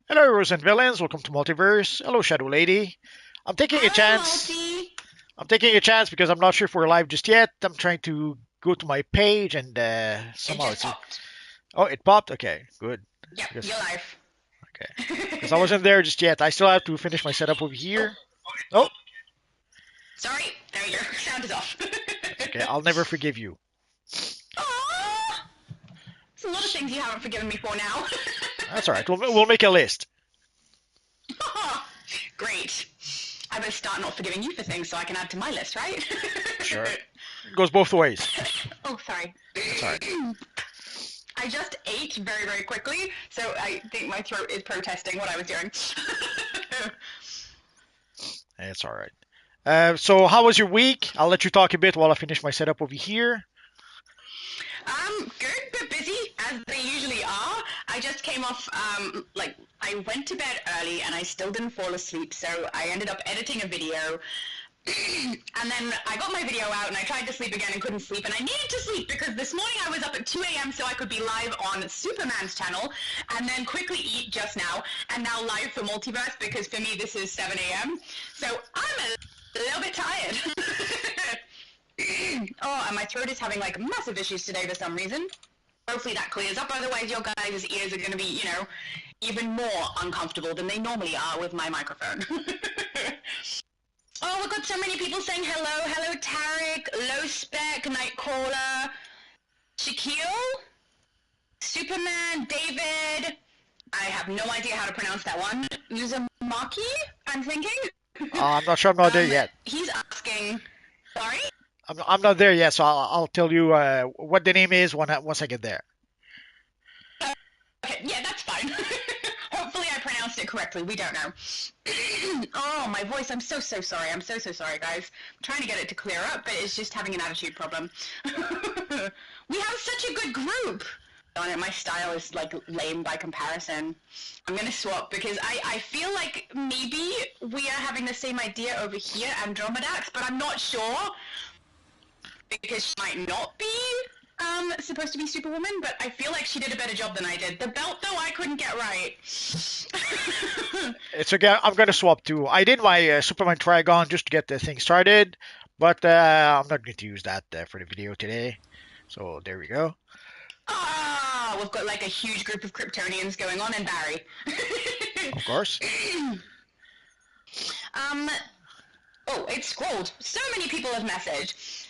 Hello, heroes and villains. Welcome to Multiverse. Hello, Shadow Lady. I'm taking a Hi, chance. Multi. I'm taking a chance because I'm not sure if we're live just yet. I'm trying to go to my page and It somehow just it's. popped. Oh, it popped. Okay, good. Yep, you're Because live. okay, because I wasn't there just yet. I still have to finish my setup over Oh, here. Oh, sorry. There we go. Sound is off. that's okay. I'll never forgive you. Aww. There's a lot of things you haven't forgiven me for now. That's all right. We'll make a list. Great. I better start not forgiving you for things so I can add to my list, right? Sure. It goes both ways. Oh, sorry. That's all right. I just ate very, very quickly, so I think my throat is protesting what I was doing. It's all right. So how was your week? I'll let you talk a bit while I finish my setup over here. Good, but busy as they usually are. I just came off, I went to bed early and I still didn't fall asleep, so I ended up editing a video. And then I got my video out and I tried to sleep again and couldn't sleep, and I needed to sleep because this morning I was up at 2 a.m. so I could be live on Superman's channel, and then quickly eat just now, and now live for Multiverse because for me this is 7 a.m. So I'm a little bit tired. Oh, and my throat is having like massive issues today for some reason. Hopefully that clears up, otherwise your guys' ears are going to be, even more uncomfortable than they normally are with my microphone. Oh, we've got so many people saying hello. Hello, Tarek, Low Spec, Nightcrawler, Shaquille, Superman, David. I have no idea how to pronounce that one. Uzumaki, I'm thinking. I'm not sure. I'm not there yet. He's asking. Sorry? I'm not there yet, so I'll tell you what the name is once I get there. Okay, yeah, that's fine. Hopefully I pronounced it correctly. We don't know. Oh, my voice. I'm so sorry. I'm so sorry, guys. I'm trying to get it to clear up, but it's just having an attitude problem. We have such a good group. On it, my style is like lame by comparison. I'm gonna swap because I feel like maybe we are having the same idea over here, Andromedax, but I'm not sure because she might not be supposed to be Superwoman, but I feel like she did a better job than I did. The belt, though, I couldn't get right. It's okay. I'm gonna swap too. I did my Superman Trigon just to get the thing started, but I'm not going to use that for the video today. So there we go. Ah, we've got like a huge group of Kryptonians going on, and Barry. Of course. um, oh, it's scrolled. So many people have messaged.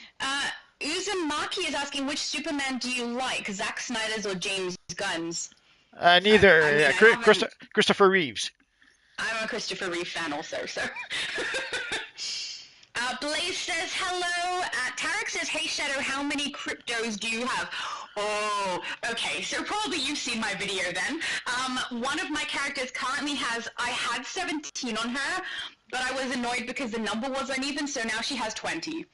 Uzumaki is asking, which Superman do you like, Zack Snyder's or James Gunn's? I Neither. mean, I haven't. Christopher Reeves. I'm a Christopher Reeve fan also, so. Blaze says hello. Tarek says, hey Shadow, how many cryptos do you have? Oh, okay, so probably you've seen my video then. One of my characters currently I had 17 on her, but I was annoyed because the number was uneven, so now she has 20.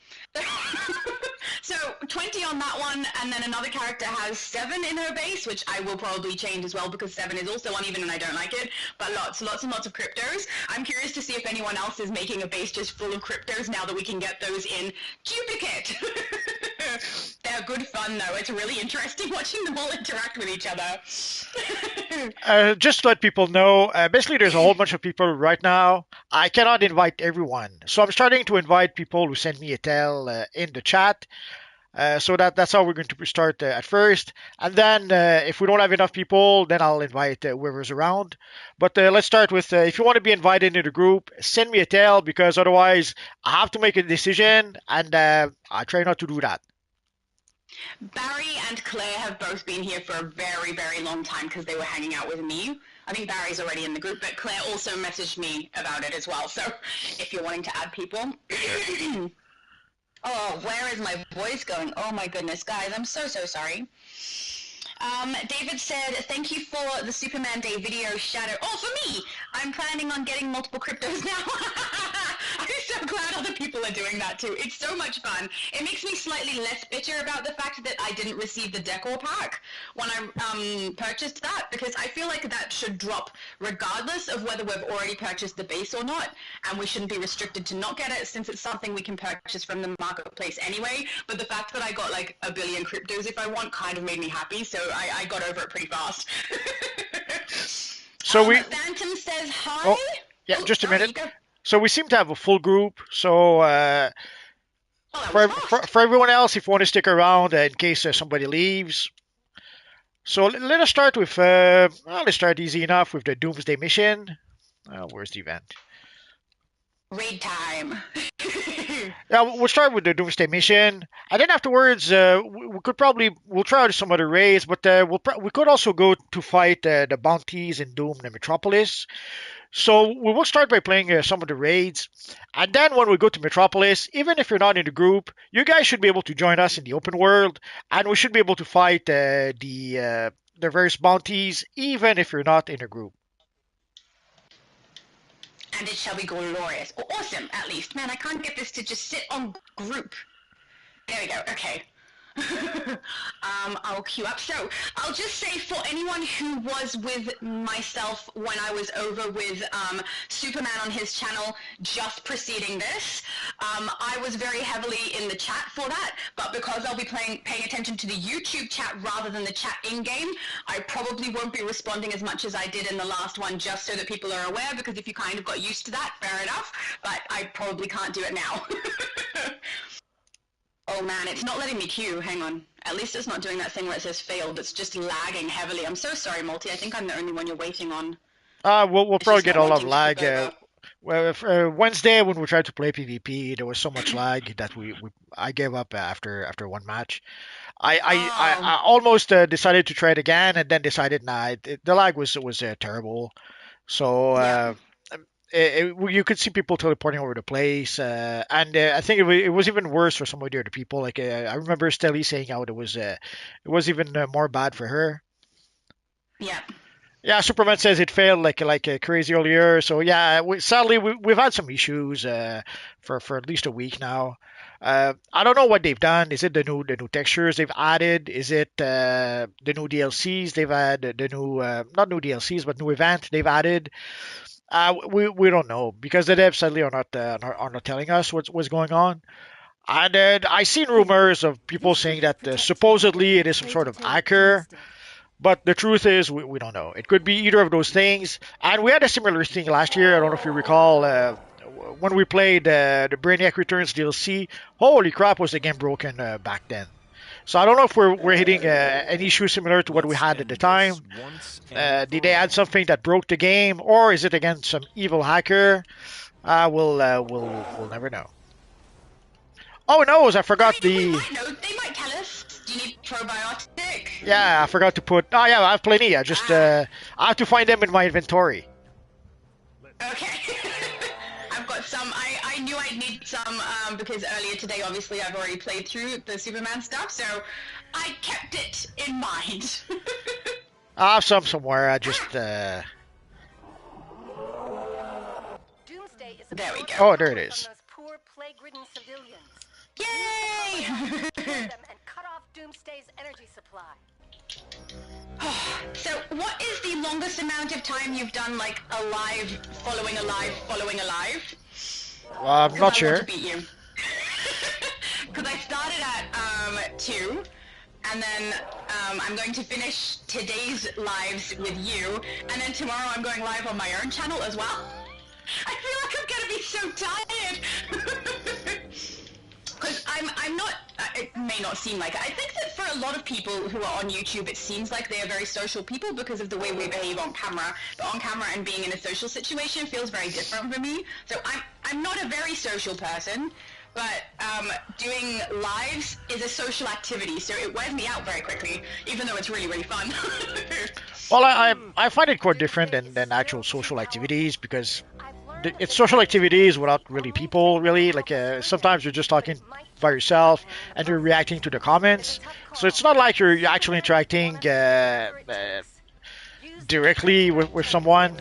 So 20 on that one, and then another character has 7 in her base, which I will probably change as well because 7 is also uneven and I don't like it, but lots and lots of cryptos. I'm curious to see if anyone else is making a base just full of cryptos now that we can get those in duplicate. They're good fun though. It's really interesting watching them all interact with each other. Just to let people know, basically there's a whole bunch of people right now. I cannot invite everyone, so I'm starting to invite people who send me a tell in the chat. So that's how we're going to start at first, and then if we don't have enough people, then I'll invite whoever's around. But let's start with if you want to be invited into the group, send me a tell because otherwise I have to make a decision, and I try not to do that. Barry and Claire have both been here for a very, very long time because they were hanging out with me. I think Barry's already in the group, but Claire also messaged me about it as well. So if you're wanting to add people. Oh, where is my voice going? Oh my goodness, guys, I'm so sorry. David said, thank you for the Superman Day video, Shadow. Oh, for me! I'm planning on getting multiple cryptos now. I'm so glad other people are doing that too. It's so much fun. It makes me slightly less bitter about the fact that I didn't receive the decor pack when I purchased that, because I feel like that should drop regardless of whether we've already purchased the base or not, and we shouldn't be restricted to not get it since it's something we can purchase from the marketplace anyway. But the fact that I got like a billion cryptos if I want kind of made me happy, so I got over it pretty fast. So we. Phantom says hi. Oh, yeah, just a Sorry, minute. you go. So we seem to have a full group. So Oh, that was fast. for everyone else, if you want to stick around in case somebody leaves. So let us start with. Well, let's start easy enough with the Doomsday mission. Where's the event? Raid time. Yeah, we'll start with the Doomsday mission, and then afterwards, we could probably we'll try out some other raids, but we could also go to fight the bounties in Doom and Metropolis. So we will start by playing some of the raids, and then when we go to Metropolis, even if you're not in the group, you guys should be able to join us in the open world, and we should be able to fight the various bounties, even if you're not in a group. And it shall be glorious. Oh, awesome, at least. Man, I can't get this to just sit on group. There we go, okay. I'll queue up. So I'll just say for anyone who was with myself when I was over with Superman on his channel just preceding this, I was very heavily in the chat for that, but because I'll be paying attention to the YouTube chat rather than the chat in-game, I probably won't be responding as much as I did in the last one, just so that people are aware, because if you kind of got used to that, fair enough, but I probably can't do it now. Oh man, it's not letting me queue. Hang on. At least it's not doing that thing where it says failed. It's just lagging heavily. I'm so sorry, Multi. I think I'm the only one you're waiting on. We'll It's probably just get not a lot of wanting to lag. flip over. Well, Wednesday when we tried to play PvP, there was so much lag that I gave up after one match. I almost decided to try it again, and then decided the lag was terrible. So Yeah. you could see people teleporting over the place, and I think it was even worse for some of the other people. Like I remember Stelly saying how it was even more bad for her. Yeah. Yeah, Superman says it failed like crazy earlier. So yeah, sadly we've had some issues for at least a week now. I don't know what they've done. Is it the new textures they've added? Is it the new DLCs they've had? The new not new DLCs but new event they've added? We don't know because the devs sadly are not telling us what's going on. And I seen rumors of people saying that supposedly it is some sort of hacker, but the truth is we don't know. It could be either of those things. And we had a similar thing last year. I don't know if you recall when we played the Brainiac Returns DLC. Holy crap, was the game broken back then. So I don't know if we're hitting an issue similar to what we had at the time. Did they add something that broke the game, or is it again some evil hacker? We'll never know. Oh no, I forgot I mean, we the. might know. They might tell us. Do you need probiotic? Yeah, I forgot to put. Oh yeah, I have plenty. I have to find them in my inventory. Okay. I've got some. I knew I'd need some because earlier today, obviously, I've already played through the Superman stuff, so I kept it in mind. I have some somewhere. I just. There we go. Oh, there it is. Yay! and cut off Doomsday's energy supply. So, what is the longest amount of time you've done like a live, following a live, following a live? I'm not I sure. want to beat you. Because I started at 2, and then I'm going to finish today's lives with you, and then tomorrow I'm going live on my own channel as well. I feel like I'm gonna be so tired. Because I'm not, it may not seem like it. I think that for a lot of people who are on YouTube, it seems like they are very social people because of the way we behave on camera. But on camera and being in a social situation feels very different for me. So I'm not a very social person, but doing lives is a social activity, so it wears me out very quickly, even though it's really, really fun. Well, I find it quite different than actual social activities because it's social activities without really people, really. Like sometimes you're just talking by yourself and you're reacting to the comments. So it's not like you're actually interacting directly with someone.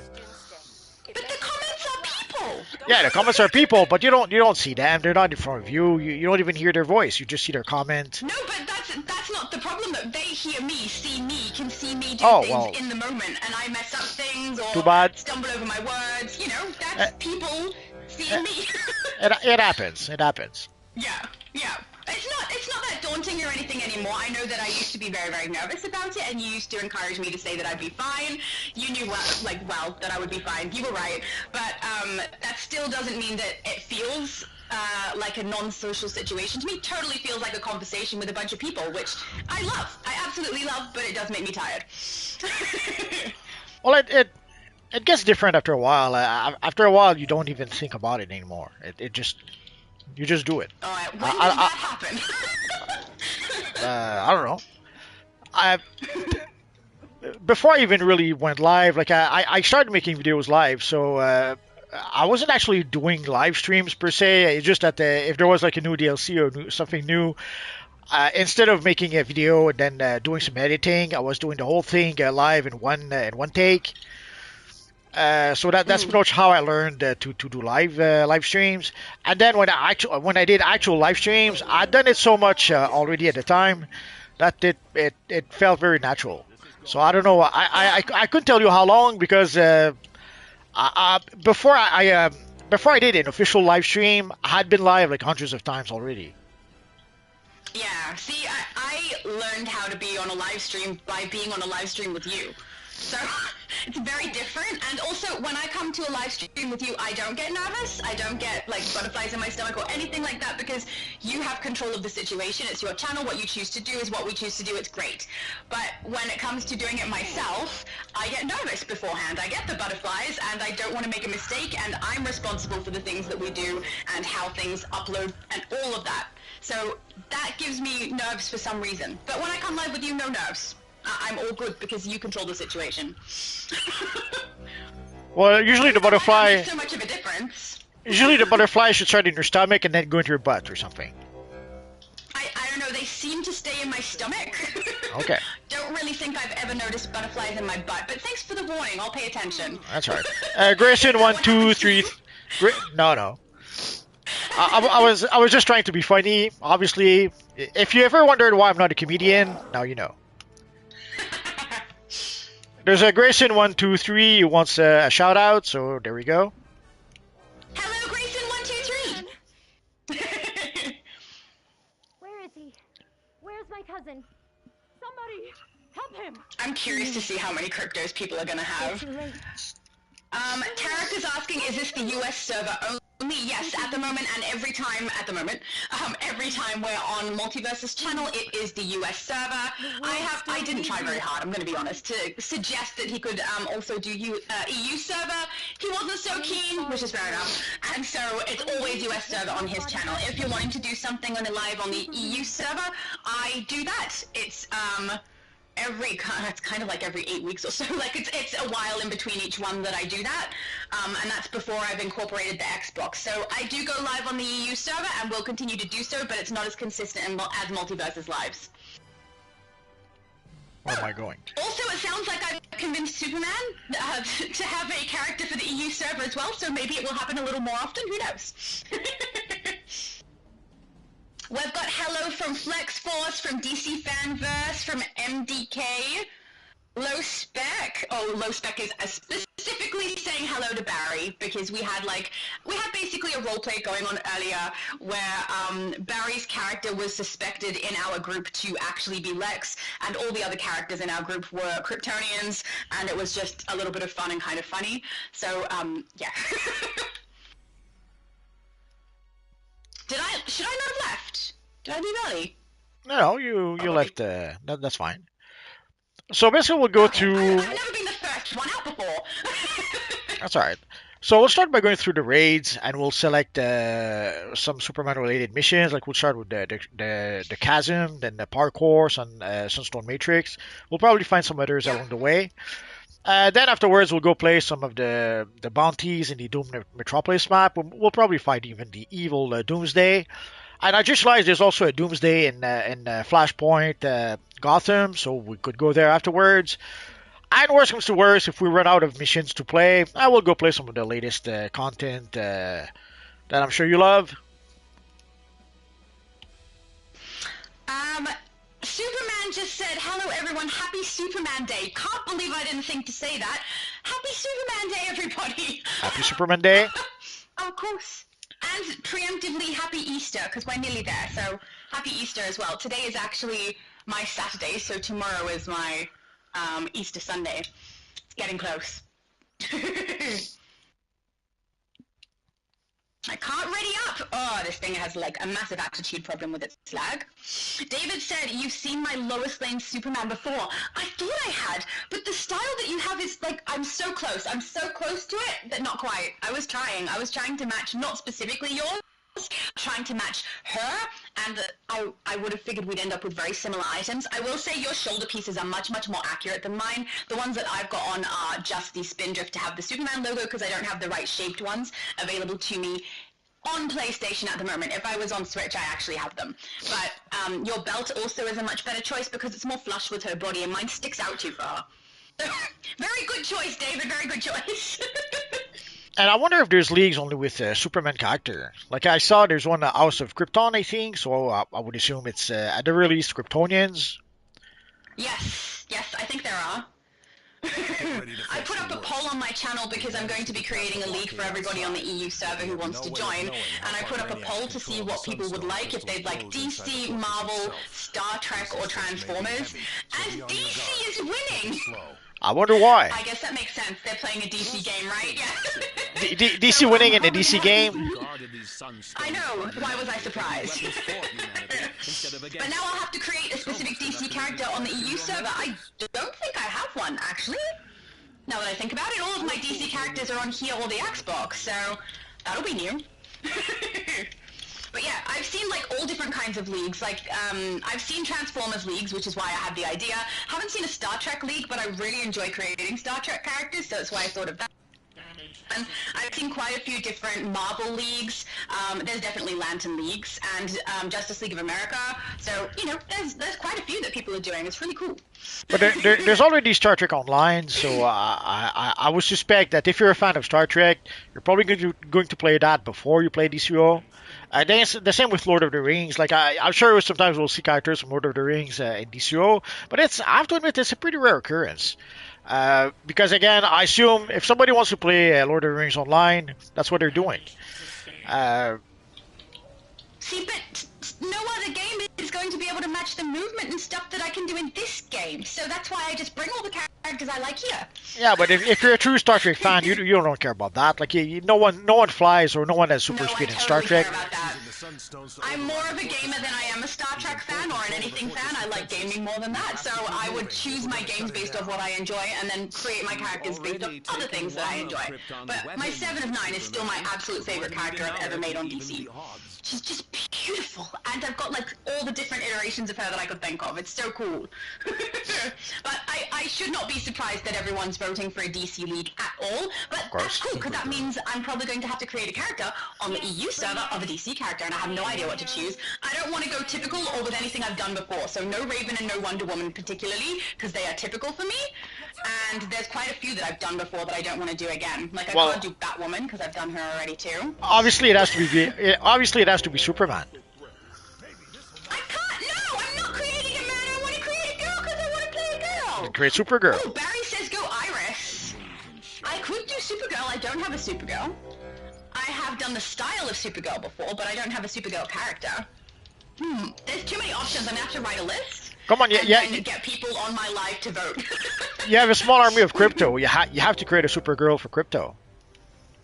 But the comments are people! Yeah, the comments are people, but you don't see them. They're not in front of you. You don't even hear their voice. You just see their comment. No, but that's not the problem. Though. They hear me, see me, can see me do things in the moment, and I mess up things or too bad. Stumble over my words. You know, that's people seeing me. It happens. It happens. Yeah. It's not that daunting or anything anymore. I know that I used to be very, very nervous about it, and you used to encourage me to say that I'd be fine. You knew well that I would be fine. You were right, but that still doesn't mean that it feels like a non-social situation. To me, totally feels like a conversation with a bunch of people, which I love. I absolutely love, but it does make me tired. Well, it gets different after a while. After a while, you don't even think about it anymore. It just you just do it. All right, when did that happen? I don't know. I before I even really went live, like I started making videos live, so I wasn't actually doing live streams per se. It's just that if there was like a new DLC or something new, instead of making a video and then doing some editing, I was doing the whole thing live in one take. So that's pretty much how I learned to do live streams. And then when I did actual live streams, I'd done it so much already at the time that it felt very natural. So I don't know. I couldn't tell you how long because before I did an official live stream, I had been live like hundreds of times already. Yeah, see, I learned how to be on a live stream by being on a live stream with you. So it's very different. And also, when I come to a live stream with you, I don't get nervous. I don't get like butterflies in my stomach or anything like that because you have control of the situation. It's your channel. What you choose to do is what we choose to do. It's great. But when it comes to doing it myself, I get nervous beforehand. I get the butterflies and I don't want to make a mistake, and I'm responsible for the things that we do and how things upload and all of that. So that gives me nerves for some reason. But when I come live with you, no nerves. I'm all good because you control the situation. Well, usually the butterfly. So much of a difference. Usually the butterfly should start in your stomach and then go into your butt or something. I don't know. They seem to stay in my stomach. Okay. Don't really think I've ever noticed butterflies in my butt. But thanks for the warning. I'll pay attention. That's all right. Grayson, 1, 2, 3. No. I was just trying to be funny. Obviously, if you ever wondered why I'm not a comedian, now you know. There's a Grayson 1, 2, 3 who wants a shout out, so there we go. Hello, Grayson 1, 2, 3. Where is he? Where's my cousin? Somebody help him! I'm curious to see how many cryptos people are gonna have. Tarek is asking, is this the US server only? Yes, at the moment, and every time we're on Multiverse's channel, it is the US server. I didn't try very hard, I'm going to be honest, to suggest that he could also do EU server. He wasn't so keen, which is fair enough, and so it's always US server on his channel. If you're wanting to do something on the live on the EU server, I do that. It's it's kind of like every 8 weeks or so. Like it's a while in between each one that I do that, and that's before I've incorporated the Xbox. So I do go live on the EU server and will continue to do so, but it's not as consistent as Multiverse's lives. Where am I going? Also, it sounds like I've convinced Superman to have a character for the EU server as well, so maybe it will happen a little more often. Who knows? We've got hello from Flex Force, from DC Fanverse, from MDK, Low Spec. Oh, Low Spec is specifically saying hello to Barry because we had basically a roleplay going on earlier where Barry's character was suspected in our group to actually be Lex, and all the other characters in our group were Kryptonians, and it was just a little bit of fun and kind of funny. So yeah. Should I not have left? Did I leave early? No, you left. That's fine. So basically, we'll go through. I've never been the first one out before. That's all right. So we'll start by going through the raids, and we'll select some Superman-related missions. Like we'll start with the chasm, then the parkour, Sunstone Matrix. We'll probably find some others along the way. Then afterwards, we'll go play some of the bounties in the Doom Metropolis map. We'll probably fight even the evil Doomsday. And I just realized there's also a Doomsday in Flashpoint Gotham, so we could go there afterwards. And worst comes to worst, if we run out of missions to play, I will go play some of the latest content that I'm sure you love. Superman just said, hello everyone, happy Superman Day. Can't believe I didn't think to say that. Happy Superman Day, everybody. Happy Superman Day. Of course. And preemptively happy Easter, because we're nearly there, so Happy Easter as well. Today is actually my Saturday, so tomorrow is my Easter Sunday. It's getting close. I can't ready up. Oh, this thing has like a massive attitude problem with its lag. David said, you've seen my Lois Lane Superman before. I thought I had, but the style that you have is like, I'm so close. I'm so close to it, but not quite. I was trying to match, not specifically yours, trying to match her, and I would have figured we'd end up with very similar items. I will say your shoulder pieces are much, much more accurate than mine. The ones that I've got on are just the Spindrift to have the Superman logo because I don't have the right shaped ones available to me on PlayStation at the moment. If I was on Switch, I actually have them. But your belt also is a much better choice because it's more flush with her body, and mine sticks out too far. Very good choice, David. Very good choice. And I wonder if there's leagues only with Superman character. Like I saw there's one House of Krypton, I think, so I would assume it's at the release Kryptonians. Yes, I think there are. I put up a poll on my channel because I'm going to be creating a league for everybody on the EU server who wants to join, and I put up a poll to see what people would like, if they'd like DC, Marvel, Star Trek, or Transformers, and DC is winning! I wonder why. I guess that makes sense. They're playing a DC game, right? Yeah. DC winning in a DC game? I know. Why was I surprised? But now I'll have to create a specific DC character on the EU server. I don't think I have one, actually. Now that I think about it, all of my DC characters are on here or the Xbox, so that'll be new. But yeah, I've seen like all different kinds of leagues. Like, I've seen Transformers leagues, which is why I had the idea. Haven't seen a Star Trek league, but I really enjoy creating Star Trek characters, so that's why I thought of that. And I've seen quite a few different Marvel leagues. There's definitely Lantern leagues and Justice League of America. So, you know, there's quite a few that people are doing. It's really cool. But there's already Star Trek Online, so I would suspect that if you're a fan of Star Trek, you're probably going to play that before you play DCUO. Then it's the same with Lord of the Rings. Like I'm sure sometimes we'll see characters from Lord of the Rings in DCUO, but I have to admit it's a pretty rare occurrence. Because again, I assume if somebody wants to play Lord of the Rings online, that's what they're doing. See, but no other game is going to be able to match the movement and stuff that I can do in this game. So that's why I just bring all the characters I like here. Yeah, but if you're a true Star Trek fan, you don't care about that. Like no one flies or no one has super speed in Star Trek. Care about that. I'm more of a gamer than I am a Star Trek fan or an anything fan. I like gaming more than that. So I would choose my games based off what I enjoy and then create my characters based off other things that I enjoy. But my 7 of 9 is still my absolute favorite character I've ever made on DC. She's just beautiful, and I've got like all the different iterations of her that I could think of. It's so cool. But I should not be surprised that everyone's voting for a DC league at all. But that's cool, because that means I'm probably going to have to create a character on the EU server of a DC character, and I have no idea what to choose. I don't want to go typical or with anything I've done before, so no Raven and no Wonder Woman particularly, because they are typical for me. And there's quite a few that I've done before that I don't want to do again. Like I can't do Batwoman because I've done her already too. Obviously, it has to be Superman. I can't. No, I'm not creating a man. I want to create a girl because I want to play a girl. Create Supergirl. Oh, Barry says go Iris. I could do Supergirl. I don't have a Supergirl. I have done the style of Supergirl before, but I don't have a Supergirl character. There's too many options. I'm gonna have to write a list. Come on, and get people on my live to vote. You have a small army of Crypto. You have to create a Supergirl for Crypto.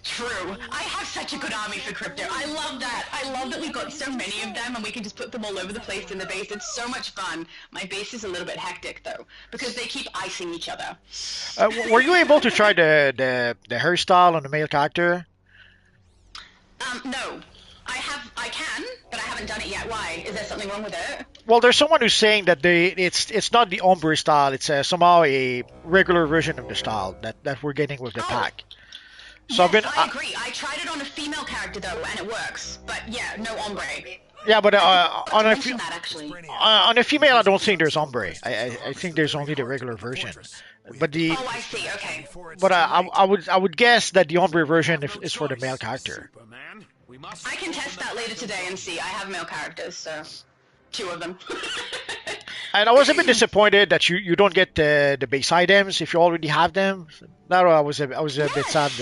True. I have such a good army for Crypto. I love that. I love that we've got so many of them and we can just put them all over the place in the base. It's so much fun. My base is a little bit hectic though, because they keep icing each other. Were you able to try the hairstyle on the male character? No. I can, but I haven't done it yet. Why? Is there something wrong with it? Well, there's someone who's saying that it's not the ombre style. It's somehow a regular version of the style that we're getting with the pack. So yes, I agree. I tried it on a female character though, and it works. But yeah, no ombre. Yeah, but on a female, I don't think there's ombre. I think there's only the regular version. But oh, I see. Okay. But I would guess that the ombre version is for the male character. I can test that later today and see. I have male characters, so 2 of them. And I was a bit disappointed that you don't get the base items if you already have them. That I was a bit sad.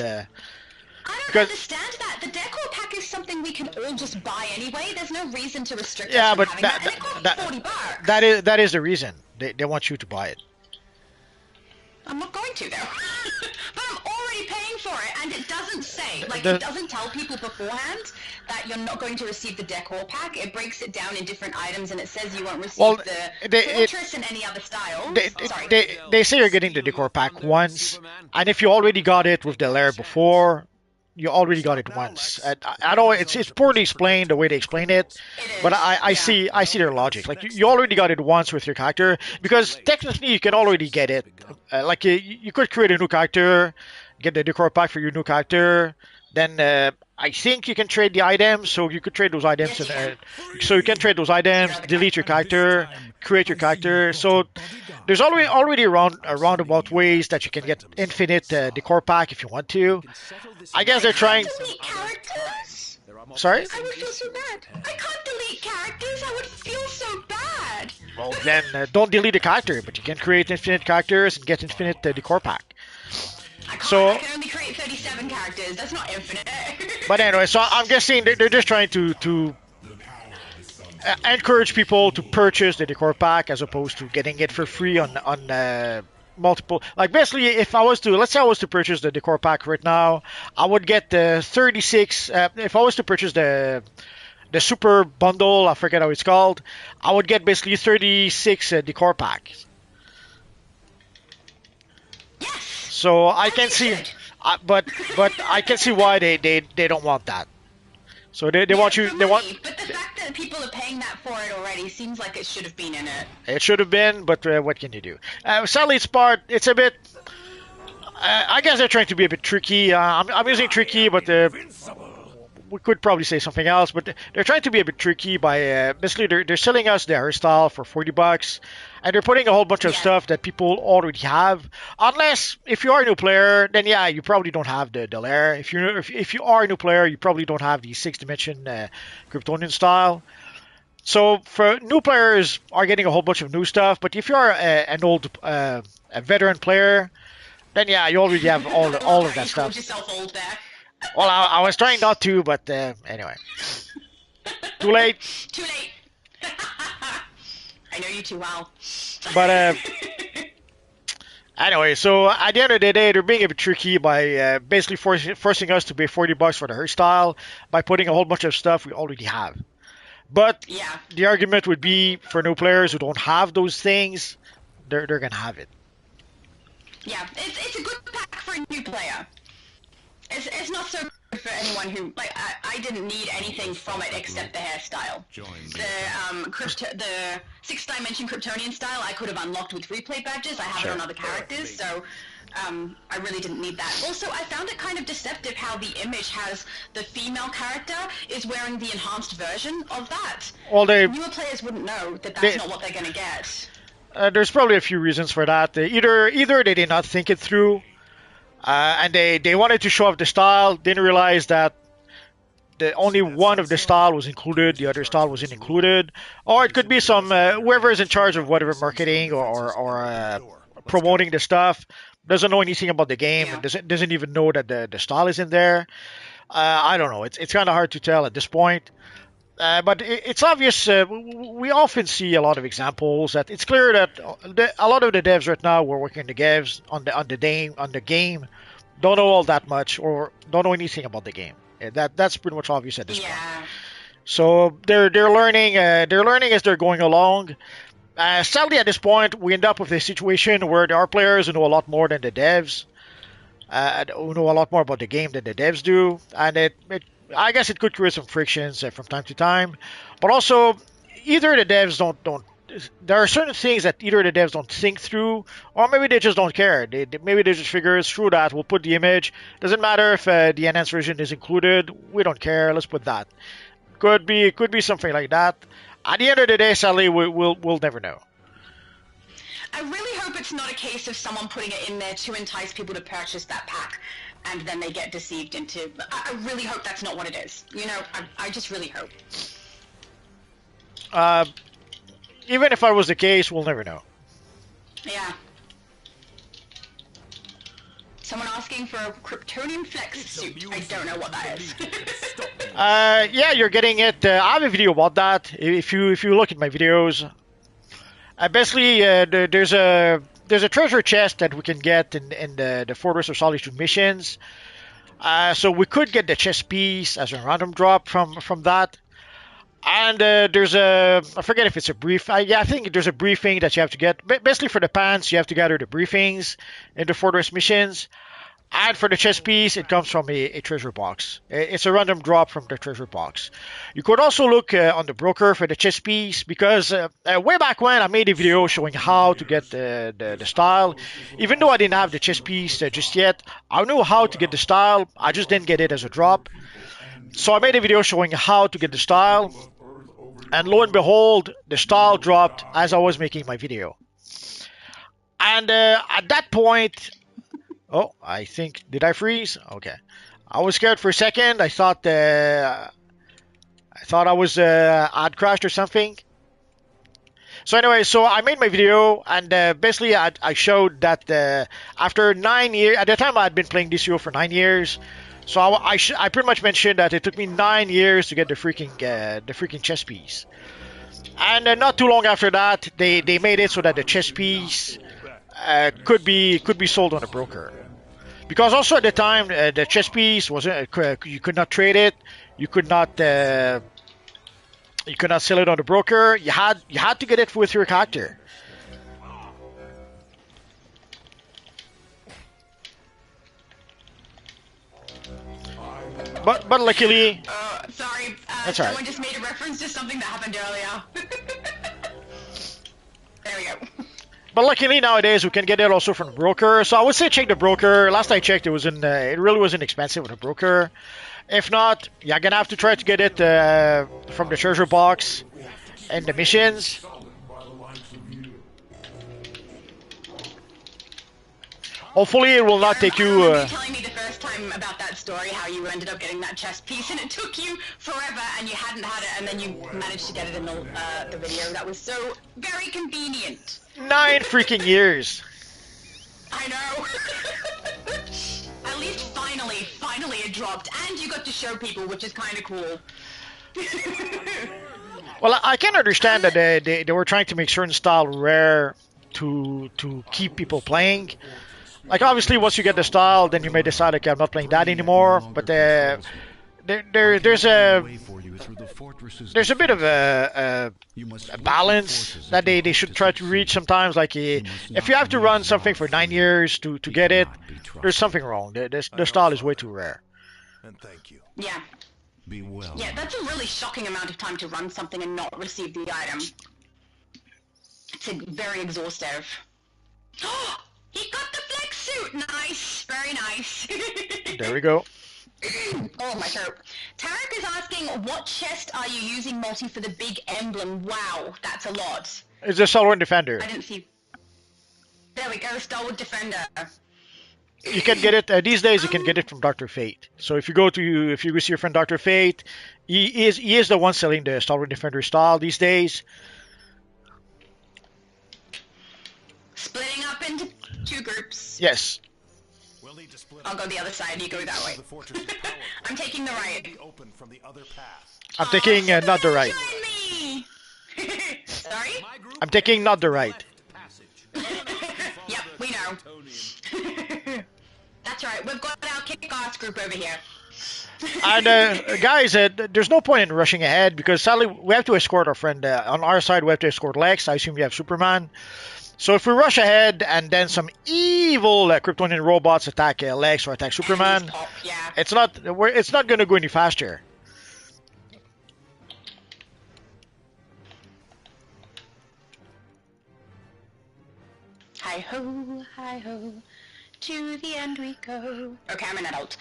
I don't understand that. The decor pack is something we can all just buy anyway. There's no reason to restrict Yeah, us from but having that. And it costs $40. that is the reason they want you to buy it. I'm not going to, though. But I'm already paying for it, and it doesn't say, like, The- it doesn't tell people beforehand that you're not going to receive the decor pack. It breaks it down in different items, and it says you won't receive Well, the fortress and any other styles. Sorry. They say you're getting the decor pack once, and if you already got it with the lair before, you already got it once. And I know it's poorly explained the way they explain it, It is, but I yeah. see their logic. Like you already got it once with your character because technically you can already get it. Like you could create a new character, get the decor pack for your new character. Then I think you can trade the items, so you could trade those items, Yes, you and so you can trade those items, delete your character, create your character. So there's already a roundabout ways that you can get infinite decor pack if you want to. I guess they're trying. Delete characters? Sorry. I would feel so bad. I can't delete characters. I would feel so bad. Well, then don't delete the character, but you can create infinite characters and get infinite decor pack. I can't. So- I can only create 37 characters. That's not infinite. But anyway, so I'm guessing they're just trying to encourage people to purchase the decor pack as opposed to getting it for free on multiple. Like basically, if I was to, let's say I was to purchase the decor pack right now, I would get the 36. If I was to purchase the super bundle, I forget how it's called, I would get basically 36 decor packs. Yes. So I As can you see, should. but I can see why they don't want that. So they want you For they want money, but the fact that people are paying that for it already seems like it should have been in it. it should have been, but what can you do? Sadly, it's a bit. I guess they're trying to be a bit tricky. I'm using tricky, but we could probably say something else. But they're trying to be a bit tricky by basically they're selling us the hairstyle for $40, and they're putting a whole bunch of Yeah. stuff that people already have. Unless if you are a new player, then yeah, you probably don't have the lair. If you are a new player, you probably don't have the 6-dimension Kryptonian style. So for new players are getting a whole bunch of new stuff, but if you are an old a veteran player, then yeah, you already have all of that You called stuff. yourself old there. Well, I was trying not to, but anyway, too late. Too late. I know you too well. But anyway, so at the end of the day, they're being a bit tricky by basically forcing us to pay $40 for the hairstyle by putting a whole bunch of stuff we already have. But Yeah. the argument would be for new players who don't have those things, they're gonna have it. Yeah, it's a good pack for a new player. It's not so good for anyone who, like, I didn't need anything from it except the hairstyle. The 6-dimension Kryptonian style I could have unlocked with replay badges. I have Sure. it on other characters, so I really didn't need that. Also, I found it kind of deceptive how the image has the female character is wearing the enhanced version of that. Well, Newer players wouldn't know that that's they- not what they're going to get. there's probably a few reasons for that. Either they did not think it through, and they wanted to show off the style, didn't realize that the only one of the style was included, the other style wasn't included, or it could be some whoever is in charge of whatever marketing or promoting the stuff doesn't know anything about the game Yeah. and doesn't even know that the style is in there. I don't know. It's kind of hard to tell at this point. But it's obvious. We often see a lot of examples that it's clear that a lot of the devs right now who are working the devs on the game don't know all that much or don't know anything about the game. That's pretty much obvious at this point. Yeah. So they're learning. They're learning as they're going along. Sadly, at this point, we end up with a situation where there are players who know a lot more than the devs, who know a lot more about the game than the devs do, and I guess it could create some frictions from time to time. But also, either the devs don't. There are certain things that either the devs don't think through, or maybe they just don't care. Maybe they just figure, screw that, we'll put the image. Doesn't matter if the enhanced version is included. We don't care. Let's put that. Could be something like that. At the end of the day, sadly, we'll never know. I really hope it's not a case of someone putting it in there to entice people to purchase that pack, and then they get deceived into... I really hope that's not what it is. You know, I just really hope. Even if I was the case, we'll never know. Yeah. Someone asking for a Kryptonian flex suit. I don't know what that is. Yeah, you're getting it. I have a video about that. If you look at my videos, basically there's a treasure chest that we can get in the Fortress of Solitude missions. So we could get the chest piece as a random drop from that. And there's I forget if it's a brief. Yeah, I think there's a briefing that you have to get. Basically, for the pants, you have to gather the briefings in the Fortress missions. And for the chest piece, it comes from a treasure box. It's a random drop from the treasure box. You could also look on the broker for the chest piece because way back when I made a video showing how to get the style. Even though I didn't have the chest piece just yet, I knew how to get the style. I just didn't get it as a drop. So I made a video showing how to get the style. And lo and behold, the style dropped as I was making my video. And at that point... Oh, I think, did I freeze? Okay. I was scared for a second. I thought I was I'd crashed or something. So anyway, so I made my video and basically I showed that after 9 years, at the time I had been playing DCUO for 9 years. So I pretty much mentioned that it took me 9 years to get the freaking chess piece. And not too long after that, they made it so that the chess piece could be sold on a broker. Because also at the time the chess piece wasn't you could not trade it, you could not sell it on the broker. You had to get it with your character. But luckily. Sorry. That's all right. Someone just made a reference to something that happened earlier. There we go. But luckily nowadays we can get it also from the broker. So I would say check the broker. Last I checked, it really wasn't expensive with a broker. If not, you're gonna have to try to get it from the treasure box and the missions. Hopefully it will not take you. I remember you telling me the first time about that story, how you ended up getting that chess piece, and it took you forever, and you hadn't had it, and then you managed to get it in the video. That was so very convenient. 9 freaking years. I know. At least finally it dropped, and you got to show people, which is kind of cool. Well, I can understand that they were trying to make certain style rare to keep people playing. Like obviously, once you get the style, then you may decide, okay, I'm not playing that anymore. But there's a bit of a balance that they should try to reach sometimes. Like if you have to run something for 9 years to get it, there's something wrong. The style is way too rare. And thank you. Yeah. Be well. Yeah, that's a really shocking amount of time to run something and not receive the item. It's very exhaustive. He got the flex suit! Nice! Very nice. There we go. Oh, my throat. Tarek is asking, what chest are you using, Multi, for the big emblem? Wow, that's a lot. It's a Stalwart Defender. I didn't see... There we go, Stalwart Defender. You can get it these days. You can get it from Dr. Fate. So if you go see your friend Dr. Fate, he is the one selling the Stalwart Defender style these days. Splitting up into 2 groups. Yes. We'll need to split I'll go the other side. You go that way. I'm taking the right. Open from the other path. I'm taking not the right. Join me. Sorry? I'm taking not the right. Yep, we know. That's right. We've got our kick-ass group over here. And guys, there's no point in rushing ahead because sadly we have to escort our friend. On our side, we have to escort Lex. I assume we have Superman. So if we rush ahead and then some evil Kryptonian robots attack Lex or attack Superman, Yeah. it's not going to go any faster. Hi-ho, to the end we go. Okay, I'm an adult.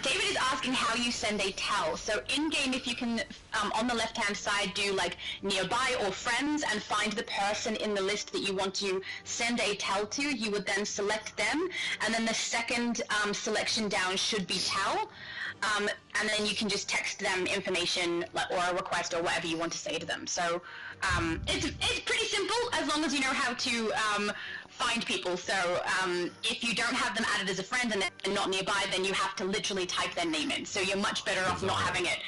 David is asking how you send a tell. So in-game, if you can, on the left-hand side, do like nearby or friends and find the person in the list that you want to send a tell to, you would then select them. And then the second selection down should be tell. And then you can just text them information or a request or whatever you want to say to them. So it's pretty simple as long as you know how to find people. So if you don't have them added as a friend and they're not nearby, then you have to literally type their name in. So you're much better off not having it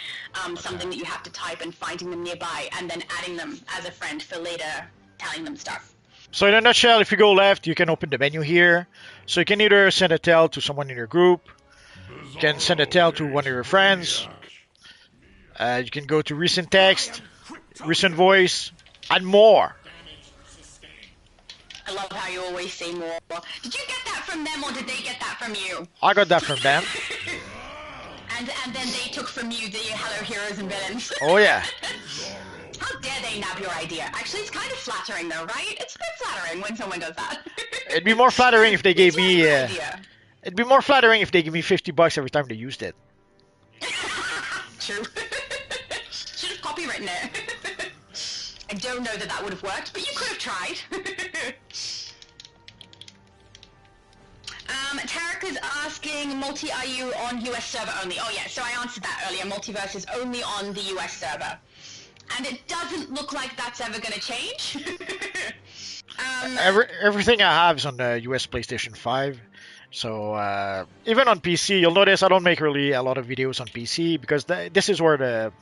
something that you have to type and finding them nearby and then adding them as a friend for later telling them stuff. So in a nutshell, if you go left, you can open the menu here. So you can either send a tell to someone in your group, you can send a tell to one of your friends, you can go to recent text, recent voice, and more. I love how you always say more. Did you get that from them or did they get that from you? I got that from them. And then they took from you the Hello Heroes and Villains. Oh yeah. How dare they nab your idea? Actually, it's kind of flattering though, right? It's a bit flattering when someone does that. It'd be more flattering if they gave me. Idea. It'd be more flattering if they give me $50 every time they used it. True. Should have copywritten it. I don't know that would have worked, but you could have tried. Tarek is asking, multi are you on US server only? Oh yeah, so I answered that earlier. Multiverse is only on the US server. And it doesn't look like that's ever going to change. Everything I have is on the US PlayStation 5. So even on PC, you'll notice I don't make really a lot of videos on PC because this is where the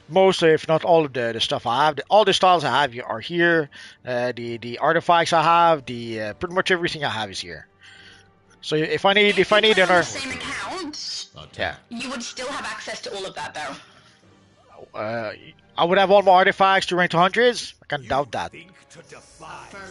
most, if not all of the stuff I have, all the styles I have are here. The artifacts I have, pretty much everything I have is here. So if I need another, same account, yeah, you would still have access to all of that though. I would have all my artifacts to rank to hundreds. I can't doubt that.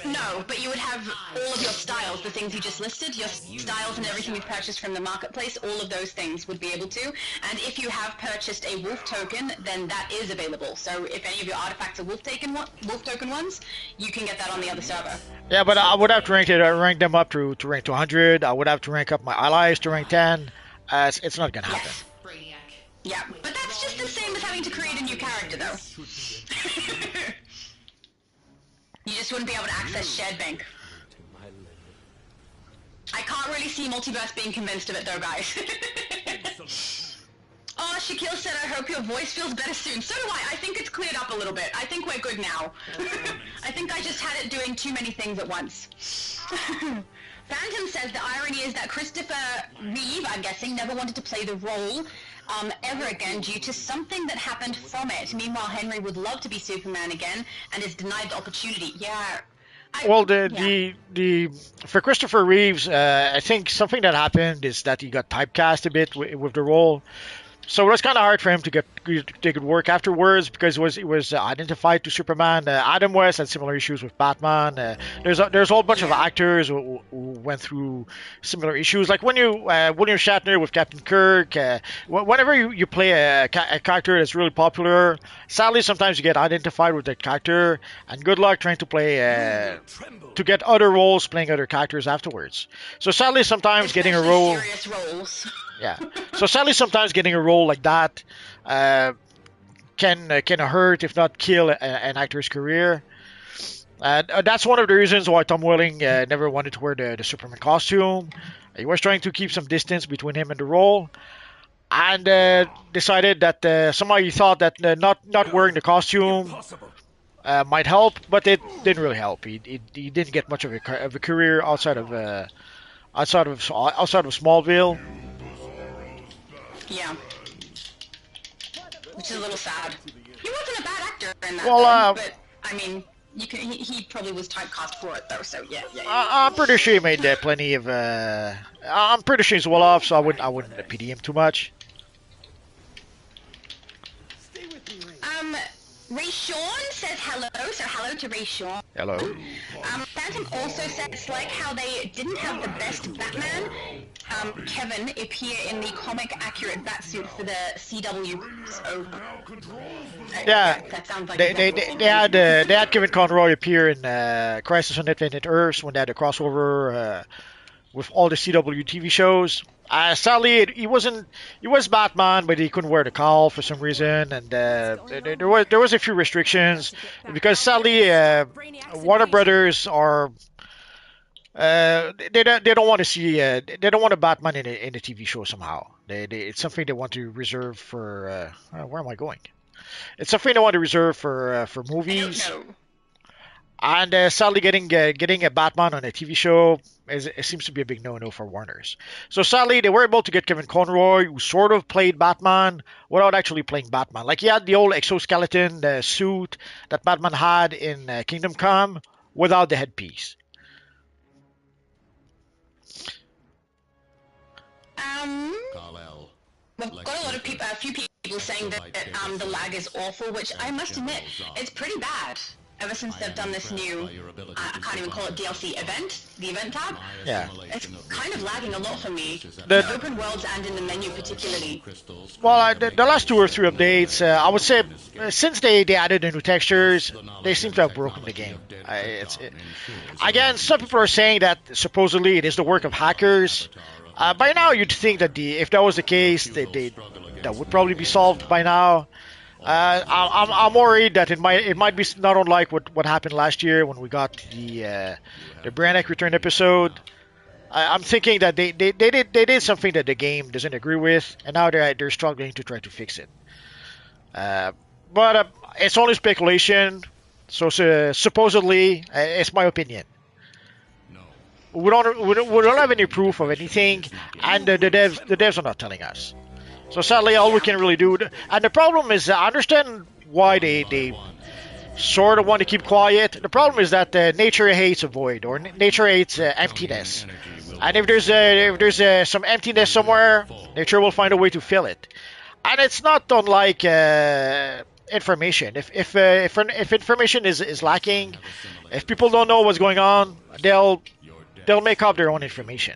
No, but you would have all of your styles, the things you just listed, your styles and everything you've purchased from the marketplace, all of those things would be able to. And if you have purchased a wolf token, then that is available. So if any of your artifacts are wolf token ones, you can get that on the other server. Yeah, but I would have to rank them up to rank to 100. I would have to rank up my allies to rank 10. It's not gonna happen. Yes. Yeah, but that's just the same as having to create a new character, though. You just wouldn't be able to access Shared Bank. I can't really see Multiverse being convinced of it, though, guys. Oh, Shaquille said, I hope your voice feels better soon. So do I. I think it's cleared up a little bit. I think we're good now. I think I just had it doing too many things at once. Phantom says the irony is that Christopher Reeve, I'm guessing, never wanted to play the role ever again due to something that happened from it. Meanwhile, Henry would love to be Superman again and is denied the opportunity. Yeah. For Christopher Reeves, I think something that happened is that he got typecast a bit with the role. So it was kind of hard for him to get good work afterwards because it was identified to Superman. Adam West had similar issues with Batman. There's a whole bunch of actors who went through similar issues. Like when William Shatner with Captain Kirk. Whenever you play a character that's really popular, sadly sometimes you get identified with that character. And good luck trying to play to get other roles playing other characters afterwards. So sadly sometimes getting a role. Serious roles. Yeah. So sadly, sometimes getting a role like that can hurt, if not kill, an actor's career. And that's one of the reasons why Tom Welling never wanted to wear the Superman costume. He was trying to keep some distance between him and the role, and decided that somehow he thought that not wearing the costume might help, but it didn't really help. He didn't get much of a career outside of Smallville. Yeah. Which is a little sad. He wasn't a bad actor in that, but I mean, he probably was typecast for it though. So yeah. I'm pretty sure he made plenty of. I'm pretty sure he's well off, so I wouldn't pity him too much. Ray Sean says hello, so hello to Ray Sean. Hello. Phantom also said it's like how they didn't have the best Batman, Kevin, appear in the comic-accurate Batsuit for the CW. So, yeah, that sounds like they had Kevin Conroy appear in Crisis on Infinite Earths when they had a crossover with all the CW TV shows. Sadly, he was Batman, but he couldn't wear the cowl for some reason, and there was a few restrictions because sadly, Warner Brothers are they don't want to see they don't want a Batman in a TV show somehow. It's something they want to reserve for where am I going? It's something they want to reserve for movies. And sadly, getting a Batman on a TV show it seems to be a big no-no for Warner's. So sadly, they were able to get Kevin Conroy, who sort of played Batman without actually playing Batman. Like he had the old exoskeleton suit that Batman had in Kingdom Come without the headpiece. Kal-El. We've got a few people saying that the lag is awful, which I must admit, it's pretty bad. Ever since they've done this new, I can't even call it DLC event, the event tab. Yeah. It's kind of lagging a lot for me. The Open worlds and in the menu particularly. Well, the last 2 or 3 updates, I would say, since they added the new textures, they seem to have broken the game. Again, some people are saying that supposedly it is the work of hackers. By now, you'd think that if that was the case, that would probably be solved by now. I'm worried that it might be not unlike what happened last year when we got the Branagh return episode. I'm thinking that they did something that the game doesn't agree with, and now they're struggling to try to fix it. But it's only speculation, so supposedly it's my opinion. We don't have any proof of anything, and the devs are not telling us. So sadly, all we can really do, and the problem is, I understand why they sort of want to keep quiet. The problem is that nature hates a void, or nature hates emptiness. And if there's some emptiness somewhere, nature will find a way to fill it. And it's not unlike information. If information is lacking, if people don't know what's going on, they'll make up their own information.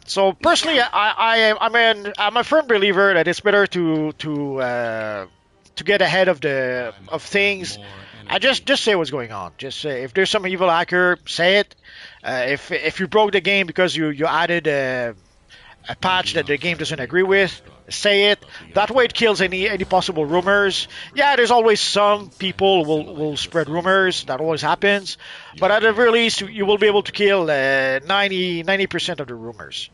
So personally, I'm a firm believer that it's better to get ahead of things and just say what's going on. Just say if there's some evil hacker, say it. If you broke the game because you added a patch that the game doesn't agree with, say it. That way it kills any possible rumors. Yeah, there's always some people will spread rumors. That always happens. But at the very least, you will be able to kill 90% of the rumors.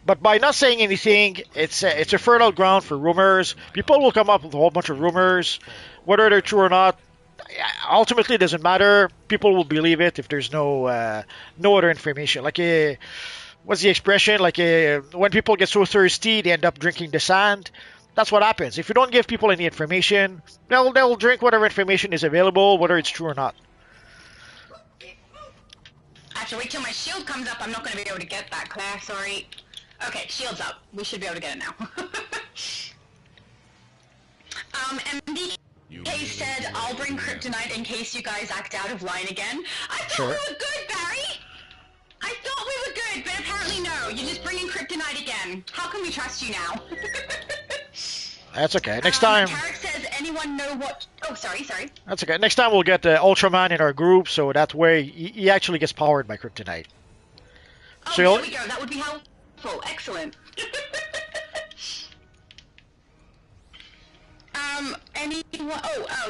But by not saying anything, it's a fertile ground for rumors. People will come up with a whole bunch of rumors, whether they're true or not. Ultimately, it doesn't matter. People will believe it if there's no other information. Like what's the expression? Like when people get so thirsty, they end up drinking the sand. That's what happens. If you don't give people any information, they'll drink whatever information is available, whether it's true or not. I have to wait till my shield comes up. I'm not going to be able to get that, Claire. Sorry. Okay, shield's up. We should be able to get it now. MDK said, I'll bring kryptonite in case you guys act out of line again. I thought we were good, Barry! I thought we were good, but apparently no. You're just bringing kryptonite again. How can we trust you now? That's okay. Next time... Tarek says, anyone know what... Oh, sorry. That's okay. Next time we'll get Ultraman in our group, so that way he actually gets powered by kryptonite. Oh, so there we go. That would be helpful. Excellent.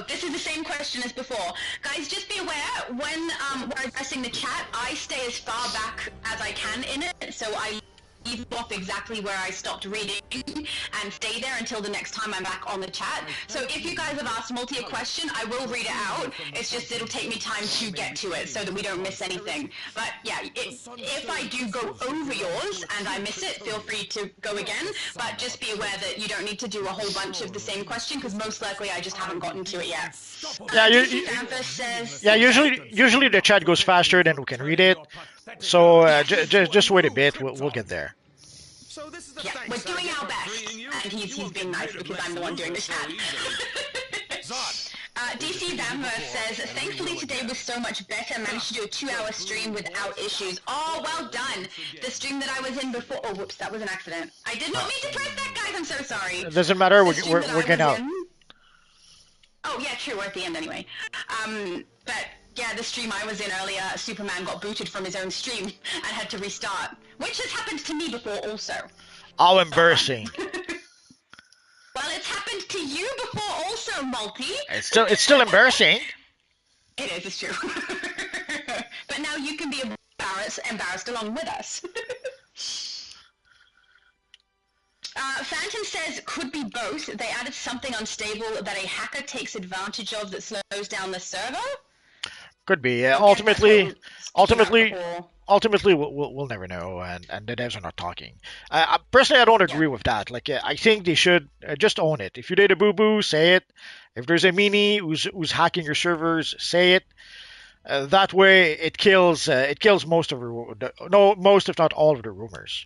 This is the same question as before. Guys, just be aware, when we're addressing the chat, I stay as far back as I can in it, so I leave off exactly where I stopped reading and stay there until the next time I'm back on the chat. So if you guys have asked Multi a question, I will read it out. It's just it'll take me time to get to it so that we don't miss anything. But yeah, if I do go over yours and I miss it, feel free to go again. But just be aware that you don't need to do a whole bunch of the same question because most likely I just haven't gotten to it yet. Yeah, usually the chat goes faster than we can read it. So just wait a bit, we'll get there. So this is yeah, we're doing our best, and he's being nice because I'm the one doing the chat. DC Bammer says, thankfully today was so much better. Managed to do a 2-hour stream without issues. Oh, well done. The stream that I was in before. Oh, whoops, that was an accident. I did not mean to press that, guys. I'm so sorry. It doesn't matter. We're getting out. Oh yeah, true. We're at the end anyway. But. Yeah, the stream I was in earlier, Superman got booted from his own stream and had to restart, which has happened to me before also. How embarrassing. Well, it's happened to you before also, Multi. It's still embarrassing. It is, it's true. But now you can be embarrassed along with us. Phantom says, could be both. They added something unstable that a hacker takes advantage of that slows down the server. Could be. I guess that's Ultimately, what ultimately, before. ultimately, we'll never know, and the devs are not talking. Personally, I don't Yeah. agree with that. Like, I think they should just own it. If you did a boo boo, say it. If there's a meanie who's hacking your servers, say it. That way, it kills most of no, most if not all of the rumors.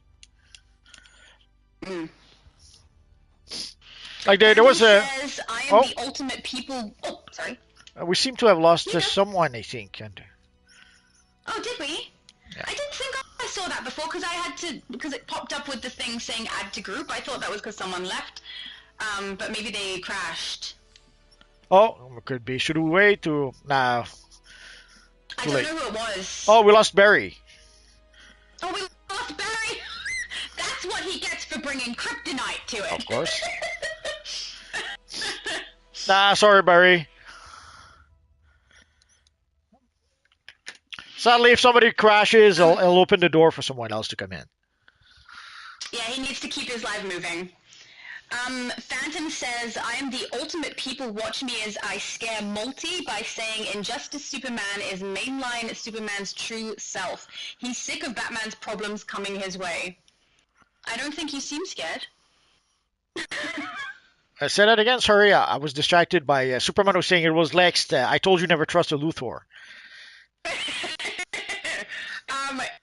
Mm. Like there Phantom was a says, I am oh, the ultimate people. Oh, sorry. we seem to have lost You go. someone, I think, and Oh, did we? yeah. I didn't think I saw that before because it popped up with the thing saying add to group. I thought that was because someone left. But maybe they crashed. Oh, it could be. Should we wait to nah? I Too don't late. know who it was. Oh, we lost Barry. Oh, we lost Barry. That's what he gets for bringing kryptonite to it. Of course. Nah, sorry, Barry. Sadly, if somebody crashes, it'll open the door for someone else to come in. Yeah, he needs to keep his live moving. Phantom says, I am the ultimate people watch me as I scare Multi by saying Injustice Superman is mainline Superman's true self. He's sick of Batman's problems coming his way. I don't think you seem scared. Say that again. Sorry, I was distracted by Superman was saying it was Lex. I told you never trust a Luthor.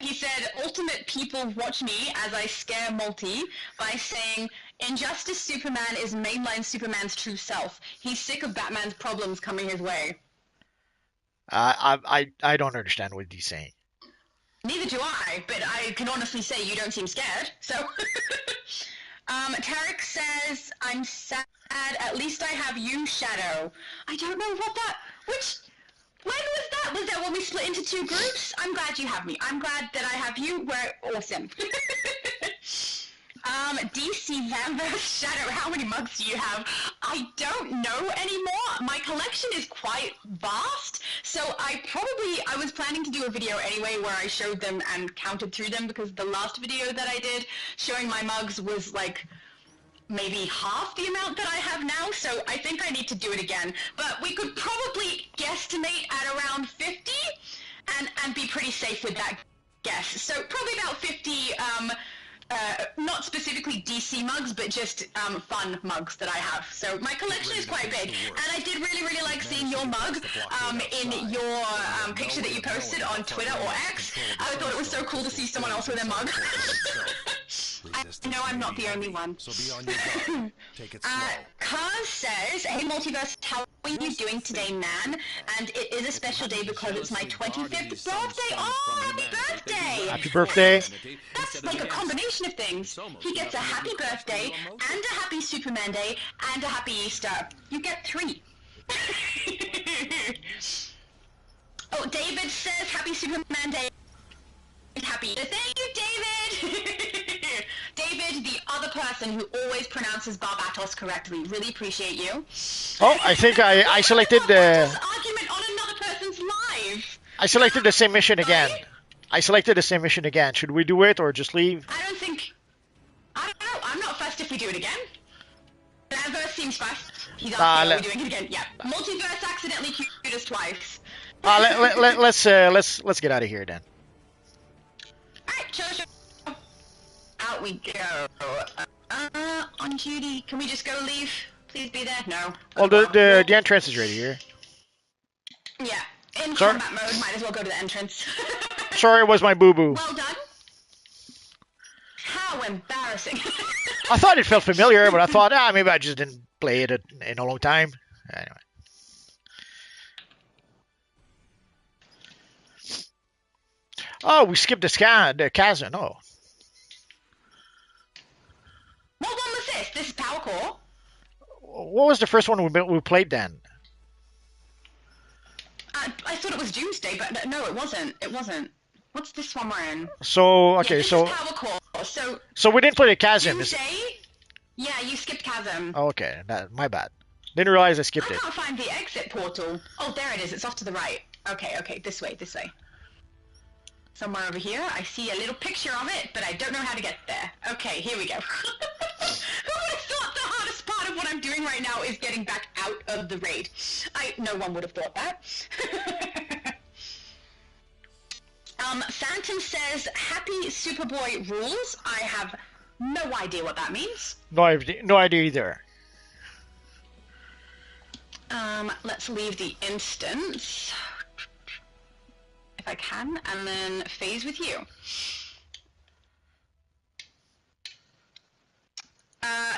He said, ultimate people watch me as I scare Multi by saying Injustice Superman is mainline Superman's true self. He's sick of Batman's problems coming his way. I don't understand what he's saying. Neither do I, but I can honestly say you don't seem scared, so... Tarek says, I'm sad, at least I have you, Shadow. I don't know what that... When was that? Was that when we split into two groups? I'm glad you have me. I'm glad that I have you. We're awesome. DC Lambert Shadow, how many mugs do you have? I don't know anymore. My collection is quite vast, so I was planning to do a video anyway where I showed them and counted through them because the last video that I did showing my mugs was like maybe half the amount that I have now, so I think I need to do it again. But we could probably guesstimate at around 50 and be pretty safe with that guess. So probably about 50, not specifically DC mugs, but just fun mugs that I have. So my collection is quite big. And I did really, really like seeing your mug in your picture that you posted on Twitter or X. I thought it was so cool to see someone else with a mug. I know I'm not the only one. So be on your guard. Take it slow. Kaz says, hey Multiverse, how are you doing today, man? And it is a special day because it's my 25th birthday. Oh, happy birthday! Happy birthday! That's like a combination of things. He gets a happy birthday, and a happy Superman Day, and a happy Easter. You get 3. Oh, David says, happy Superman Day. Happy. Thank you, David! David, the other person who always pronounces Barbatos correctly. Really appreciate you. Oh, I think I selected the argument on another person's live. I selected the same mission again. Right? I selected the same mission again. Should we do it or just leave? I don't know. I'm not fussed if we do it again. Danvers seems fussed. He's asking, are we doing it again? Yeah. Multiverse accidentally queued us twice. Let's get out of here then. Alright, sure. Out we go. On duty. Can we just go leave? Please be there? No. Well, the entrance is right here. Yeah. In Sorry? combat mode, might as well go to the entrance. Sorry, it was my boo-boo. Well done. How embarrassing. I thought it felt familiar, but I thought, maybe I just didn't play it in a long time. Anyway. Oh, we skipped the chasm. Oh. What one was this? This is Power Core? What was the first one we played then? I thought it was Doomsday, but no, it wasn't. It wasn't. What's this one we're in? So, okay, yeah, this is Power Core. So we didn't play the chasm. Doomsday? Yeah, you skipped Chasm. Oh, okay, my bad. Didn't realize I skipped it. I can't find the exit portal. Oh, there it is. It's off to the right. Okay, this way. Somewhere over here, I see a little picture of it, but I don't know how to get there. Okay, here we go. Who would have thought the hardest part of what I'm doing right now is getting back out of the raid? No one would have thought that. Phantom says, happy Superboy rules. I have no idea what that means. No idea either. Let's leave the instance, if I can, and then phase with you.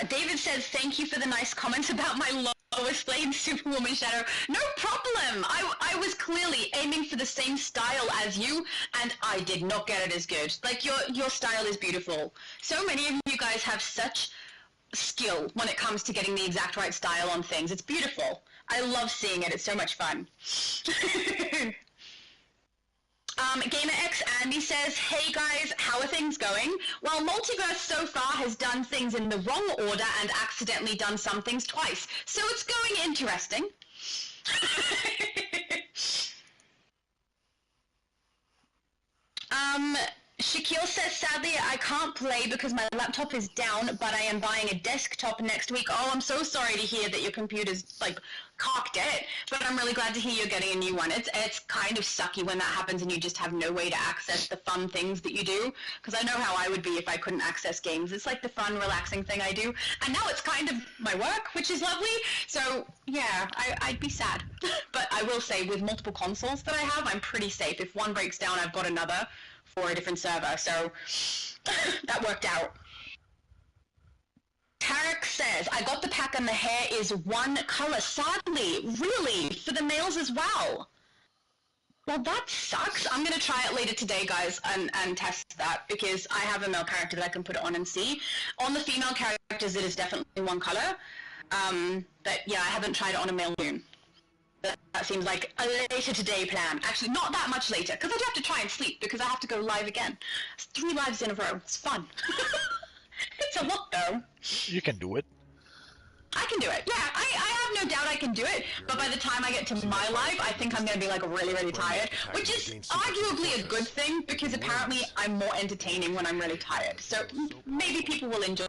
David says, thank you for the nice comments about my Lois Lane Superwoman shadow. No problem! I was clearly aiming for the same style as you, and I did not get it as good. Like, your style is beautiful. So many of you guys have such skill when it comes to getting the exact right style on things. It's beautiful. I love seeing it. It's so much fun. GamerX Andy says, hey guys, how are things going? Well, Multiverse so far has done things in the wrong order and accidentally done some things twice. So it's going interesting. Shaquille says, sadly, I can't play because my laptop is down, but I am buying a desktop next week. Oh, I'm so sorry to hear that your computer's, like, cocked it, but I'm really glad to hear you're getting a new one. It's kind of sucky when that happens and you just have no way to access the fun things that you do, because I know how I would be if I couldn't access games. It's like the fun, relaxing thing I do, and now it's kind of my work, which is lovely, so yeah, I'd be sad. But I will say, with multiple consoles that I have, I'm pretty safe. If one breaks down, I've got another for a different server, so that worked out. Tarek says, I got the pack and the hair is one color. Sadly, really, for the males as well. Well, that sucks. I'm going to try it later today, guys, and test that, because I have a male character that I can put it on and see. On the female characters, it is definitely one color. But yeah, I haven't tried it on a male soon. That seems like a later today plan. Actually, not that much later, because I do have to try and sleep, because I have to go live again. It's 3 lives in a row. It's fun. It's a lot, though. You can do it. I can do it. Yeah, I have no doubt I can do it, but by the time I get to my live, I think I'm going to be, like, really, really tired, which is arguably a good thing, because apparently I'm more entertaining when I'm really tired, so maybe people will enjoy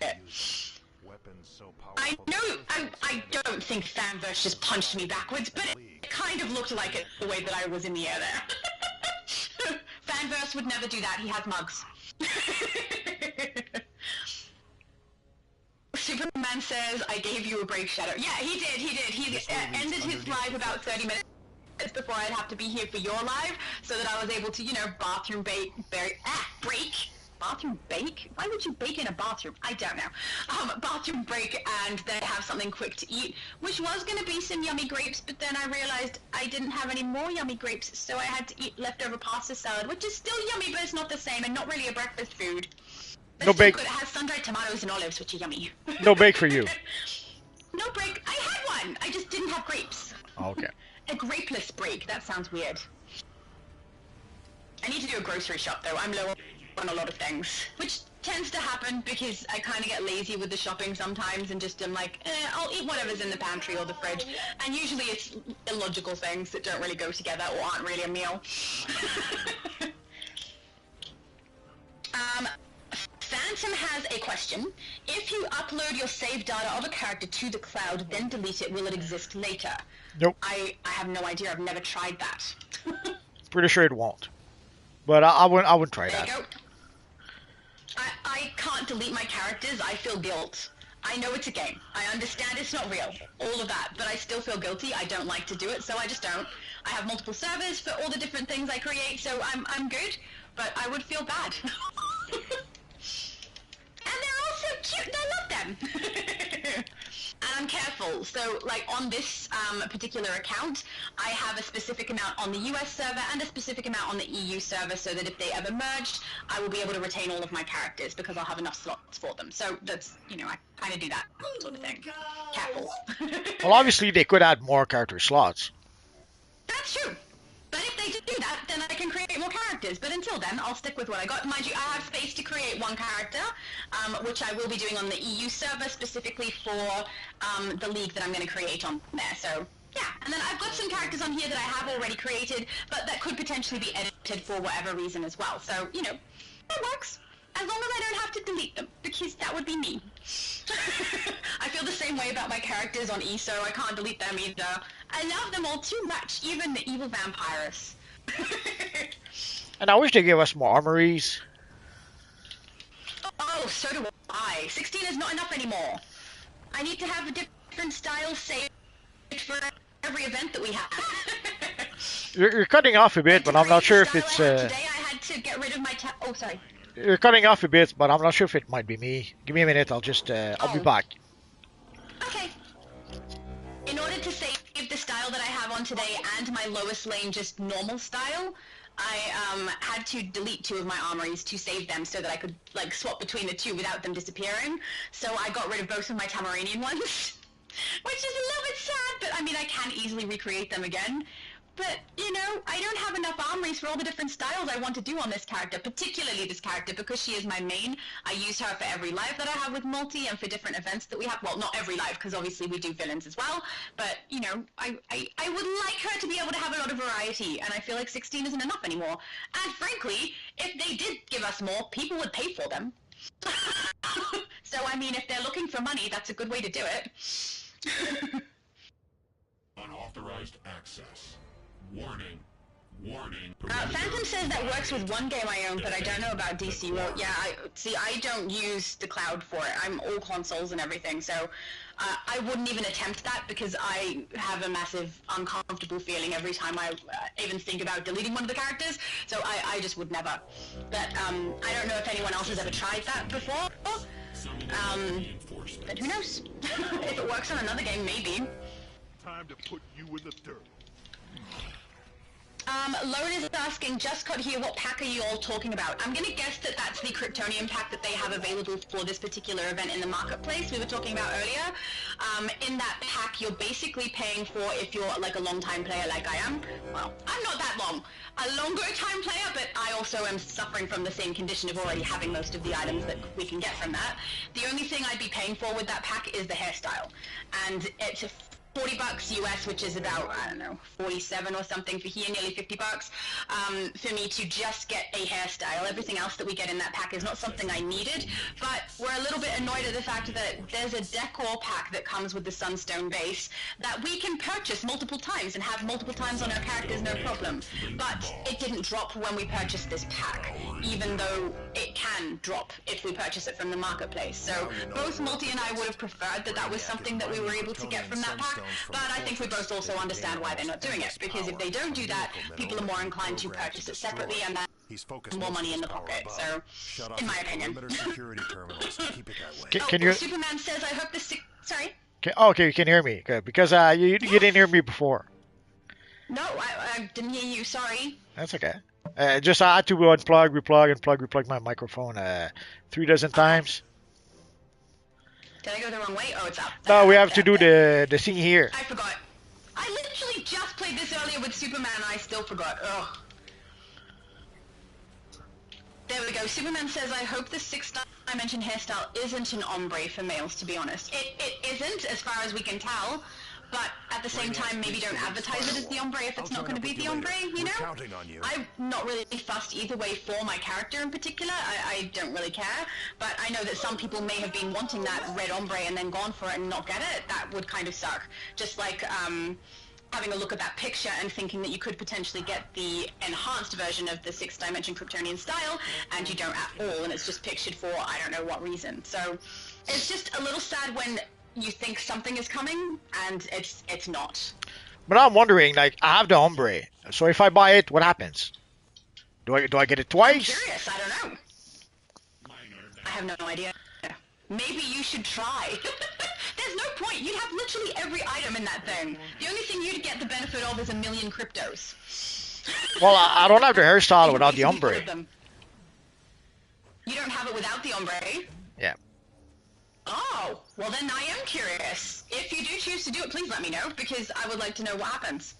it. I know, I don't think Fanverse just punched me backwards, but it kind of looked like it the way that I was in the air there. Fanverse would never do that, he has mugs. Superman says, I gave you a break, Shadow. Yeah, he did. He ended his live about 30 minutes before I'd have to be here for your live, so that I was able to, you know, bathroom break. Bathroom bake? Why would you bake in a bathroom? I don't know. Bathroom break and then have something quick to eat, which was going to be some yummy grapes, but then I realized I didn't have any more yummy grapes, so I had to eat leftover pasta salad, which is still yummy, but it's not the same, and not really a breakfast food. But No it's still bake. good. It has sun-dried tomatoes and olives, which are yummy. No bake for you. No break. I had one. I just didn't have grapes. Okay. A grapeless break. That sounds weird. I need to do a grocery shop, though. I'm low on a lot of things, which tends to happen because I kind of get lazy with the shopping sometimes and just am like, I'll eat whatever's in the pantry or the fridge. And usually it's illogical things that don't really go together or aren't really a meal. Phantom has a question. If you upload your saved data of a character to the cloud, then delete it, will it exist later? Nope. I have no idea. I've never tried that. Pretty sure it won't. But I wouldn't try There that. you go. I can't delete my characters. I feel guilt. I know it's a game. I understand it's not real. All of that. But I still feel guilty. I don't like to do it, so I just don't. I have multiple servers for all the different things I create, so I'm good. But I would feel bad. And they're all so cute, and I love them. And I'm careful. So, like, on this particular account, I have a specific amount on the US server and a specific amount on the EU server, so that if they ever merged, I will be able to retain all of my characters because I'll have enough slots for them. So that's, you know, I kind of do that sort of thing. Careful. Well, obviously they could add more character slots. That's true. But if they do that, then I can create more characters. But until then, I'll stick with what I got. Mind you, I have space to create one character, which I will be doing on the EU server specifically for the league that I'm going to create on there. So, yeah. And then I've got some characters on here that I have already created, but that could potentially be edited for whatever reason as well. So, you know, that works. As long as I don't have to delete them, because that would be me. I feel the same way about my characters on ESO. I can't delete them either. I love them all too much, even the evil vampirus. And I wish they gave us more armories. Oh, so do I. 16 is not enough anymore. I need to have a different style saved for every event that we have. You're cutting off a bit, but I'm not sure if it's. Today I had to get rid of my. Oh, sorry. You're cutting off a bit, but I'm not sure if it might be me. Give me a minute. I'll just. I'll be back. Okay. In order to save the style that I have on today and my lowest lane just normal style, I had to delete 2 of my armories to save them so that I could like swap between the 2 without them disappearing. So I got rid of both of my Tamaranian ones, which is a little bit sad, but I mean I can easily recreate them again. But, you know, I don't have enough armories for all the different styles I want to do on this character, particularly this character, because she is my main. I use her for every live that I have with multi and for different events that we have. Well, not every live, because obviously we do villains as well. But, you know, I would like her to be able to have a lot of variety, and I feel like 16 isn't enough anymore. And frankly, if they did give us more, people would pay for them. So, I mean, if they're looking for money, that's a good way to do it. Unauthorized access. Warning. Warning. Phantom says that works with one game I own, but I don't know about DCUO. Yeah, I don't use the cloud for it. I'm all consoles and everything, so I wouldn't even attempt that because I have a massive uncomfortable feeling every time I even think about deleting one of the characters, so I just would never. But I don't know if anyone else has ever tried that before. But who knows? If it works on another game, maybe. Time to put you in the dirt. Lone is asking, just got here, what pack are you all talking about? I'm gonna guess that that's the Kryptonian pack that they have available for this particular event in the marketplace we were talking about earlier. In that pack, you're basically paying for, if you're like a long-time player like I am, well, I'm not that long, a longer-time player, but I also am suffering from the same condition of already having most of the items that we can get from that. The only thing I'd be paying for with that pack is the hairstyle, and it's a $40 US, which is about, I don't know, 47 or something for here, nearly $50, for me to just get a hairstyle. Everything else that we get in that pack is not something I needed, but we're a little bit annoyed at the fact that there's a decor pack that comes with the Sunstone base that we can purchase multiple times and have multiple times on our characters, no problem. But it didn't drop when we purchased this pack, even though it can drop if we purchase it from the marketplace. So both Multi and I would have preferred that that was something that we were able to get from that pack. But I think we both also understand why they're not doing it, because if they don't do that, people are more inclined to purchase it separately, and that's more money in the pocket. So, in my opinion. Can you? Superman says, "I hope this." Sorry. Okay, you can hear me. Good, because you didn't hear me before. No, I didn't hear you. Sorry. That's okay. Just I had to unplug, replug, unplug, replug my microphone 3 dozen times. Did I go the wrong way? Oh, it's up. No, we have to do the thing here. I forgot. I literally just played this earlier with Superman and I still forgot. Ugh. There we go. Superman says, I hope the 6th dimension hairstyle isn't an ombre for males, to be honest. It isn't, as far as we can tell. But at the same time, maybe don't advertise it as the ombre if it's not going to be the ombre, you know? I'm not really fussed either way for my character in particular. I don't really care. But I know that some people may have been wanting that red ombre and then gone for it and not get it. That would kind of suck. Just like having a look at that picture and thinking that you could potentially get the enhanced version of the 6th dimension Kryptonian style, and you don't at all, and it's just pictured for I don't know what reason. So it's just a little sad when you think something is coming and it's not. But I'm wondering, like, I have the ombre, so if I buy it, what happens? Do I get it twice? I'm curious. I don't know. I have no idea. Maybe you should try. There's no point. You'd have literally every item in that thing. The only thing you'd get the benefit of is 1,000,000 cryptos. Well, I don't have the hairstyle without the ombre. You don't have it without the ombre? Yeah. Oh, well then I am curious. If you do choose to do it, please let me know, because I would like to know what happens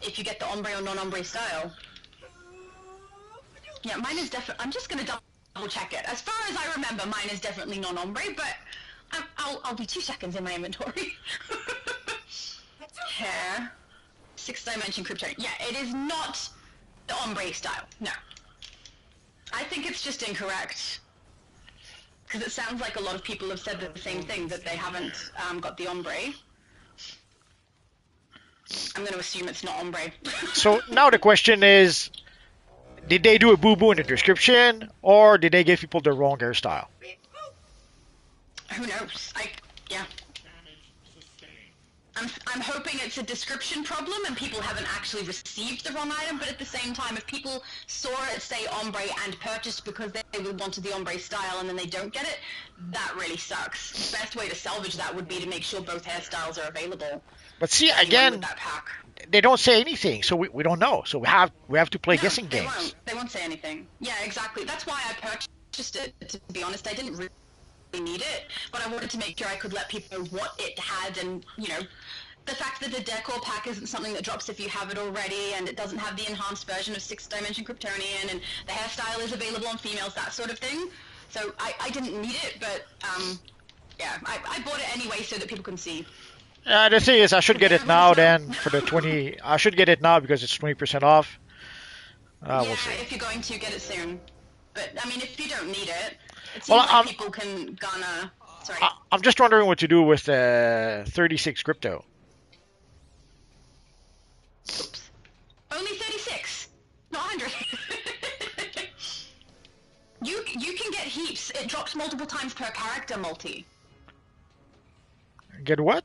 if you get the ombre or non-ombre style. Yeah, mine is definitely... I'm just going to double check it. As far as I remember, mine is definitely non-ombre, but I'll be 2 seconds in my inventory. Hair. 6th dimension Krypton. Yeah, it is not the ombre style. No. I think it's just incorrect. Because it sounds like a lot of people have said the same thing, that they haven't got the ombre. I'm going to assume it's not ombre. So now the question is, did they do a boo-boo in the description, or did they give people the wrong hairstyle? Who knows? Yeah. I'm hoping it's a description problem and people haven't actually received the wrong item, but at the same time, if people saw it say ombre and purchased because they wanted the ombre style and then they don't get it, that really sucks. The best way to salvage that would be to make sure both hairstyles are available. But see, Anyone again, with that pack. they don't say anything, so we don't know. So we have to play guessing games. They won't say anything. Yeah, exactly. That's why I purchased it, to be honest. I didn't really need it, but I wanted to make sure I could let people know what it had, and you know, the fact that the decor pack isn't something that drops if you have it already, and it doesn't have the enhanced version of 6th Dimension Kryptonian, and the hairstyle is available on females, that sort of thing. So I didn't need it, but yeah, I bought it anyway so that people can see. The thing is, I should get it now then for the 20. I should get it now because it's 20% off. Yeah, we'll see. if you're going to get it soon. But I mean, if you don't need it, it seems Well, like people can garner. Sorry. I'm just wondering what to do with 36 crypto. Oops. Only 36, not 100. You can get heaps. It drops multiple times per character, multi. Get what?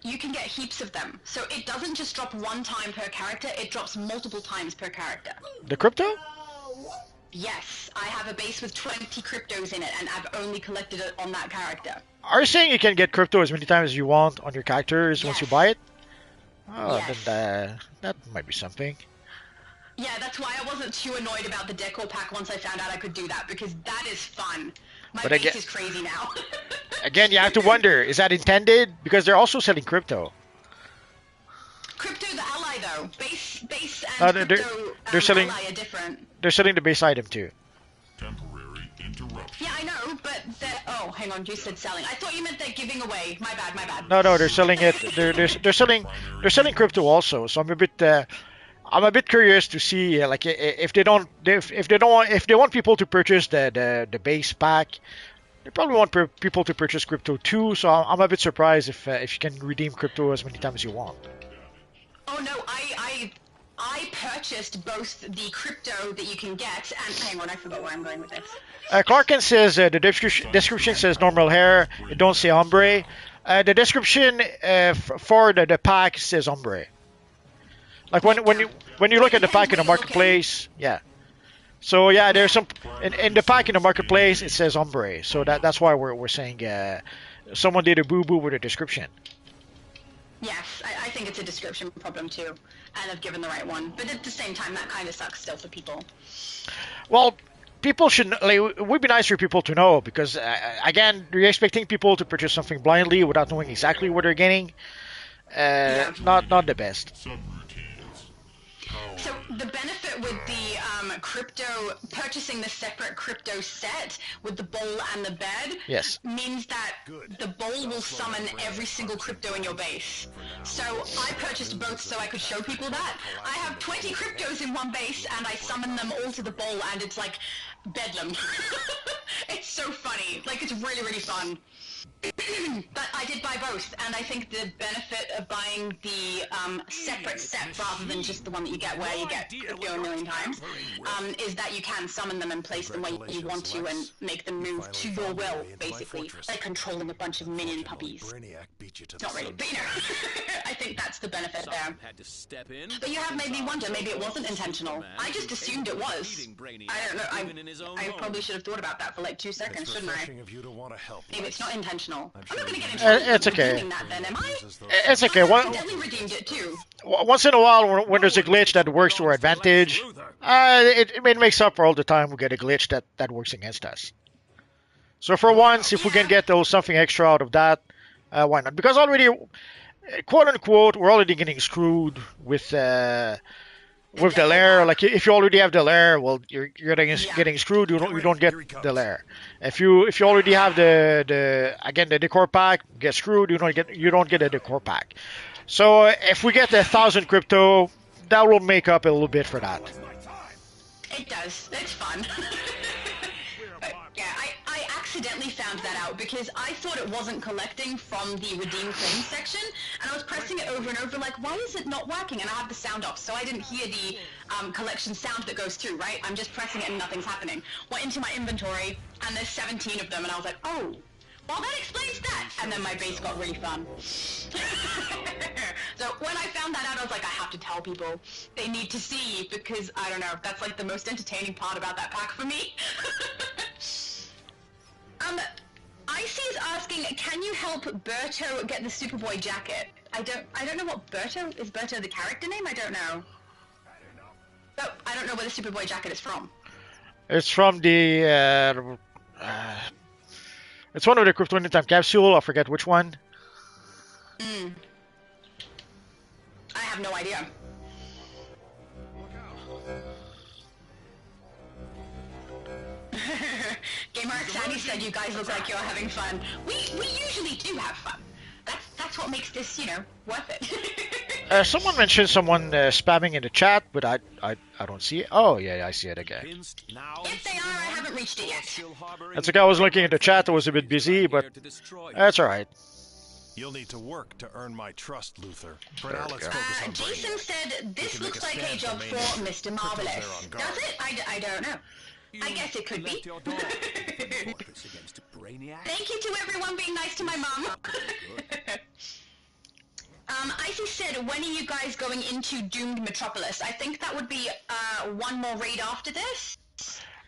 You can get heaps of them. So it doesn't just drop one time per character, it drops multiple times per character. The crypto? Yes, I have a base with 20 cryptos in it, and I've only collected it on that character. Are you saying you can get crypto as many times as you want on your characters once you buy it? Oh, Yes. then that might be something. Yeah, that's why I wasn't too annoyed about the deco pack once I found out I could do that, because that is fun. My But base is crazy now. Again, you have to wonder, is that intended? Because they're also selling crypto. Crypto the ally though. Base No, and they're crypto selling- ally are different. They're selling the base item too. Temporary interruption. Yeah, I know, but they're... Oh, hang on, you said selling. I thought you meant they're giving away. My bad. No, they're selling it. They're selling crypto also. So I'm a bit curious to see like if they want people to purchase the base pack, they probably want people to purchase crypto too. So I'm a bit surprised if you can redeem crypto as many times as you want. Oh no, I purchased both the crypto that you can get and... Hang on, I forgot where I'm going with this. Clarkin says the description says normal hair. It don't say ombre. The description for the pack says ombre. Like when you look at the pack in the marketplace, yeah. So yeah, there's some in the pack in the marketplace it says ombre. So that's why we're saying someone did a boo boo with a description. Yes, I think it's a description problem too, and I've given the right one. But at the same time, that kind of sucks still for people. Well, people should. Like, it would be nice for people to know because again, you're expecting people to purchase something blindly without knowing exactly what they're getting. Not the best. Subroutines. So the benefit with the crypto, purchasing the separate crypto set with the bowl and the bed, Yes. means that the bowl will summon every single crypto in your base. So I purchased both so I could show people that. I have 20 cryptos in one base and I summon them all to the bowl and it's like bedlam. It's so funny. Like, it's really, really fun. But I did buy both, and I think the benefit of buying the separate set rather than just the one that you get where you get crypto a million times, is that you can summon them and place them where you want to and make them move to your will, basically, like controlling a bunch of minion puppies. Not really, but you know, I think that's the benefit there. Had to step in. But you have made me wonder, maybe it wasn't intentional. I just assumed it was. I don't know, I probably should have thought about that for like 2 seconds, shouldn't I? Maybe it's not intentional. I'm not gonna get in trouble It's for okay. redeeming that then, am I? It's okay. I accidentally redeemed it too. Once in a while, when there's a glitch that works to our advantage, it makes up for all the time we get a glitch that works against us. So for once, if we can get something extra out of that, why not? Because already, quote unquote, we're already getting screwed with the lair. Like if you already have the lair, well, you're getting screwed. You don't get the lair. If you already have the decor pack, get screwed. You don't get a decor pack. So if we get 1,000 crypto, that will make up a little bit for that. It does. It's fun. But yeah, I accidentally found that out because I thought it wasn't collecting from the redeem claims section, and I was pressing it over and over like, why is it not working? And I have the sound off, so I didn't hear the collection sound that goes through, right? I'm just pressing it and nothing's happening. Went into my inventory, and there's 17 of them, and I was like, oh, well, that explains that. And then my base got really fun. So when I found that out, I was like, I have to tell people. They need to see, because, I don't know, that's like the most entertaining part about that pack for me. Icy is asking, can you help Berto get the Superboy jacket? I don't know what Berto, is Berto the character name? I don't know. Oh, I don't know where the Superboy jacket is from. It's from the it's one of the Kryptonian time capsule. I forget which one. I have no idea. Gamer Sandy said you guys look like you're having fun. We usually do have fun. That's what makes this, you know, worth it. Someone mentioned someone spamming in the chat, but I don't see it. Oh yeah, I see it again. If they are, I haven't reached it yet. That's okay. I was looking at the chat. I was a bit busy, but that's all right. You'll need to work to earn my trust, Luther. For There now, we let's go. focus on Jason said this can make looks a like a stand job for for Mania. Mr. Crypto's Marvelous. there on guard. Does it? I don't know. I guess it could be. Thank you to everyone being nice to my mom. Icy said, when are you guys going into Doomed Metropolis? I think that would be one more raid after this.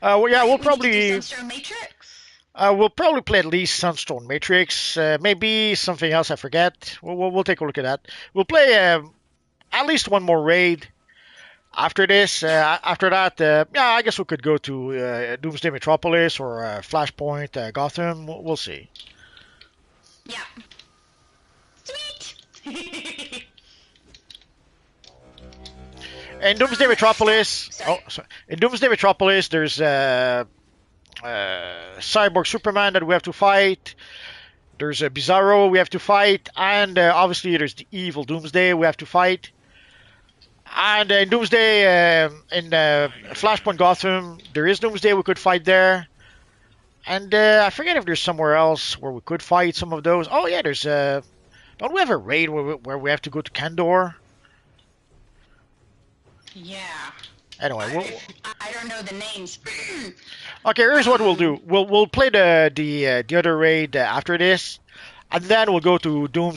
Well, yeah, we'll We need to do probably Sunstone Matrix. we'll probably play at least Sunstone Matrix. Maybe something else I forget. We'll take a look at that. We'll play at least one more raid after this. After that, yeah, I guess we could go to Doomsday Metropolis or Flashpoint Gotham. We'll see. Yeah. Sweet. In Doomsday Metropolis, Sorry. in Doomsday Metropolis, there's Cyborg Superman that we have to fight. There's a Bizarro we have to fight, and obviously there's the evil Doomsday we have to fight. And in Doomsday, in Flashpoint Gotham, there is Doomsday we could fight there. And I forget if there's somewhere else where we could fight some of those. Oh yeah, there's don't we have a raid where we have to go to Kandor? Yeah. Anyway, I don't know the names. okay. Here's what we'll do. We'll play the other raid after this, and then we'll go to Doom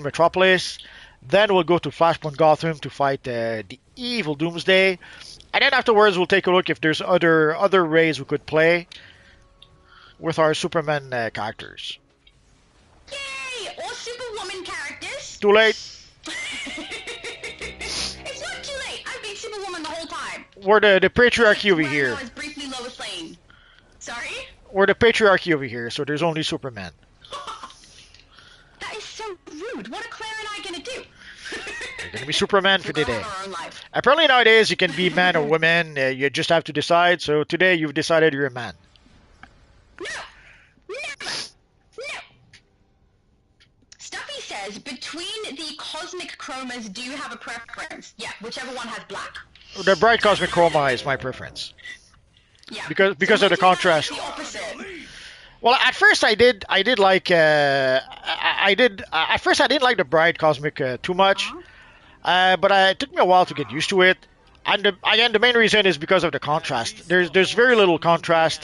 Metropolis. Then we'll go to Flashpoint Gotham to fight the evil Doomsday, and then afterwards we'll take a look if there's other raids we could play with our Superman characters. Yay! Or Superwoman characters. Too late. It's not too late. I've been Superwoman the whole time. We're the patriarchy over Right here. now is briefly Lois Lane. Sorry? We're the patriarchy over here, so there's only Superman. That is so rude. What are Claire and I gonna do? You're gonna be Superman for We'll go today. on our own life. Apparently nowadays you can be man or woman. You just have to decide. So today you've decided you're a man. No! Never! No! Stuffy says, between the cosmic chromas, do you have a preference? Yeah, whichever one has black. The bright cosmic chroma is my preference. Yeah. Because So of the Mikey and I contrast. is the opposite. Well, at first I did like at first I didn't like the bright cosmic too much, but it took me a while to get used to it. And again, the main reason is because of the contrast. There's very little contrast.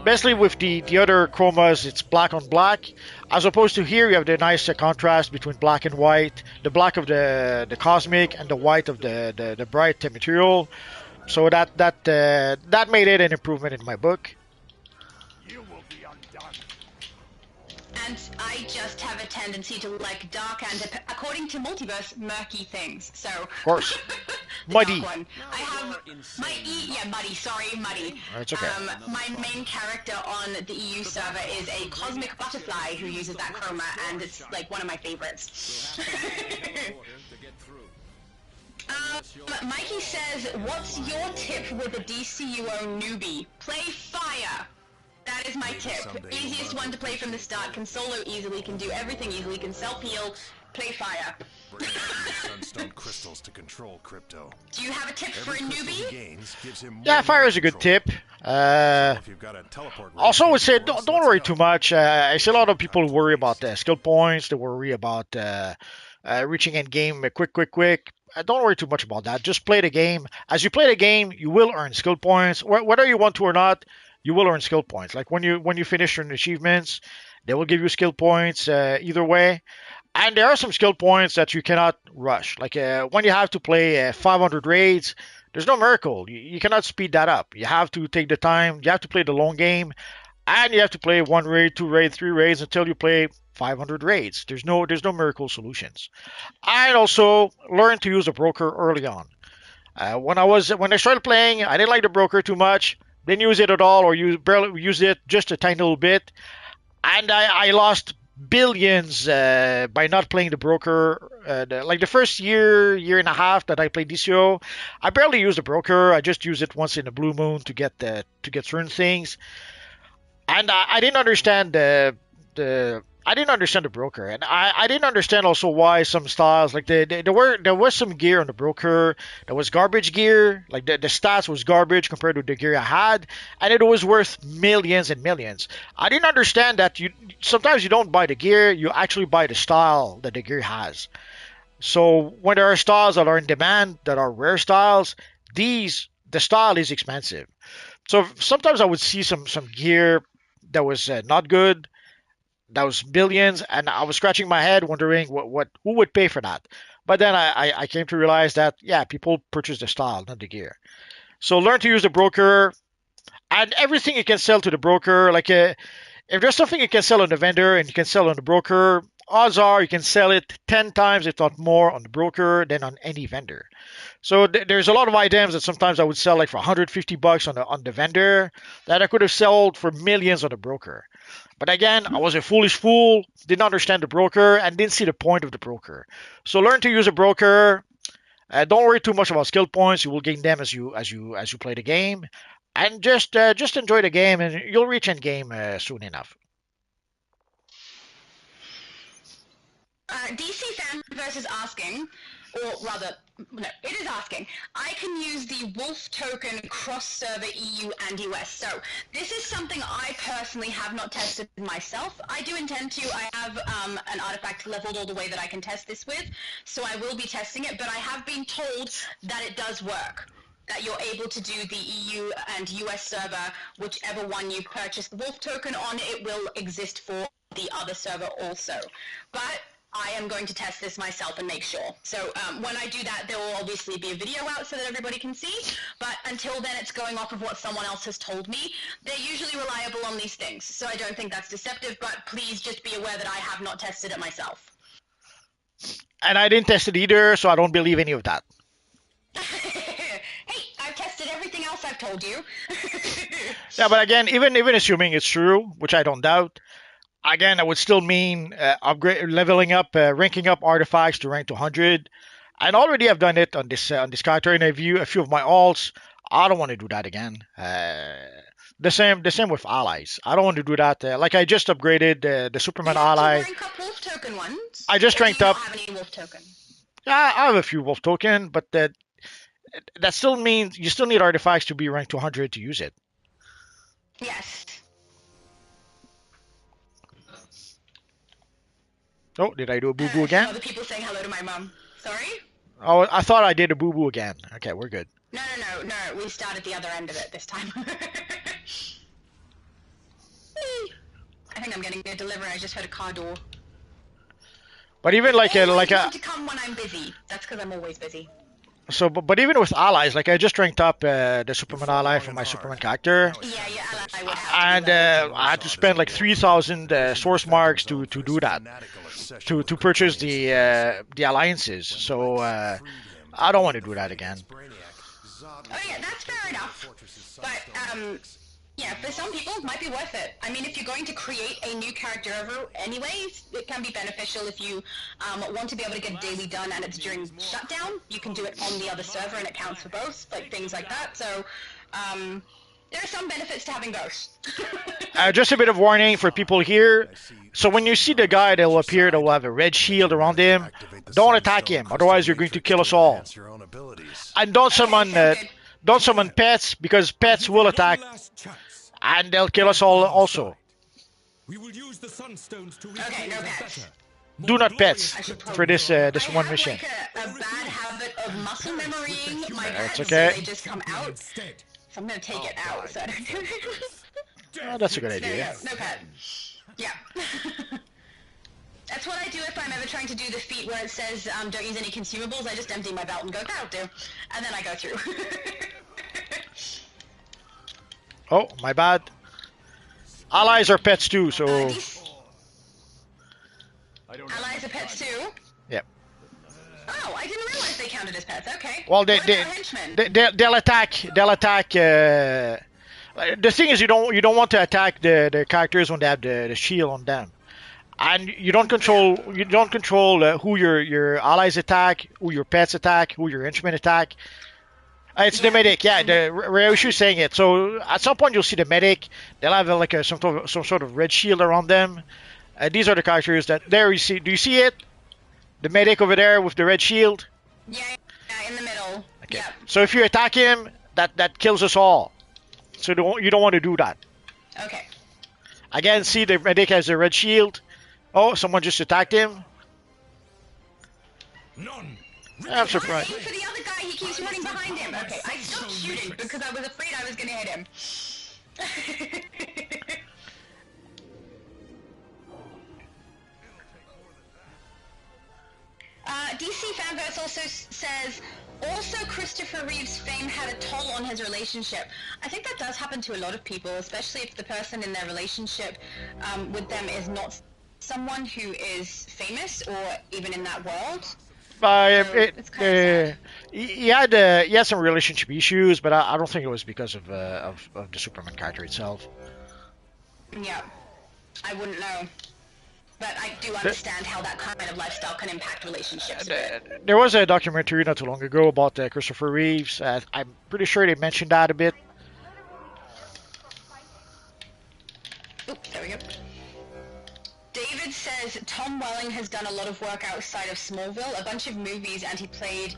Basically, with the other chromas, it's black on black, as opposed to here you have the nice contrast between black and white, the black of the cosmic and the white of the bright material. So that made it an improvement in my book. And I just have a tendency to like dark and, according to Multiverse, murky things. So, of course. the Muddy. dark one. I have my muddy. Sorry, muddy. That's okay. My main character on the EU server is a cosmic butterfly who uses that chroma, and it's like one of my favorites. Mikey says, "What's your tip with a DCUO newbie? Play fire." That is my tip. Easiest one to play from the start. Can solo easily. Can do everything easily. Can self-heal. Play fire. Bring sunstone crystals to control Crypto. Do you have a tip for a Every crystal he newbie? gains gives him Yeah, more fire is a good control. tip. Uh, If you've got a teleport ray Also, I would say for us, don't let's worry go. too much. I see a lot of people worry about skill points. They worry about reaching end game quick. Don't worry too much about that. Just play the game. As you play the game, you will earn skill points. Whether you want to or not, you will earn skill points. Like when you finish your achievements, they will give you skill points either way. And there are some skill points that you cannot rush. Like when you have to play 500 raids, there's no miracle. You cannot speed that up. You have to take the time. You have to play the long game, and you have to play one raid, two raid, three raids until you play 500 raids. There's no miracle solutions. And also learn to use a broker early on. When I started playing, I didn't like the broker too much. Didn't use it at all, or use barely use it just a tiny little bit, and I lost billions by not playing the broker. Like the first year and a half that I played DCO, I barely used the broker. I just use it once in a blue moon to get certain things, and I didn't understand the I didn't understand the broker, and I didn't understand also why some styles like there was some gear on the broker that was garbage gear, like the stats was garbage compared to the gear I had, and it was worth millions and millions. I didn't understand that you sometimes you don't buy the gear, you actually buy the style that the gear has. So when there are styles that are in demand, that are rare styles, the style is expensive. So sometimes I would see some gear that was not good, that was billions, and I was scratching my head wondering what who would pay for that. But then I came to realize that yeah, people purchase the style, not the gear. So learn to use the broker and everything you can sell to the broker. Like if there's something you can sell on the vendor and you can sell on the broker, odds are you can sell it 10 times, if not more, on the broker than on any vendor. So there's a lot of items that sometimes I would sell like for 150 bucks on the vendor that I could have sold for millions on the broker. But again, I was a foolish fool, didn't understand the broker, and didn't see the point of the broker. So learn to use a broker. Don't worry too much about skill points. You will gain them as you play the game, and just enjoy the game, and you'll reach end game soon enough. DC Fanverse is asking, or rather, no, it is asking, I can use the Wolf token cross-server EU and US. So this is something I personally have not tested myself. I do intend to. I have an artifact leveled all the way that I can test this with, so I will be testing it, but I have been told that it does work. That you're able to do the EU and US server, whichever one you purchase the Wolf token on, it will exist for the other server also. But I am going to test this myself and make sure. So when I do that, there will obviously be a video out so that everybody can see. But until then, it's going off of what someone else has told me. They're usually reliable on these things, so I don't think that's deceptive. But please just be aware that I have not tested it myself. And I didn't test it either, so I don't believe any of that. Hey, I've tested everything else I've told you. Yeah, but again, even assuming it's true, which I don't doubt, again, that would still mean leveling up, ranking up artifacts to rank to 100. And already I've done it on this character, and a few of my alts. I don't want to do that again. The same with allies. I don't want to do that. Like I just upgraded the Superman You have to ally. rank up Wolf token ones. I just Or do ranked you up. not have any Wolf token? Yeah, I have a few wolf token, but that still means you still need artifacts to be ranked to 100 to use it. Yes. Oh, did I do a boo boo again? Other people saying hello to my mom. Sorry? Oh, I thought I did a boo boo again. Okay, we're good. No. We started the other end of it this time. I think I'm getting a delivery. I just heard a car door. But even like a Always want to come when I'm busy. That's because I'm always busy. so, but even with allies, like I just ranked up the Superman ally for my Superman character, Yeah, I would have and to. I had to spend like 3,000 source marks to do that, to purchase the alliances. So I don't want to do that again. Oh yeah, that's fair enough. But yeah, for some people it might be worth it. I mean, if you're going to create a new character ever anyways, it can be beneficial if you want to be able to get daily done and it's during shutdown. You can do it on the other server and it counts for both, like things like that. So there are some benefits to having both. Just a bit of warning for people here. So when you see the guy that will appear that will have a red shield around him, don't attack him. Otherwise, you're going to kill us all. And Don't summon pets because pets will attack and they'll kill us all also. We will use the sunstones to Okay, no pets. Do not pets for this this one I mission. have like a bad habit of muscle memorying my That's pets, okay. so they just come out. So I'm gonna take it out so I don't do it. Oh, that's a good There you idea. go, no pet. Yeah. That's what I do if I'm ever trying to do the feat where it says don't use any consumables. I just empty my belt and go, that'll do. And then I go through. Oh, my bad. Allies are pets too, so Allies are pets too? Yep. Oh, I didn't realize they counted as pets. Okay. Well, What about henchmen? they'll attack. They'll attack. The thing is, you don't want to attack the characters when they have the shield on them, and you don't control who your allies attack, who your pets attack, who your henchmen attack. It's the medic, yeah. Ryoshu's saying it. So at some point you'll see the medic. They'll have like some sort of red shield around them. These are the characters that there you see. Do you see it? The medic over there with the red shield. Yeah, in the middle. Okay. Yep. So if you attack him, that kills us all. So you don't want to do that. Okay. Again, see the medic has a red shield. Oh, someone just attacked him. None. I'm surprised. Aim for the other guy, he keeps running behind him. Okay, I stopped shooting because I was afraid I was gonna hit him. DC Fanverse also says, also Christopher Reeve's fame had a toll on his relationship. I think that does happen to a lot of people, especially if the person in their relationship with them is not someone who is famous or even in that world. It's kind of sad. He had some relationship issues, but I don't think it was because of the Superman character itself. Yeah, I wouldn't know. But I do understand how that kind of lifestyle can impact relationships. There was a documentary not too long ago about Christopher Reeves. I'm pretty sure they mentioned that a bit. Oop, there we go. David says Tom Welling has done a lot of work outside of Smallville, a bunch of movies, and he played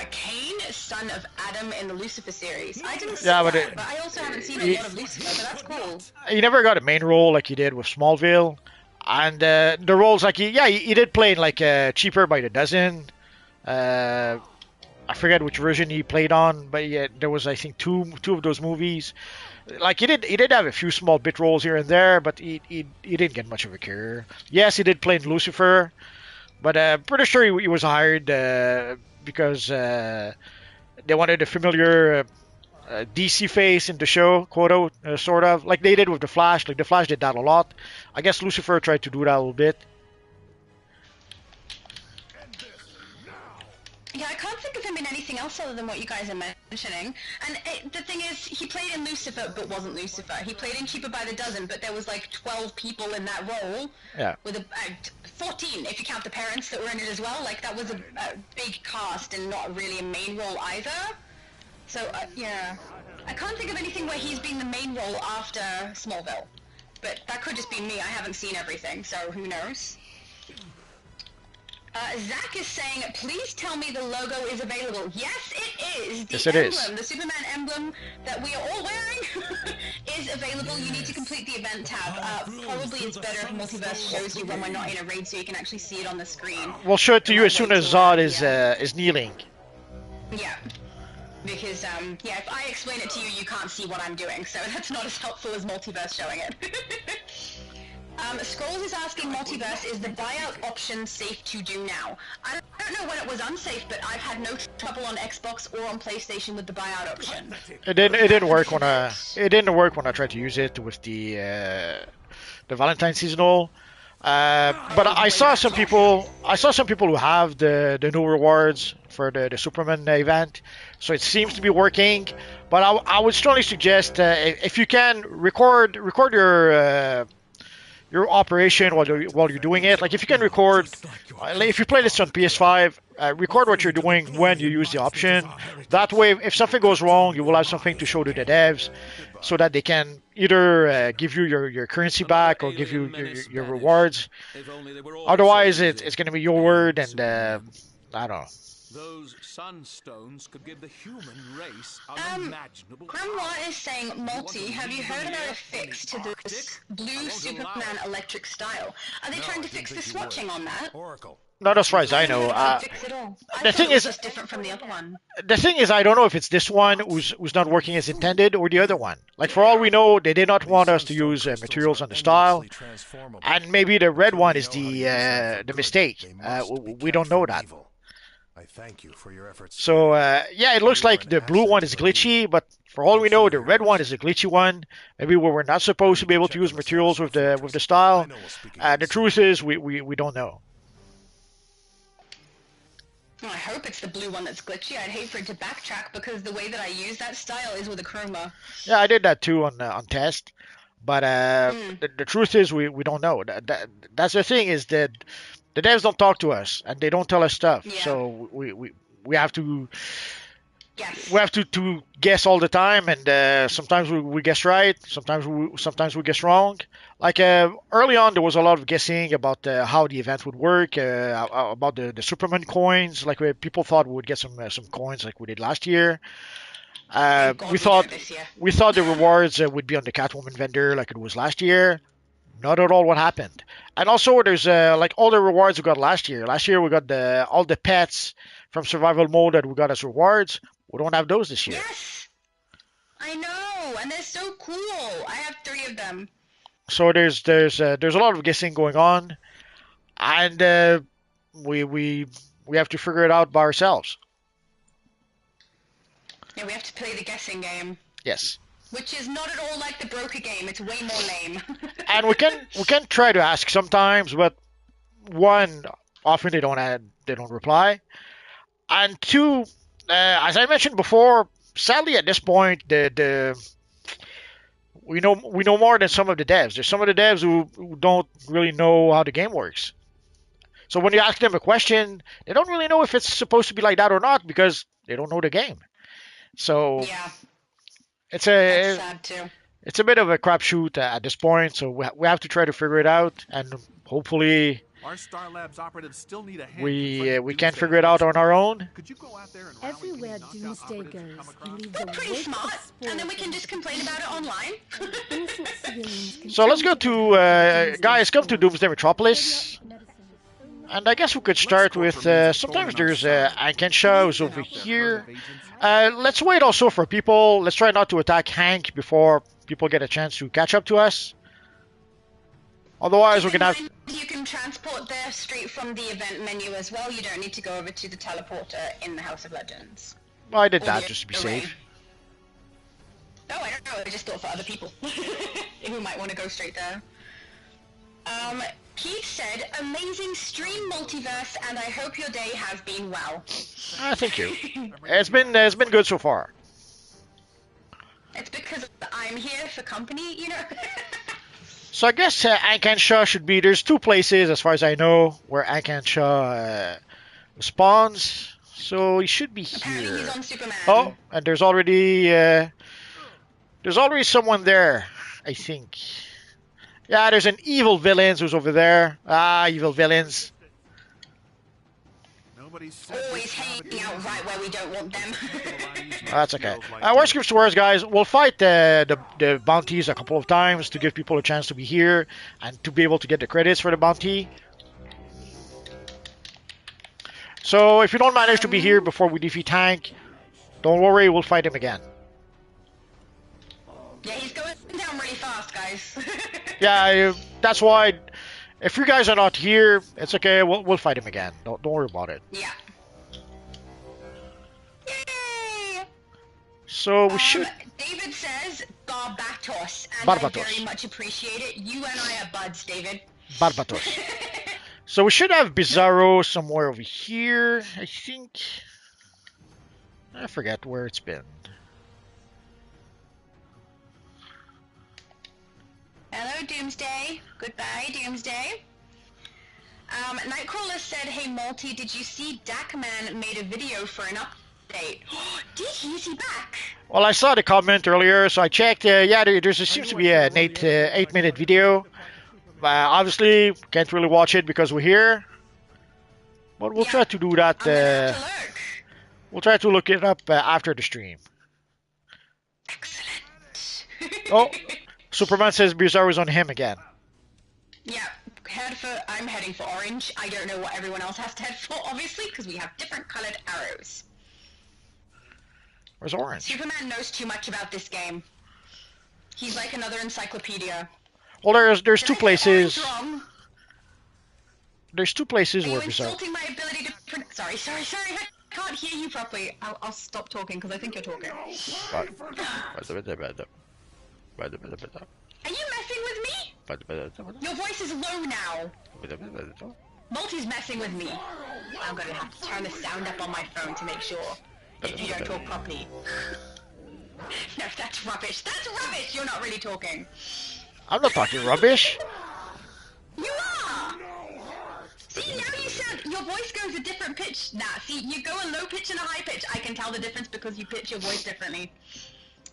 Kane, son of Adam, in the Lucifer series. I didn't see that, but I also haven't seen a lot of Lucifer, but that's cool. He never got a main role like he did with Smallville. And the roles, like he did play in like Cheaper by the Dozen. I forget which version he played on, but yeah, there was I think two of those movies. Like he did have a few small bit roles here and there, but he didn't get much of a career. Yes, he did play in Lucifer, but pretty sure he was hired because they wanted a familiar DC face in the show, quote sort of like they did with the Flash. Like the Flash did that a lot. I guess Lucifer tried to do that a little bit. Yeah, I can't think of him in anything else other than what you guys are mentioning. And the thing is, he played in Lucifer, but wasn't Lucifer. He played in Cheaper by the Dozen, but there was like 12 people in that role. Yeah. With 14 if you count the parents that were in it as well. Like that was a big cast and not really a main role either. So yeah, I can't think of anything where he's been the main role after Smallville. But that could just be me. I haven't seen everything, so who knows? Zach is saying, please tell me the logo is available. Yes, it is. The emblem, the Superman emblem that we are all wearing is available. You need to complete the event tab. Probably it's better if Multiverse shows you when we're not in a raid so you can actually see it on the screen. We'll show it to you as soon as Zod is kneeling. Yeah. Because, yeah, if I explain it to you, you can't see what I'm doing, so that's not as helpful as Multiverse showing it. Scrolls is asking Multiverse, is the buyout option safe to do now? I don't know when it was unsafe, but I've had no trouble on Xbox or on PlayStation with the buyout option. It didn't work when I tried to use it with the Valentine seasonal. But I saw some people who have the new rewards for the Superman event, so it seems to be working. But I would strongly suggest if you can record your operation while you're doing it. Like if you can record, if you play this on PS5, record what you're doing when you use the option. That way, if something goes wrong, you will have something to show to the devs, so that they can either give you your currency back or give you your rewards. Otherwise, it's going to be your word, and I don't know. Those sunstones could give the human race unimaginable Grandma is saying, Multi, have you heard about a fix to this blue Superman electric style? Are they trying to fix the swatching on that? Oracle. Not as far as I know. Fix it all. The thing is, just different from the other one. the thing is, I don't know if it's this one who's not working as intended or the other one. Like for all we know, they did not want us to use materials on the style, and maybe the red one is the mistake. We don't know that. I thank you for your efforts. So yeah, it looks like the blue one is glitchy, but for all we know, the red one is a glitchy one. Maybe we were not supposed to be able to use materials with the style. The truth is, we don't know. I hope it's the blue one that's glitchy. I'd hate for it to backtrack because the way that I use that style is with a chroma. Yeah, I did that too on test, but the truth is we don't know. That's the thing is that the devs don't talk to us and they don't tell us stuff. Yeah. So we have to Yes. we have to guess all the time, and sometimes we guess right, sometimes we guess wrong. Like early on, there was a lot of guessing about how the event would work, about the Superman coins. Like people thought we would get some coins like we did last year. God, We thought this year. we thought the rewards would be on the Catwoman vendor like it was last year. Not at all what happened. And also, there's like all the rewards we got last year. Last year we got all the pets from survival mode that we got as rewards. We don't have those this year. Yes! I know, and they're so cool. I have 3 of them. So there's a lot of guessing going on, and we have to figure it out by ourselves. Yeah, we have to play the guessing game. Yes. Which is not at all like the broker game. It's way more lame. And we can try to ask sometimes, but one, often they don't reply, and two, as I mentioned before, sadly at this point we know more than some of the devs. There's some of the devs who don't really know how the game works. So when you ask them a question, they don't really know if it's supposed to be like that or not because they don't know the game. So yeah, it's that's sad too. it's a bit of a crapshoot at this point. So we have to try to figure it out, and hopefully Our Star Labs operatives still need a hand. we can figure it out on our own. Could you go out there and rally Everywhere any knockout Doomsday operatives you goes, come he across? leaves They're a pretty wake smart, of and then we can just complain about it online. innocent civilians. So let's go to guys. Come to Doomsday Metropolis. And I guess we could start with, sometimes there's Ankensha who's over here. Let's wait also for people. Let's try not to attack Hank before people get a chance to catch up to us. Otherwise, we're going to have... You can transport there straight from the event menu as well. You don't need to go over to the teleporter in the House of Legends. Well, I did Or that the just to be array. safe. No, I don't know. I just thought for other people who might want to go straight there. Keith said, amazing stream multiverse, and I hope your day has been well. Thank you. It's been good so far. It's because I'm here for company, you know? So I guess Ankensha should be... There's 2 places, as far as I know, where Ankensha spawns. So he should be Apparently here. he's on Superman. Oh, and there's already someone there, I think. Yeah, there's an evil villains who's over there. Evil villains. Always hanging out right where we don't want them. That's okay. Worst comes to worst, guys, we'll fight the bounties a couple of times to give people a chance to be here and to be able to get the credits for the bounty. So if you don't manage to be here before we defeat Hank, don't worry, we'll fight him again. Yeah, he's going down really fast, guys. Yeah, that's why. If you guys are not here, it's okay. We'll fight him again. Don't worry about it. Yeah. Yay! So we should. David says Barbatos, and Barbatos. I very much appreciate it. You and I are buds, David. Barbatos. So we should have Bizarro somewhere over here, I think. I forget where it's been. Hello, Doomsday. Goodbye, Doomsday. Nightcrawler said, hey, Multi, did you see Dakman made a video for an update? Did he? Is he back? Well, I saw the comment earlier, so I checked. Yeah, there seems to be an 8-minute video. Obviously, can't really watch it because we're here. But we'll try to do that. I'm gonna have to lurk. We'll try to look it up after the stream. Excellent. Oh, Superman says Bizarro is on him again. Yeah, I'm heading for orange. I don't know what everyone else has to head for, obviously, because we have different colored arrows. Where's orange? Superman knows too much about this game. He's like another encyclopedia. Well, there's two places. Wrong? There's two places Are where you Bizarro. insulting my ability to... Sorry. I can't hear you properly. I'll stop talking because I think you're talking. Are you messing with me? Your voice is low now. Multi's messing with me. I'm gonna have to turn the sound up on my phone to make sure that you don't talk properly. No, that's rubbish. That's rubbish! You're not really talking. I'm not talking rubbish. You are! See, now you sound... Your voice goes a different pitch now. See, you go a low pitch and a high pitch. I can tell the difference because you pitch your voice differently.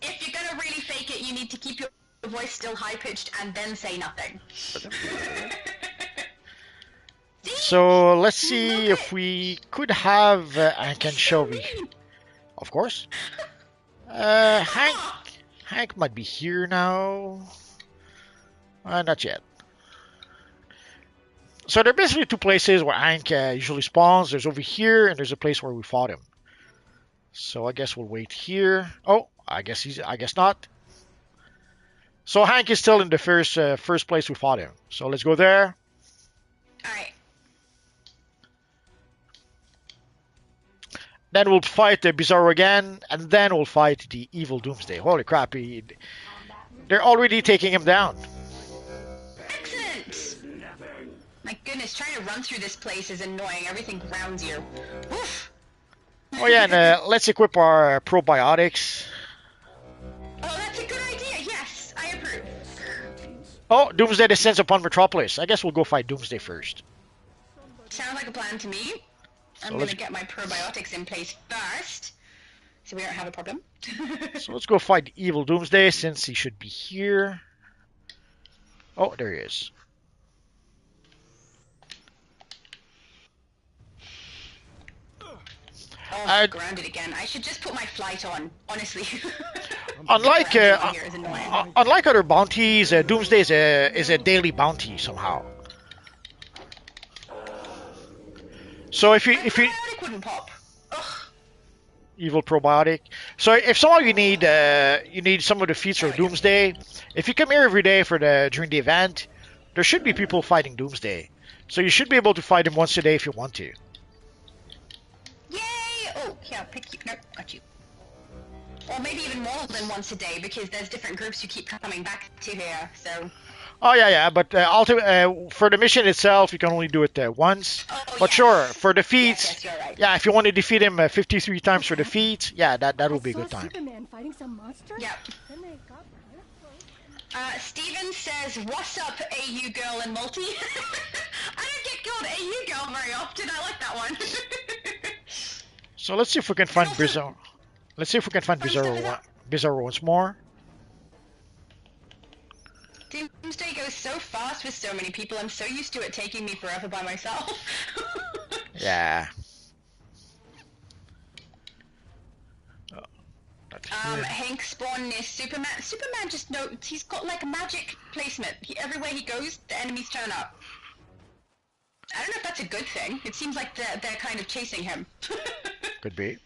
If you're gonna really fake it, you need to keep your voice still high-pitched and then say nothing. So let's see if we could have Hank and Shelby. Of course. Hank might be here now. Not yet. So there are basically two places where Hank usually spawns. There's over here, and there's a place where we fought him. So I guess we'll wait here. Oh, I guess not. So Hank is still in the first place we fought him. So let's go there. Alright. Then we'll fight the Bizarro again, and then we'll fight the evil Doomsday. Holy crap, they're already taking him down. Excellent! My goodness, trying to run through this place is annoying. Everything grounds you. Oof. Oh yeah, and let's equip our probiotics. Oh, that's a good idea. Yes, I approve. Oh, Doomsday descends upon Metropolis. I guess we'll go fight Doomsday first. Sounds like a plan to me. So I'm gonna get my probiotics in place first, so we don't have a problem. So let's go fight evil Doomsday since he should be here. Oh, there he is. Oh, grounded again. I should just put my flight on, honestly. Unlike other bounties, Doomsday is a daily bounty somehow. So if you probiotic wouldn't pop. Ugh. Evil probiotic. So if somehow you need some of the feats for Doomsday, if you come here every day during the event, there should be people fighting Doomsday. So you should be able to fight him once a day if you want to. Yay! Oh, yeah, pick you. Nope, got you. Or maybe even more than once a day because there's different groups you keep coming back to here. So. Oh yeah, but for the mission itself, you can only do it once. Oh, but yes. sure, for the feats, yes, you're right. yeah, if you want to defeat him 53 times for the feats, yeah, that will be a good time. Superman fighting some monsters? Yep. Then they got kind of Steven says, "What's up, AU girl and multi?" I don't get called AU girl very often. I like that one. So let's see if we can find Bizarro. Let's see if we can find Bizarro once more. Doomsday goes so fast with so many people. I'm so used to it taking me forever by myself. Yeah. Hank spawn near Superman. Superman just knows he's got like a magic placement. Everywhere he goes, the enemies turn up. I don't know if that's a good thing. It seems like they're kind of chasing him. Could be.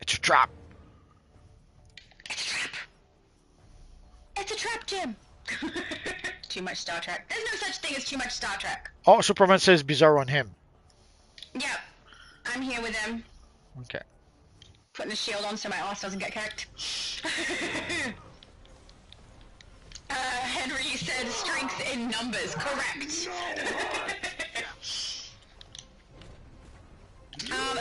It's a trap. It's a trap. It's a trap, Jim. Too much Star Trek. There's no such thing as too much Star Trek. Oh, Superman says Bizarro on him. Yep. I'm here with him. Okay. Putting a shield on so my ass doesn't get kicked. Henry said strength in numbers. Correct.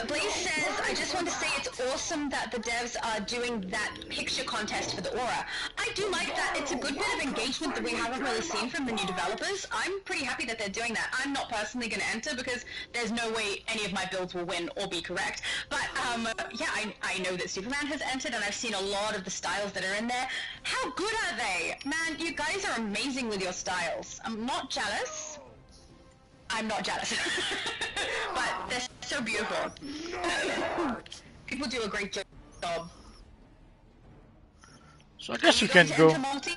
Blaze says, I just want to say it's awesome that the devs are doing that picture contest for the aura. I do like that. It's a good bit of engagement that we haven't really seen from the new developers. I'm pretty happy that they're doing that. I'm not personally going to enter because there's no way any of my builds will win or be correct. But yeah, I know that Superman has entered and I've seen a lot of the styles that are in there. How good are they? Man, you guys are amazing with your styles. I'm not jealous. I'm not jealous. But they're so beautiful. People do a great job. So I guess You we going can to go. enter multi?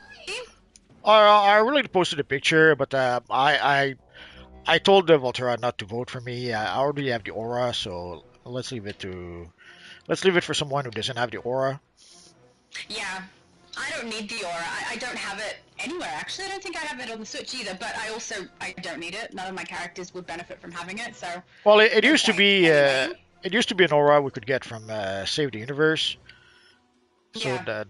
I really posted a picture, but I told Volterra not to vote for me. I already have the aura, so let's leave it for someone who doesn't have the aura. Yeah. I don't need the aura. I don't have it anywhere, actually. I don't think I have it on the Switch either, but I don't need it. None of my characters would benefit from having it, so... Well, it no used to point. be Anyway, it used to be an aura we could get from Save the Universe. So yeah.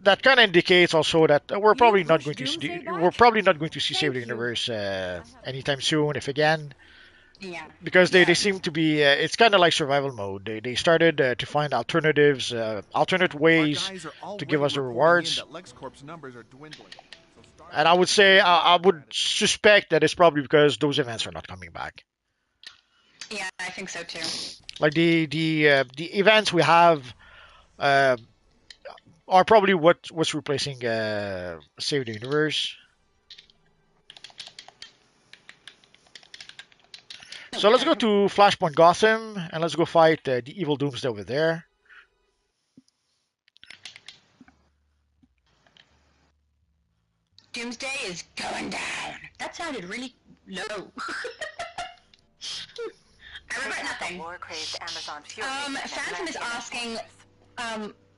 that kind of indicates also that we're probably not push going to see Doomsday back? we're probably not going to see Save Thank the you. Universe anytime soon, if again, Yeah. because they Yeah. seem to be it's kind of like survival mode. They started to find alternatives, alternate Our ways guys are to already give us the reporting in rewards. that LexCorp's numbers are dwindling. So start And I would say I would suspect that it's probably because those events are not coming back. Yeah, I think so too. Like the events we have uh, are probably what's replacing Save the Universe. So let's go to Flashpoint Gotham and let's go fight the evil Doomsday over there. Doomsday is going down. That sounded really low. I regret nothing. Phantom is asking,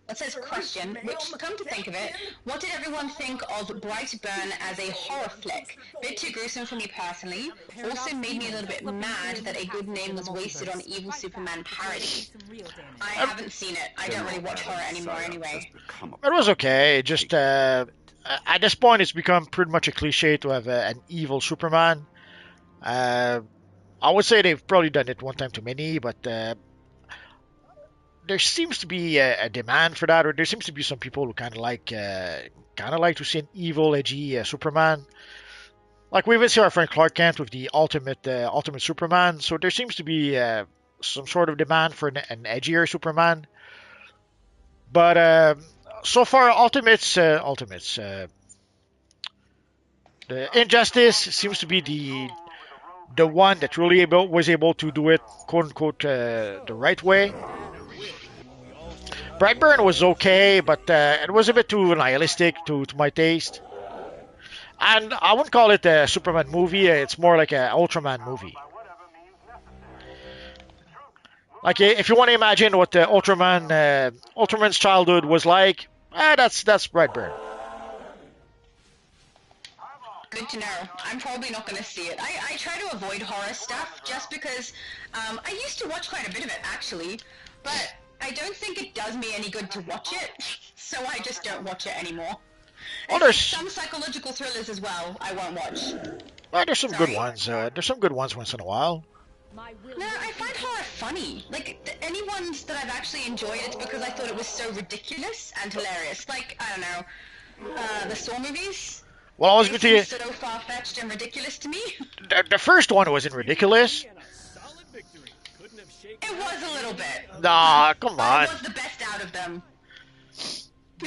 it says question, which, come to think of it, what did everyone think of Brightburn as a horror flick? Bit too gruesome for me personally. Also made me a little bit mad that a good name was wasted on evil Superman parody. I haven't seen it. I don't really watch horror anymore anyway. It was okay. It just at this point, it's become pretty much a cliche to have an evil Superman. I would say they've probably done it one time too many, but there seems to be a demand for that, or there seems to be some people who kind of like to see an evil, edgy Superman. Like we even see our friend Clark Kent with the ultimate Superman. So there seems to be some sort of demand for an edgier Superman. But so far, the Injustice seems to be the one that really was able to do it, quote unquote, the right way. Brightburn was okay, but it was a bit too nihilistic to my taste. And I wouldn't call it a Superman movie. It's more like an Ultraman movie. Like if you want to imagine what Ultraman's childhood was like, that's Brightburn. Good to know. I'm probably not going to see it. I try to avoid horror stuff just because I used to watch quite a bit of it actually, but I don't think it does me any good to watch it, so I just don't watch it anymore. Well, And there's some psychological thrillers as well I won't watch. there's some good Sorry? ones. There's some good ones once in a while. No, I find horror funny. Like, any ones that I've actually enjoyed, it's because I thought it was so ridiculous and hilarious. Like, I don't know, the Saw movies? Well, I was They going to seem so far-fetched and ridiculous to me. the first one wasn't ridiculous. It was a little bit. Nah, come But on. it was the best out of them.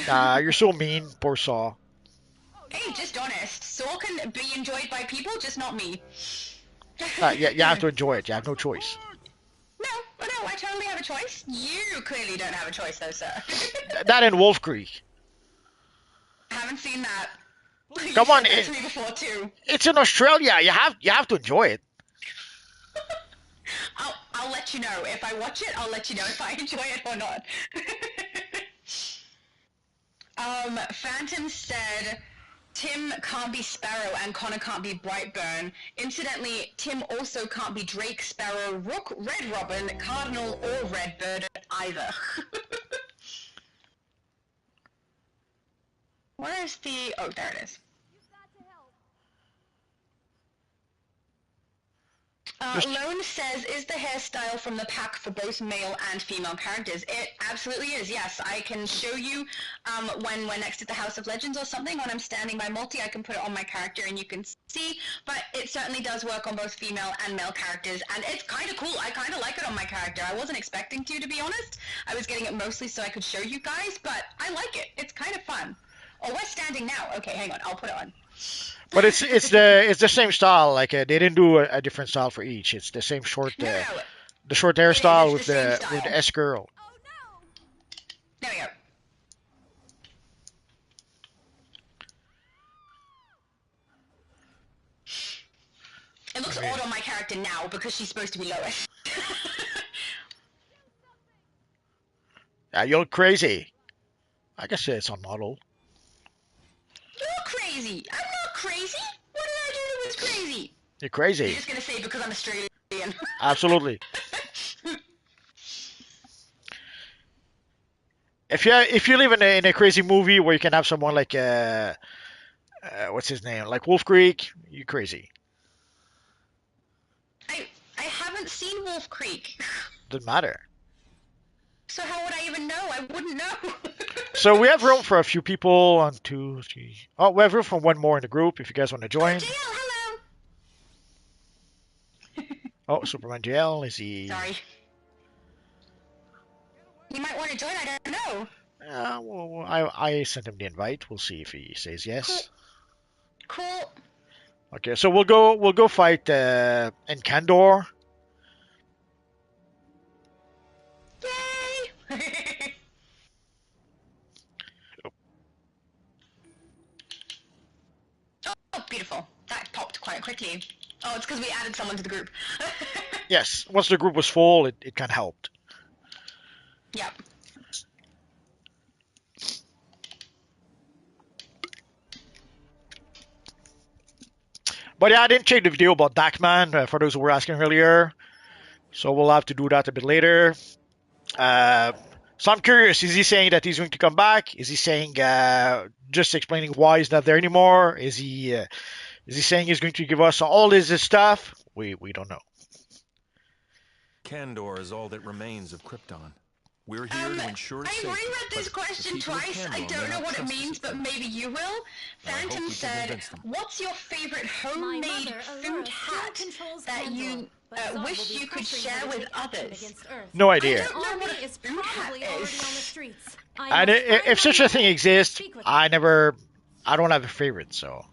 Nah, you're so mean, poor Saw. Hey, just honest. Saw can be enjoyed by people, just not me. Yeah, you have to enjoy it. You have no choice. No, I totally have a choice. You clearly don't have a choice, though, sir. That and Wolf Creek. Haven't seen that. Come You on, said that to me before, too. It's in Australia. You have to enjoy it. I'll let you know. If I watch it, I'll let you know if I enjoy it or not. Phantom said, Tim can't be Sparrow and Connor can't be Brightburn. Incidentally, Tim also can't be Drake, Sparrow, Rook, Red Robin, Cardinal, or Redbird either. Where's the... Oh, there it is. Lone says, is the hairstyle from the pack for both male and female characters? It absolutely is, yes. I can show you when we're next to the House of Legends or something. When I'm standing by multi, I can put it on my character and you can see. But it certainly does work on both female and male characters. And it's kind of cool. I kind of like it on my character. I wasn't expecting to be honest. I was getting it mostly so I could show you guys. But I like it. It's kind of fun. Oh, we're standing now. Okay, hang on. I'll put it on. But it's the same style. Like they didn't do a different style for each. It's the same short No, the short It is, hairstyle it's the same style. with the S girl. Oh no! There we go. It looks odd on my character now because she's supposed to be Lois. Yeah, you look crazy. I guess it's on model. You're crazy. I'm not crazy. What did I do that was crazy? You're You're crazy. just gonna say because I'm Australian. Absolutely. If you live in a crazy movie where you can have someone like what's his name, like Wolf Creek, you crazy. I haven't seen Wolf Creek. Doesn't matter. So how would I even know? I wouldn't know. So we have room for a few people. 1, 2, 3. Oh, we have room for one more in the group if you guys want to join. JL, hello. Oh, Superman JL, is he? Sorry. You might want to join. I don't know. Well, I sent him the invite. We'll see if he says yes. Cool. Okay, so we'll go fight in Kandor. Yay! Oh, beautiful. That popped quite quickly. Oh, it's because we added someone to the group. Yes, once the group was full, it kind of helped. Yep. But yeah, I didn't check the video about Dakman for those who were asking earlier. So we'll have to do that a bit later. So I'm curious, is he saying that he's going to come back? Is he saying just explaining why he's not there anymore? Is he saying he's going to give us all his stuff? We don't know. Kandor is all that remains of Krypton. We're here to ensure its I safety. reread this but question the people of twice. I Kandor don't may know not what it trust us means, with but them. maybe you will. hope Phantom we can said, convince them. "What's your favorite My homemade mother, food Aurora, still hat controls that Kandor, you but Zod will wish be you could pressuring share her to with take action others?" against Earth. No I idea. don't know what Army a is food hat probably already on the is. streets. And if such a thing exists, I don't have a favorite, so.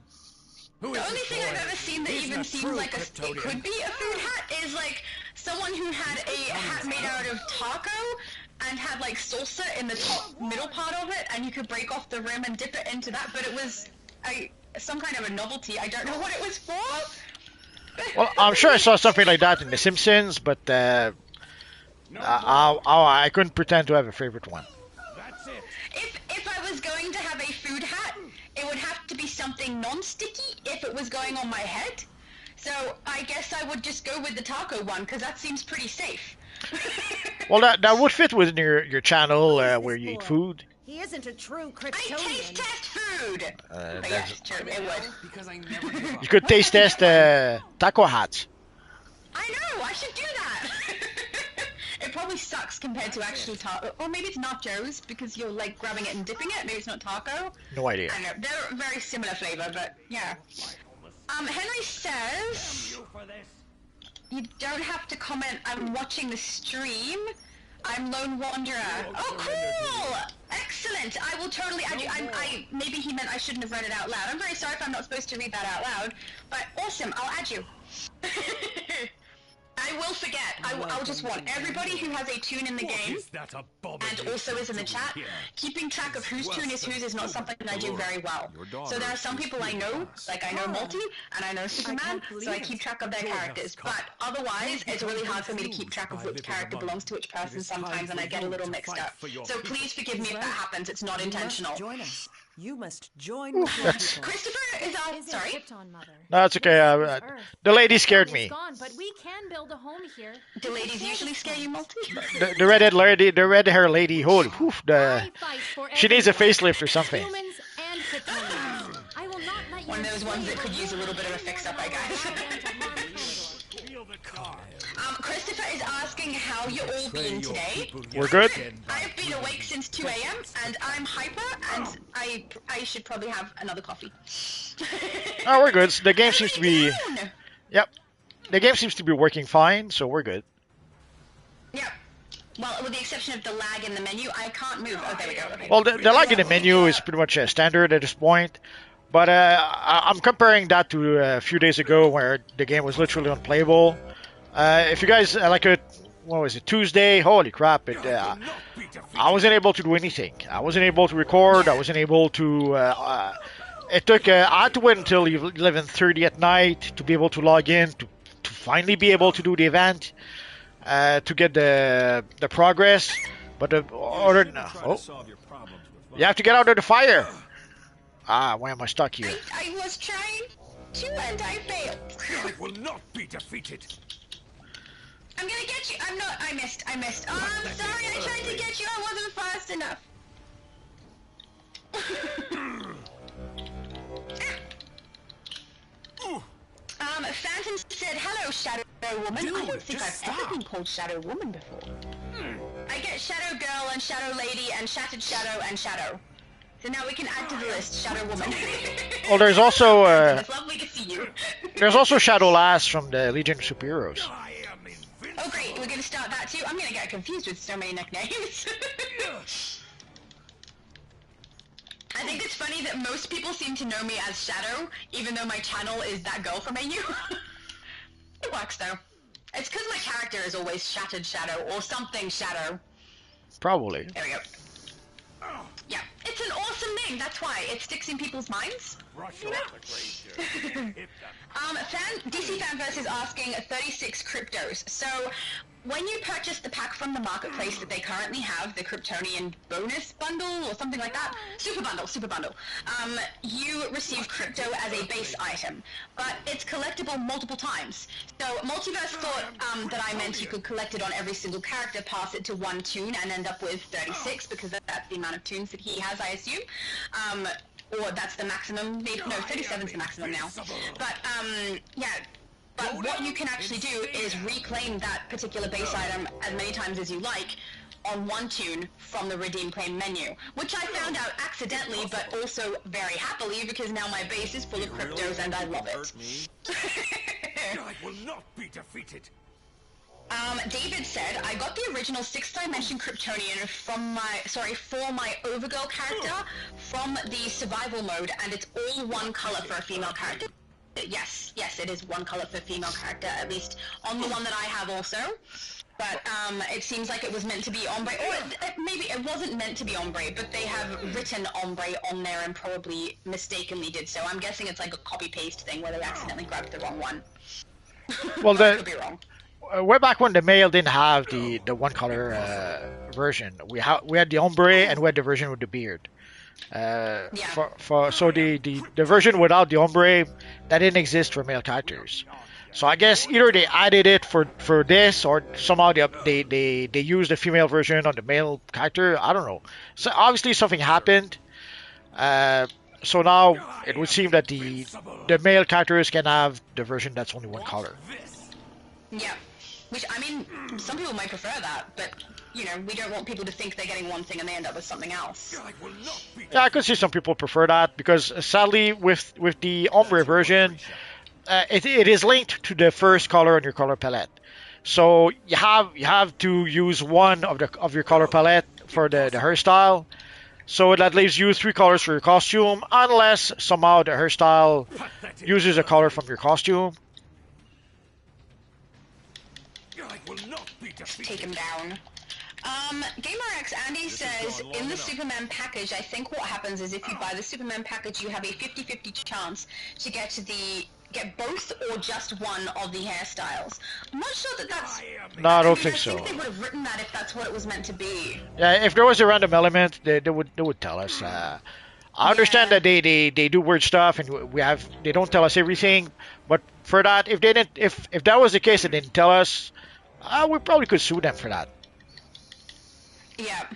Who The is only this thing boy? I've ever seen that He's even a seems true like it Kryptonian. could be a food hat is like someone who had a hat made out of taco and had like salsa in the top middle part of it, and you could break off the rim and dip it into that, but it was some kind of a novelty. I don't know what it was for. Well, I'm sure I saw something like that in The Simpsons, but I couldn't pretend to have a favorite one. That's it. If I was going to have a food hat, it would have to be something non-sticky if it was going on my head. So I guess I would just go with the taco one because that seems pretty safe. Well, that would fit within your channel where you eat food. He isn't a true I taste Kryptonian. test food. But that's- yes, true, it would. Because I never give up. You could taste test taco hats. I know, I should do that. It probably sucks compared to actually taco, or maybe it's nachos because you're like grabbing it and dipping it. Maybe it's not taco. No idea. I don't know. They're a very similar flavor, but yeah. Henry says you don't have to comment. I'm watching the stream. I'm Lone Wanderer. Oh, cool! Excellent. I will totally add you. Maybe he meant I shouldn't have read it out loud. I'm very sorry if I'm not supposed to read that out loud. But awesome. I'll add you. I will forget. I'll just want everybody who has a tune in the game and also is in the chat. Keeping track of whose tune is whose is not something I do very well. So there are some people I know, like I know Multi and I know Superman, so I keep track of their characters. But otherwise, it's really hard for me to keep track of which character belongs to which person sometimes, and I get a little mixed up. So please forgive me if that happens. It's not intentional. Join us. You must join with your people. Christopher is on. Is Sorry. Krypton, Mother. No, it's okay. The lady scared me. Gone, but we can build a home here. Do ladies usually scare you, Multi? The redhead lady, the red hair lady. Holy, woof, I fight for she needs a everyone, facelift or something. Humans and Kryptonians. I will not let you One of those ones that could use a little bit of a fix-up, I guess. Christopher is asking how you all been today. We're good. I've been awake since 2 a.m. and I'm hyper, and I should probably have another coffee. Oh, we're good. The game seems to be. Down. Yep. The game seems to be working fine, so we're good. Yep. Well, with the exception of the lag in the menu, I can't move. Oh, there we go. Okay. Well, the lag in the menu is pretty much standard at this point. But I'm comparing that to a few days ago where the game was literally unplayable. If you guys like it, what was it, Tuesday? Holy crap! I wasn't able to do anything. I wasn't able to record. I wasn't able to. It took. I had to wait until 11:30 at night to be able to log in to finally be able to do the event to get the progress. But the order. Oh, you have to get out of the fire. Ah, why am I stuck here? I was trying to and I failed. I will not be defeated. I'm gonna get you. I'm not. I missed. Oh, I'm sorry. I tried to get you. I wasn't fast enough. Phantom said, "Hello, Shadow Woman." Dude, I don't think I've just ever stop. been called Shadow Woman before. I get Shadow Girl and Shadow Lady and Shattered Shadow and Shadow. So now we can add to the list, Shadow Woman. Well, there's also It's lovely to see you. there's also Shadow Lass from the Legion of Superheroes. I am invincible. Oh great, we're gonna start that too. I'm gonna get confused with so many nicknames. I think it's funny that most people seem to know me as Shadow, even though my channel is that girl from AU. It works though. It's because my character is always Shattered Shadow or something Shadow. Probably. There we go. Yeah, it's an awesome name. That's why it sticks in people's minds. Brush off the gray hair. Hit them. DC Fanverse is asking 36 cryptos. So, when you purchase the pack from the marketplace that they currently have, the Kryptonian bonus bundle or something like that, super bundle, you receive crypto as a base item, but it's collectible multiple times. So, Multiverse thought that I meant you could collect it on every single character, pass it to one toon, and end up with 36 because that's the amount of toons that he has, I assume. Or that's the maximum, maybe, no, 37 is the maximum now. But, yeah, but what you can actually do is reclaim that particular base item as many times as you like on one toon from the Redeem Claim menu, which I found out accidentally, but also very happily, because now my base is full of cryptos and I love it. I will not be defeated. David said, I got the original 6th Dimension Kryptonian for my Overgirl character from the survival mode, and it's all one color for a female character. Yes, it is one color for female character, at least on the one that I have also. But, it seems like it was meant to be ombre, or maybe it wasn't meant to be ombre, but they have written ombre on there and probably mistakenly did so. I'm guessing it's like a copy-paste thing where they accidentally grabbed the wrong one. Well, I could be wrong. way back when the male didn't have the one color version, we had the ombre and we had the version with the beard. So the version without the ombre, that didn't exist for male characters. So I guess either they added it for this, or somehow they used the female version on the male character. I don't know. So obviously something happened. So now it would seem that the male characters can have the version that's only one color. Yeah. Which, I mean, some people might prefer that, but, you know, we don't want people to think they're getting one thing and they end up with something else. Yeah, I could see some people prefer that, because sadly with the ombre version, it is linked to the first color on your color palette. So you have to use one of your color palette for the hairstyle. So that leaves you 3 colors for your costume, unless somehow the hairstyle uses a color from your costume. Take him down. GamerX Andy says, in the Superman package, I think what happens is if you buy the Superman package, you have a 50-50 chance to get both or just one of the hairstyles. I'm not sure that that's... No, I don't think so. I think they would have written that if that's what it was meant to be. Yeah, if there was a random element, they would tell us. I understand that they do weird stuff and they don't tell us everything, but for that, if that was the case and they didn't tell us, we probably could sue them for that. Yeah.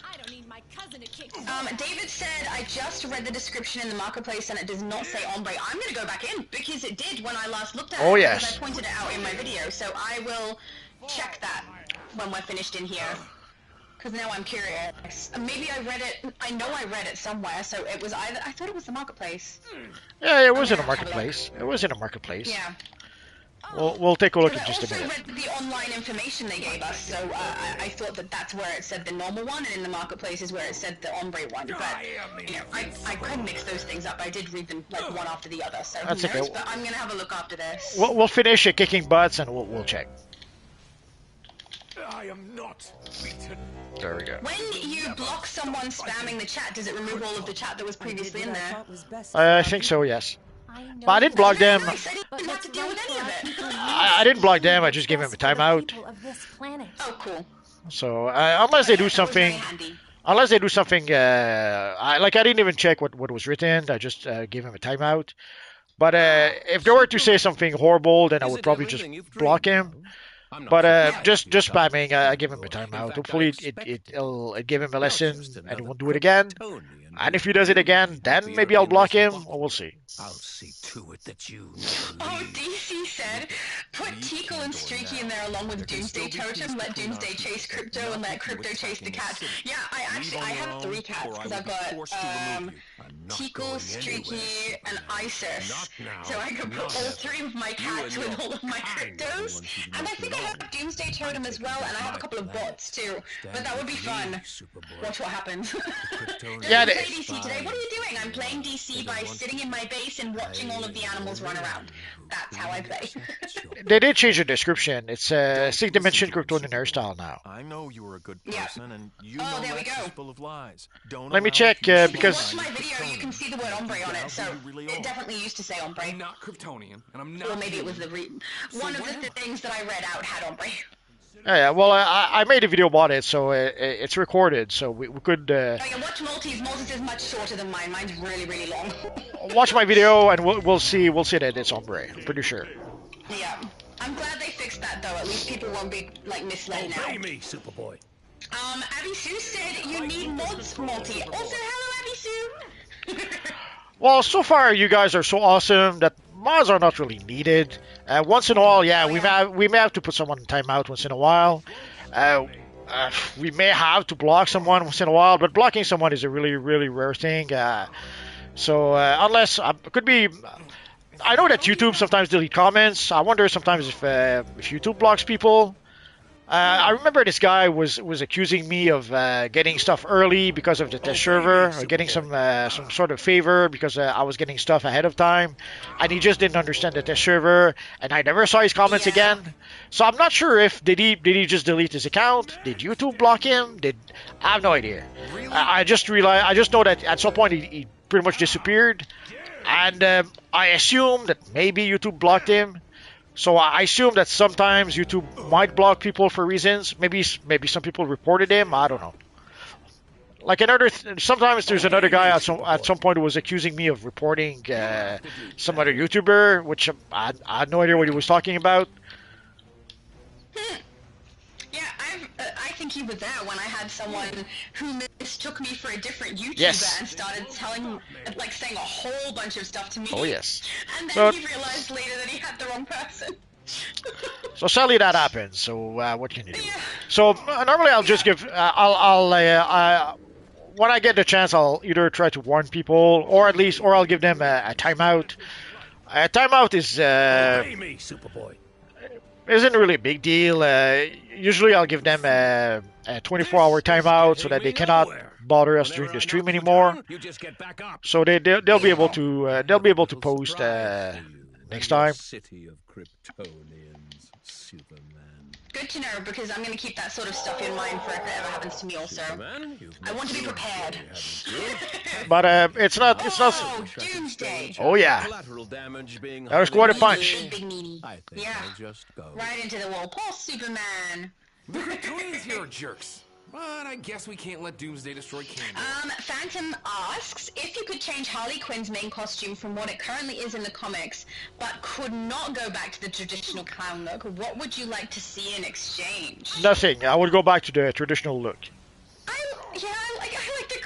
I don't need my cousin to kick. David said, I just read the description in the marketplace and it does not say ombre. I'm going to go back in because it did when I last looked at it. Oh, yes. Because I pointed it out in my video, so I will check that when we're finished in here. Because now I'm curious. Maybe I read it, I know I read it somewhere, so it was I thought it was the marketplace. Yeah, it was in a marketplace. It was in a marketplace. Yeah. We'll take a look in I just a also minute. read the online information they gave us, so I thought that that's where it said the normal one, and in the marketplace is where it said the ombre one. But you know, I could mix those things up. I did read them like one after the other, so who That's okay. knows? But I'm gonna have a look after this. We'll finish kicking butts and we'll check. I am not beaten. There we go. When you block someone spamming the chat, does it remove all of the chat that was previously in there? I think so, yes. I know. But I didn't block them. Nice, I didn't have to deal with any of it. I didn't block them. I just gave them a timeout. People of this planet. Oh, cool. So unless they do That was very something, handy. unless they do something, I didn't even check what was written. I just gave them a timeout. But if they were to say something horrible, then I would probably just block him. But just spamming, I give him a timeout. Hopefully it'll give him a lesson and he won't do it again. And if he does it again, then maybe I'll block him, or we'll see. I'll see to it that you Oh, DC said, put Tickle and Streaky in there along with Doomsday Totem, let Doomsday chase Crypto, and let Crypto chase the cat. Yeah, I have 3 cats, because I've got, Tickle, Streaky, and Isis. So I could put all 3 of my cats with all of my Cryptos. And I think I have Doomsday Totem as well, and I have a couple of bots too. But that would be fun. Watch what happens. Yeah, Play DC today. What are you doing? I'm playing DC by sitting in my base and watching all of the animals run around. That's how I play. they did change the description. It's 6th Dimension Kryptonian hairstyle now. I know you were a good Yeah. person, and you Oh, know there we Lex go. is full of lies. Don't Let me allow check, people to because- Watch lie my to video, you can see the word ombre on it, so it definitely used to say ombre. I'm not Kryptonian, and I'm not. Or maybe it was the one of the things that I read out had ombre. Yeah, well, I made a video about it, so it's recorded, so we could I can watch Maltese. Maltese is much shorter than mine. Mine's really, really long. watch my video and we'll see that it's ombre. I'm pretty sure. Yeah. I'm glad they fixed that, though. At least people won't be, like, misled now. Obey me, Superboy. Abby Sue said you need mods, Multi. Also, hello, Abby Sue! Well, so far you guys are so awesome that mods are not really needed. Once in a while, yeah, we may have to put someone in timeout once in a while. We may have to block someone once in a while, but blocking someone is a really, really rare thing. So unless could be, I know that YouTube sometimes delete comments. I wonder sometimes if YouTube blocks people. I remember this guy was accusing me of getting stuff early because of the test server, or getting some sort of favor because I was getting stuff ahead of time, and he just didn't understand the test server, and I never saw his comments again. So I'm not sure if did he just delete his account? Did YouTube block him? I have no idea. I just know that at some point he pretty much disappeared, and I assume that maybe YouTube blocked him. So I assume that sometimes YouTube might block people for reasons. Maybe some people reported him. I don't know. Like sometimes there's another guy at some point who was accusing me of reporting some other YouTuber, which I had no idea what he was talking about. Yeah, I think you were there when I had someone who mistook me for a different YouTuber Yes. and started saying a whole bunch of stuff to me. Oh yes. And then So- he realized later that he had the wrong person. So sadly that happens. So what can you do? Yeah. So normally I'll just give when I get the chance I'll either try to warn people or I'll give them a timeout. A timeout is Obey me, Superboy. isn't really a big deal. Usually I'll give them a 24-hour timeout so that they cannot bother us during the stream anymore. You just get back up. So they'll be able to post next time. City of Kryptonians, Superman. Good to know, because I'm going to keep that sort of stuff in mind for if it ever happens to me also. Superman, I want to be prepared. But it's not. Oh, Doomsday! Oh yeah, Collateral damage being that was quite a punch. Big meanie. I think Yeah. I'll just go. Right into the wall. Poor Superman! The Kryptonians here are jerks. But I guess we can't let Doomsday destroy Canada. Phantom asks, if you could change Harley Quinn's main costume from what it currently is in the comics, but could not go back to the traditional clown look, what would you like to see in exchange? Nothing. I would go back to the traditional look. I like the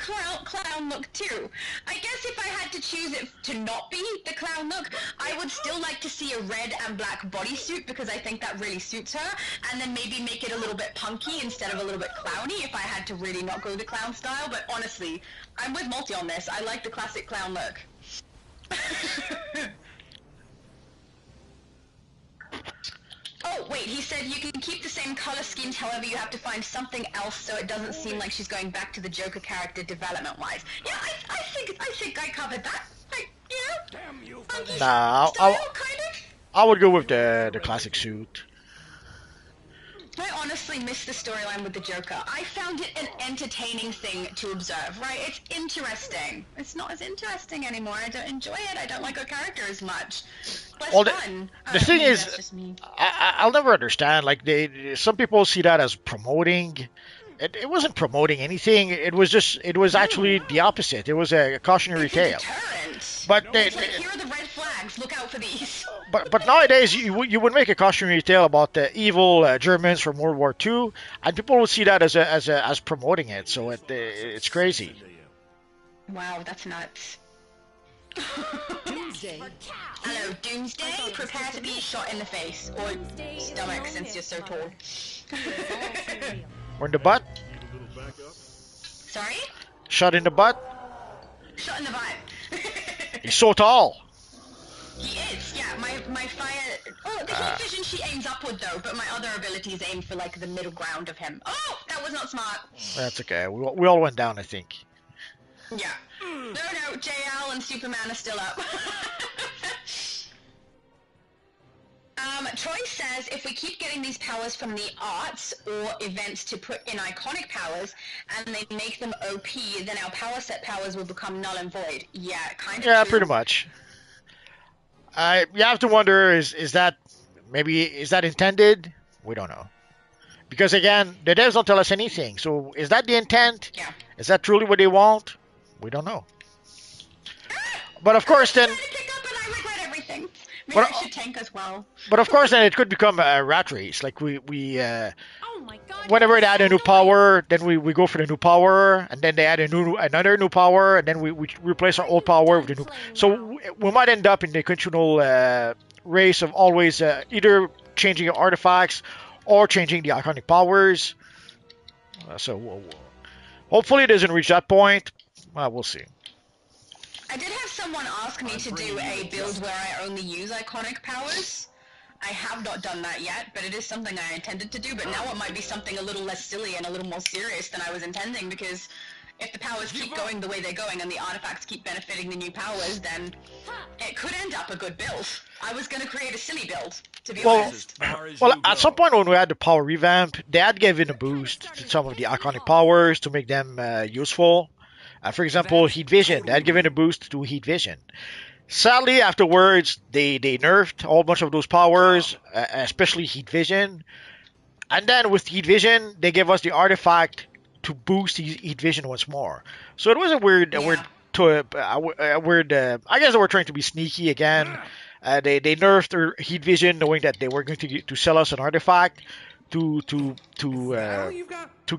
clown look too. I guess if I had to choose it to not be the clown look, I would still like to see a red and black bodysuit because I think that really suits her, and then maybe make it a little bit punky instead of a little bit clowny if I had to really not go the clown style, but honestly, I'm with Multi on this. I like the classic clown look. Oh, wait, he said you can keep the same color schemes, however you have to find something else so it doesn't seem like she's going back to the Joker character development-wise. Yeah, I think I covered that. Like, yeah. Damn you Nah, Style, kind of. I would go with the classic suit. I honestly missed the storyline with the Joker. I found it an entertaining thing to observe, right? It's interesting. It's not as interesting anymore. I don't enjoy it. I don't like her character as much. Less Well, fun. the thing Maybe is, that's just me. I'll never understand. Like some people see that as promoting. It wasn't promoting anything. It was actually the opposite. It was a cautionary It's a tale. deterrent. But It's like, here are the red flags. Look out for these. but nowadays you would make a cautionary tale about the evil Germans from World War II, and people would see that as promoting it. So it's crazy. Wow, that's nuts. Doomsday. Hello, Doomsday. Prepare to be shot in the face or stomach since you're so tall. Or in the butt. Sorry? Shot in the butt. Shot in the butt. He's so tall. He is, yeah. My fire. Oh, the heat vision she aims upward though, but my other abilities aim for like the middle ground of him. Oh, that was not smart. That's okay. We all went down, I think. Yeah. No, JL and Superman are still up. Troy says if we keep getting these powers from the arts or events to put in iconic powers and they make them OP, then our power set powers will become null and void. Yeah, kind of. Yeah, true. pretty much. You have to wonder, is that intended? We don't know. Because again, the devs don't tell us anything. So is that the intent? Yeah. Is that truly what they want? We don't know. But of course then... I tried to pick up and I regret everything. Maybe But- I should tank as well. But of course then it could become a rat race. Like we Oh my god. whenever they add a new power, then we go for the new power, and then they add another new power, and then we replace our old power with the new. So we might end up in the continual race of always either changing artifacts or changing the iconic powers. So hopefully it doesn't reach that point. Well, we'll see. I did have someone ask me to do a build where I only use iconic powers. I have not done that yet, but it is something I intended to do, but now it might be something a little less silly and a little more serious than I was intending, because if the powers keep going the way they're going and the artifacts keep benefiting the new powers, then it could end up a good build. I was going to create a silly build, to be honest. Well, at some point when we had the power revamp, they had given a boost to some of the iconic powers to make them useful. For example, Heat Vision. They had given a boost to Heat Vision. Sadly, afterwards, they nerfed a whole bunch of those powers, especially Heat Vision. And then with Heat Vision, they gave us the artifact to boost Heat Vision once more. So it was a weird, I guess they were trying to be sneaky again. They nerfed their Heat Vision, knowing that they were going to sell us an artifact to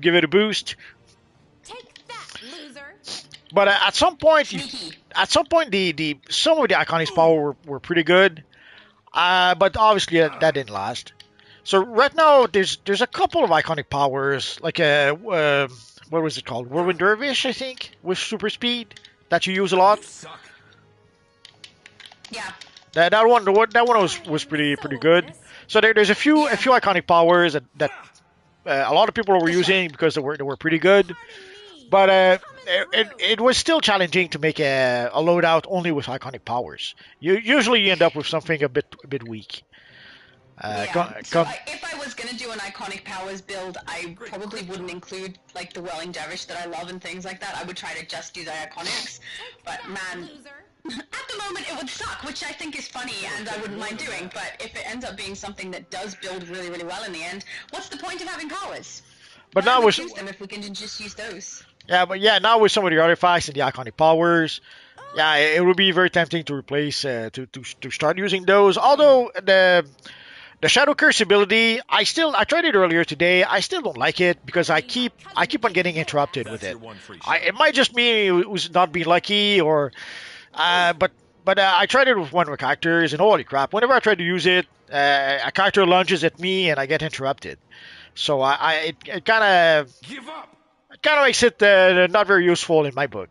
give it a boost. Take that, loser. But at some point, Sneaky. some of the iconic power were pretty good, but obviously that didn't last. So right now there's a couple of iconic powers, like what was it called, Whirlwind Dervish, I think, with super speed that you use a lot. Yeah. That one was pretty good. So there's a few iconic powers that a lot of people were using because they were pretty good. But it was still challenging to make a loadout only with iconic powers. Usually you end up with something a bit weak. If I was going to do an iconic powers build, I probably wouldn't include like the Whirling Dervish that I love and things like that. I would try to just do the iconics. But man, at the moment it would suck, which I think is funny and I wouldn't mind doing. But if it ends up being something that does build really, really well in the end, what's the point of having powers? But Why now would use them if we can just use those? Now with some of the artifacts and the iconic powers, it would be very tempting to replace to start using those. Although the Shadow Curse ability, I tried it earlier today. I still don't like it because I keep on getting interrupted with it. It might just mean it was not being lucky, or but I tried it with one of my characters, and holy crap! Whenever I try to use it, a character lunges at me and I get interrupted. So it kind of makes it not very useful in my book.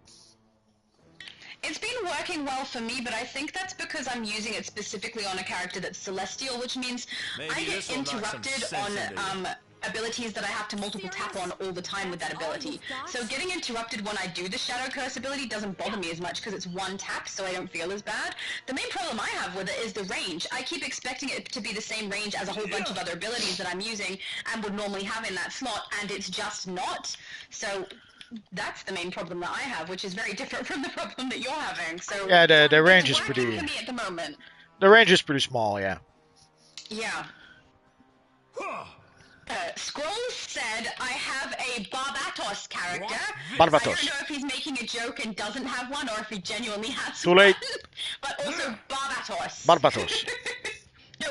It's been working well for me, but I think that's because I'm using it specifically on a character that's celestial, which means Maybe I get this'll knock some interrupted sense into on abilities that I have to multiple tap on all the time with that ability. So getting interrupted when I do the Shadow Curse ability doesn't bother me as much because it's one tap, so I don't feel as bad. The main problem I have with it is the range. I keep expecting it to be the same range as a whole bunch of other abilities that I'm using and would normally have in that slot, and it's just not. So that's the main problem that I have, which is very different from the problem that you're having. So Yeah, the range is it's working pretty. for me at the moment. The range is pretty small. Yeah. Yeah. Scrolls said I have a Barbatos character. I don't Barbatos. know if he's making a joke and doesn't have one, or if he genuinely has Too late. one. But also Barbatos. Barbatos. No,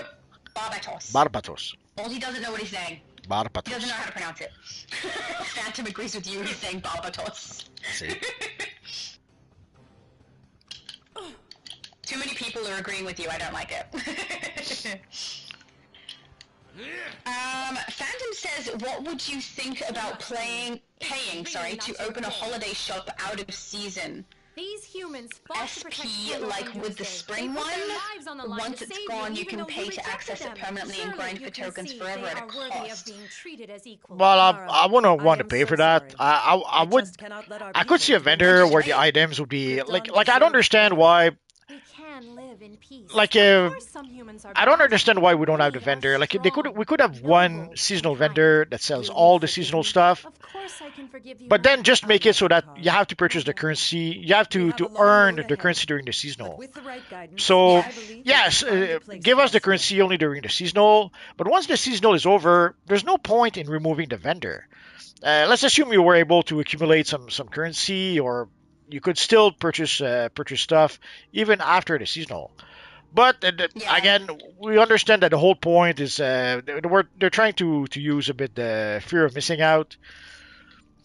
Barbatos. Barbatos. Well, he doesn't know what he's saying. He Barbatos. doesn't know how to pronounce it. Phantom agrees with you. He's saying Barbatos. See. Too many people are agreeing with you. I don't like it. Phantom says, what would you think about paying, to open a holiday shop out of season? These humans fought to protect SP, Halo like on with the Doomsday. spring They put one, their lives on the line once to it's save gone, you even can though pay to rejected access it them. permanently and Surely grind you for can tokens see forever they at a are worthy of cost. being treated as equals. Well, Lara, I wouldn't want to am pay so for that. sorry. I would. just cannot let our I could see a people do vendor much. where the items would be Krypton like. I don't deserves understand better. why. We can live in peace. Like, Of course some humans are I don't bad. understand why we don't have the We are vendor. Like, strong, we could have one noble, seasonal and kind. vendor that sells You all the forgive seasonal me? stuff. Of course I can forgive you But now. then just I make know it so that, that Carl. you have to purchase the Mother. currency. You have We to have a long earn road the ahead, currency during the But seasonal. with the right guidance, So I believe yes, we can find a place give for us the here. currency only during the seasonal. But once the seasonal is over, there's no point in removing the vendor. Let's assume you were able to accumulate some currency, or you could still purchase stuff even after the seasonal. But Yeah. again, we understand that the whole point is they're trying to use a bit the fear of missing out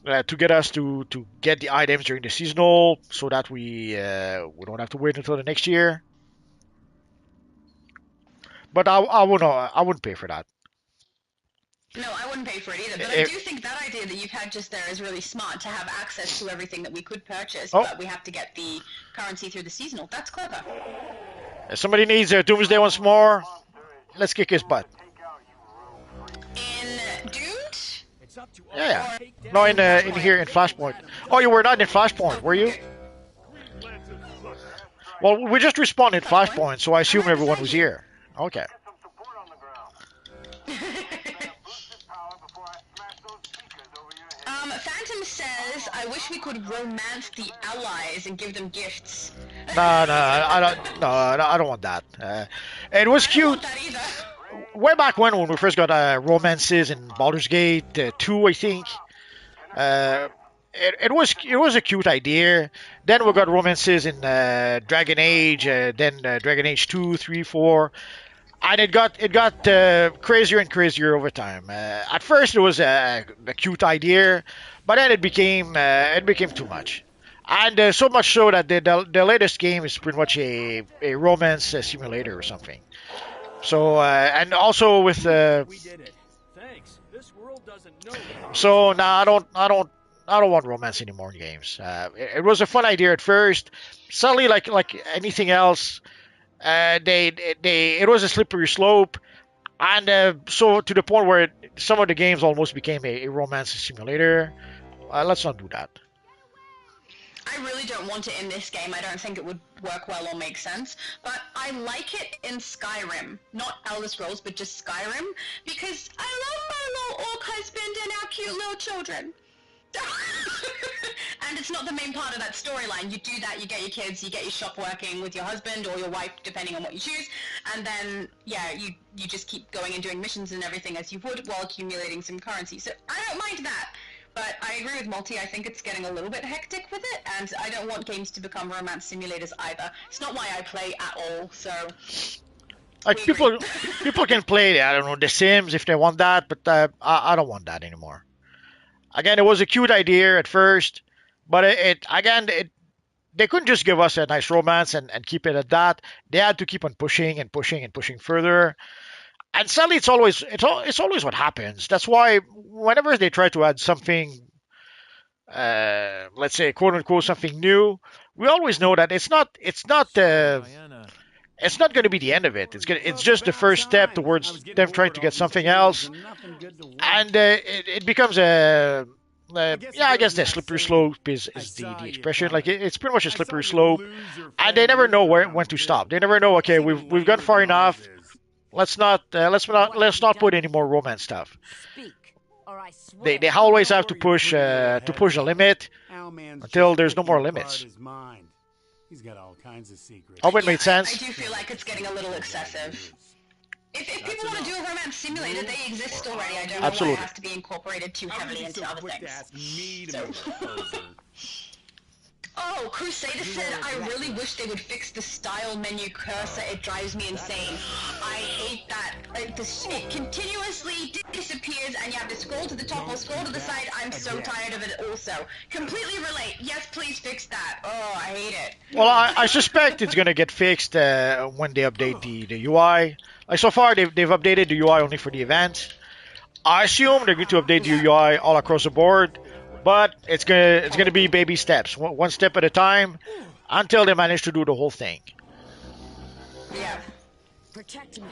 to get us to get the items during the seasonal, so that we don't have to wait until the next year. But I wouldn't pay for that. No, I wouldn't pay for it either, but I If- do think that idea that you've had just there is really smart to have access to everything that we could purchase, Oh. but we have to get the currency through the seasonal. That's clever. If somebody needs a Doomsday once more, let's kick his butt. In Doomed? Yeah. No, in here in Flashpoint. Oh, you were not in Flashpoint, were you? Well, we just respawned in Flashpoint, so I assume everyone was here. Okay. Phantom says, I wish we could romance the allies and give them gifts. No, I don't. No, I don't want that. It was I don't want cute that either. way back when we first got romances in Baldur's Gate 2, I think. It was a cute idea. Then we got romances in Dragon Age, then Dragon Age 2, 3, 4, and it got crazier and crazier over time. At first, it was a cute idea, but then it became too much. And so much so that the latest game is pretty much a romance simulator or something. So and also with We did it. Thanks. This world doesn't know. so now I don't want romance anymore in games. It was a fun idea at first. Suddenly, like anything else, it was a slippery slope, and so to the point where some of the games almost became a romance simulator. Let's not do that. I really don't want it in this game. I don't think it would work well or make sense. But I like it in Skyrim. Not Elder Scrolls, but just Skyrim. Because I love my little orc husband and our cute little children. And it's not the main part of that storyline. You do that, you get your kids, you get your shop working with your husband or your wife, depending on what you choose. And then, yeah, you just keep going and doing missions and everything as you would while accumulating some currency. So I don't mind that. But I agree with Multi, I think it's getting a little bit hectic with it, and I don't want games to become romance simulators either. It's not why I play at all, so... Like We agree. people can play, I don't know, The Sims if they want that, but I don't want that anymore. Again, it was a cute idea at first, but they couldn't just give us a nice romance and keep it at that. They had to keep on pushing and pushing and pushing further. And sadly, it's always what happens. That's why whenever they try to add something let's say, quote unquote, something new, we always know that Diana. it's not going to be the end of it. It's just the first step towards them trying to get something else, and it becomes a yeah, I guess the slippery slope is the expression. Like it's pretty much a slippery slope, and they never know when to stop. They never know. Okay, we've gone far enough. Let's not put any more romance stuff. Speak, or I swear. They always have to push the limit until there's no more limits. He's got all kinds of secrets. Hope it made I sense. do feel like it's getting a little excessive. If people want to do a romance simulator, they exist already. I don't know Absolutely. why it has to be incorporated too heavily into other things. Oh, Crusader said, I really wish they would fix the style menu cursor. It drives me insane. I hate that. Like, it continuously disappears and you have to scroll to the top or scroll to the side. I'm so tired of it also. Completely relate. Yes, please fix that. Oh, I hate it. Well, I suspect it's gonna get fixed when they update the UI. Like so far, they've updated the UI only for the event. I assume they're going to update the UI all across the board, but it's gonna be baby steps, one step at a time, until they manage to do the whole thing. Yeah. Protect me.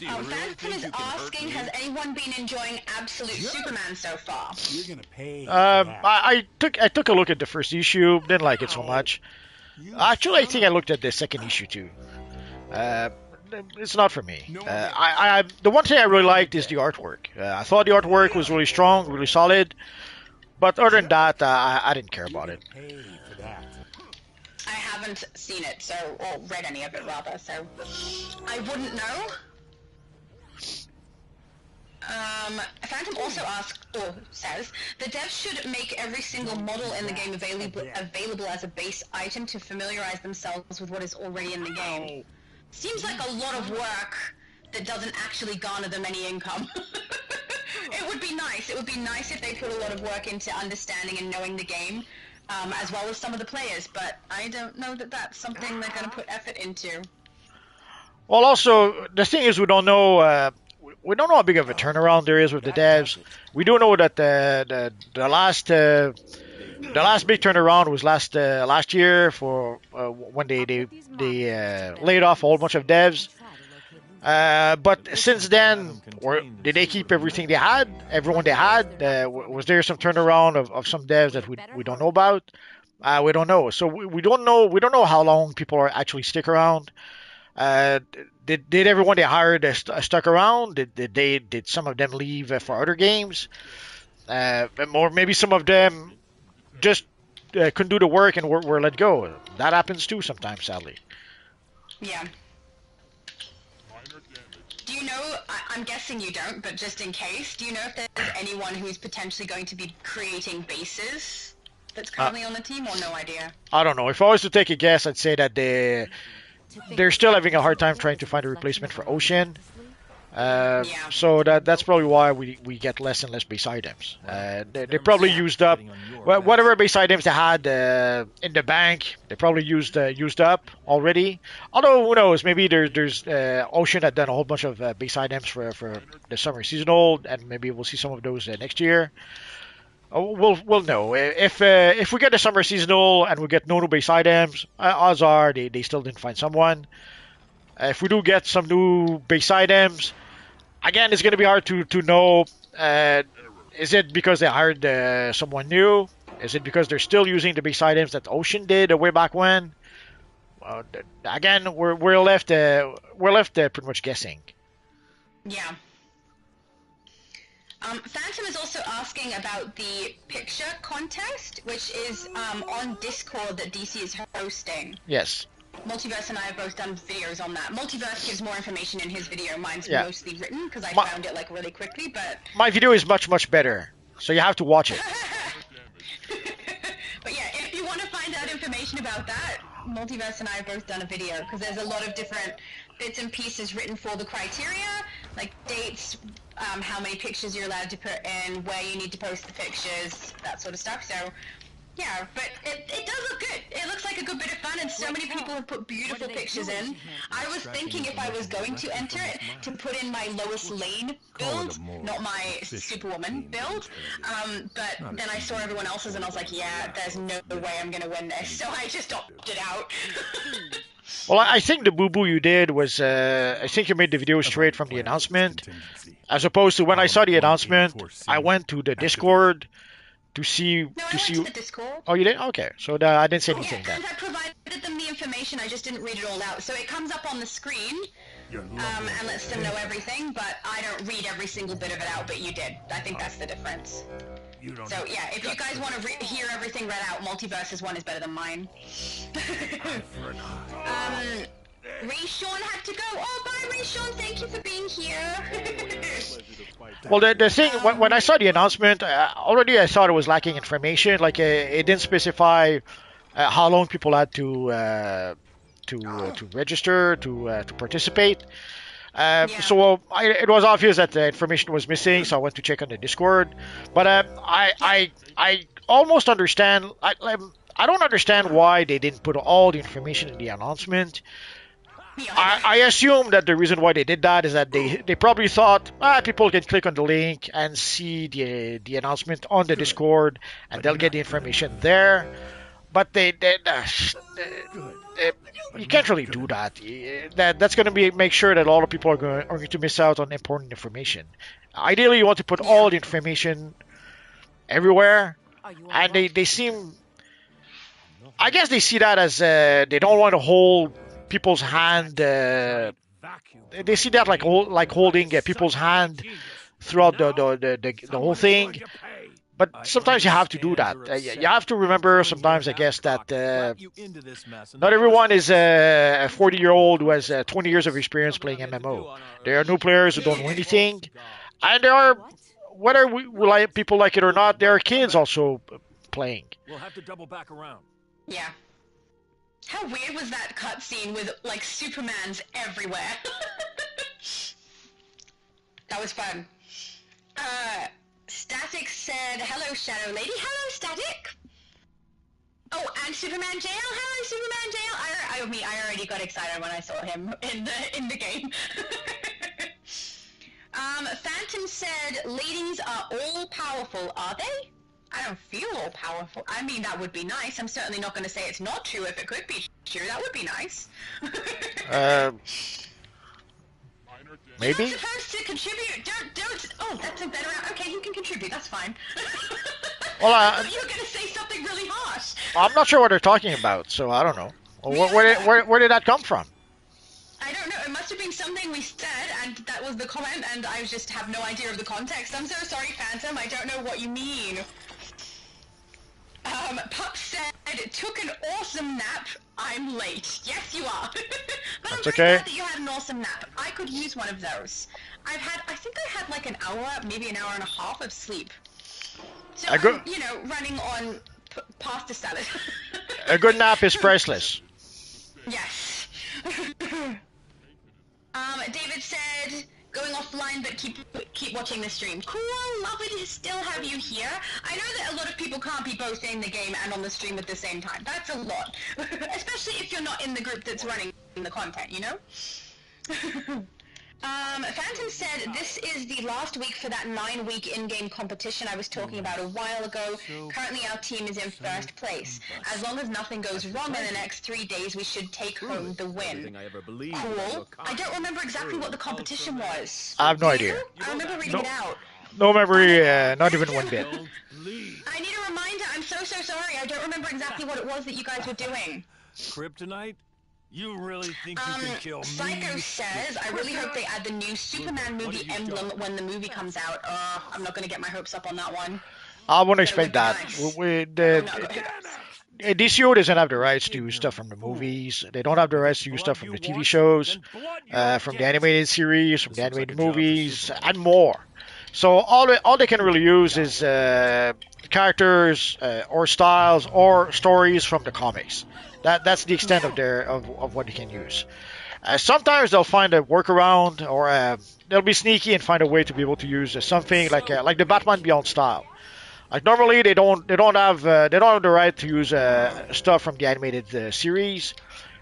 Phantom is asking, has anyone been enjoying Absolute Superman so far? You're gonna pay. I took a look at the first issue, didn't like it so much. Actually, I think I looked at the second issue too. It's not for me. The one thing I really liked is the artwork. I thought the artwork was really strong, really solid. But other than that, I didn't care about it. I haven't seen it, or read any of it rather, so I wouldn't know. Phantom also says, the devs should make every single model in the game available as a base item to familiarize themselves with what is already in the game. Seems like a lot of work that doesn't actually garner them any income. It would be nice. It would be nice if they put a lot of work into understanding and knowing the game, as well as some of the players, but I don't know that that's something they're going to put effort into. Well, also, the thing is we don't know how big of a turnaround there is with the devs. We do know that the last big turnaround was last year for when they laid off a whole bunch of devs. But since then, did they keep everything they had? Everyone they had? Was there some turnaround of some devs that we don't know about? We don't know. So we don't know. We don't know how long people are actually stick around. Did everyone they hired stuck around? Did some of them leave for other games? Or maybe some of them just couldn't do the work and were let go. That happens too sometimes, sadly. Yeah. Do you know, I'm guessing you don't, but just in case, do you know if there's anyone who's potentially going to be creating bases that's currently on the team, or no idea? I don't know. If I was to take a guess, I'd say that they're still having a hard time trying to find a replacement for Ocean. So that's probably why we get less and less base items. They probably used up whatever base items they had in the bank. They probably used up already. Although who knows? Maybe there's Ocean had done a whole bunch of base items for the summer seasonal, and maybe we'll see some of those next year. We'll know if we get the summer seasonal and we get no new base items. Odds are they still didn't find someone. If we do get some new base items, again, it's going to be hard to know. Is it because they hired someone new? Is it because they're still using the base items that Ocean did way back when? Again, we're left pretty much guessing. Yeah. Phantom is also asking about the picture contest, which is on Discord that DC is hosting. Yes. Multiverse and I have both done videos on that. Multiverse gives more information in his video. Mine's mostly written because I found it like really quickly, but... My video is much better, so you have to watch it. But yeah, if you want to find out information about that, Multiverse and I have both done a video because there's a lot of different bits and pieces written for the criteria, like dates, how many pictures you're allowed to put in, where you need to post the pictures, that sort of stuff. So yeah, but it does look good. It looks like a good bit of fun. fun, and so many people have put beautiful pictures in. I was thinking if I was going to enter it, to put in my Lois Lane build, not my Superwoman build. But then I saw everyone else's, and I was like, yeah, there's no way I'm gonna win this. So I just opted out. Well, I think the boo-boo you did was, I think you made the video straight from the announcement, as opposed to when I saw the announcement, I went to the Discord to see. No, I went to the Discord. Oh, you did? Okay, so I didn't say anything Yeah, then. and I provided them the information, I just didn't read it all out. So it comes up on the screen, and lets them know everything, but I don't read every single bit of it out, but you did. I think that's the difference. So yeah, if you guys want to hear everything read out, Multiverses one is better than mine. Reshawn had to go. Oh, bye, Reshawn. Thank you for being here. Well, the thing, when I saw the announcement, already I thought it was lacking information. Like, it didn't specify how long people had to register, to participate. So it was obvious that the information was missing, so I went to check on the Discord. But I almost understand. I don't understand why they didn't put all the information in the announcement. I assume that the reason why they did that is that they probably thought people can click on the link and see the announcement on the Discord, and they'll get the information there. But you can't really do that. That's going to make sure that a lot of people are going to miss out on important information. Ideally, you want to put all the information everywhere, and they seem. I guess they see that as they don't want to hold people's hand. They see that like holding people's hand throughout the whole thing. But sometimes you have to do that. You have to remember sometimes, I guess, that not everyone is a 40-year-old who has 20 years of experience playing MMO. There are new players who don't know anything, and there are, whether people like it or not, there are kids also playing. We'll have to double back around. Yeah. How weird was that cutscene with, like, Supermans everywhere? That was fun. Static said, hello, Shadow Lady. Hello, Static. Oh, and Superman JL. Hello, Superman JL. I already got excited when I saw him in the game. Phantom said, ladies are all powerful, are they? I don't feel all powerful. I mean, that would be nice. I'm certainly not going to say it's not true if it could be true. That would be nice. Maybe? You're supposed to contribute. Don't. Oh, that's a better. Okay, you can contribute. That's fine. Well, I thought you were going to say something really harsh. I'm not sure what they're talking about, so I don't know. Where did that come from? I don't know. It must have been something we said, and that was the comment, and I just have no idea of the context. I'm so sorry, Phantom. I don't know what you mean. Pup said, took an awesome nap. I'm late. Yes, you are. But That's I'm okay. glad that you had an awesome nap. I could use one of those. I think I had like an hour, maybe an hour and a half of sleep. So I'm, running on pasta salad. A good nap is priceless. Yes. David said, going offline, but keep watching the stream. Cool, lovely to still have you here. I know that a lot of people can't be both in the game and on the stream at the same time. That's a lot. Especially if you're not in the group that's running the content, you know? Phantom said, this is the last week for that 9-week in-game competition I was talking about a while ago. Currently our team is in first place. As long as nothing goes wrong in the next 3 days, we should take home the win. Cool. I don't remember exactly what the competition was. I have no idea. I remember reading it out. No memory, not even one bit. I need a reminder. I'm so sorry. I don't remember exactly what it was that you guys were doing. Kryptonite? You really think you can kill me? Psycho says, I really hope they add the new Superman movie emblem when the movie comes out. I'm not going to get my hopes up on that one. I wouldn't expect that. DCUO doesn't have the rights to use stuff from the movies. They don't have the rights to use stuff from the TV shows, from the animated series, from the animated movies, and more. So all they can really use is characters or styles or stories from the comics. That's the extent of what they can use. Sometimes they'll find a workaround, or they'll be sneaky and find a way to be able to use something like the Batman Beyond style. Like normally they don't have the right to use stuff from the animated series,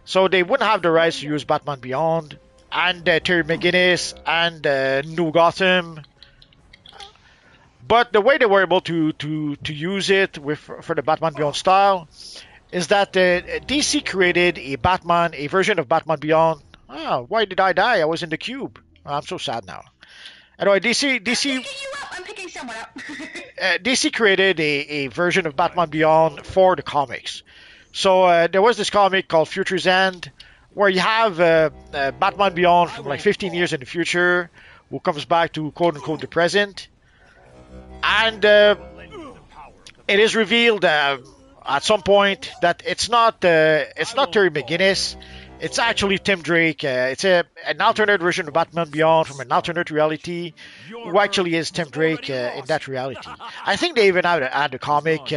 so they wouldn't have the rights to use Batman Beyond and Terry McGinnis and New Gotham. But the way they were able to use it with for the Batman Beyond style is that DC created a version of Batman Beyond. Oh, why did I die? I was in the cube. Oh, I'm so sad now. Anyway, I'm picking someone up. DC created a version of Batman Beyond for the comics. So there was this comic called Future's End, where you have Batman Beyond from like 15 years in the future, who comes back to quote unquote the present, and it is revealed at some point that it's not Terry McGinnis. It's actually Tim Drake. It's an alternate version of Batman Beyond from an alternate reality, who actually is Tim Drake in that reality. I think they even had a comic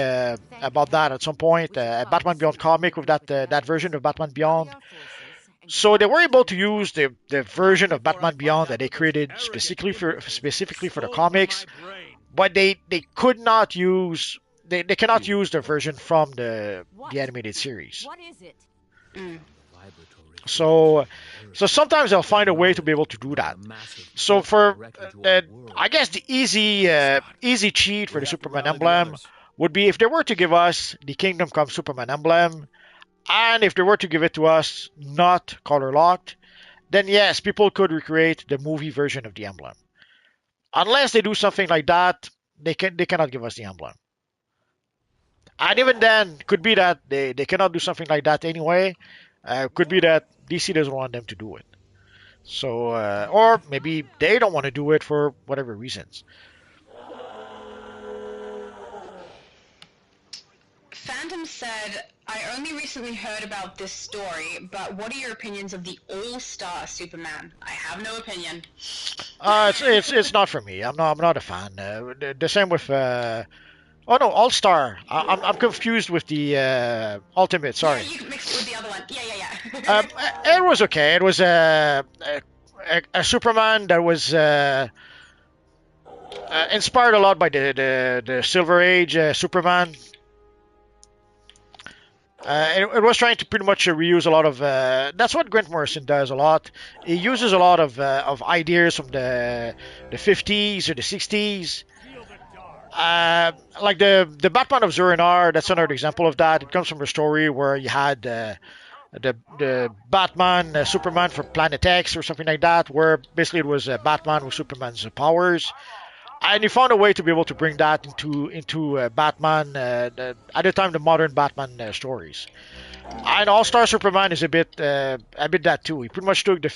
about that at some point, a Batman Beyond comic with that version of Batman Beyond. So they were able to use the version of Batman Beyond that they created specifically for the comics, but they could not use they cannot use the version from the animated series. What is it? So sometimes they'll find a way to be able to do that. So for I guess the easy cheat for the Superman emblem would be if they were to give us the Kingdom Come Superman emblem, and if they were to give it to us not color locked, then yes, people could recreate the movie version of the emblem. Unless they do something like that, they cannot give us the emblem. And even then, could be that they cannot do something like that anyway. Could be that DC doesn't want them to do it. So, or maybe they don't want to do it for whatever reasons. Phantom said, I only recently heard about this story, but what are your opinions of the All-Star Superman? I have no opinion. It's not for me. I'm not a fan. The same with oh no, All Star. I'm confused with the Ultimate. Sorry. Yeah, you mixed it with the other one. Yeah. It was okay. It was a Superman that was inspired a lot by the Silver Age Superman. It was trying to pretty much reuse a lot of. That's what Grant Morrison does a lot. He uses a lot of ideas from the 50s or the 60s. Like the Batman of Zur-En-Arrh, that's another example of that. It comes from a story where you had the Batman, Superman for Planet X or something like that, where basically it was Batman with Superman's powers. And you found a way to be able to bring that into Batman, at the time the modern Batman stories. And All Star Superman is a bit that too. He pretty much took a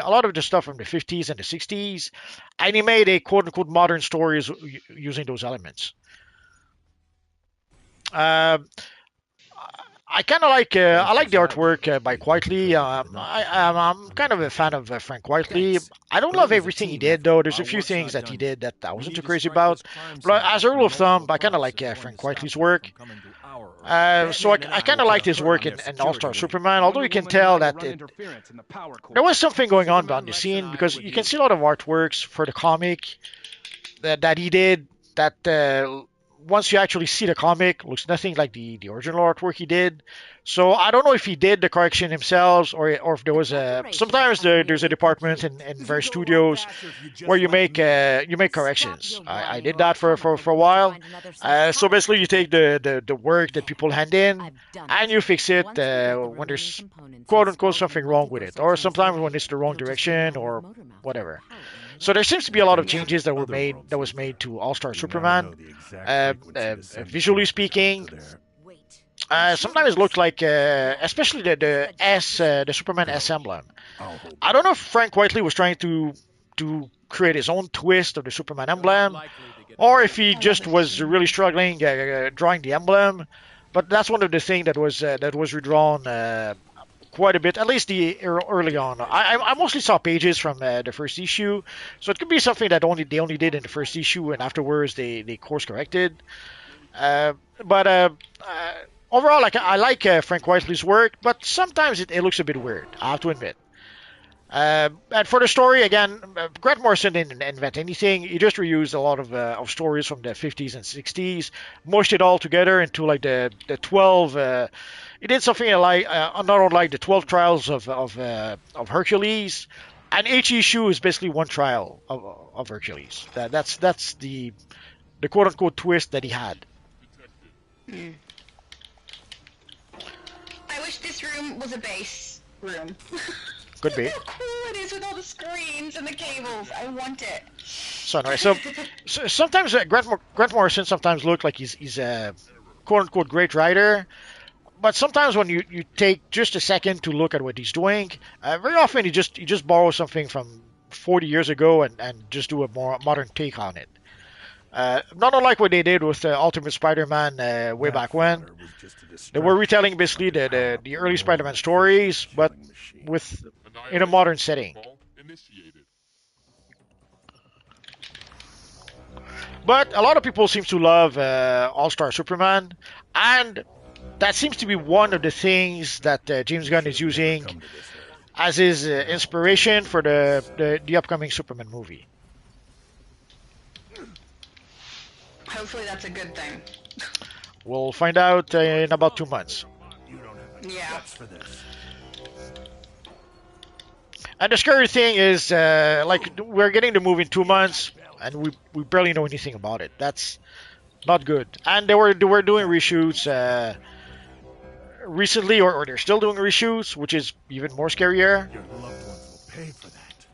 lot of the stuff from the 50s and the 60s, and he made a quote unquote modern stories using those elements. I kind of like I like the artwork by Quietly. I'm kind of a fan of Frank Quietly. I don't love everything he did though. There's a few things that he did that I wasn't too crazy about. But as a rule of thumb, I kind of like Frank Quietly's work. So I kind of liked his work in All Star Superman. Although you can tell that there was something going on behind the scene, because you can see a lot of artworks for the comic that he did that. Once you actually see the comic, looks nothing like the original artwork he did. So I don't know if he did the correction himself, or if there was sometimes there's a department in various studios where you make corrections. I did that for a while. So basically you take the work that people hand in and you fix it when there's quote unquote something wrong with it, or sometimes when it's the wrong direction or whatever. So there seems to be a lot of changes that was made to All Star Superman. Visually speaking, sometimes it looked like, especially the Superman S emblem. I don't know if Frank Whiteley was trying to create his own twist of the Superman emblem, or if he just was really struggling drawing the emblem. But that's one of the things that was redrawn quite a bit, at least early on. I mostly saw pages from the first issue, so it could be something that they only did in the first issue, and afterwards they course corrected. But overall, I like Frank Whiteley's work, but sometimes it looks a bit weird, I have to admit. And for the story, again, Grant Morrison didn't invent anything. He just reused a lot of stories from the 50s and 60s, mushed it all together into like the 12. He did something like not unlike the 12 trials of Hercules, and each issue is basically one trial of Hercules. That's the quote unquote twist that he had. I wish this room was a base room. Could be. Look how cool it is with all the screens and the cables. I want it. So anyway, so sometimes Grant Morrison sometimes look like he's a quote unquote great writer, but sometimes when you take just a second to look at what he's doing, very often he just borrows something from 40 years ago and just do a more modern take on it. Not unlike what they did with Ultimate Spider-Man way back when. They were retelling basically the early Spider-Man stories, but with in a modern setting. But a lot of people seem to love All-Star Superman, and that seems to be one of the things that James Gunn is using as his inspiration for the upcoming Superman movie. Hopefully that's a good thing. We'll find out in about 2 months. Yeah. And the scary thing is, like, we're getting the movie in 2 months, and we barely know anything about it. That's not good. And they were doing reshoots recently, or they're still doing reshoots, which is even more scarier. Your loved ones will pay for that.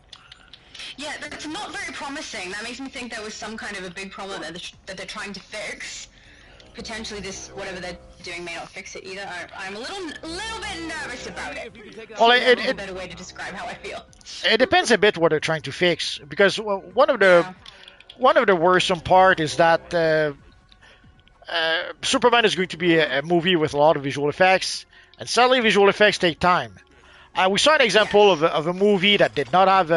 Yeah, that's not very promising. That makes me think there was some kind of a big problem that they're trying to fix. Potentially this, whatever they're doing may not fix it either. I'm a little bit nervous about it. Well, That's a better way to describe how I feel. It depends a bit what they're trying to fix, because one of the worrisome part is that Superman is going to be a movie with a lot of visual effects, and sadly visual effects take time. We saw an example of a movie that did not have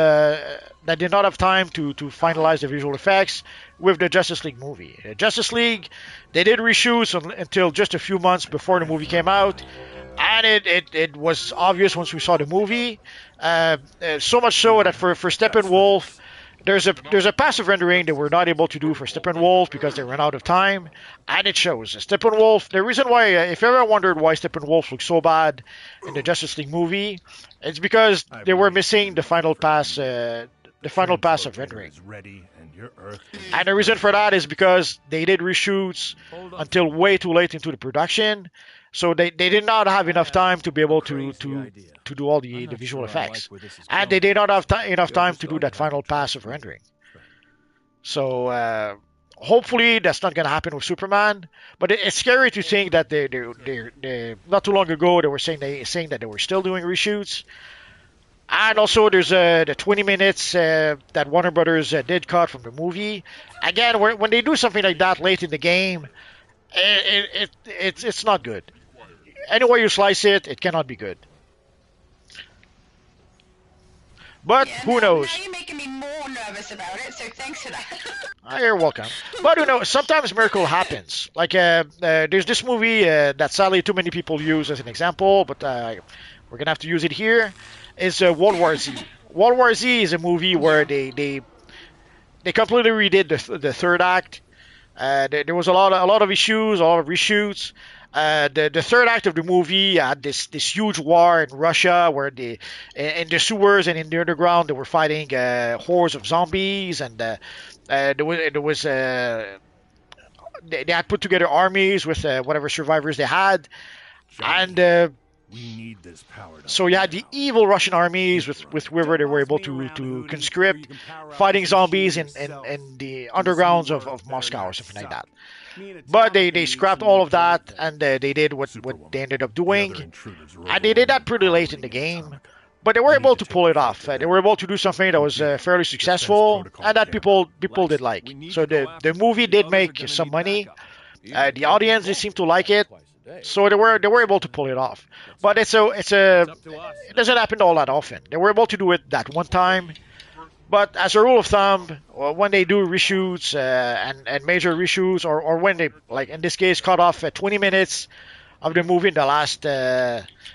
time to finalize the visual effects with the Justice League movie. Justice League, they did reshoots until just a few months before the movie came out, and it was obvious once we saw the movie. So much so that for Steppenwolf, there's a passive rendering that we're not able to do for Steppenwolf because they ran out of time, and it shows. Steppenwolf, the reason why, if you ever wondered why Steppenwolf looks so bad in the Justice League movie, it's because they were missing the final pass of rendering. And the reason for that is because they did reshoots until way too late into the production, so they did not have enough time to be able to do all the visual effects, and they did not have enough time to do that final pass of rendering. So hopefully that's not going to happen with Superman. But it's scary to think that they not too long ago they were saying that they were still doing reshoots. And also there's the 20 minutes that Warner Brothers did cut from the movie. Again, when they do something like that late in the game, it's not good. Any way you slice it, it cannot be good. But who knows? Now you're making me more nervous about it, so thanks for that. You're welcome. But who knows? Sometimes miracle happens. Like there's this movie that sadly too many people use as an example, but we're gonna have to use it here. Is World War Z. World War Z is a movie where they completely redid the third act. There was a lot of issues, a lot of reshoots. The third act of the movie had this huge war in Russia where in the sewers and in the underground they were fighting hordes of zombies, and they had put together armies with whatever survivors they had, and we need this power. So you had the evil Russian armies with whoever they were able to conscript, fighting zombies in the undergrounds of Moscow or something like that. But they scrapped all of that, and they did what they ended up doing, and they did that pretty late in the game. But they were able to pull it off. They were able to do something that was fairly successful, and that people did like. So the movie did make some money. The audience, they seemed to like it. So they were able to pull it off, but it doesn't happen all that often. They were able to do it that one time, but as a rule of thumb, when they do reshoots and major reshoots, or when they, like in this case, cut off 20 minutes of the movie in the last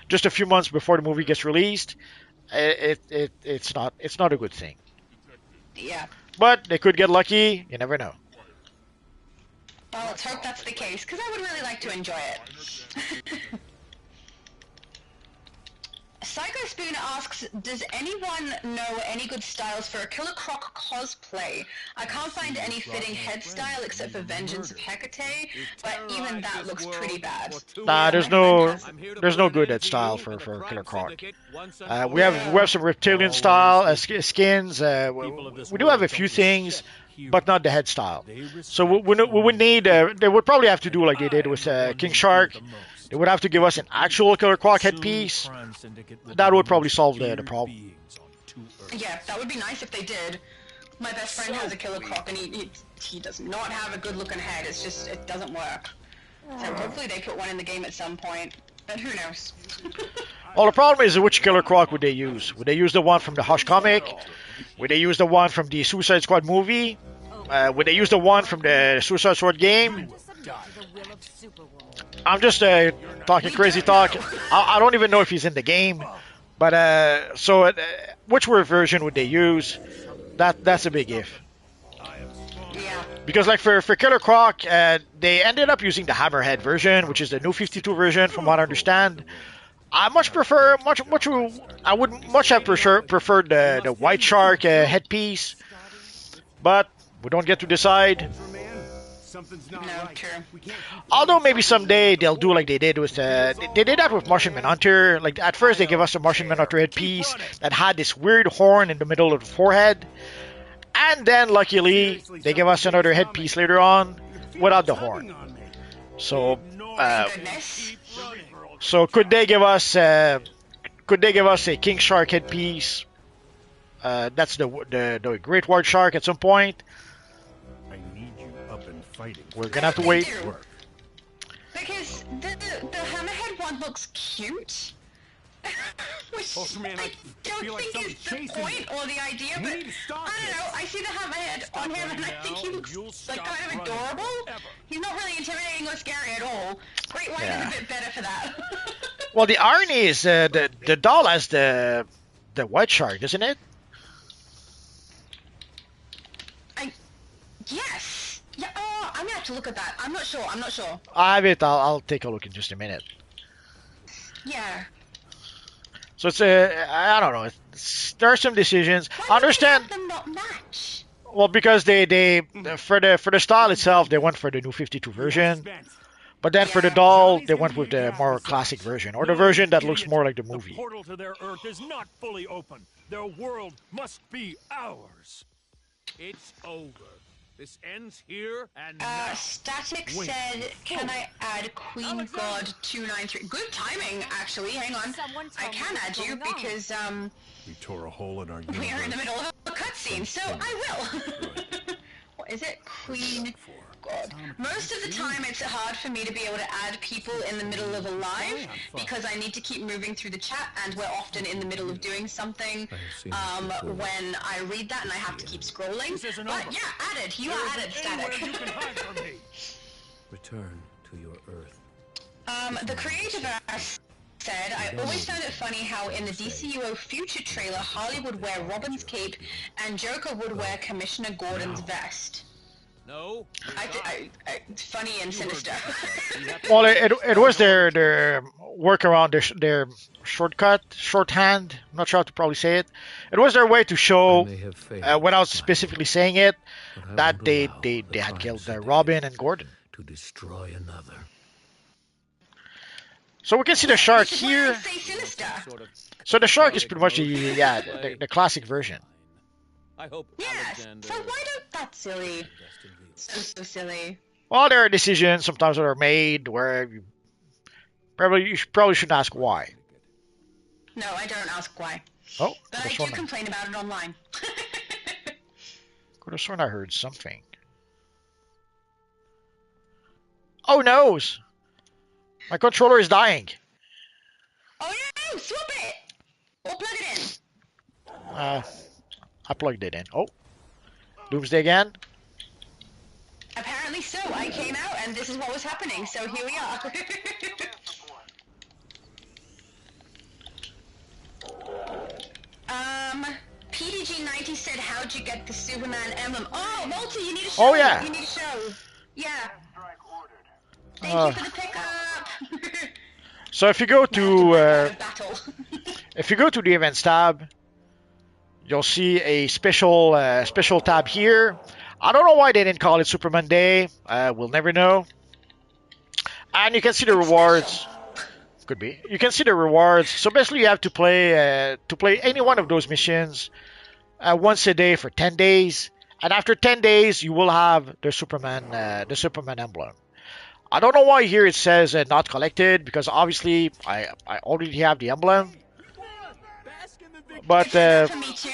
just a few months before the movie gets released, It's not a good thing. Yeah. But they could get lucky. You never know. Well, let's hope that's the case, because I would really like to enjoy it. Psycho Spoon asks, does anyone know any good styles for a Killer Croc cosplay? I can't find any fitting head style except for Vengeance of Hecate, but even that looks pretty bad. Nah, there's no good at style for Killer Croc. We have some reptilian style skins. We do have a few things, but not the head style. So we would need. They would probably have to do like they did with King Shark. They would have to give us an actual Killer Croc headpiece. That would probably solve the problem. Yeah, that would be nice if they did. My best friend has a Killer Croc and he does not have a good looking head. It's just, it doesn't work. So hopefully they put one in the game at some point. But who knows? Well, the problem is which Killer Croc would they use? Would they use the one from the Hush comic? Would they use the one from the Suicide Squad movie? Would they use the one from the Suicide Squad game? I'm just talking crazy talk. I don't even know if he's in the game. But which version would they use? That's a big if. Yeah. Because like for Killer Croc, they ended up using the Hammerhead version, which is the new 52 version, from what I understand. I I would much have preferred the White Shark headpiece, but we don't get to decide. No, true. Although maybe someday they'll do like they did with they did that with Martian Manhunter. Like at first they gave us a Martian Manhunter headpiece that had this weird horn in the middle of the forehead, and then luckily they gave us another headpiece later on without the horn. So, could they give us a King Shark headpiece? That's the Great White Shark at some point. We're gonna have to wait. Because the Hammerhead one looks cute. Which I don't think is the point or the idea, but I don't know, I see the Hammerhead on him and I think he looks like kind of adorable. He's not really intimidating or scary at all. Great White is a bit better for that. Well, the irony is the doll has the White Shark, isn't it? Yes. Yeah, I'm gonna have to look at that. I'm not sure. I'll take a look in just a minute. Yeah. So it's I don't know. There are some decisions. Why I understand. Would them not match? Well, because they for the style itself, they went for the new 52 version. But then for the doll, they went with the more classic version, or the version that looks more like the movie. The portal to their Earth is not fully open. Their world must be ours. It's over. This ends here and now. Static said, can I add Queen God 293? Good timing, actually. Hang on. I can add you because, We tore a hole in our universe. we are in the middle of a cutscene, so I will. What is it? Queen God. Most of the time it's hard for me to be able to add people in the middle of a live because I need to keep moving through the chat and we're often in the middle of doing something when I read that and I have to keep scrolling. But yeah, added. You are added, Static. Return to your Earth. The creative said, I always found it funny how in the DCUO future trailer Harley would wear Robin's cape and Joker would wear Commissioner Gordon's vest. No. It's funny and sinister. Well, it was their workaround, their shorthand. I'm not sure how to probably say it. It was their way to show, without specifically saying it, that they had killed Robin and Gordon. To destroy another. So we can see the shark This is here. why I say sinister. So the shark is pretty much the classic version. I hope Yes. Alexander So why don't that's silly? So silly. Well, there are decisions sometimes that are made where you probably shouldn't ask why. No, I don't ask why. Oh, But I do complain about it online. could have sworn I heard something. Oh no! My controller is dying. Oh no! Swap it! Or plug it in. I plugged it in. Oh, Doomsday again. Apparently so. I came out and this is what was happening. So here we are. Multi90 said, how'd you get the Superman emblem? Oh, Multi, you need to show. Oh, yeah. You need to show. Yeah. Thank you for the pickup. So if you go to Battle. if you go to the events tab, you'll see a special tab here. I don't know why they didn't call it Superman Day. We'll never know. And you can see the rewards. Could be. You can see the rewards. So basically, you have to play any one of those missions once a day for 10 days. And after 10 days, you will have the Superman emblem. I don't know why here it says not collected, because obviously I already have the emblem. But for me too.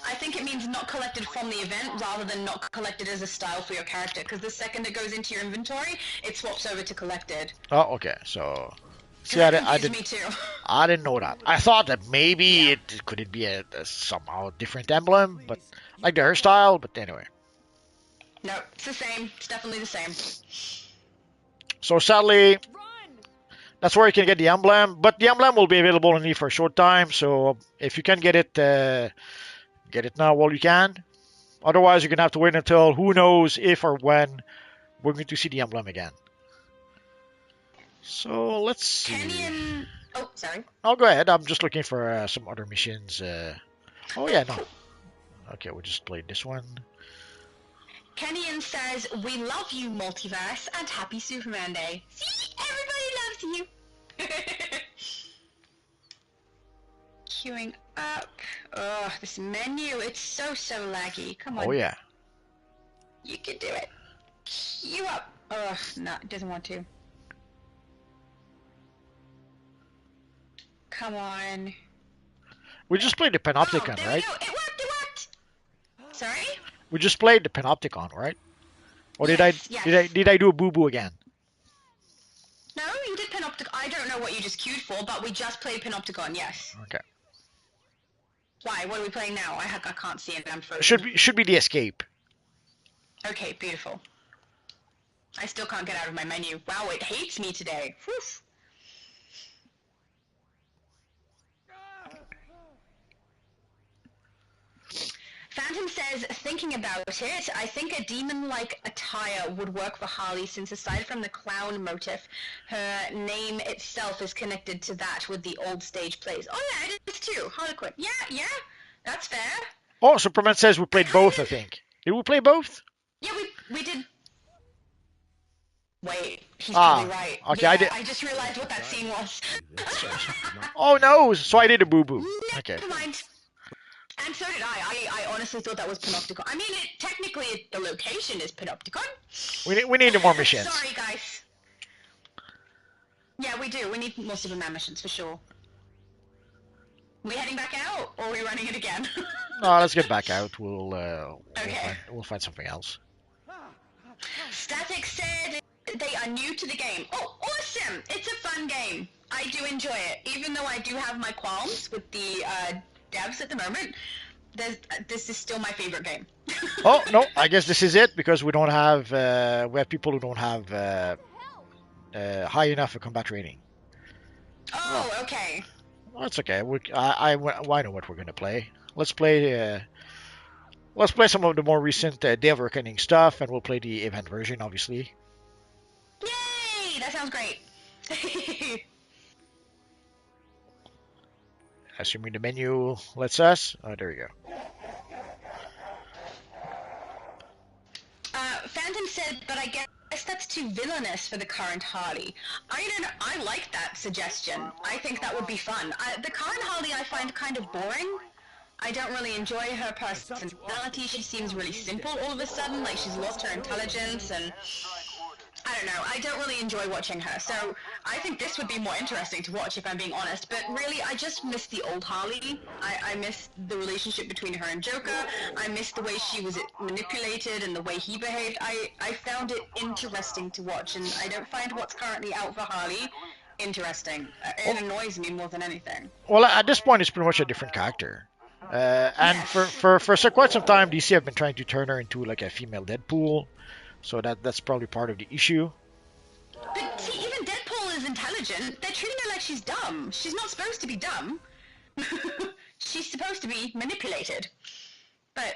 I think it means not collected from the event rather than not collected as a style for your character, because the second it goes into your inventory, it swaps over to collected. Oh, okay. So, see, I didn't. Me too. I didn't know that. I thought that maybe it could be a somehow different emblem, but like the hairstyle. But anyway. No, it's the same. It's definitely the same. So sadly, that's where you can get the emblem. But the emblem will be available only for a short time. So if you can get it now while you can. Otherwise, you're gonna have to wait until who knows if or when we're going to see the emblem again. So let's see. Kenyan... Oh, sorry. Oh, go ahead. I'm just looking for some other missions. Oh yeah, no. Okay, we'll just play this one. Kenyan says, "We love you, multiverse, and happy Superman Day." See, everybody loves you. Queuing up. Oh, this menu, it's so laggy. Come on. Oh yeah. You can do it. Queue up. Ugh, no, it doesn't want to. Come on. We just played the Panopticon, there right? We go. It worked. Sorry? We just played the Panopticon, right? Or Yes. did I do a boo boo again? No, you did Panopticon. I don't know what you just queued for, but we just played Panopticon, yes. Okay. Why? What are we playing now? I can't see it. I'm frozen. Should be the escape. Okay, beautiful. I still can't get out of my menu. Wow, it hates me today. Whew. Phantom says, thinking about it, I think a demon-like attire would work for Harley, since aside from the clown motif, her name itself is connected to that with the old stage plays. Oh yeah, it is too. Harlequin. Yeah, that's fair. Oh, Superman says we played both, I think. Did we play both? Yeah, we did. Wait, he's probably right. Okay, yeah, I just realized what that scene was. Oh no, so I did a boo boo. Okay. Never mind. And so did I. I honestly thought that was Panopticon. I mean, technically the location is Panopticon. We need more missions. Sorry, guys. Yeah, we do. We need more Superman missions for sure. We heading back out, or are we running it again? No, let's get back out. We'll find something else. Static said they are new to the game. Oh, awesome! It's a fun game. I do enjoy it, even though I do have my qualms with the devs at the moment. This is still my favorite game. Oh no, I guess this is it, because we don't have we have people who don't have high enough a combat rating. Oh, okay. Well, that's okay. I know what we're gonna play. Let's play some of the more recent Day of Reckoning stuff, and we'll play the event version, obviously. Yay! That sounds great. Assuming the menu lets us. Oh, there we go. Phantom said, but I guess that's too villainous for the current Harley. I like that suggestion. I think that would be fun. The current Harley I find kind of boring. I don't really enjoy her personality. She seems really simple all of a sudden, like she's lost her intelligence, and I don't know. I don't really enjoy watching her, so I think this would be more interesting to watch if I'm being honest. But really, I just miss the old Harley. I miss the relationship between her and Joker. I miss the way she was manipulated and the way he behaved. I found it interesting to watch, and I don't find what's currently out for Harley interesting. It annoys me more than anything. Well, at this point, it's pretty much a different character. And for quite some time, DC have been trying to turn her into like a female Deadpool. So that's probably part of the issue. But see, even Deadpool is intelligent. They're treating her like she's dumb. She's not supposed to be dumb. She's supposed to be manipulated. But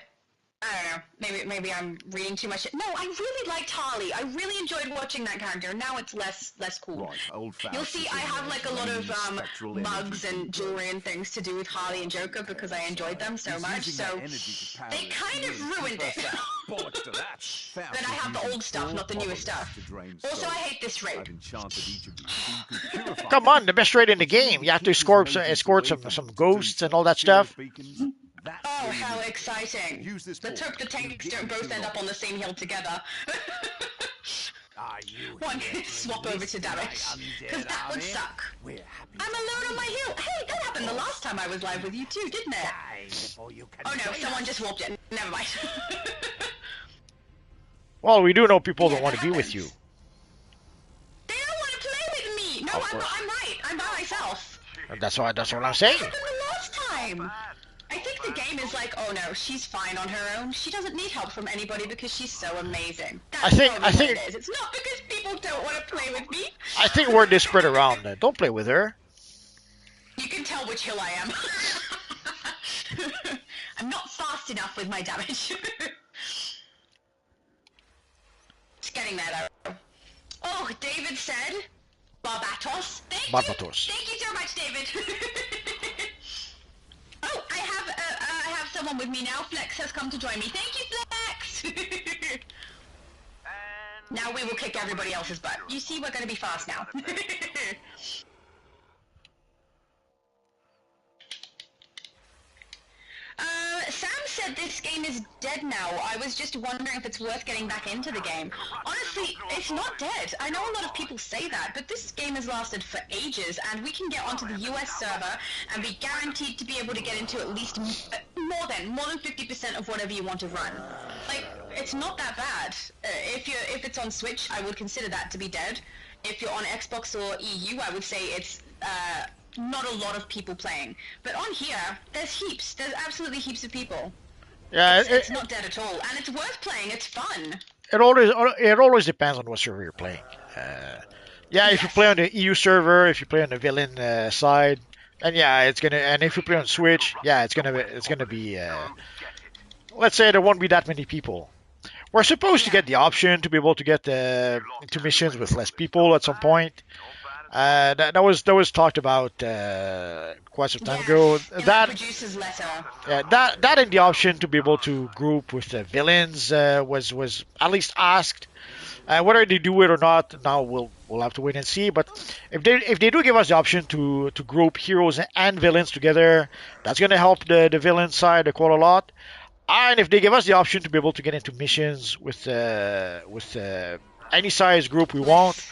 I don't know. Maybe I'm reading too much. No, I really liked Harley. I really enjoyed watching that character. Now it's less cool. Right, old You'll see I have like a lot of mugs and jewelry and things to do with Harley and Joker because I enjoyed them so much. So they kind of ruined it. Bollocks to that. Then I have the old stuff, not the newer stuff. Also, I hate this raid. Come on, the best raid in the game. You have to escort some ghosts and all that stuff. Oh, how exciting. Let's hope the tanks don't both end up on the same hill together. One, swap over to damage. Because that would suck. I'm alone on my hill. Hey, that happened the last time I was live with you too, didn't it? Oh no, someone just warped it. Never mind. Well, we do know people don't want to be with you. They don't want to play with me. No, I'm right. I'm by myself. That's what I'm saying. What happened the last time? I think the game is like, oh no, she's fine on her own. She doesn't need help from anybody because she's so amazing. That's I think what it is. It's not because people don't want to play with me. I think word is spread around. Don't play with her. You can tell which hill I am. I'm not fast enough with my damage. Just getting there though. Oh, David said, Barbatos. Barbatos. Thank you so much, David. Oh, I have someone with me now. Flex has come to join me. Thank you, Flex. Now we will kick everybody else's butt. You see, we're going to be fast now. Sam said this game is dead now. I was just wondering if it's worth getting back into the game. Honestly, it's not dead. I know a lot of people say that, but this game has lasted for ages, and we can get onto the US server and be guaranteed to be able to get into at least more than 50% of whatever you want to run. Like, it's not that bad. If it's on Switch, I would consider that to be dead. If you're on Xbox or EU, I would say it's not a lot of people playing. But on here, there's heaps. There's absolutely heaps of people. Yeah, it's not dead at all, and it's worth playing. It's fun. It always depends on what server you're playing. If you play on the EU server, if you play on the villain side, and and if you play on Switch, it's gonna be. Let's say there won't be that many people. We're supposed to get the option to be able to get into missions with less people at some point. That was talked about quite some time ago. That producer's letter. That and the option to be able to group with the villains was at least asked. Whether they do it or not, now we'll have to wait and see. But if they do give us the option to group heroes and villains together, that's gonna help the villain side quite a lot. And if they give us the option to be able to get into missions with any size group we want.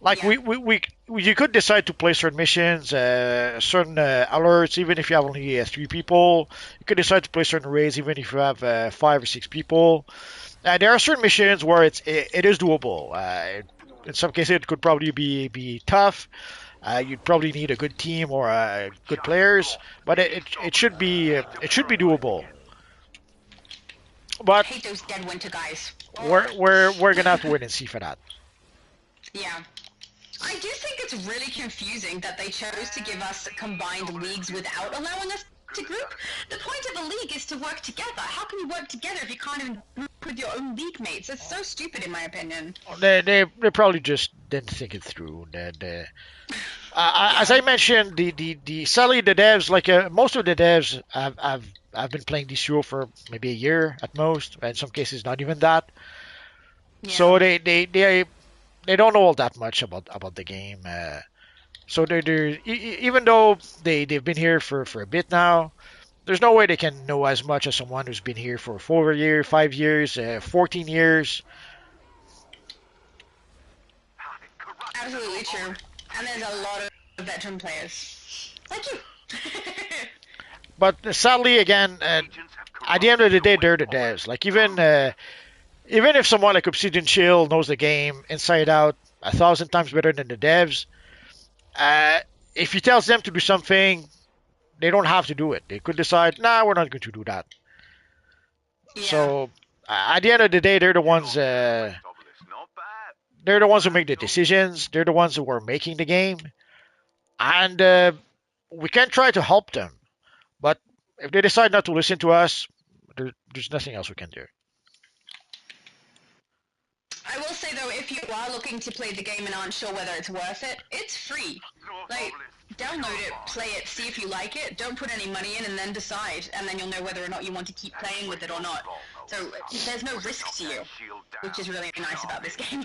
Like you could decide to play certain missions, certain alerts, even if you have only 3 people. You could decide to play certain raids, even if you have 5 or 6 people. There are certain missions where it is doable. In some cases, it could probably be tough. You'd probably need a good team or good players, but it should be doable. But I hate those dead winter guys. We're gonna have to wait and see for that. Yeah. I do think it's really confusing that they chose to give us combined leagues without allowing us to group. The point of a league is to work together. How can you work together if you can't even group with your own league mates? It's so stupid in my opinion. They probably just didn't think it through. As I mentioned, sadly the devs, like most of the devs have been playing DCUO for maybe a year at most, in some cases not even that. Yeah. So they don't know all that much about the game. So they're even though they've been here for a bit now, there's no way they can know as much as someone who's been here for 4 years, 5 years, 14 years. Absolutely true. And there's a lot of veteran players. Like you. But sadly, again, at the end of the day, they're the devs. Like even if someone like Obsidian Chill knows the game inside out 1,000 times better than the devs, if he tells them to do something, they don't have to do it. They could decide, nah, we're not going to do that. Yeah. So at the end of the day, they're the ones. They're the ones who make the decisions. They're the ones who are making the game, and we can try to help them. But if they decide not to listen to us, there's nothing else we can do. I will say though, if you are looking to play the game and aren't sure whether it's worth it, it's free. Like, download it, play it, see if you like it. Don't put any money in and then decide, and then you'll know whether or not you want to keep playing with it or not. So there's no risk to you, which is really nice about this game.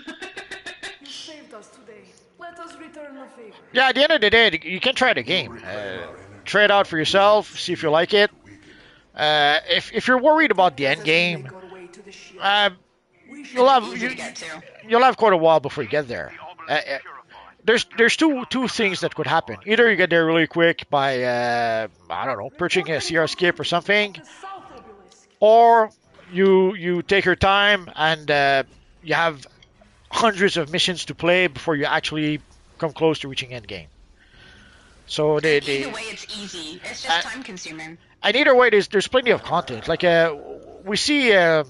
You saved us today. Let us return the favor. Yeah, at the end of the day, you can try the game. Try it out for yourself, see if you like it. If you're worried about the end game, you'll have quite a while before you get there. There's two things that could happen. Either you get there really quick by I don't know, purchasing a CR skip or something, or you take your time and you have hundreds of missions to play before you actually come close to reaching end game. So either way, it's easy. It's just time consuming. And either way, there's plenty of content. Like we see some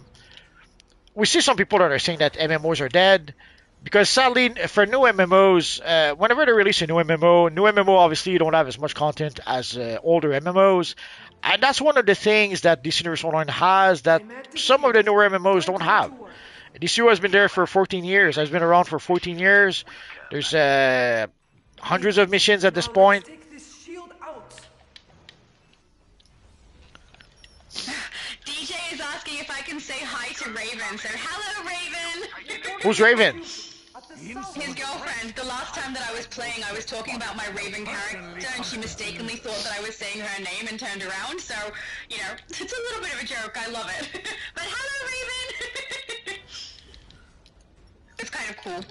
people that are saying that MMOs are dead, because sadly for new MMOs, whenever they release a new MMO obviously don't have as much content as older MMOs, and that's one of the things that DC Universe Online has that some of the newer MMOs don't have. DCUO has been there for 14 years. Has been around for 14 years. There's hundreds of missions at this point. DJ is asking if I can say hi to Raven. So hello, Raven. Who's Raven? His girlfriend. The last time that I was playing, I was talking about my Raven character, and she mistakenly thought that I was saying her name and turned around. So, you know, it's a little bit of a joke. I love it. But hello, Raven. It's kind of cool.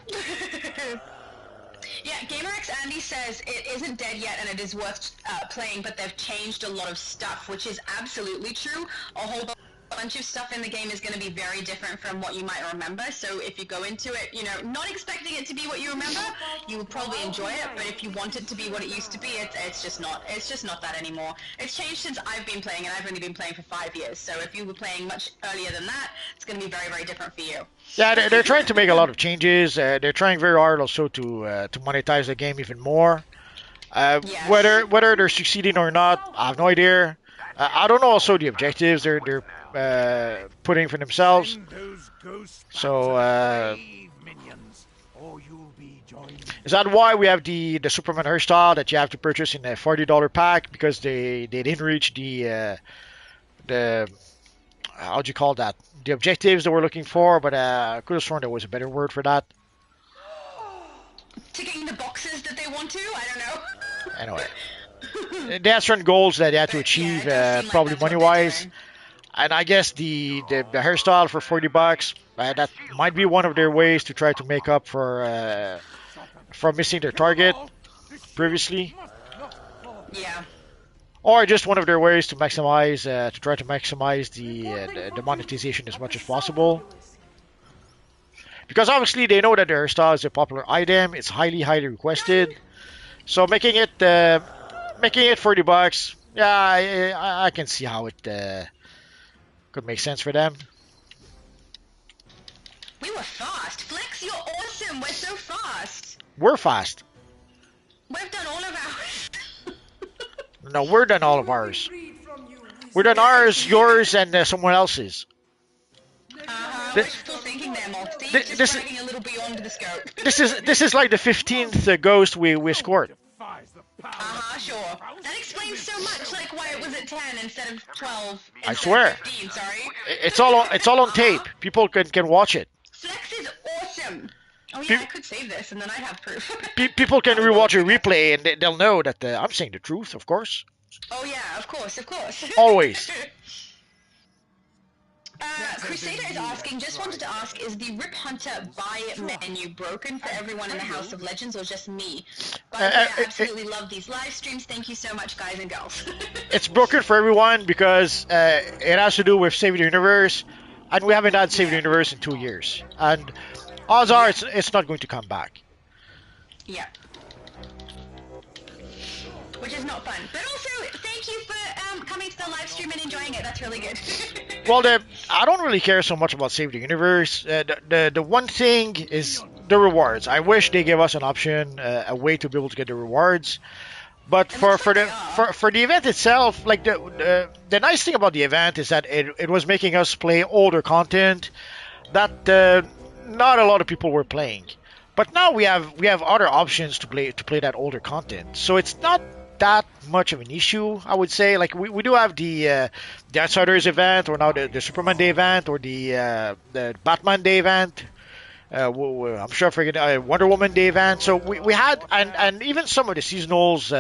Yeah, GamerX Andy says it isn't dead yet and it is worth playing, but they've changed a lot of stuff, which is absolutely true. A whole bunch of stuff in the game is going to be very different from what you might remember, so if you go into it, you know, not expecting it to be what you remember, you will probably enjoy it, but if you want it to be what it used to be, it's just not that anymore. It's changed since I've been playing, and I've only been playing for 5 years, so if you were playing much earlier than that, it's going to be very, very different for you. Yeah, they're trying to make a lot of changes. They're trying very hard also to monetize the game even more. Yes. Whether they're succeeding or not, I have no idea. I don't know also the objectives they're putting for themselves. So is that why we have the Superman hairstyle that you have to purchase in a $40 pack, because they didn't reach the how'd you call that, the objectives that we're looking for? But I could have sworn there was a better word for that. Ticking the boxes that they want to? I don't know. Anyway, they have certain goals that they have to achieve, probably money-wise. And I guess the hairstyle for $40, that might be one of their ways to try to make up for missing their target previously. Yeah. Or just one of their ways to maximize, to try to maximize the monetization as much as possible. Because obviously they know that their hairstyle is a popular item, it's highly, highly requested. So making it $40, yeah, I can see how it could make sense for them. We were fast. Flex, you're awesome. We're so fast. We're fast. We've done all of ours. No, we're done all of ours. We're done ours, yours, and someone else's. Wishful thinking there, Malty. Just bragging a little beyond the scope. This is like the 15th ghost we scored. Sure. That explains so much, like why it was at 10 instead of 12. I swear. 15, sorry. It's all on tape. People can watch it. Flex is awesome. Oh yeah, I could save this and then I'd have proof. People can rewatch a replay and they'll know that I'm saying the truth, of course. Oh yeah, of course. Always. Crusader is asking, just wanted to ask, is the Rip Hunter buy menu broken for everyone in the House of Legends or just me? By the way, I absolutely love these live streams. Thank you so much, guys and girls. It's broken for everyone because it has to do with Save the Universe, and we haven't had Save the Universe in 2 years. And odds are it's not going to come back. Yeah. Which is not fun. But also, thank you for coming to the live stream and enjoying it. That's really good. Well, I don't really care so much about Save the Universe. The one thing is the rewards. I wish they gave us an option, a way to be able to get the rewards. But It for looks for like the they are. for the event itself, like the nice thing about the event is that it was making us play older content that not a lot of people were playing. But now we have other options to play that older content. So it's not that much of an issue, I would say. Like we do have the Outsiders event, or now the Superman Day event, or the Batman Day event. I'm sure I forget Wonder Woman Day event. So we had, and even some of the seasonals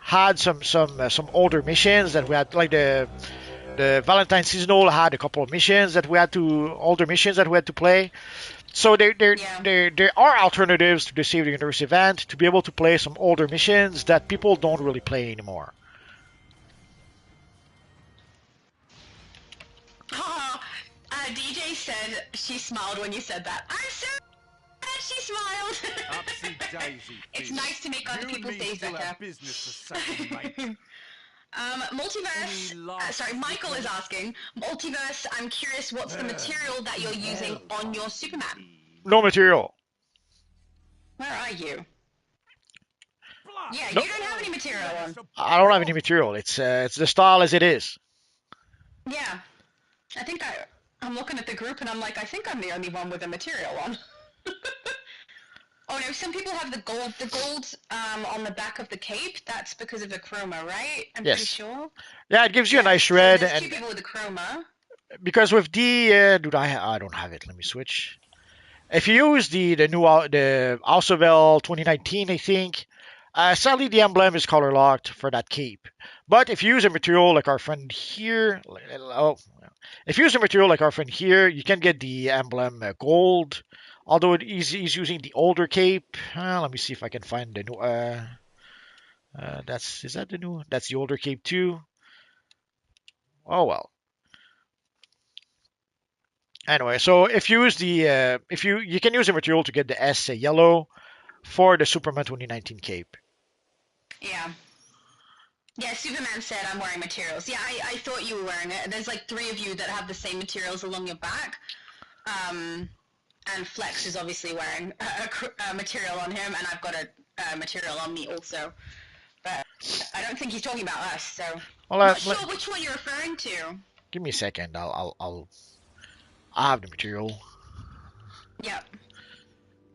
had some older missions that we had, like the Valentine seasonal had a couple of missions that we had to older missions that we had to play. So Yeah. there are alternatives to the Save the Universe event to be able to play some older missions that people don't really play anymore. Oh, DJ said she smiled when you said that. I'm so glad she smiled. Upsy daisy. It's Phoebe. nice to make other You and people's me days still better. have business to settle, mate. Multiverse. Any last Sorry, Michael is requests? asking. Multiverse. I'm curious, what's the material that you're using on your Superman? No material. Where are you? Yeah, No, you don't have any material on. I don't have any material. It's the style as it is. Yeah, I think I'm looking at the group and I'm like, I think I'm the only one with a material on. Oh no, some people have the gold. The gold on the back of the cape. That's because of the chroma, right? I'm pretty Yes. sure. Yeah, it gives you a Yeah. nice So red, there's two and people with the chroma. because with dude, I don't have it. Let me switch. If you use the new the Alsovel 2019, I think, sadly the emblem is color locked for that cape. But if you use a material like our friend here, oh, if you use a material like our friend here, you can get the emblem gold. Although he's using the older cape. Let me see if I can find the new. Is that the new? That's the older cape too. Oh well. Anyway, so if you use the if you can use a material to get the S yellow for the Superman 2019 cape. Yeah. Yeah, Superman said I'm wearing materials. Yeah, I thought you were wearing it. There's like three of you that have the same materials along your back. And Flex is obviously wearing a material on him, and I've got a material on me also. But I don't think he's talking about us, so Well, I'm not sure which one you're referring to. give me a second. I have the material. Yep.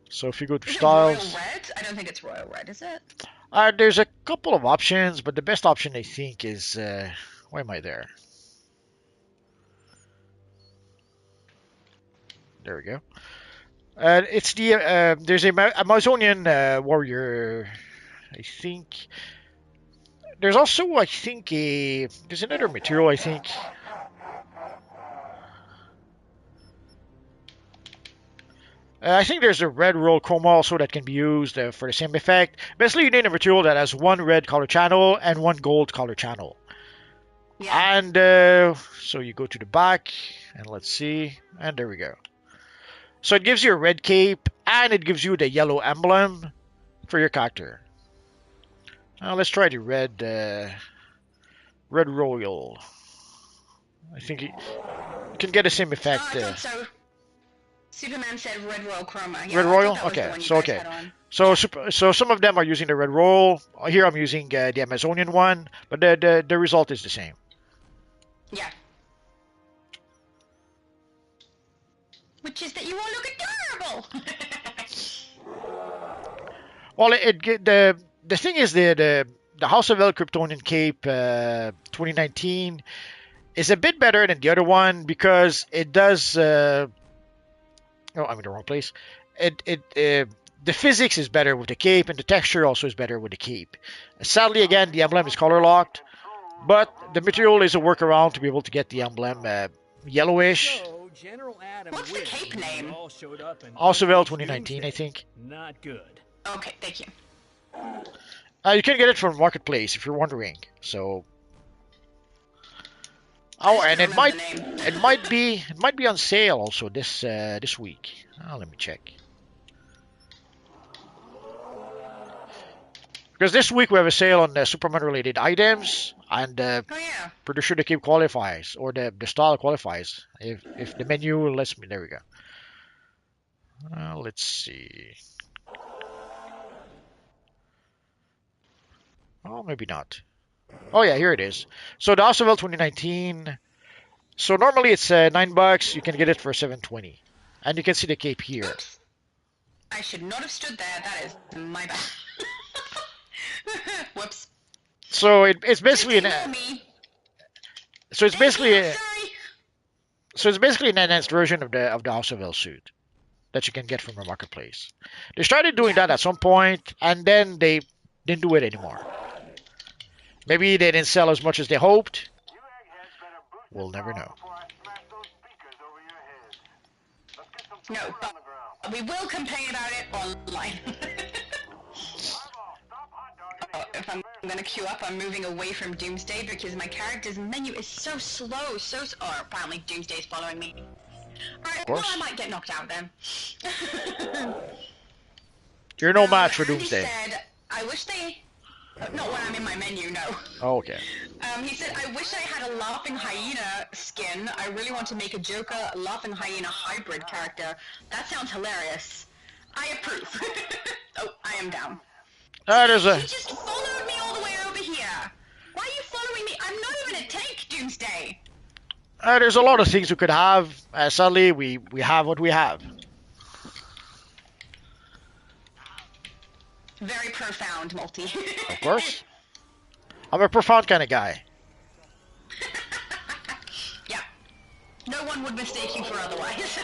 So if you go to Is it Royal styles, Red? I don't think it's Royal Red, is it? there's a couple of options, but the best option I think is why am I there? There we go. It's there's a Amazonian warrior. I think there's also there's another material I think. I think there's a red roll chroma also that can be used for the same effect. Basically, you need a material that has one red color channel and one gold color channel. Yeah. And so you go to the back, and let's see, and there we go. So it gives you a red cape, and it gives you the yellow emblem for your character. Now let's try the red royal. I think you can get the same effect. Oh, I thought so. Superman said Red Royal Chroma. Yeah, Red I royal. thought that was the Okay. one So you guys had on. So some of them are using the red royal. Here I'm using the Amazonian one, but the result is the same. Yeah. Which is that you all look adorable. Well, the thing is the House of El Kryptonian Cape 2019 is a bit better than the other one because it does. Oh, I'm in the wrong place. The physics is better with the cape, and the texture also is better with the cape. Sadly, again, the emblem is color locked, but the material is a workaround to be able to get the emblem yellowish. So, General Adam What's the cape name? all showed up and Also, unleashed 2019, I Doomsday. think. Not good. Okay, thank you. You can get it from Marketplace if you're wondering. So, oh, and it might be on sale also this week. Let me check. Because this week we have a sale on Superman related items, and Oh yeah. pretty sure the cape qualifies, or the style qualifies. If the menu lets me, there we go. Let's see. Oh, maybe not. Oh yeah, here it is. So the House of L 2019. So normally it's $9. You can get it for 720, and you can see the cape here. Oops. I should not have stood there. That is my bad. Whoops. So it's basically so it's basically so it's basically an enhanced version of the House of L suit that you can get from the marketplace. They started doing that at some point, and then they didn't do it anymore. Maybe they didn't sell as much as they hoped. We'll never know. No, but we will complain about it online. Oh, if I'm gonna queue up, I'm moving away from Doomsday because my character's menu is so slow, oh, apparently Doomsday's following me. Alright, well, I might get knocked out then. You're no match for Andy Doomsday. said, I wish they... Not when I'm in my menu, no. Oh, okay. He said, I wish I had a Laughing Hyena skin. I really want to make a Joker Laughing Hyena hybrid character. That sounds hilarious. I approve. Oh, I am down. There's a... You just followed me all the way over here. Why are you following me? I'm not even a tank, Doomsday. There's a lot of things we could have. Sadly, we have what we have. Very profound, Multi. Of course. I'm a profound kind of guy. Yeah. No one would mistake you for otherwise.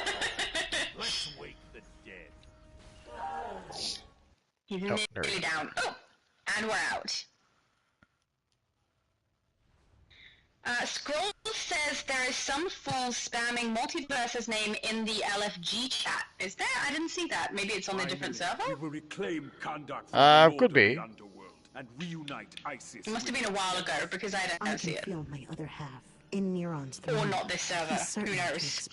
Let's wake the dead. He's nearly down. Oh! And we're out. Scroll says there is some fool spamming Multiverse's name in the LFG chat. Is there? I didn't see that. Maybe it's on a different server? We will reclaim conduct from the Lord could be. of the underworld and reunite ISIS. It must have been a while ago because I don't see it. I can feel my other half in neurons. Or not this server. Who knows?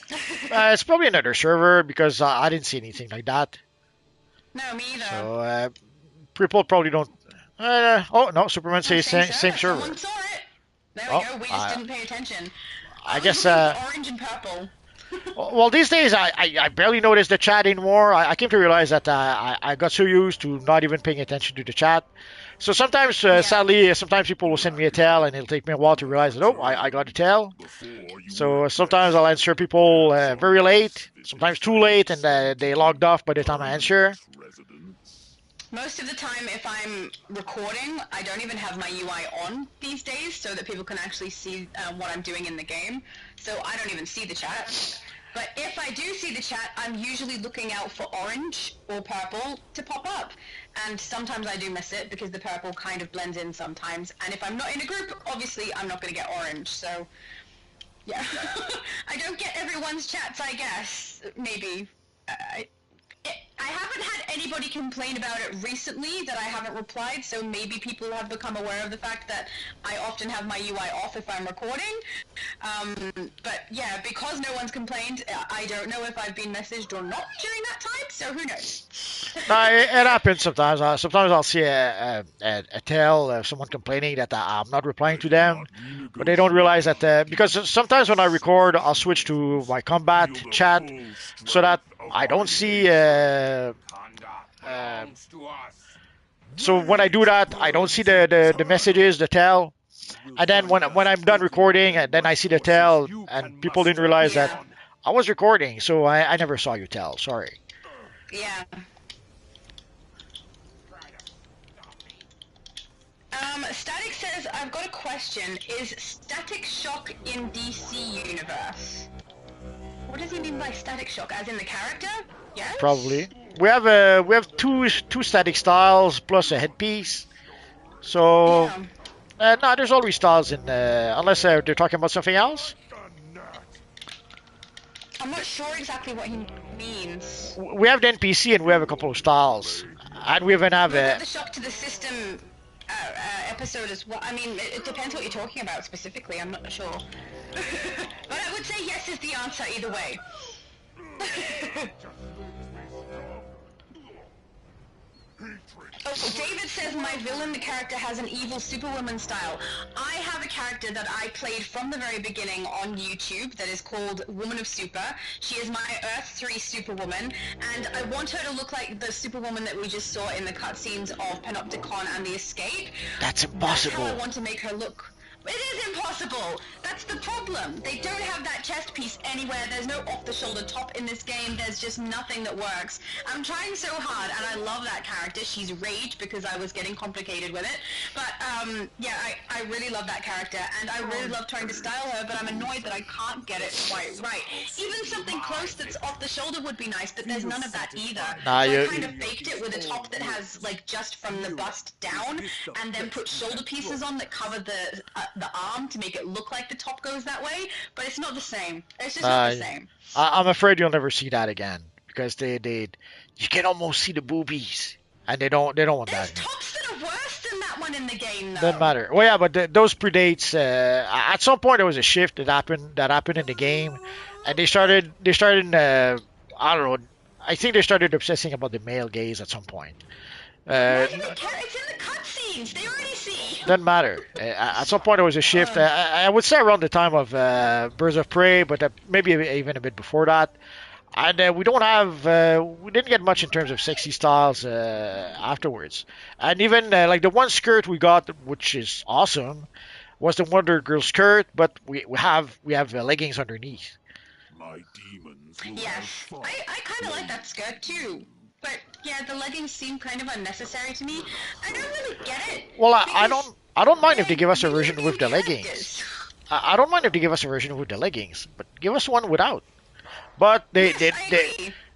It's probably another server because I didn't see anything like that. No, me either. So people probably don't. Oh no, Superman says same server. Someone saw it. There we go. We just didn't pay attention. I guess. Orange and purple. Well, these days I barely notice the chat anymore. I came to realize that I got so used to not even paying attention to the chat. So sometimes, sadly, sometimes people will send me a tell, and it'll take me a while to realize that, oh, I got a tell. So sometimes I'll answer people very late, sometimes too late, and they logged off by the time I answer. Most of the time, if I'm recording, I don't even have my UI on these days so that people can actually see what I'm doing in the game. So I don't even see the chat. But if I do see the chat, I'm usually looking out for orange or purple to pop up. And sometimes I do miss it because the purple kind of blends in sometimes. And if I'm not in a group, obviously I'm not going to get orange. So, yeah. I don't get everyone's chats, I guess. Maybe. I haven't had anybody complain about it recently that I haven't replied, so maybe people have become aware of the fact that I often have my UI off if I'm recording. But yeah, because no one's complained, I don't know if I've been messaged or not during that time, so who knows? It happens sometimes. Sometimes I'll see a tell of someone complaining that I'm not replying to them, but they don't realize that because sometimes when I record, I'll switch to my combat chat so that I don't see. So when I do that, I don't see the messages, the tell, and then when I'm done recording, and then I see the tell, and people didn't realize that I was recording, so I never saw you tell. Sorry. Yeah. Static says, I've got a question. Is Static Shock in DC Universe? What does he mean by Static Shock? As in the character? Yes? Probably. We have two static styles plus a headpiece. So no, there's always styles in unless they're talking about something else. I'm not sure exactly what he means. We have the NPC and we have a couple of styles, and we even have the shock to the system episode as well. I mean, it depends what you're talking about specifically. I'm not sure, but I would say yes is the answer either way. Oh, David says my villain character has an evil superwoman style. I have a character that I played from the very beginning on YouTube that is called Woman of Super. She is my Earth 3 superwoman, and I want her to look like the superwoman that we just saw in the cutscenes of Panopticon and the Escape. That's impossible. That's how I want to make her look. It is impossible! That's the problem! They don't have that chest piece anywhere, there's no off-the-shoulder top in this game, there's just nothing that works. I'm trying so hard, and I love that character. She's Rage because I was getting complicated with it. But, yeah, I really love that character, and I really love trying to style her, but I'm annoyed that I can't get it quite right. Even something close that's off-the-shoulder would be nice, but there's none of that either. Nah, so I kind of faked it with a top that has, like, just from the bust down, and then put shoulder pieces on that cover the arm to make it look like the top goes that way, but it's not the same. It's just not the same. I'm afraid you'll never see that again because you can almost see the boobies, and they don't want There's that. tops that are worse than that one in the game, though. Doesn't matter. Well, yeah, but those predates. At some point, there was a shift that happened in the game, and they started. I don't know. I think they started obsessing about the male gaze at some point. It's in the cutscenes. They already see. Doesn't matter. At some point, there was a shift. I would say around the time of Birds of Prey, but maybe even a bit before that. And we didn't get much in terms of sexy styles afterwards. And even like the one skirt we got, which is awesome, was the Wonder Girl skirt, but we have leggings underneath. My demons will Yes, I kind of like that skirt too. But yeah, the leggings seem kind of unnecessary to me. I don't really get it. Well, I don't mind if they give us a version with the leggings. I don't mind if they give us a version with the leggings, but give us one without. But they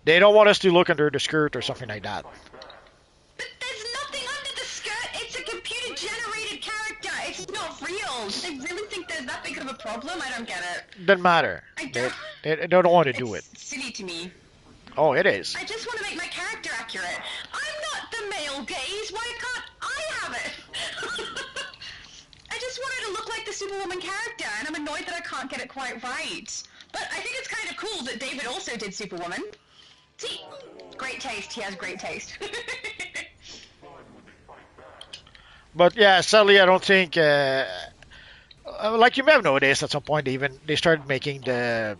don't want us to look under the skirt or something like that. But there's nothing under the skirt. It's a computer-generated character. It's not real. Do they really think there's that big of a problem? I don't get it. Doesn't matter. They don't want to do it. It's silly to me. Oh, it is. I just want to make my character accurate. I'm not the male gaze. Why can't I have it? I just want it to look like the Superwoman character, and I'm annoyed that I can't get it quite right. But I think it's kind of cool that David also did Superwoman. See, great taste. He has great taste. But yeah, sadly, I don't think. Like you may have noticed, at some point they started making the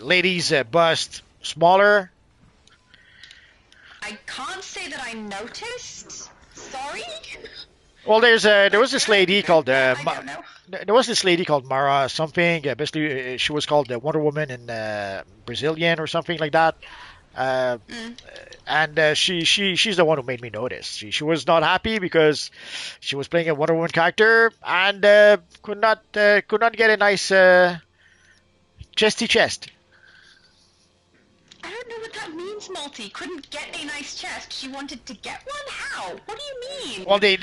ladies' bust smaller. I can't say that I noticed. Sorry. Well, there was this lady called I don't know. there was this lady called Mara something. Basically, she was called the Wonder Woman in Brazilian or something like that. And she's the one who made me notice. She was not happy because she was playing a Wonder Woman character and could not get a nice chesty chest. I don't know what that means, Multi. Couldn't get a nice chest. She wanted to get one? How? What do you mean? Well, they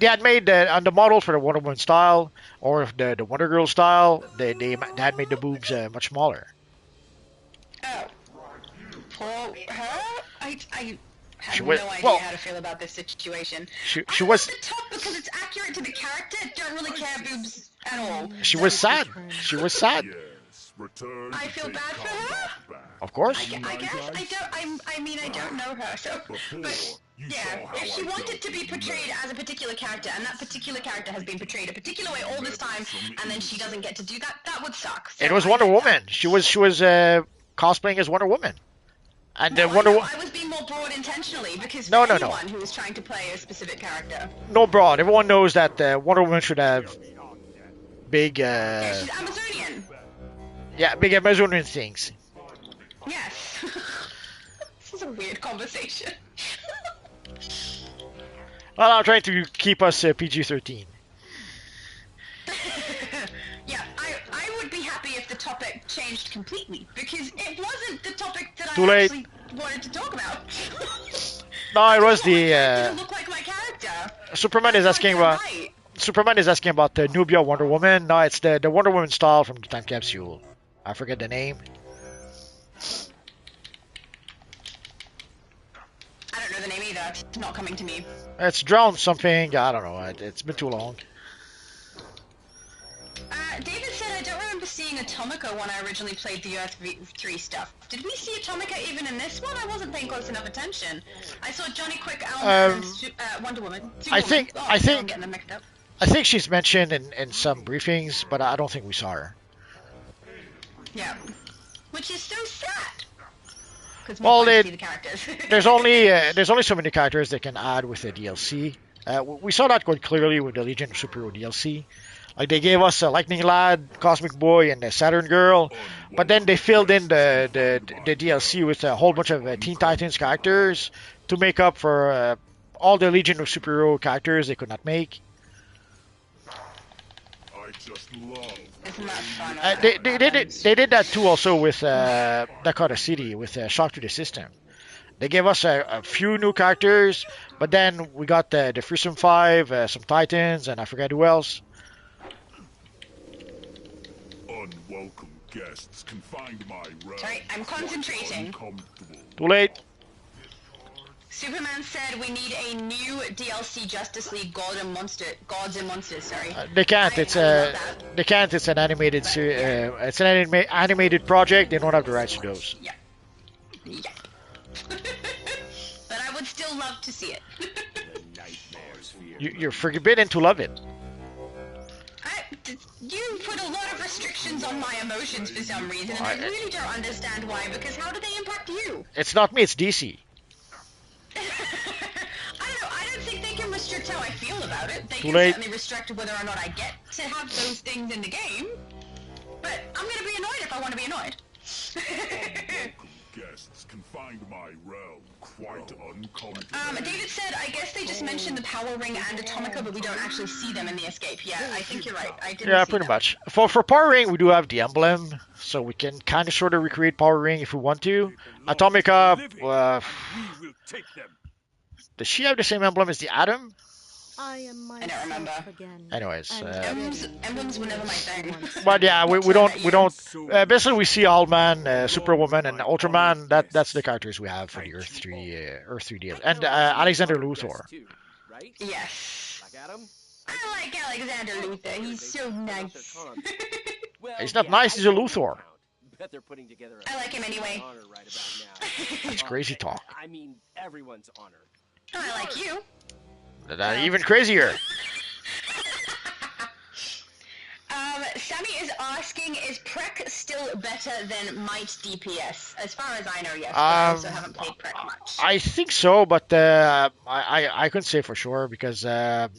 had made on the model for the Wonder Woman style or the Wonder Girl style. They had made the boobs much smaller. Oh. For her? I have was- no idea well, how to feel about this situation. She I was like the top because it's accurate to the character. Don't really care boobs at all. she was sad. She was sad. Yes, return I to feel take bad for combat her. back. Of course. I guess I don't know her, so but yeah, if she wanted to be portrayed as a particular character and that particular character has been portrayed a particular way all this time and then she doesn't get to do that, that would suck. So It was Wonder Woman. She was cosplaying as Wonder Woman. And No, Wonder I was being more broad intentionally because No, for no, no. anyone who is trying to play a specific character. No broad. Everyone knows that Wonder Woman should have big Yeah, she's Amazonian. big Amazonian things. Yes. This is a weird conversation. Well, I'm trying to keep us PG-13. Yeah, I would be happy if the topic changed completely because it wasn't the topic that Too I late. actually wanted to talk about. No, it was I want my character the to look like my character. Superman is asking about Right. the Nubia Wonder Woman. No, it's the Wonder Woman style from the time capsule. I forget the name. I don't know the name either. It's not coming to me. It's drowned something. I don't know. It's been too long. David said I don't remember seeing seeing Atomica when I originally played the Earth 3 stuff. Did we see Atomica even in this one? I wasn't paying close enough attention. I saw Johnny Quick, Owlman, and Wonder Woman. I think I'm getting them mixed up. I think she's mentioned in some briefings, but I don't think we saw her. Yeah. Which is so sad. Because Well, we see the characters. there's only so many characters they can add with the DLC. We saw that quite clearly with the Legion of Superhero DLC. Like they gave us a Lightning Lad, Cosmic Boy, and a Saturn Girl, but then they filled in the DLC with a whole bunch of Teen Titans characters to make up for all the Legion of Superhero characters they could not make. I just love. Isn't that fun? They did that too also with Dakota City with Shock to the System. They gave us a few new characters, but then we got the Fearsome Five, some Titans, and I forget who else. Unwelcome guests can find my realm. Sorry, I'm concentrating. Uncomfortable. Too late. Superman said we need a new DLC Justice League Gods and Monsters. Sorry. They can't. They can't. It's an animated. It's an animated project. They don't have the rights to those. Yeah. But I would still love to see it. You're forbidden to love it. You put a lot of restrictions on my emotions for some reason, and I really don't understand why, because how do they impact you? It's not me, it's DC. I don't know, I don't think they can restrict how I feel about it. They Too can late. certainly restrict whether or not I get to have those things in the game, but I'm gonna be annoyed if I want to be annoyed. Unwelcome guests can find my realm quite uncomfortable. David said, I guess they just mentioned the Power Ring and Atomica, but we don't actually see them in the escape. Yeah, I think you're right. I didn't Yeah, see pretty them. much. For Power Ring, we do have the emblem, so we can kind of sort of recreate Power Ring if we want to. Atomica, We will take them. does she have the same emblem as the Atom? I am myself don't remember. again. Anyways, Emblems were never my thing. but yeah, we don't. Basically, we see Owlman, Superwoman, and Ultraman. That's the characters we have for the Earth 3 deal, and Alexander Luthor. Yes. Like Adam? I like Alexander Luthor. He's so nice. He's not nice. He's a Luthor. Bet they're putting together I like him anyway. honor right about now. That's crazy talk. I mean, everyone's honor. I like you. Even crazier. Sammy is asking, is Prek still better than Might DPS? As far as I know, yes. But I also haven't played Prek much. I think so, but I couldn't say for sure because I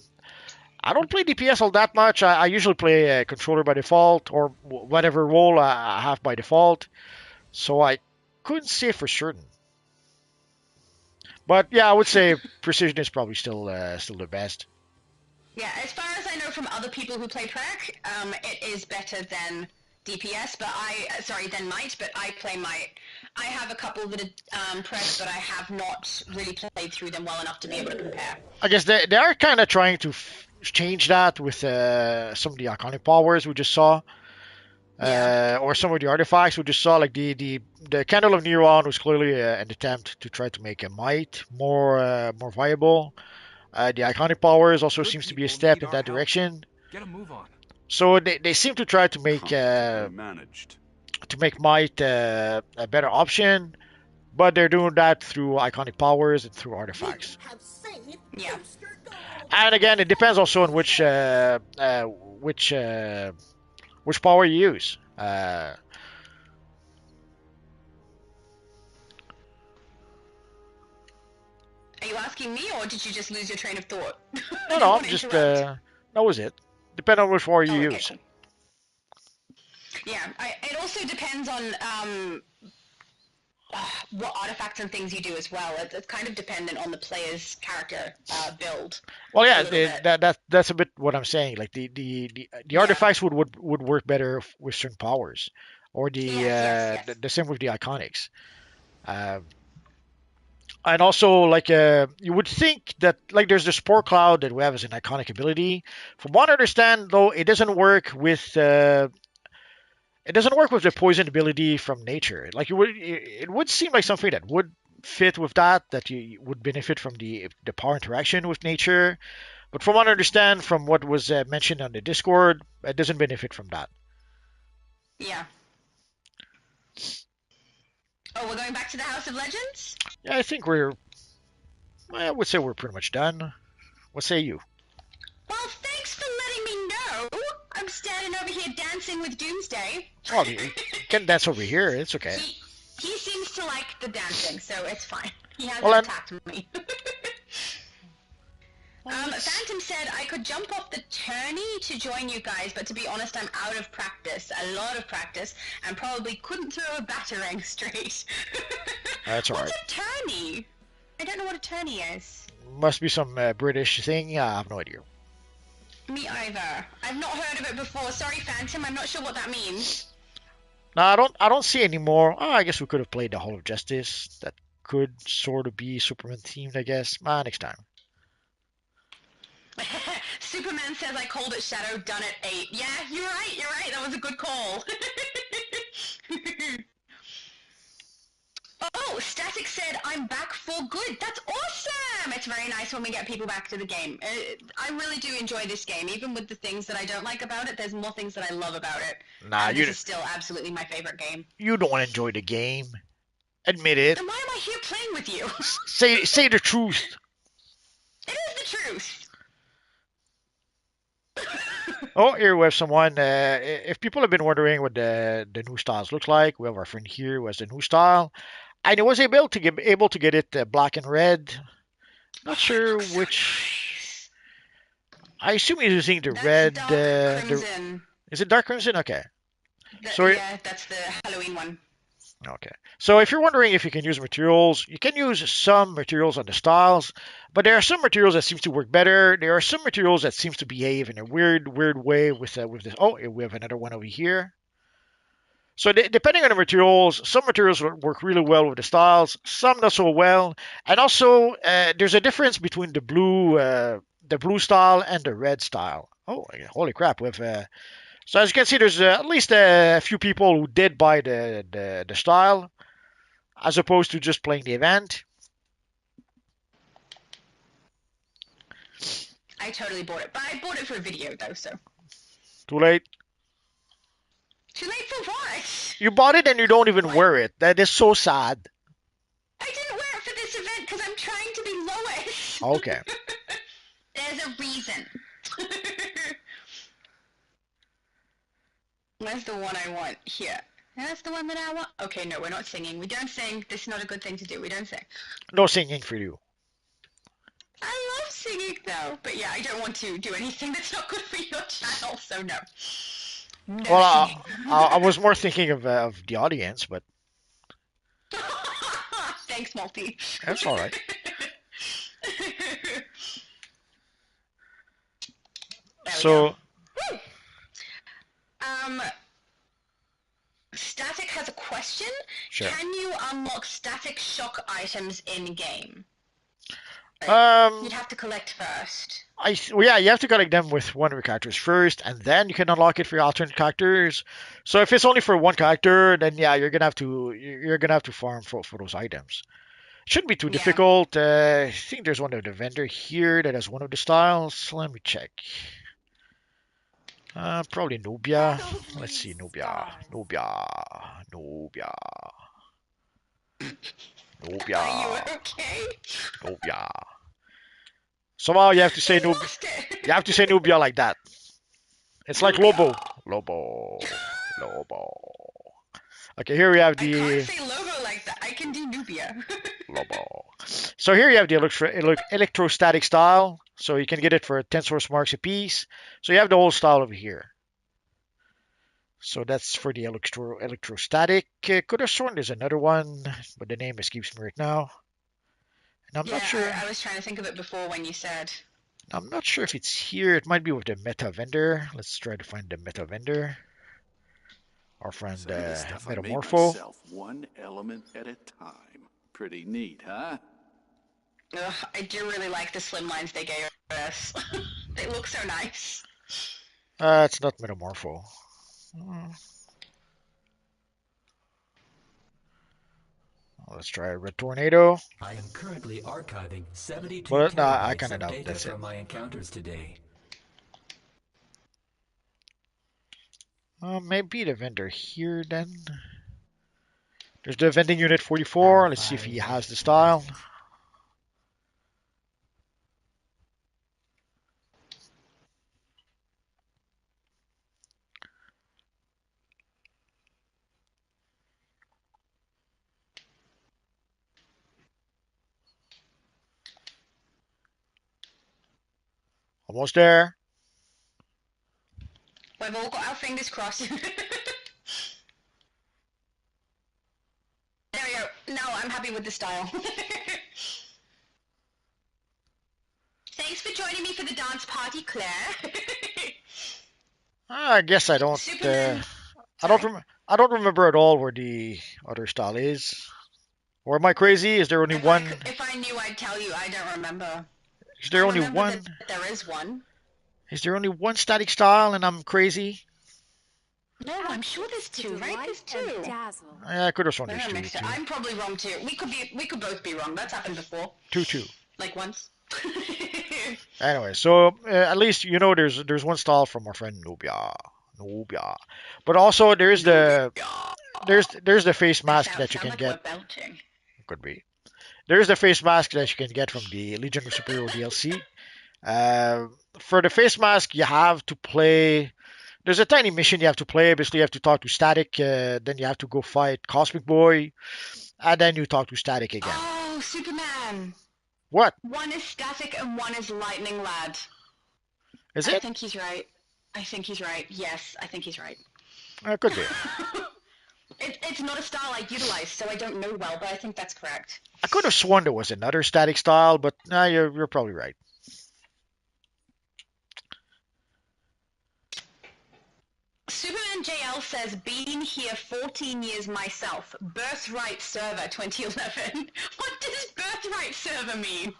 don't play DPS all that much. I usually play controller by default or whatever role I have by default, so I couldn't say for certain. But yeah, I would say precision is probably still the best. Yeah, as far as I know from other people who play Prek, it is better than DPS, but than Might, but I play Might. I have a couple that are Prek, but I have not really played through them well enough to be able to compare. I guess they are kind of trying to change that with some of the iconic powers we just saw. Or some of the artifacts we just saw, like the Candle of Neuron was clearly an attempt to try to make a Might more viable. The iconic powers also seems to be a step in that direction. Get a move on. So they seem to try to make Managed. Might a better option, but they're doing that through iconic powers and through artifacts. Yeah. And again, it depends also on which power you use. Are you asking me, or did you just lose your train of thought? No, I'm just that was it. Depending on which power you use. Cool. Yeah, it also depends on what artifacts and things you do as well. It's kind of dependent on the player's character build. Well, yeah, that's a bit what I'm saying. Like the artifacts would work better with certain powers, or the same with the iconics. And also, like, you would think that, like, there's the Spore Cloud that we have as an iconic ability. From what I understand, though, it doesn't work with the poison ability from nature. Like, it would seem like something that would fit with that you would benefit from the power interaction with nature. But from what I understand, from what was mentioned on the Discord, it doesn't benefit from that. Yeah. Oh, we're going back to the House of Legends? Yeah, I think I would say we're pretty much done. What say you? Well, thanks for letting me know. I'm standing over here dancing with Doomsday. Well, you can dance over here. It's okay. He seems to like the dancing, so it's fine. He hasn't Well, attacked me. Phantom said I could jump off the tourney to join you guys, but to be honest, I'm out of practice, a lot of practice, and probably couldn't throw a batarang straight. That's alright. What's a tourney? I don't know what a tourney is. Must be some British thing. I have no idea. Me either. I've not heard of it before. Sorry, Phantom. I'm not sure what that means. No, I don't see any more. Oh, I guess we could have played the Hall of Justice. That could sort of be Superman themed, I guess. Next time. Superman says I called it Shadow, done at 8. Yeah, you're right. That was a good call. Oh, Static said I'm back for good. That's awesome! It's very nice when we get people back to the game. I really do enjoy this game. Even with the things that I don't like about it, there's more things that I love about it. Nah, this is still absolutely my favorite game. You don't enjoy the game. Admit it. Then why am I here playing with you? Say the truth. It is the truth. Oh, here we have someone. If people have been wondering what the new styles looks like, we have our friend here who has the new style. And he was able to get it black and red. Not sure which. I assume he's using the red. Dark Crimson. Is it Dark Crimson? Okay. Yeah, that's the Halloween one. Okay. So if you're wondering if you can use materials, you can use some materials on the styles, but there are some materials that seem to work better. There are some materials that seems to behave in a weird way with this. Oh, we have another one over here. So depending on the materials, some materials work really well with the styles, some not so well. And also, there's a difference between the blue style and the red style. Oh, holy crap! So as you can see, there's at least a few people who did buy the style, as opposed to just playing the event. I totally bought it, but I bought it for a video though, so. Too late. Too late for what? You bought it and you don't even wear it. That is so sad. I didn't wear it for this event because I'm trying to be Lois. Okay. There's a reason. Where's the one I want? Here. That's the one that I want? Okay, no, we're not singing. We don't sing. This is not a good thing to do. We don't sing. No singing for you. I love singing, though. But yeah, I don't want to do anything that's not good for your channel, so no. No well, I was more thinking of the audience, but... Thanks, Multi. That's all right. So... Static has a question. Sure. Can you unlock static shock items in-game? You'd have to collect first. Yeah, you have to collect them with one of your characters first, and then you can unlock it for your alternate characters. So if it's only for one character, then yeah, you're gonna have to farm for those items. Shouldn't be too difficult. I think there's one of the vendor here that has one of the styles. Let me check. Probably Nubia. Let's see, Nubia. Are you okay? Nubia. Somehow you have to say Nubia. You have to say Nubia like that. It's like Lobo. Okay, here we have the. I can't say Lobo like that. I can do Nubia. Lobo. So here you have the electrostatic style. So you can get it for 10 source marks a piece. So you have the whole style over here. So that's for the electrostatic. Could have sworn there's another one, but the name escapes me right now. And I'm not sure. I was trying to think of it before when you said. I'm not sure if it's here. It might be with the meta vendor. Let's try to find the meta vendor. Our friend Metamorpho. One element at a time. Pretty neat, huh? Ugh, I do really like the slim lines they gave us. They look so nice. It's not Metamorpho. Let's try a Red Tornado. I am currently archiving 72 well, I kind of doubt data that's from it. my encounters today. Maybe the vendor here then. There's the vending unit 44. Let's see if he has the style. Almost there. We've all got our fingers crossed. There we go. No, I'm happy with the style. Thanks for joining me for the dance party, Claire. I guess I don't. Superman. I don't remember at all where the other style is. Or am I crazy? Is there only one? If I knew, I'd tell you. I don't remember. Is there only one? That there is one. Is there only one static style and I'm crazy? No, I'm sure there's two, right? There's two. Yeah, I could have sworn there's two. I'm probably wrong too. We could both be wrong. That's happened before. Two. Like once. Anyway, so at least you know there's one style from our friend Nubia. But also there's the face mask that you can get. Could be. There's the face mask that you can get from the Legion of Superhero DLC. For the face mask, you have to play. There's a tiny mission you have to play. Basically, you have to talk to Static. Then you have to go fight Cosmic Boy, and then you talk to Static again. Oh, Superman! What? One is Static and one is Lightning Lad. Is it? I think he's right. Yes, I think he's right. Could be. It's not a style I utilize, so I don't know well, but I think that's correct. I could have sworn there was another Static style, but nah, you're probably right. Superman JL says, been here 14 years myself. Birthright server 2011. What does birthright server mean?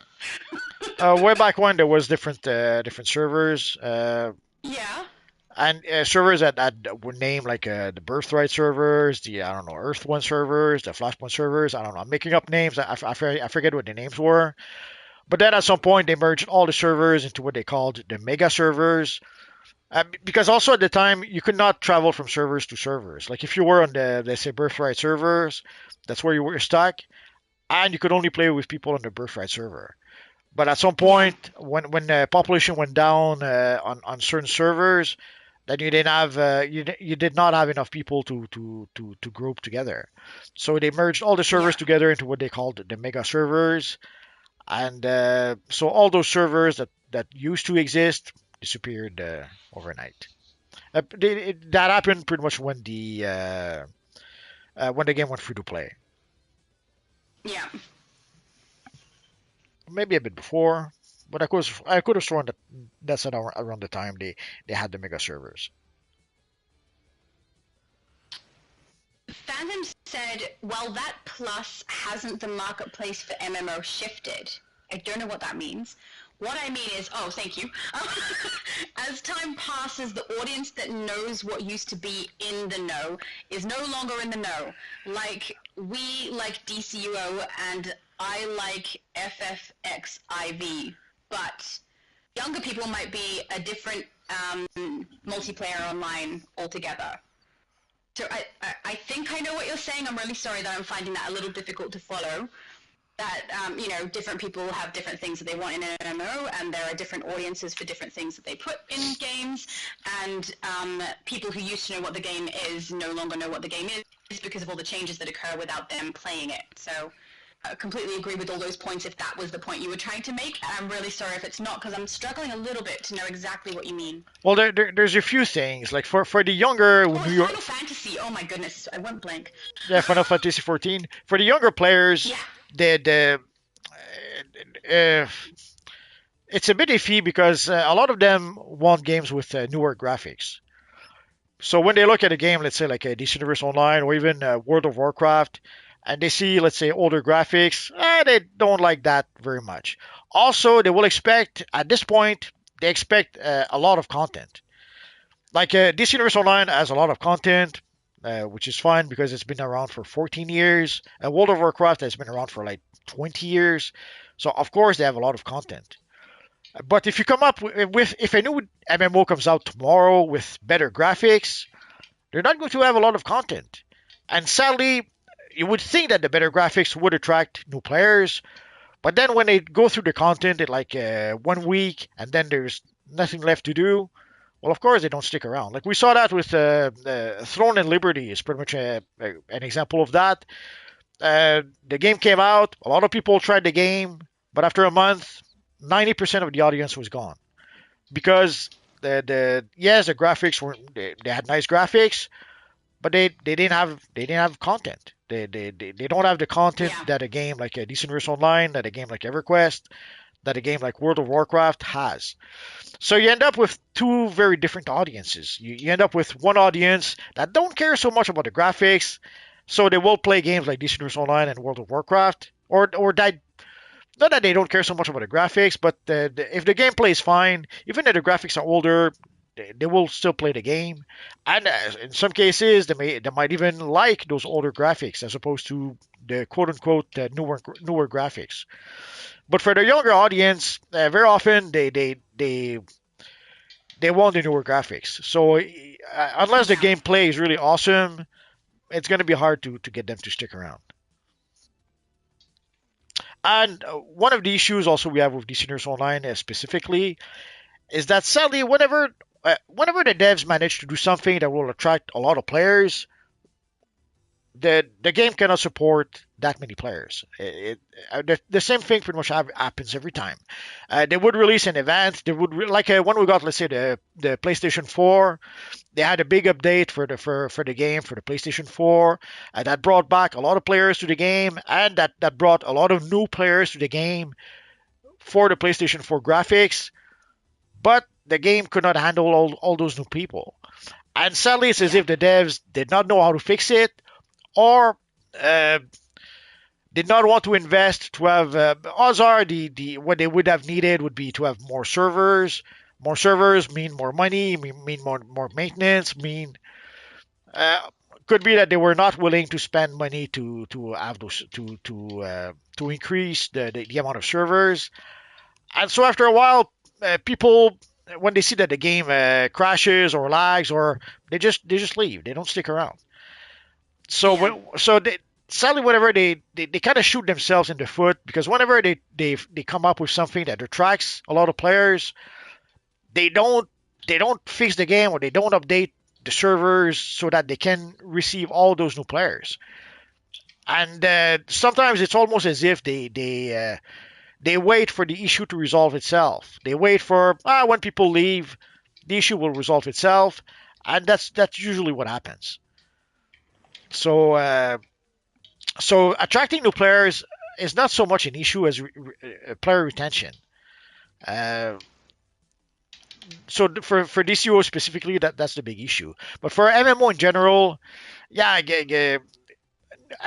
Way back when there was different servers. Yeah. And servers that were named like the Birthright servers, the Earth One servers, the Flashpoint servers. I don't know. I'm making up names. I forget what the names were. But then at some point they merged all the servers into what they called the Mega servers. Because also at the time you could not travel from servers to servers. Like if you were on the, let's say, Birthright servers, that's where you were stuck, and you could only play with people on the Birthright server. But at some point, when the population went down on certain servers, then you didn't have you did not have enough people to group together. So they merged all the servers together into what they called the Mega servers, and so all those servers that used to exist disappeared overnight. That happened pretty much when the game went free to play. Yeah. Maybe a bit before, but I could have sworn that's around the time they had the Mega servers. Phantom said, well, that plus hasn't the marketplace for MMO shifted. I don't know what that means. What I mean is, oh, thank you. As time passes, the audience that knows what used to be in the know is no longer in the know. Like, we like DCUO and I like FFXIV, but younger people might be a different multiplayer online altogether. So I think I know what you're saying. I'm really sorry that I'm finding that a little difficult to follow. That, different people have different things that they want in an MMO, and there are different audiences for different things that they put in games, and people who used to know what the game is no longer know what the game is because of all the changes that occur without them playing it. So I completely agree with all those points if that was the point you were trying to make, and I'm really sorry if it's not, because I'm struggling a little bit to know exactly what you mean. Well, there's a few things, like for the younger... Final Fantasy, oh my goodness, I went blank. Yeah, Final Fantasy 14. For the younger players... Yeah. It's a bit iffy because a lot of them want games with newer graphics. So when they look at a game, let's say like a DC Universe Online or even World of Warcraft, and they see, let's say, older graphics, they don't like that very much. Also, they will expect, at this point, they expect a lot of content. Like DC Universe Online has a lot of content, which is fine because it's been around for 14 years. And World of Warcraft has been around for like 20 years. So, of course, they have a lot of content. But if you come up with if a new MMO comes out tomorrow with better graphics, They're not going to have a lot of content. And sadly, you would think that the better graphics would attract new players, but then when they go through the content in like 1 week and then there's nothing left to do, well, of course they don't stick around. Like we saw that with Throne and Liberty is pretty much an example of that. The game came out, a lot of people tried the game, but after a month, 90% of the audience was gone because the graphics were they had nice graphics, but they didn't have content. They don't have the content that a game like a Decent Universe Online, that a game like EverQuest, that a game like World of Warcraft has. So you end up with two very different audiences. You end up with one audience that don't care so much about the graphics, so they will play games like Decent Universe Online and World of Warcraft, or that not that they don't care so much about the graphics, but if the gameplay is fine, even if the graphics are older, they will still play the game. And in some cases, they might even like those older graphics as opposed to the quote unquote newer graphics. But for the younger audience, very often they want the newer graphics. So unless the gameplay is really awesome, it's going to be hard to get them to stick around. And one of the issues also we have with DC Universe Online specifically is that sadly, whenever the devs manage to do something that will attract a lot of players, the game cannot support that many players. The same thing pretty much happens every time. They would release an event. They would when we got, let's say, the PlayStation 4. They had a big update for the game for the PlayStation 4 that brought back a lot of players to the game, and that brought a lot of new players to the game for the PlayStation 4 graphics. But the game could not handle all those new people. And sadly, it's as if the devs did not know how to fix it, or did not want to invest to have odds are what they would have needed would be to have more servers. More servers mean more money, mean more maintenance, mean could be that they were not willing to spend money to have those to increase the amount of servers. And so after a while, people, when they see that the game crashes or lags, or they just leave. They don't stick around. So sadly, whenever they kind of shoot themselves in the foot, because whenever they come up with something that attracts a lot of players, they don't fix the game, or they don't update the servers so that they can receive all those new players. And sometimes it's almost as if they wait for the issue to resolve itself. They wait for when people leave, the issue will resolve itself, and that's usually what happens. So so attracting new players is not so much an issue as player retention. Uh, so for DCUO specifically, that's the big issue. But for MMO in general, yeah, a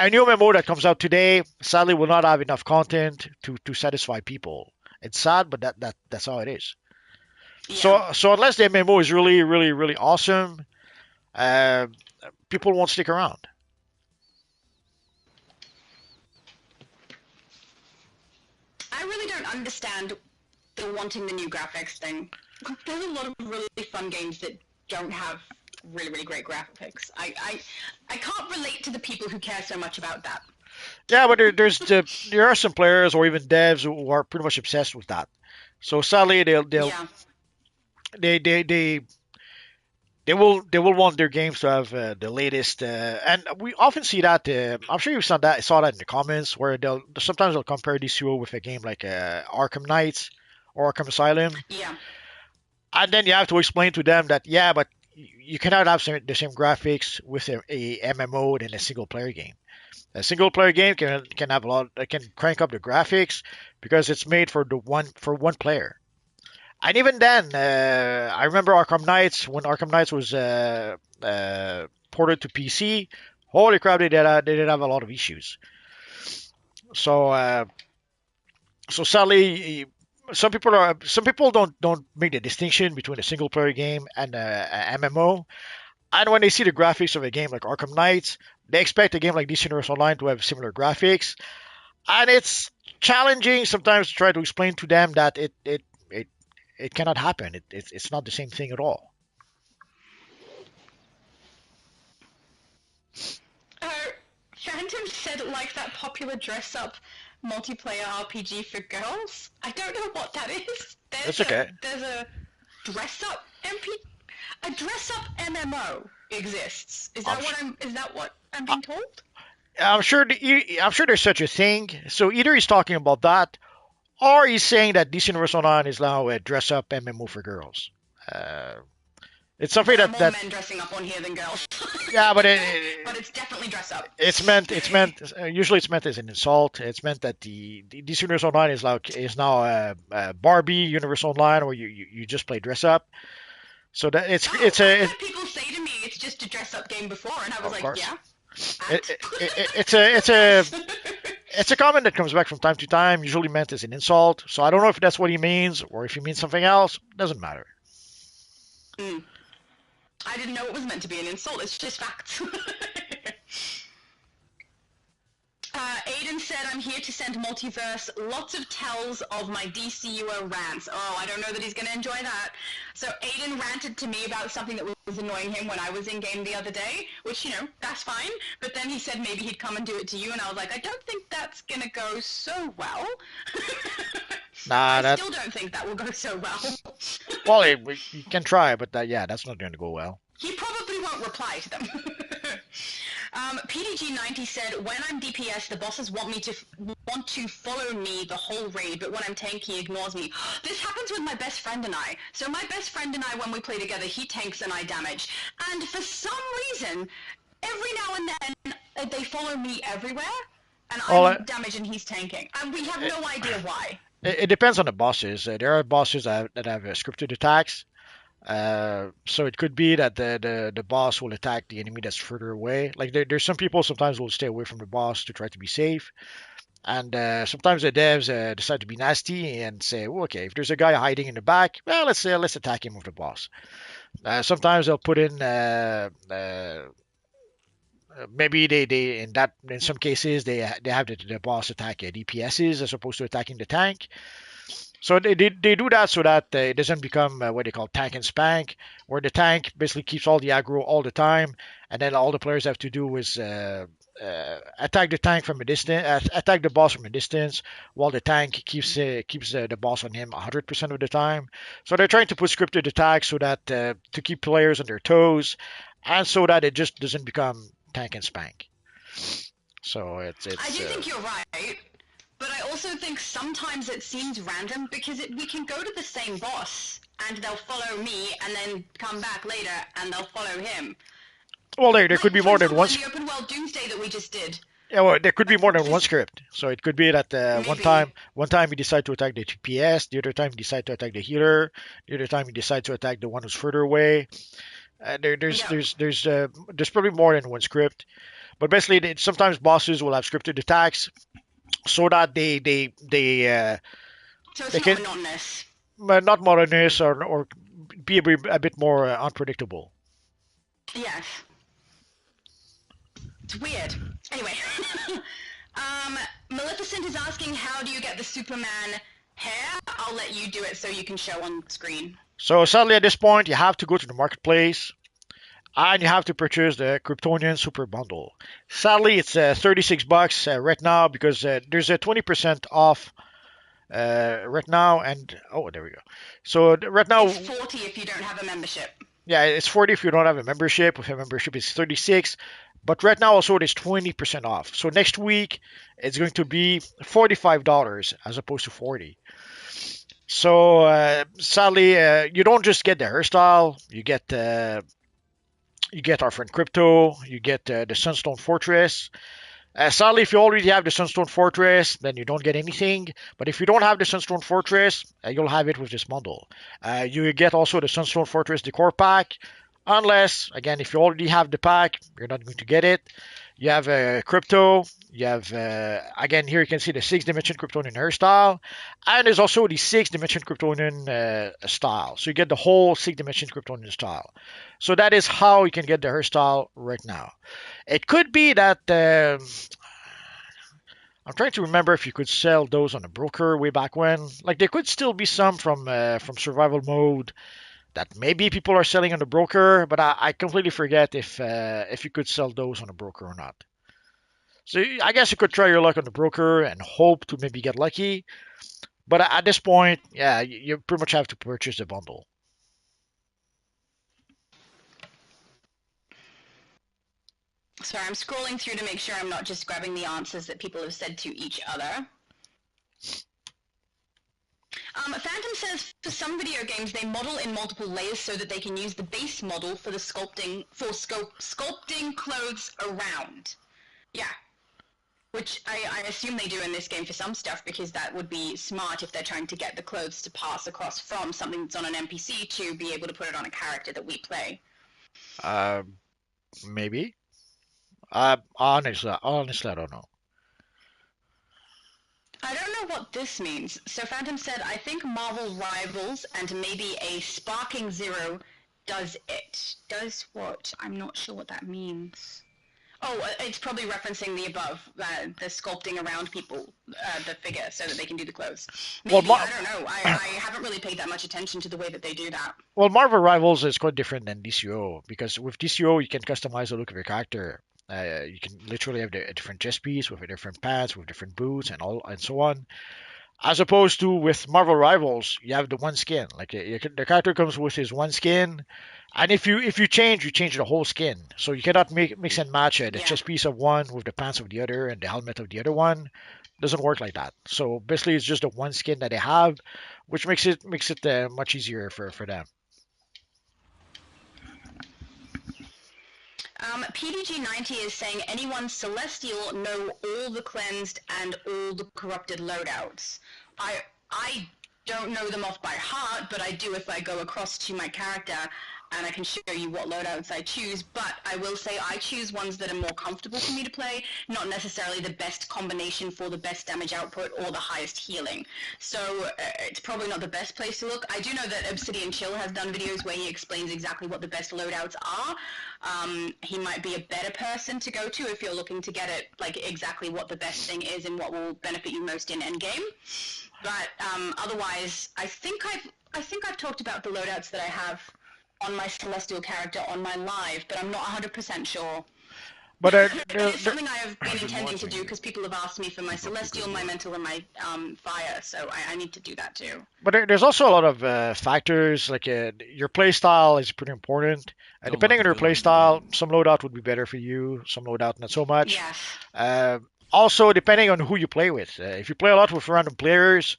new MMO that comes out today sadly will not have enough content to satisfy people. It's sad, but that's how it is. Yeah. So unless the MMO is really really really awesome, people won't stick around. I really don't understand the wanting the new graphics thing. There's a lot of really fun games that don't have really, really great graphics. I can't relate to the people who care so much about that. Yeah, but there are some players or even devs who are pretty much obsessed with that. So sadly, they will want their games to have the latest, and we often see that. I'm sure you saw that in the comments where sometimes they'll compare DCUO with a game like Arkham Knights or Arkham Asylum. Yeah. And then you have to explain to them that but you cannot have the same graphics with a MMO than a single player game. A single player game can have can crank up the graphics because it's made for one player. And even then, I remember Arkham Knights, when Arkham Knights was ported to PC. Holy crap, they did have a lot of issues. So so sadly, some people don't make the distinction between a single player game and a MMO. And when they see the graphics of a game like Arkham Knights, they expect a game like DC Universe Online to have similar graphics. And it's challenging sometimes to try to explain to them that it cannot happen. It's not the same thing at all. Phantom said like that popular dress-up multiplayer RPG for girls. I don't know what that is. That's okay. There's a dress-up a dress-up MMO exists. Is that what I'm being told? I'm sure there's such a thing. So either he's talking about that, or he's saying that DC Universe Online is now a dress-up MMO for girls. It's something There are that more men dressing up on here than girls. yeah, but but it's definitely dress up. It's meant. Usually, it's meant as an insult. It's meant that the DC Universe Online is now a Barbie Universe Online, where you just play dress up. So that I've had people say to me it's just a dress up game before, and I was like, course. yeah. It's a comment that comes back from time to time, usually meant as an insult. So I don't know if that's what he means or if he means something else. Doesn't matter. I didn't know it was meant to be an insult. It's just facts. Aiden said, I'm here to send Multiverse lots of tells of my DCUO rants. Oh, I don't know that he's going to enjoy that. So Aiden ranted to me about something that was annoying him when I was in game the other day, which, that's fine. But then he said maybe he'd come and do it to you, and I was like, I don't think that's going to go so well. I still don't think that will go so well. Well, you can try, but that's not going to go well. He probably won't reply to them. PDG90 said, when I'm DPS, the bosses want to follow me the whole raid, but when I'm tank, he ignores me. This happens with my best friend and I. So my best friend and I, when we play together, he tanks and I damage. And for some reason, every now and then, they follow me everywhere, and I'm damage and he's tanking. And we have no idea why. It depends on the bosses. There are bosses that have scripted attacks. So it could be that the boss will attack the enemy that's further away. Like there's some people sometimes will stay away from the boss to try to be safe, and sometimes the devs decide to be nasty and say, well, okay, if there's a guy hiding in the back, well, let's attack him with the boss. Sometimes they'll put in maybe they in some cases they have the boss attack DPSs as opposed to attacking the tank. So they do that so that it doesn't become what they call tank and spank, where the tank basically keeps all the aggro all the time, and then all the players have to do is attack the tank from a distance, attack the boss from a distance, while the tank keeps the boss on him 100% of the time. So they're trying to put scripted attacks so that to keep players on their toes, and so that it just doesn't become tank and spank. So it's. I do think you're right. But I also think sometimes it seems random because we can go to the same boss and they'll follow me and then come back later and they'll follow him. Well, there could be more than one. The open world Doomsday that we just did. Yeah, well, there could be more than one script. So it could be that one time you decide to attack the TPS, the other time you decide to attack the healer, the other time you decide to attack the one who's further away. There's probably more than one script. But basically, sometimes bosses will have scripted attacks, so that they so it's not monotonous. Not monotonous or be a bit more unpredictable. Yes. It's weird. Anyway, Maleficent is asking, how do you get the Superman hair? I'll let you do it so you can show on screen. So sadly, at this point, you have to go to the marketplace. And you have to purchase the Kryptonian Super Bundle. Sadly, it's $36 right now because there's a 20% off right now. And there we go. So right now, it's 40 if you don't have a membership. Yeah, it's 40 if you don't have a membership. With a membership, it's 36. But right now, also, there's 20% off. So next week, it's going to be $45 as opposed to 40. So sadly, you don't just get the hairstyle. You get our friend Crypto, you get the Sunstone Fortress. Sadly, if you already have the Sunstone Fortress, then you don't get anything. But if you don't have the Sunstone Fortress, you'll have it with this bundle. You get also the Sunstone Fortress Decor Pack. Unless, again, if you already have the pack, you're not going to get it. You have Crypto. You have, again, here you can see the 6th Dimension Kryptonian hairstyle. And there's also the 6th Dimension Kryptonian style. So you get the whole 6th Dimension Kryptonian style. So that is how you can get the hairstyle right now. It could be that... I'm trying to remember if you could sell those on a broker way back when. Like, there could still be some from survival mode. that maybe people are selling on the broker, but I completely forget if you could sell those on a broker or not. So I guess you could try your luck on the broker and hope to maybe get lucky. But at this point, yeah, you pretty much have to purchase the bundle. Sorry, I'm scrolling through to make sure I'm not just grabbing the answers that people have said to each other. Phantom says for some video games they model in multiple layers so that they can use the base model for the sculpting clothes around. Yeah. Which I assume they do in this game for some stuff, because that would be smart if they're trying to get the clothes to pass across from something that's on an NPC to be able to put it on a character that we play. Maybe. Honestly, I don't know. I don't know what this means. So Phantom said, I think Marvel Rivals and maybe a Sparking Zero does it. Does what? I'm not sure what that means. Oh, it's probably referencing the above, the sculpting around people, the figure, so that they can do the clothes. Maybe, I don't know. I haven't really paid that much attention to the way that they do that. Well, Marvel Rivals is quite different than DCUO, because with DCUO you can customize the look of your character. You can literally have a different chest piece with a different pants, with different boots, and so on. As opposed to with Marvel Rivals, you have the one skin. Like the character comes with his one skin, and if you change, you change the whole skin. So you cannot mix and match the chest piece of one with the pants of the other and the helmet of the other one. Doesn't work like that. So basically, it's just the one skin that they have, which makes it much easier for them. PDG90 is saying anyone celestial know all the cleansed and all the corrupted loadouts. I don't know them off by heart, but I do if I go across to my character and I can show you what loadouts I choose. But I will say I choose ones that are more comfortable for me to play, not necessarily the best combination for the best damage output or the highest healing. So it's probably not the best place to look. I do know that Obsidian Chill has done videos where he explains exactly what the best loadouts are. He might be a better person to go to if you're looking to get it, like exactly what the best thing is and what will benefit you most in endgame. But otherwise, I think I've talked about the loadouts that I have on my Celestial character on my live, but I'm not 100% sure. But it's something I have been intending to do because people have asked me for my Celestial, my Mental, and my Fire, so I need to do that too. But there's also a lot of factors, like your playstyle is pretty important. Depending on your playstyle, some loadout would be better for you, some loadout not so much. Yes. Also, depending on who you play with. If you play a lot with random players,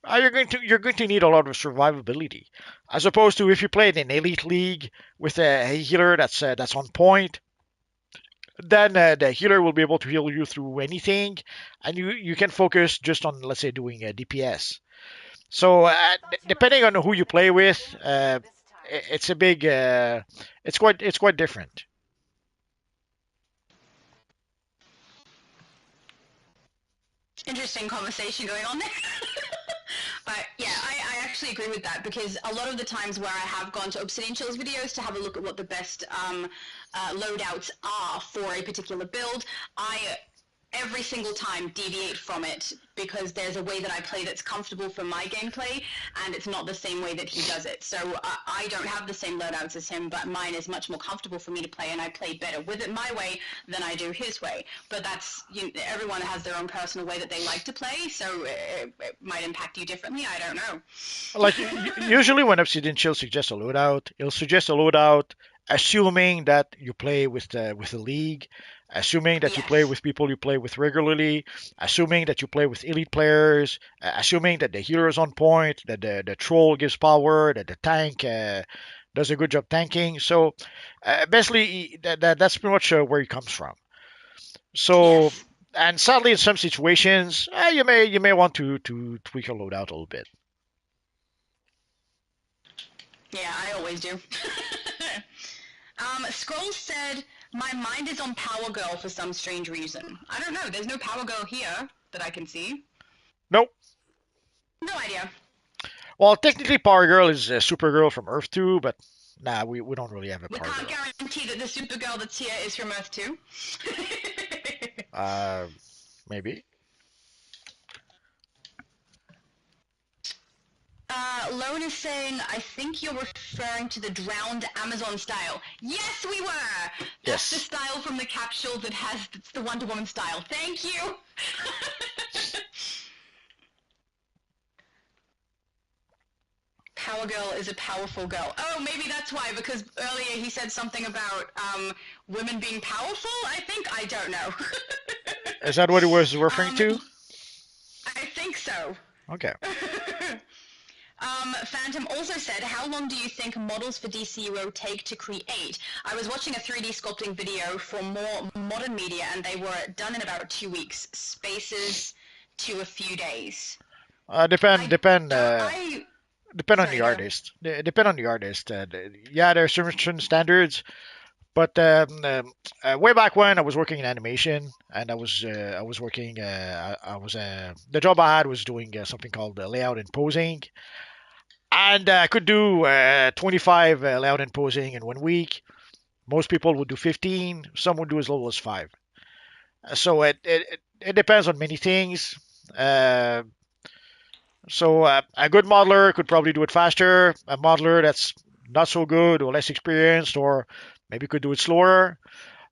you're going to need a lot of survivability, as opposed to if you play in an elite league with a healer that's on point. Then the healer will be able to heal you through anything, and you can focus just on, let's say, doing DPS. So depending on who you play with, it's a big, it's quite different. Interesting conversation going on there. But yeah, I actually agree with that, because a lot of the times where I have gone to Obsidian Chill's videos to have a look at what the best loadouts are for a particular build, I every single time deviate from it, because there's a way that I play that's comfortable for my gameplay, and it's not the same way that he does it. So I don't have the same loadouts as him, but mine is much more comfortable for me to play, and I play better with it my way than I do his way. But that's, everyone has their own personal way that they like to play, so it might impact you differently. I don't know. Like usually when Obsidian Chill suggests a loadout, he'll suggest a loadout assuming that you play with the league, assuming that you play with people you play with regularly, assuming that you play with elite players, assuming that the healer is on point, that the troll gives power, that the tank does a good job tanking. So basically, that's pretty much where he comes from. So, and sadly, in some situations, you may want to tweak your loadout a little bit. Yeah, I always do. Scroll said, my mind is on Power Girl for some strange reason. I don't know. There's no Power Girl here that I can see. Nope. No idea. Well, technically, Power Girl is Supergirl from Earth 2, but nah, we don't really have a Power Girl. We can't guarantee that the Supergirl that's here is from Earth 2. Maybe. Lone is saying, I think you're referring to the drowned Amazon style. Yes, we were! That's the Yes. style from the capsule it's the Wonder Woman style. Thank you! Power Girl is a powerful girl. Oh, maybe that's why, because earlier he said something about women being powerful, I think? I don't know. Is that what he was referring to? I think so. Okay. Phantom also said, how long do you think models for DCUO take to create? I was watching a 3D sculpting video for more modern media, and they were done in about 2 weeks. Spaces to a few days. Depend on Sorry, the go. artist. Depend on the artist. Yeah, there are certain standards, but way back when I was working in animation, and I was working. I was the job I had was doing something called layout and posing, and I could do 25 layout and posing in 1 week. Most people would do 15. Some would do as little as 5. So it depends on many things. Uh, so a good modeler could probably do it faster. A modeler that's not so good or less experienced or maybe could do it slower.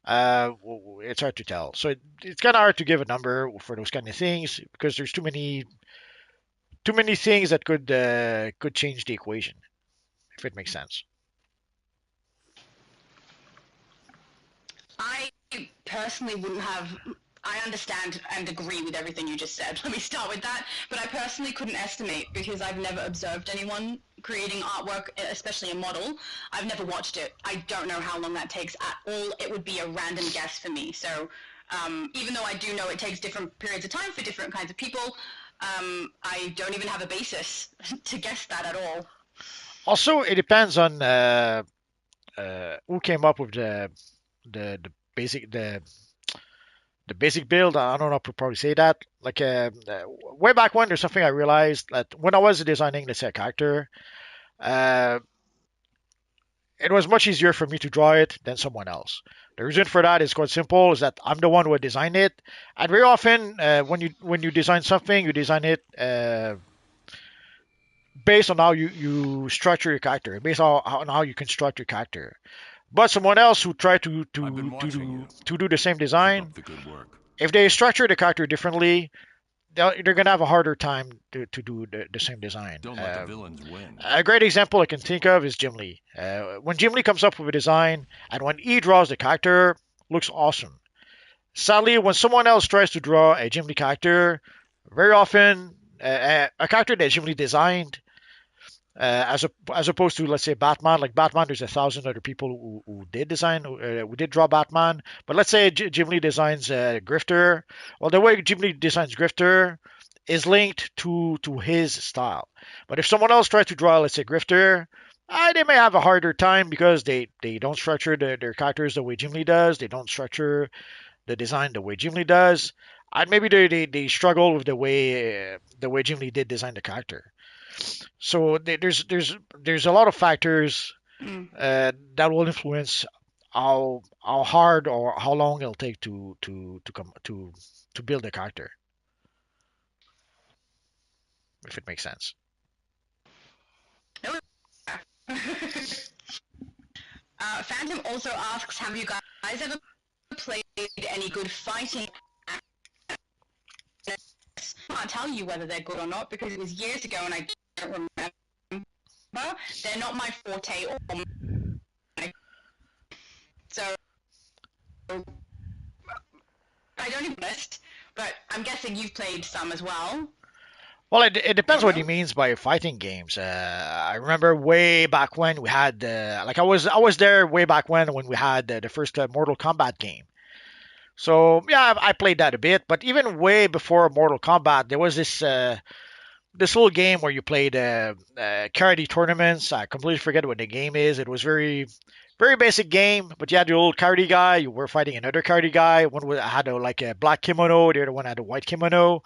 It's hard to tell. So it's kind of hard to give a number for those kind of things because there's too many things that could change the equation, if it makes sense. I personally wouldn't have. I understand and agree with everything you just said. Let me start with that. But I personally couldn't estimate because I've never observed anyone creating artwork, especially a model. I've never watched it. I don't know how long that takes at all. It would be a random guess for me. So even though I do know it takes different periods of time for different kinds of people, I don't even have a basis to guess that at all. Also, it depends on who came up with the basic the basic build. I don't know if I probably say that. Like way back when, there's something I realized that when I was designing, let's say, a character, uh, it was much easier for me to draw it than someone else. The reason for that is quite simple: is that I'm the one who had designed it, and very often when you design something, you design it based on how you structure your character, based on how you construct your character. But someone else who tried to do the same design, The good work. if they structure the character differently, they're gonna have a harder time to do the same design. Don't let the villains win. A great example I can think of is Jim Lee. When Jim Lee comes up with a design and when he draws the character, looks awesome. Sadly, when someone else tries to draw a Jim Lee character, very often a character that Jim Lee designed, as opposed to, let's say, Batman. Like Batman, there's 1,000 other people who did design, who did draw Batman. But let's say Jim Lee designs Grifter. Well, the way Jim Lee designs Grifter is linked to his style. But if someone else tries to draw, let's say, Grifter, they may have a harder time because they don't structure their characters the way Jim Lee does. They don't structure the design the way Jim Lee does. And maybe they struggle with the way Jim Lee did design the character. So there's a lot of factors that will influence how hard or how long it'll take to build a character, if it makes sense. Phantom also asks, have you guys ever played any good fighting? I can't tell you whether they're good or not because it was years ago and I don't remember. They're not my forte or my... So I don't even list, but I'm guessing you've played some as well. Well, it depends what he means by fighting games. I remember way back when we had like I was there way back when we had the first Mortal Kombat game. So yeah, I played that a bit. But even way before Mortal Kombat, there was this little game where you played karate tournaments. I completely forget what the game is. It was very basic game, but you had your little karate guy. You were fighting another karate guy. Had like a black kimono. The other one had a white kimono.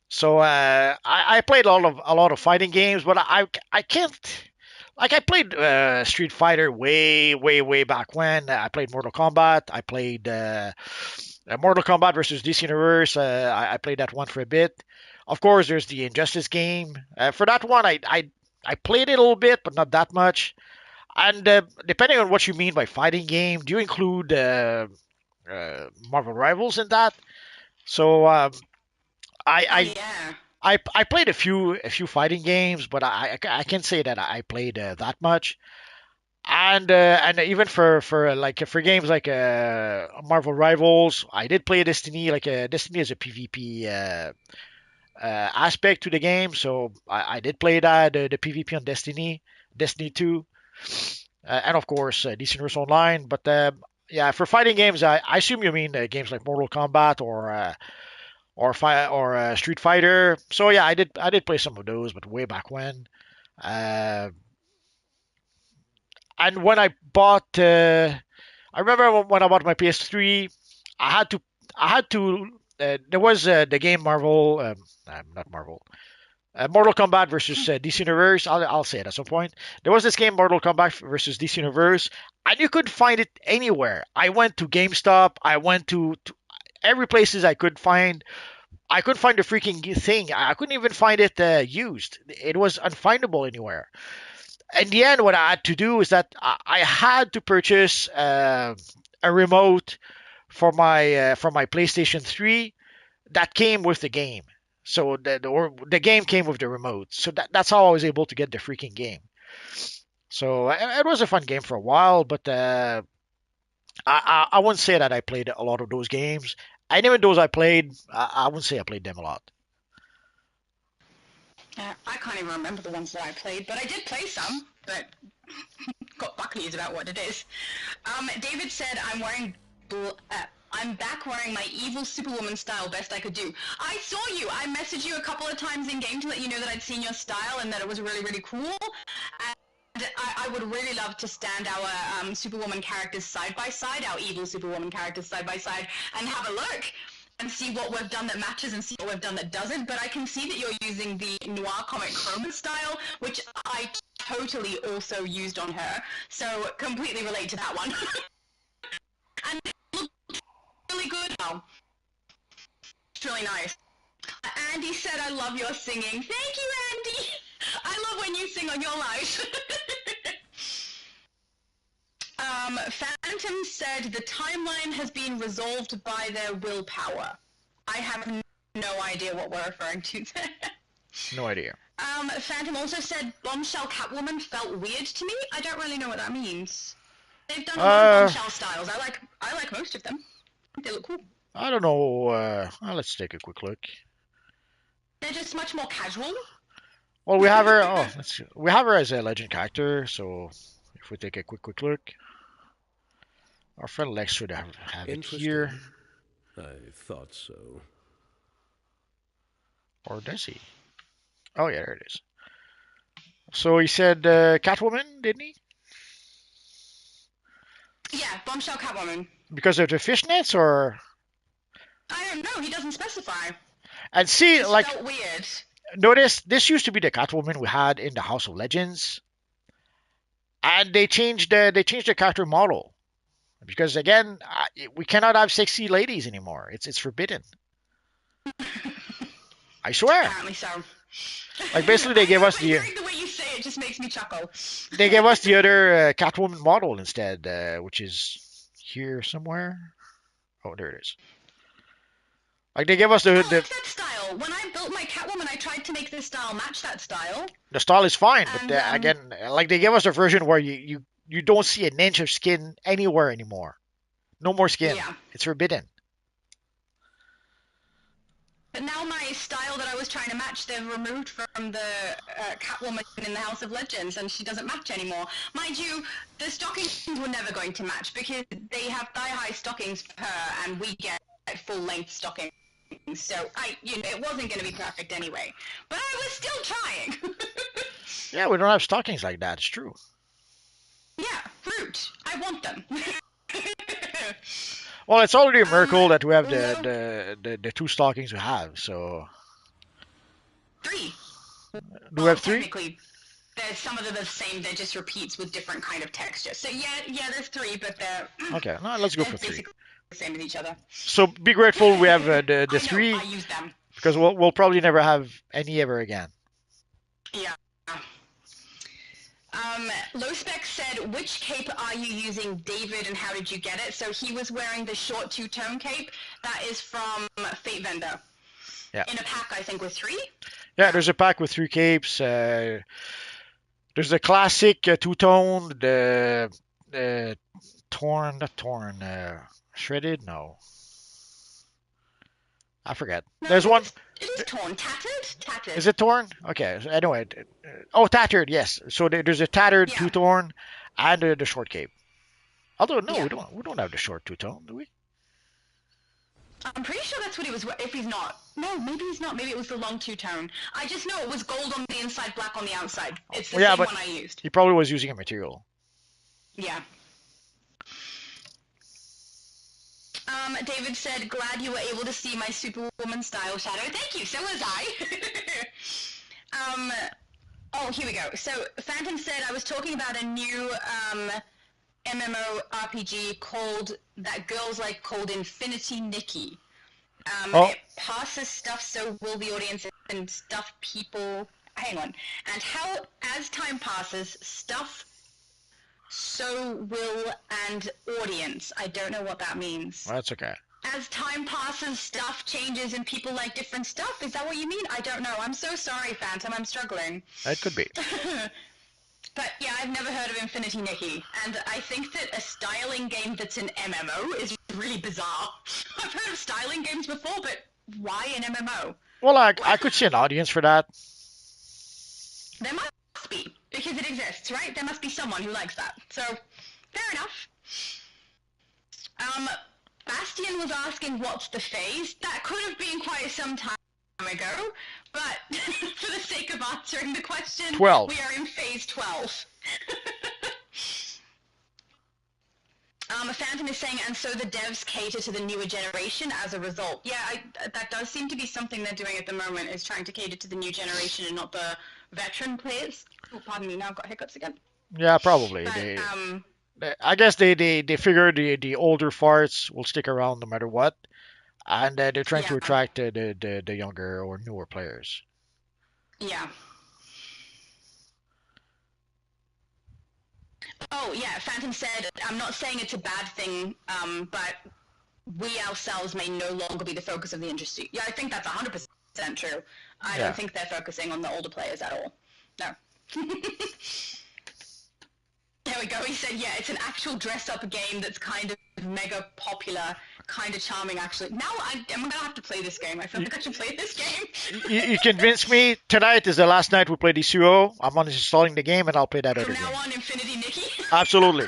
So I played a lot of fighting games, but I can't. Like I played Street Fighter way back when. I played Mortal Kombat. I played Mortal Kombat versus DC Universe. I played that one for a bit. Of course, there's the Injustice game. For that one, I played it a little bit, but not that much. And depending on what you mean by fighting game, do you include Marvel Rivals in that? So I, Oh I yeah. I played a few fighting games, but I can't say that I played that much. And even for games like Marvel Rivals, I did play Destiny. Destiny is a PvP aspect to the game, so I did play that the PvP on Destiny 2, and of course DC Universe Online. But yeah, for fighting games, I assume you mean games like Mortal Kombat or Street Fighter. So yeah, I did play some of those, but way back when. Uh, and when I bought, I remember when I bought my PS3, I had to, I had to. There was the game not Marvel, Mortal Kombat versus DC Universe. I'll say it at some point. There was this game, Mortal Kombat versus DC Universe, and you couldn't find it anywhere. I went to GameStop. I went to every places I could find. I couldn't find the freaking thing. I couldn't even find it used. It was unfindable anywhere. In the end, what I had to do is that I had to purchase a remote for my PlayStation 3 that came with the game. So the game came with the remote. So that's how I was able to get the freaking game. So it was a fun game for a while, but I wouldn't say that I played a lot of those games. And even those I played, I wouldn't say I played them a lot. I can't even remember the ones that I played, but I did play some, but got buckley's about what it is. David said, I'm back wearing my evil Superwoman style best I could do. I saw you. I messaged you a couple of times in game to let you know that I'd seen your style and that it was really, really cool. And I would really love to stand our Superwoman characters side by side, our evil Superwoman characters side by side, and have a look and see what we've done that matches and see what we've done that doesn't. But I can see that you're using the noir comic chroma style, which I totally also used on her. So completely relate to that one. And it looked really good now. It's really nice. Andy said, I love your singing. Thank you, Andy. I love when you sing on your live. Phantom said the timeline has been resolved by their willpower. I have no idea what we're referring to there. No idea. Phantom also said Bombshell Catwoman felt weird to me. I don't really know what that means. They've done a lot of Bombshell styles. I like most of them. They look cool. I don't know. Let's take a quick look. They're just much more casual. Well, we have her. We have her as a legend character. So if we take a quick look, our friend Lex should have it here. I thought so. Or does he? Oh yeah, there it is. So he said Catwoman, didn't he? Yeah, Bombshell Catwoman. Because of the fishnets, or? I don't know. He doesn't specify. And see, it like, felt weird. Notice this used to be the Catwoman we had in the House of Legends, and they changed the character model because again, we cannot have sexy ladies anymore. It's forbidden. I swear. Apparently so. Like basically, they gave us the. Hearing the way you say it just makes me chuckle. They gave us the other Catwoman model instead, which is here somewhere. Oh, there it is. Like they gave us I like that style. When I built my Catwoman, I tried to make this style match that style. The style is fine, and, but again, like they gave us a version where you don't see an inch of skin anywhere anymore. No more skin. Yeah. It's forbidden. But now my style that I was trying to match, they've removed from the Catwoman in the House of Legends, and she doesn't match anymore. Mind you, the stockings were never going to match because they have thigh-high stockings for her, and we get full-length stockings. So it wasn't going to be perfect anyway. But I was still trying. Yeah, we don't have stockings like that. It's true. Yeah, fruit. I want them. Well, it's already a miracle that we have the two stockings we have. So 3. Do we have 3? Technically, there's some of them the same. They're just repeats with different kind of texture. So yeah, there's 3, but they're okay. No, let's go for 3. The same as each other. So be grateful we have the 3. I use them. because we'll probably never have any ever again. Yeah. Low Spec said, which cape are you using, David, and how did you get it? So he was wearing the short two-tone cape. That is from Fate Vendor. Yeah. In a pack, I think, with 3. Yeah, there's a pack with 3 capes. There's the classic two-tone, the shredded? No. I forget. No, There's one. It is torn. Tattered? Is it torn? Okay. So anyway. Oh, tattered, yes. So there's a tattered two-tone and the short cape. Although, no, we don't have the short two-tone, do we? I'm pretty sure that's what he was. If he's not, no, maybe he's not. Maybe it was the long two-tone. I just know it was gold on the inside, black on the outside. It's the same one I used. He probably was using a material. Yeah. David said, glad you were able to see my Superwoman style shadow. Thank you. So was I. Oh, here we go. So Phantom said I was talking about a new MMO RPG that girls like called Infinity Nikki. It passes stuff, so will the audience, and stuff people. Hang on. And how, as time passes, stuff, so will and audience. I don't know what that means. That's okay. As time passes, stuff changes and people like different stuff. Is that what you mean? I don't know. I'm so sorry, Phantom. I'm struggling. It could be. But yeah, I've never heard of Infinity Nikki, and I think that a styling game that's an MMO is really bizarre. I've heard of styling games before, but why an MMO? Well, I could see an audience for that. There must be, because it exists, right? There must be someone who likes that. So, fair enough. Bastion was asking what's the phase. That could have been quite some time ago, but for the sake of answering the question, 12. We are in phase 12. Phantom is saying, and so the devs cater to the newer generation as a result. Yeah, that does seem to be something they're doing at the moment, is trying to cater to the new generation and not the veteran players. Oh, pardon me, now I've got hiccups again. Yeah, probably. But, I guess they figure the older farts will stick around no matter what, and they're trying to attract the younger or newer players. Yeah. Oh, yeah, Phantom said, I'm not saying it's a bad thing, but we ourselves may no longer be the focus of the industry. Yeah, I think that's 100% true. I don't think they're focusing on the older players at all. No. There we go. He said, yeah, it's an actual dress-up game that's kind of mega popular, kind of charming, actually. Now I'm going to have to play this game. I feel like I should play this game. You convinced me. Tonight is the last night we play DCUO. I'm uninstalling the game, and I'll play that other game. From now on, Infinity Nikki? Absolutely.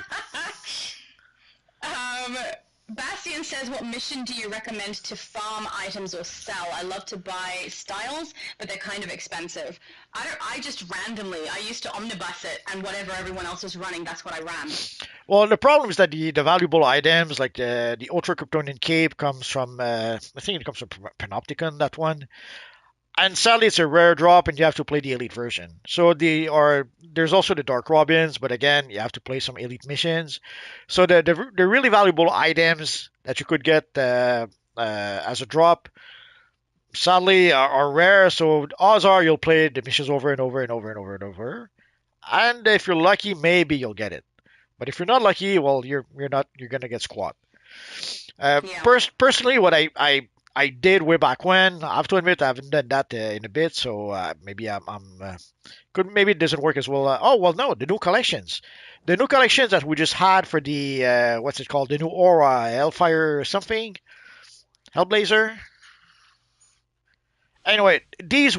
Bastian says, what mission do you recommend to farm items or sell? I love to buy styles, but they're kind of expensive. I just randomly, I used to omnibus it, and whatever everyone else was running, that's what I ran. Well, the problem is that the valuable items, like the Ultra Kryptonian Cape, comes from, I think it comes from Panopticon, that one. And sadly, it's a rare drop, and you have to play the Elite version. So there's also the Dark Robins, but again, you have to play some Elite missions. So the really valuable items that you could get as a drop, sadly, are rare. So odds are you'll play the missions over and over and over and over and over. And if you're lucky, maybe you'll get it. But if you're not lucky, well, you're gonna get squat. Personally, what I did way back when. I have to admit I haven't done that in a bit, so maybe maybe it doesn't work as well. No, the new collections that we just had for the what's it called? The new Aura, Hellfire something, Hellblazer. Anyway, these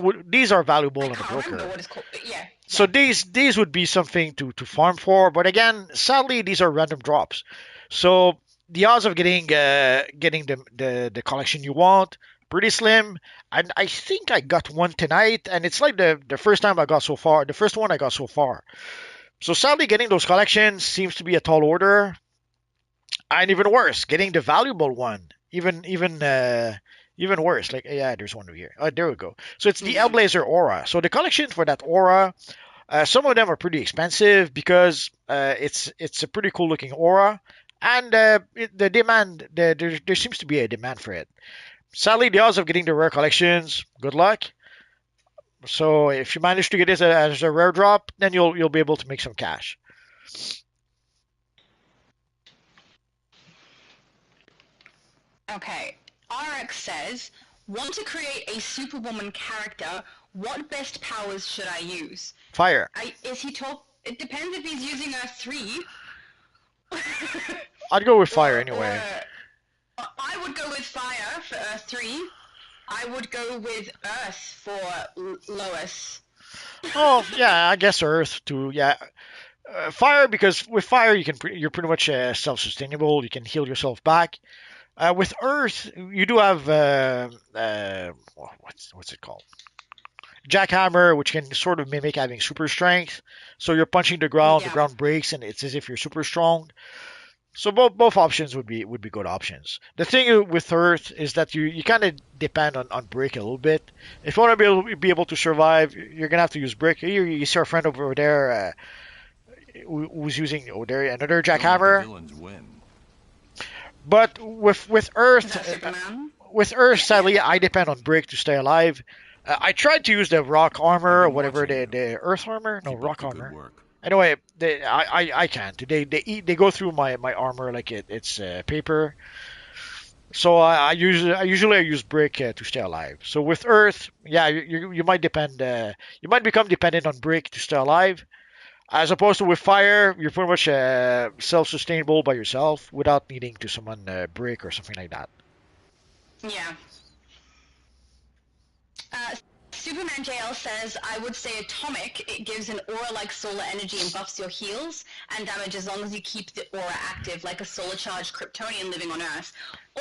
are valuable in the broker. What it's called, yeah. So these would be something to farm for, but again, sadly, these are random drops. So the odds of getting the collection you want, pretty slim. And I think I got one tonight, and it's like the first one I got so far. So sadly, getting those collections seems to be a tall order. And even worse, getting the valuable one, even worse. Like, yeah, there's one over here. Oh, there we go. So it's the Hellblazer Aura. So the collection for that Aura, some of them are pretty expensive because it's a pretty cool looking Aura. And the demand, there seems to be a demand for it. Sadly, the odds of getting the rare collections, good luck. So if you manage to get it as a rare drop, then you'll be able to make some cash. Okay. RX says, want to create a Superwoman character. What best powers should I use? Fire. It depends if he's using Earth 3. I'd go with fire anyway. I would go with fire for Earth 3. I would go with Earth for Lois. Oh yeah, I guess Earth too. Yeah, fire, because with fire you're pretty much self-sustainable. You can heal yourself back. With Earth, you do have what's it called? Jackhammer, which can sort of mimic having super strength. So you're punching the ground breaks, and it's as if you're super strong. So both options would be good options. The thing with Earth is that you kind of depend on Brick a little bit. If you want to be able to survive, you're gonna have to use Brick. Here you see our friend over there who's using another Jackhammer. But with Earth, sadly, I depend on Brick to stay alive. I tried to use the rock armor or whatever, the Earth armor, no rock armor. Anyway, I can't. They go through my armor like it's paper. So I usually use Brick to stay alive. So with Earth, yeah, you might become dependent on Brick to stay alive. As opposed to with Fire, you're pretty much self-sustainable by yourself without needing to summon Brick or something like that. Yeah. Superman JL says, I would say Atomic. It gives an aura-like solar energy and buffs your heals and damage as long as you keep the aura active, like a solar-charged Kryptonian living on Earth.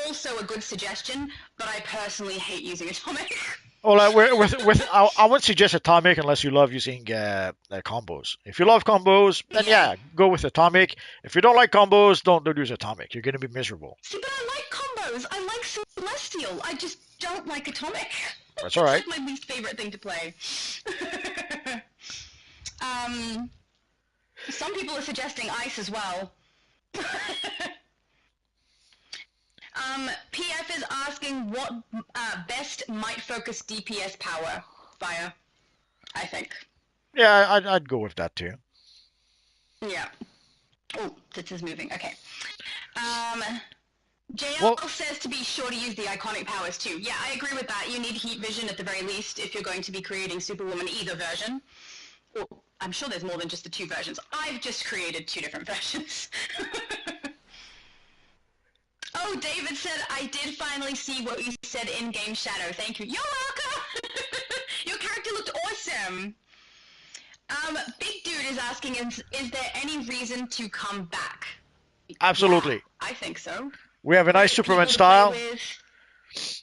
Also a good suggestion, but I personally hate using Atomic. Well, I wouldn't suggest Atomic unless you love using combos. If you love combos, then yeah, go with Atomic. If you don't like combos, don't use Atomic. You're going to be miserable. See, but I like combos. I like Celestial. I just don't like Atomic. That's all right. It's like my least favorite thing to play. Some people are suggesting Ice as well. PF is asking what best might focus DPS power. Fire, I think. Yeah, I'd go with that too. Yeah. Oh, this is moving. Okay. JL says to be sure to use the iconic powers too. Yeah, I agree with that. You need heat vision at the very least if you're going to be creating Superwoman either version. Well, I'm sure there's more than just the two versions. I've just created two different versions. Oh, David said, I did finally see what you said in-game Shadow. Thank you. You're welcome! Your character looked awesome! Big Dude is asking, is there any reason to come back? Absolutely. Yeah, I think so. We have a nice Superman style.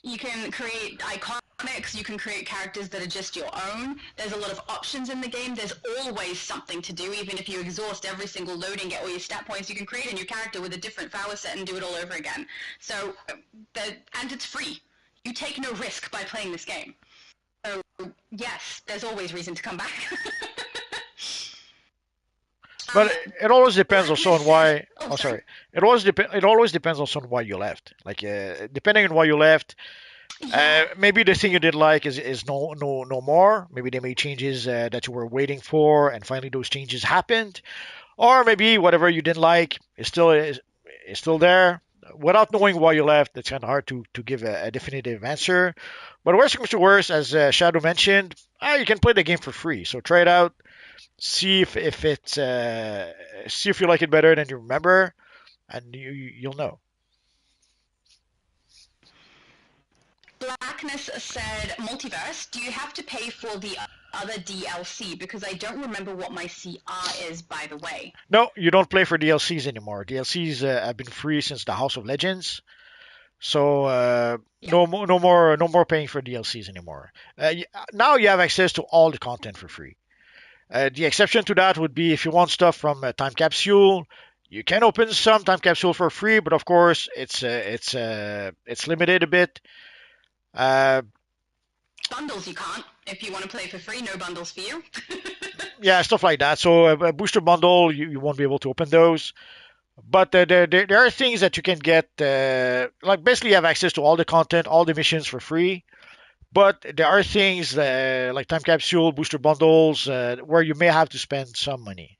You can create iconics, you can create characters that are just your own. There's a lot of options in the game. There's always something to do. Even if you exhaust every single load and get all your stat points, you can create a new character with a different power set and do it all over again. So, and it's free. You take no risk by playing this game. So, yes, there's always reason to come back. But it always depends also on why. Oh, sorry. It always depends also on why you left. Like depending on why you left, maybe the thing you didn't like is no more. Maybe they made changes that you were waiting for, and finally those changes happened. Or maybe whatever you didn't like is still there. Without knowing why you left, it's kind of hard to give a definitive answer. But worst comes to worst, as Shadow mentioned, you can play the game for free. So try it out. See if you like it better than you remember, and you'll know. Blackness said, Multiverse, do you have to pay for the other DLC? Because I don't remember what my CR is, by the way. No, you don't play for DLCs anymore. DLCs have been free since the House of Legends. So no more paying for DLCs anymore. Now you have access to all the content for free. The exception to that would be if you want stuff from Time Capsule, you can open some Time Capsule for free, but of course it's limited a bit. Bundles you can't. If you want to play for free, no bundles for you. Yeah, stuff like that. So a booster bundle, you won't be able to open those. But there are things that you can get, like basically you have access to all the content, all the missions for free. But there are things like time capsule, booster bundles, where you may have to spend some money.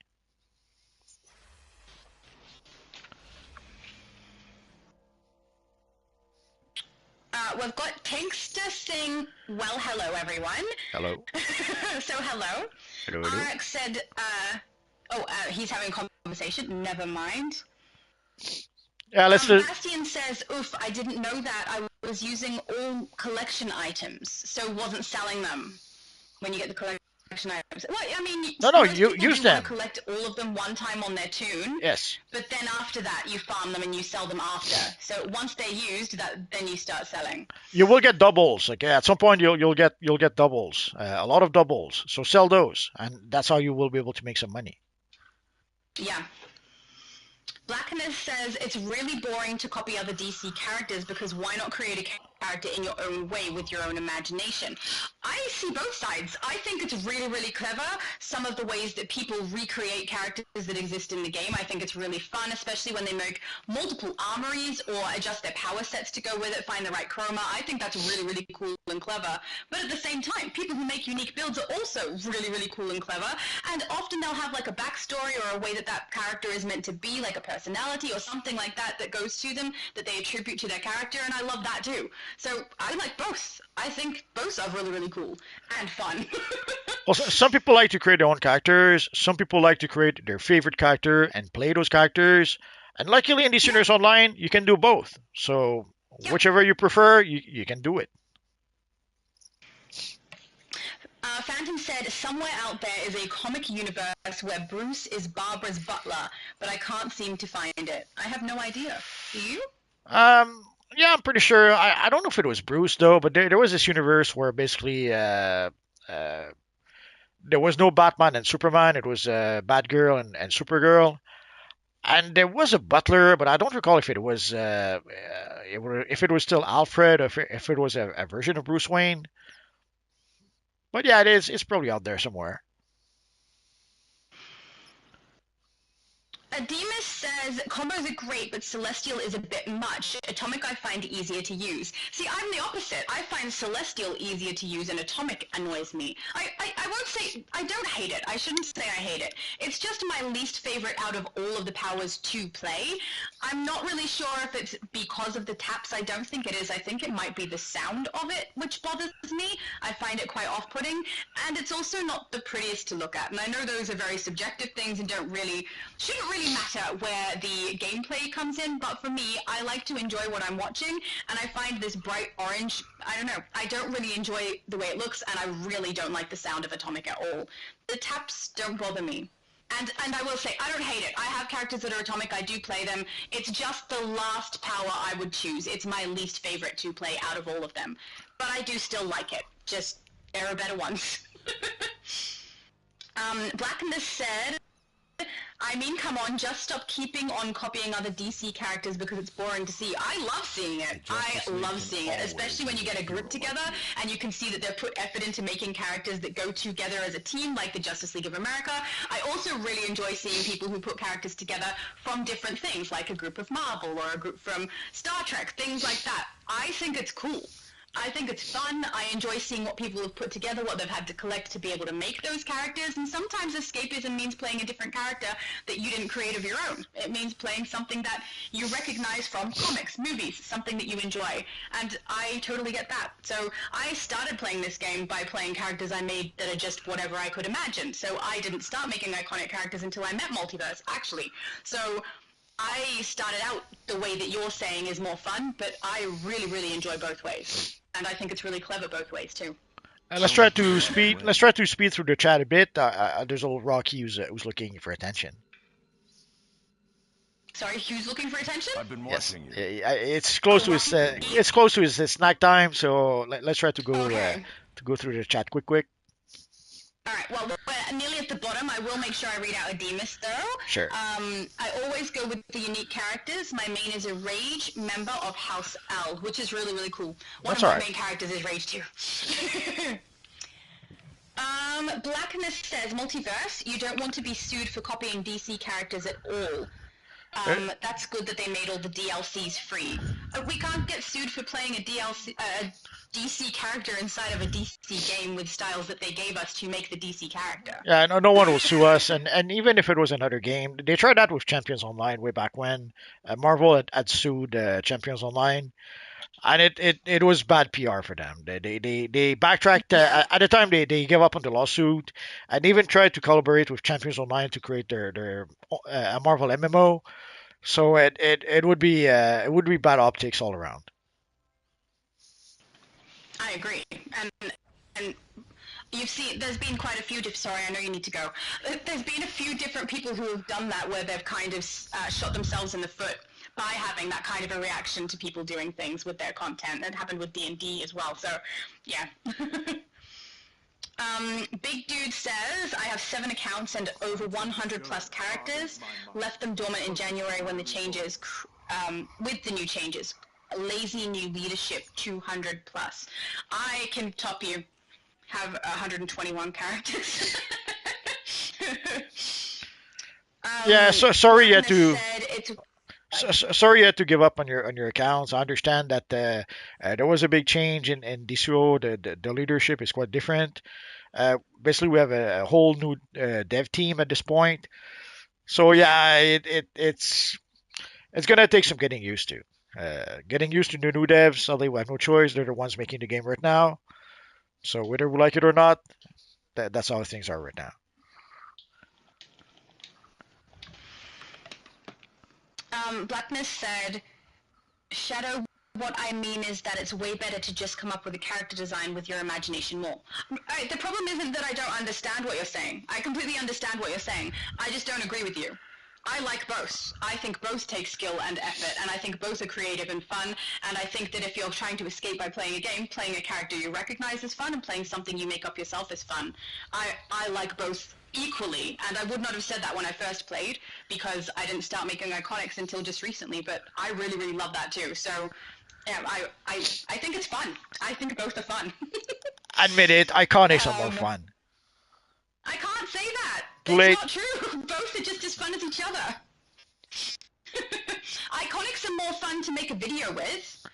We've got Tankster saying, well, hello, everyone. Hello. So, hello. Hello, hello. RX said, he's having a conversation. Never mind. Yeah, let's. Bastian says, oof, I didn't know that. I was using all collection items, so wasn't selling them when you get the collection items. Well, I mean, No, most you people use do them. want to collect all of them one time on their tune. Yes. But then after that, you farm them and you sell them after. So once they're used, then you start selling. You will get doubles. Like at some point, you'll get doubles, a lot of doubles. So sell those, and that's how you will be able to make some money. Yeah. Blackness says it's really boring to copy other DC characters because why not create a character in your own way with your own imagination? I see both sides. I think it's really, really clever, some of the ways that people recreate characters that exist in the game. I think it's really fun, especially when they make multiple armories or adjust their power sets to go with it, find the right chroma. I think that's really, really cool and clever. But at the same time, people who make unique builds are also really, really cool and clever, and often they'll have like a backstory or a way that that character is meant to be, like a personality or something like that that goes to them that they attribute to their character, and I love that too. So I like both. I think both are really, really cool and fun. Well, some people like to create their own characters. Some people like to create their favorite character and play those characters. And luckily in DC Universe Online, you can do both. So whichever you prefer, you can do it. Phantom said, somewhere out there is a comic universe where Bruce is Barbara's butler, but I can't seem to find it. I have no idea. Do you? Yeah, I'm pretty sure. I don't know if it was Bruce though, but there was this universe where basically there was no Batman and Superman. It was Batgirl and Supergirl, and there was a butler, but I don't recall if it was if it was still Alfred or if it was a version of Bruce Wayne. But yeah, it is. It's probably out there somewhere. Demas says, combos are great, but Celestial is a bit much. Atomic I find easier to use. See, I'm the opposite. I find Celestial easier to use and Atomic annoys me. I won't say, I don't hate it. I shouldn't say I hate it. It's just my least favorite out of all of the powers to play. I'm not really sure if it's because of the taps. I don't think it is. I think it might be the sound of it which bothers me. I find it quite off-putting. And it's also not the prettiest to look at. And I know those are very subjective things and shouldn't really matter where the gameplay comes in, but for me, I like to enjoy what I'm watching, and I find this bright orange, I don't know, I don't really enjoy the way it looks, and I really don't like the sound of Atomic at all. The taps don't bother me. And I will say, I don't hate it. I have characters that are Atomic, I do play them. It's just the last power I would choose. It's my least favorite to play out of all of them. But I do still like it. Just, there are better ones. Blackness said, I mean, come on, just stop keeping on copying other DC characters because it's boring to see. I love seeing it. I love seeing it, especially when you get a group together and you can see that they've put effort into making characters that go together as a team, like the Justice League of America. I also really enjoy seeing people who put characters together from different things, like a group of Marvel or a group from Star Trek, things like that. I think it's cool. I think it's fun. I enjoy seeing what people have put together, what they've had to collect to be able to make those characters, and sometimes escapism means playing a different character that you didn't create of your own. It means playing something that you recognize from comics, movies, something that you enjoy, and I totally get that. So I started playing this game by playing characters I made that are just whatever I could imagine, so I didn't start making iconic characters until I met Multiverse, actually. So I started out the way that you're saying is more fun, but I really, really enjoy both ways. And I think it's really clever both ways too. Let's try to speed. Let's try to speed through the chat a bit. There's a little Rocky who's looking for attention. Sorry, who's looking for attention? I've been watching you. It's close to his snack time. So let's try to go through the chat quick. All right, well, we're nearly at the bottom. I will make sure I read out a Demas, though. Sure. I always go with the unique characters. My main is a Rage member of House L, which is really, really cool. One of my main characters is Rage, too. Blackness says, Multiverse, you don't want to be sued for copying DC characters at all. Uh, That's good that they made all the DLCs free. We can't get sued for playing a DC character inside of a DC game with styles that they gave us to make the DC character. Yeah, no one will sue us, and even if it was another game, they tried that with Champions Online way back when. Marvel had sued Champions Online, and it was bad PR for them. They backtracked. At the time, they gave up on the lawsuit, and even tried to collaborate with Champions Online to create their a Marvel MMO. So it would be bad optics all around. I agree, and you've seen there's been quite a few. Sorry, I know you need to go. There's been a few different people who have done that, where they've kind of shot themselves in the foot by having that kind of a reaction to people doing things with their content. That happened with D&D as well. So, yeah. Big Dude says, I have 7 accounts and over 100 plus characters. Left them dormant in January when the changes, with the new changes. Lazy new leadership, 200 plus. I can top you. Have 121 characters. Yeah, so sorry you had to. Sorry you had to give up on your accounts. I understand that there was a big change in DCUO. The leadership is quite different. Basically, we have a whole new dev team at this point. So yeah, it's gonna take some getting used to. Getting used to the new devs. Although we have no choice. They're the ones making the game right now. So whether we like it or not, that's how things are right now. Blackness said, Shadow, what I mean is that it's way better to just come up with a character design with your imagination more. The problem isn't that I don't understand what you're saying. I completely understand what you're saying. I just don't agree with you. I like both. I think both take skill and effort, and I think both are creative and fun, and I think that if you're trying to escape by playing a game, playing a character you recognize is fun, and playing something you make up yourself is fun. I like both equally, and I would not have said that when I first played, because I didn't start making iconics until just recently, but I really, really love that too. So, yeah, I think it's fun. I think both are fun. Admit it, iconics are more fun. I can't say that. Too late. It's not true. Both are just as fun as each other. Iconics are more fun to make a video with,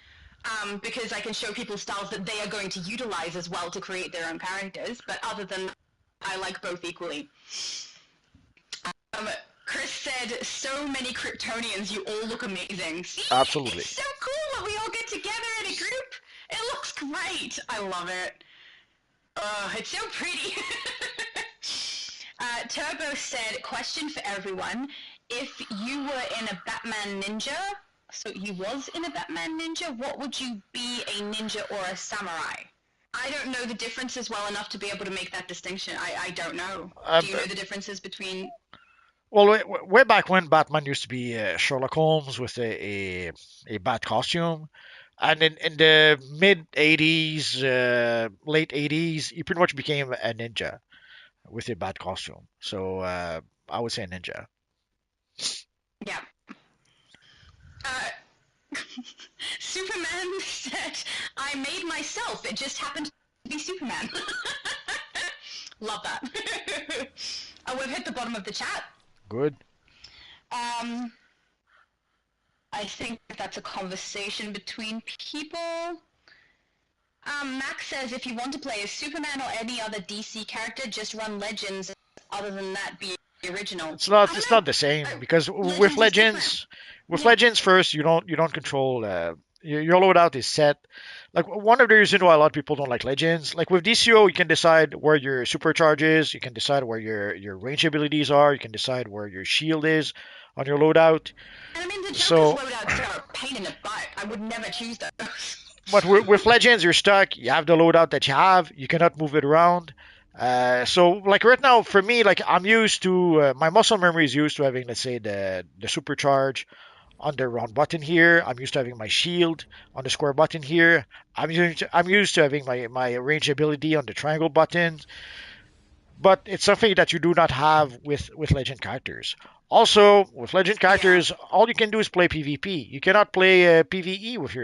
because I can show people styles that they are going to utilize as well to create their own characters, but other than that, I like both equally. Chris said, so many Kryptonians, you all look amazing. See? Absolutely. It's so cool when we all get together in a group. It looks great. I love it. It's so pretty. Turbo said, question for everyone. If you were in a Batman ninja, so you was in a Batman ninja, what would you be, a ninja or a samurai? I don't know the differences well enough to be able to make that distinction. I don't know. Do you know the differences between... Well, way back when Batman used to be Sherlock Holmes with a bat costume, and in the mid 80s, late 80s, he pretty much became a ninja with a bat costume. So I would say ninja. Yeah. Superman said, I made myself. It just happened to be Superman. Love that. We've hit the bottom of the chat. Good. I think that's a conversation between people. Max says, if you want to play as Superman or any other DC character, just run Legends. Other than that, be original. It's not the same because with Legends first you don't control your loadout is set. Like one of the reasons why a lot of people don't like Legends, like with DCO, you can decide where your supercharge is, you can decide where your range abilities are, you can decide where your shield is on your loadout. And I mean, the Joker's loadouts are a pain in the butt. I would never choose those. But with Legends, you're stuck. You have the loadout that you have. You cannot move it around. So like right now for me, like I'm used to my muscle memory is used to having, let's say, the supercharge on the round button here. I'm used to having my shield on the square button here. I'm used to having my range ability on the triangle button. But it's something that you do not have with legend characters. Also, with legend characters, all you can do is play PvP. You cannot play PvE with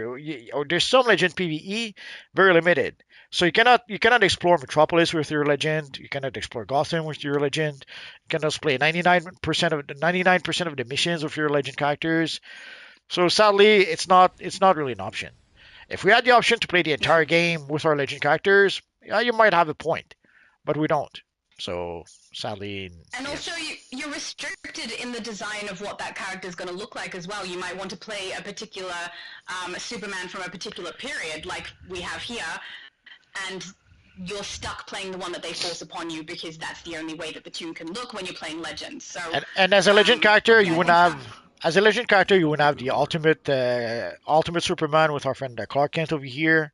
or there's some legend PvE, very limited. So you cannot explore Metropolis with your legend. You cannot explore Gotham with your legend. You cannot play 99% of the missions with your legend characters. So sadly, it's not really an option. If we had the option to play the entire game with our legend characters, yeah, you might have a point, but we don't. So sadly, And yes. also, you're restricted in the design of what that character is going to look like as well. You might want to play a particular Superman from a particular period, like we have here, and you're stuck playing the one that they force upon you because that's the only way that the tune can look when you're playing Legends. So, And as a legend character, yeah, you I wouldn't think have as a legend character you wouldn't have the ultimate Superman with our friend Clark Kent over here.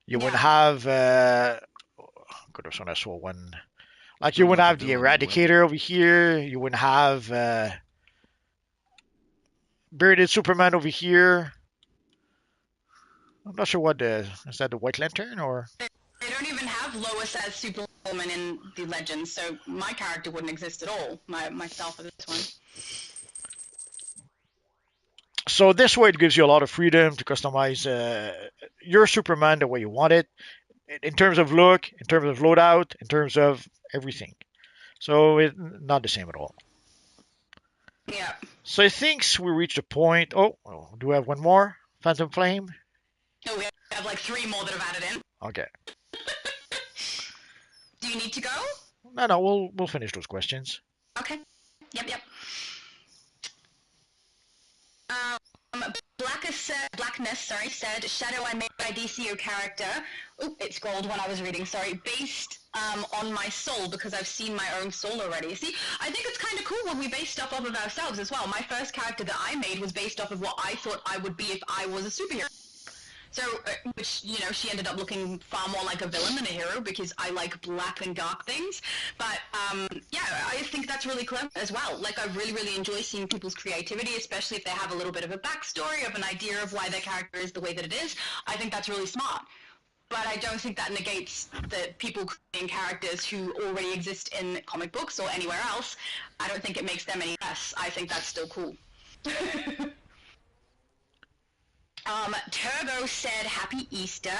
You wouldn't have could have sworn I saw one. Like you Sound wouldn't like a have the villain, Newbie. Eradicator over here. You wouldn't have bearded Superman over here. I'm not sure what is that the White Lantern or they don't even have Lois as Superwoman in the Legends, so my character wouldn't exist at all. Myself for this one. so this way it gives you a lot of freedom to customize your Superman the way you want it in terms of look, in terms of loadout, in terms of everything. So it's not the same at all. Yeah. So I think we reached a point. Oh, do we have one more? Phantom Flame? No, we have like 3 more that have added in. Okay. Do you need to go? No, we'll finish those questions. Okay. Yep. Blackness said, Shadow I made my DCO character. Oh, it scrolled when I was reading, sorry. Based on my soul because I've seen my own soul already. See, I think it's kind of cool when we base stuff off of ourselves as well. My first character that I made was based off of what I thought I would be if I was a superhero. So, which, you know, she ended up looking far more like a villain than a hero because I like black and dark things. But, yeah, I think that's really clever as well. Like, I really, really enjoy seeing people's creativity, especially if they have a little bit of a backstory, of an idea of why their character is the way that it is. I think that's really smart. But I don't think that negates the people creating characters who already exist in comic books or anywhere else. I don't think it makes them any less. I think that's still cool. Turbo said Happy Easter.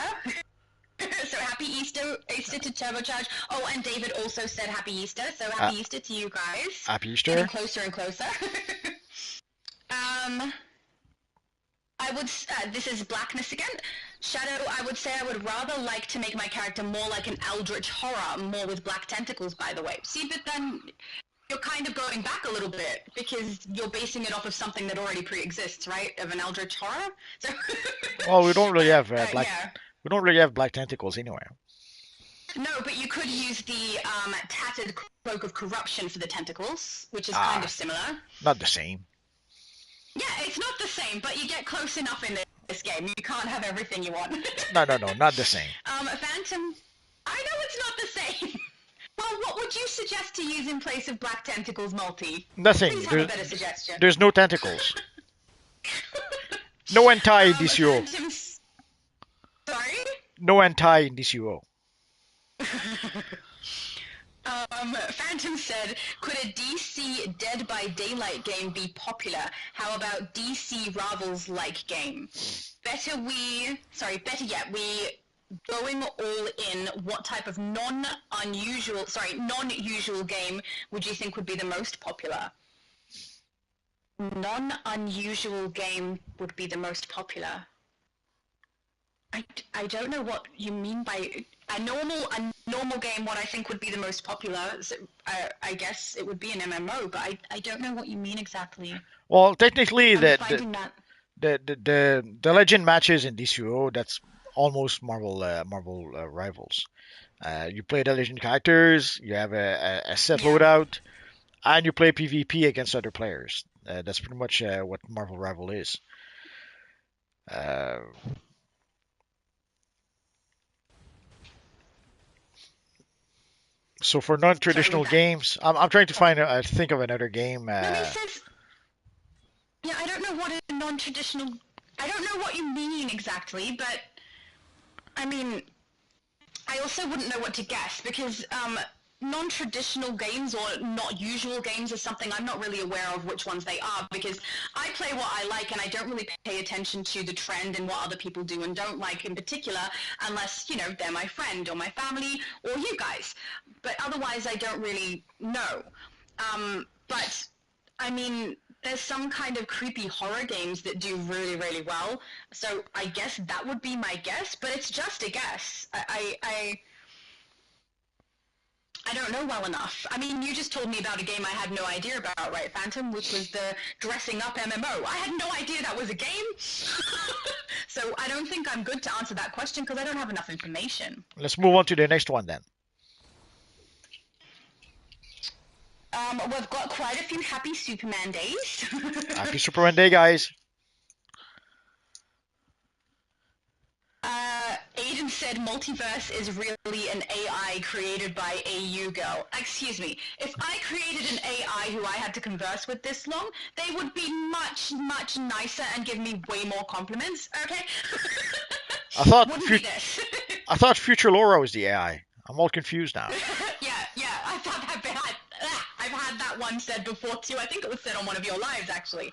So Happy Easter to Turbocharge. Oh, and David also said Happy Easter. So Happy Easter to you guys. Happy Easter. Getting closer and closer. I would. This is Blackness again. Shadow. I would say I would rather like to make my character more like an eldritch horror, more with black tentacles. By the way, see, but then you're kind of going back a little bit because you're basing it off of something that already pre-exists, right? Of an eldritch horror. So. Well, we don't really have black. Yeah. We don't really have black tentacles anyway. No, but you could use the tattered cloak of corruption for the tentacles, which is kind of similar. Not the same. Yeah, it's not the same, but you get close enough in this game. You can't have everything you want. No, not the same. Phantom. I know it's not the same. Well, what would you suggest to use in place of black tentacles, Multi? Nothing. Please have a better suggestion. There's no tentacles. No anti in DCUO. Sorry? No anti in DCUO. Phantom said, could a DC Dead by Daylight game be popular? How about DC Rivals-like game? Better yet, we going all in, what type of non-usual game would you think would be the most popular? Non-unusual game would be the most popular. I don't know what you mean by a normal game. What I think would be the most popular, so, I guess it would be an MMO, but I don't know what you mean exactly. Well, technically, the legend matches in DCUO, that's almost Marvel Rivals. You play the legend characters, you have a set loadout, and you play PvP against other players. That's pretty much what Marvel Rival is. So for non-traditional games, I'm trying to think of another game. Nobody says. Yeah, I don't know what a non-traditional. I don't know what you mean exactly, but I mean, I also wouldn't know what to guess because non-traditional games or not usual games or something. I'm not really aware of which ones they are because I play what I like and I don't really pay attention to the trend and what other people do and don't like in particular unless, you know, they're my friend or my family or you guys. But otherwise I don't really know. But I mean, there's some kind of creepy horror games that do really, really well. So I guess that would be my guess, but it's just a guess. I don't know well enough. I mean, you just told me about a game I had no idea about, right, Phantom, which was the dressing up MMO. I had no idea that was a game. So I don't think I'm good to answer that question because I don't have enough information. Let's move on to the next one then. We've got quite a few happy Superman days. Happy Superman Day, guys. Aiden said multiverse is really an AI created by AU girl. Excuse me. If I created an AI who I had to converse with this long, they would be much, much nicer and give me way more compliments, okay? I thought I thought Future Laura was the AI. I'm all confused now. yeah, I thought that bad. I've had that one said before too. I think it was said on one of your lives, actually.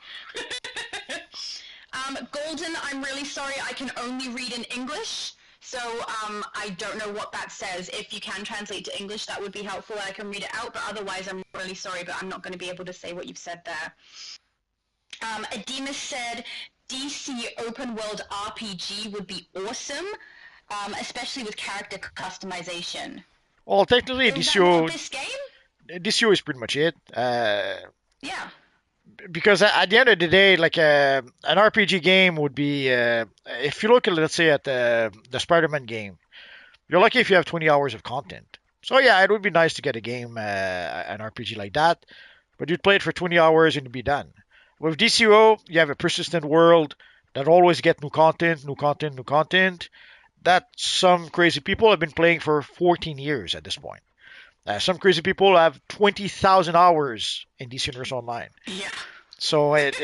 Golden, I'm really sorry. I can only read in English, so I don't know what that says. If you can translate to English, that would be helpful. I can read it out, but otherwise, I'm really sorry, but I'm not going to be able to say what you've said there. Ademus said DC open world RPG would be awesome, especially with character customization. Well, technically, DCUO. This game? DCUO is pretty much it. Yeah. Because at the end of the day, like an RPG game would be, if you look at, let's say, at the Spider-Man game, you're lucky if you have 20 hours of content. So yeah, it would be nice to get a game, an RPG like that, but you'd play it for 20 hours and you'd be done. With DCUO, you have a persistent world that always get new content, that some crazy people have been playing for 14 years at this point. Some crazy people have 20,000 hours in DC Universe Online. Yeah. So if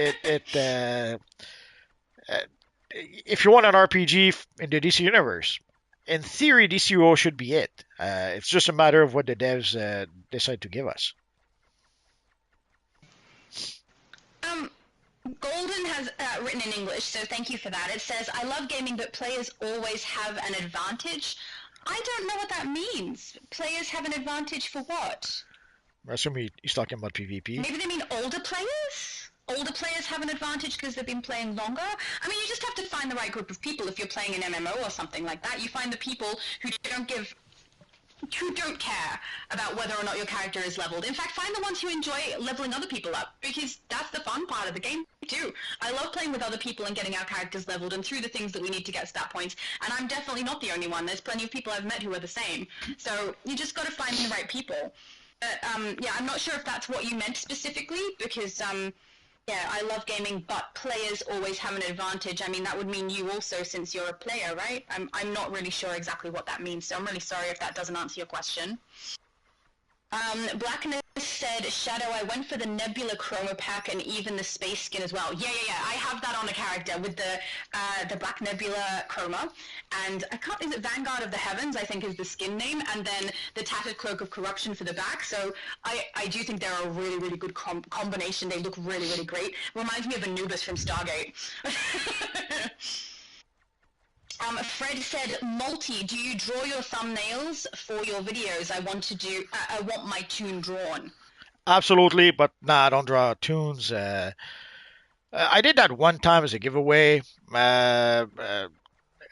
you want an RPG in the DC Universe, in theory, DCUO should be it. It's just a matter of what the devs decide to give us. Golden has written in English, so thank you for that. It says, I love gaming, but players always have an advantage. I don't know what that means. Players have an advantage for what? I assume he's talking about PvP. Maybe they mean older players? Older players have an advantage because they've been playing longer? I mean, you just have to find the right group of people. If you're playing an MMO or something like that, you find the people who don't care about whether or not your character is leveled. In fact, find the ones who enjoy leveling other people up, because that's the fun part of the game too. I love playing with other people and getting our characters leveled and through the things that we need to get stat points, and I'm definitely not the only one. There's plenty of people I've met who are the same. So you just got to find the right people. But yeah, I'm not sure if that's what you meant specifically, because yeah, I love gaming, but players always have an advantage. I mean, that would mean you also, since you're a player, right? I'm not really sure exactly what that means, so I'm really sorry if that doesn't answer your question. Blackness said, Shadow, I went for the Nebula Chroma pack and even the space skin as well. Yeah. I have that on a character with the Black Nebula Chroma. And is it Vanguard of the Heavens, I think is the skin name, and then the Tattered Cloak of Corruption for the back. So I do think they're a really, really good combination. They look really, really great. Reminds me of Anubis from Stargate. Fred said, Multi, do you draw your thumbnails for your videos? I want my toon drawn. Absolutely, but nah, I don't draw toons. I did that one time as a giveaway. It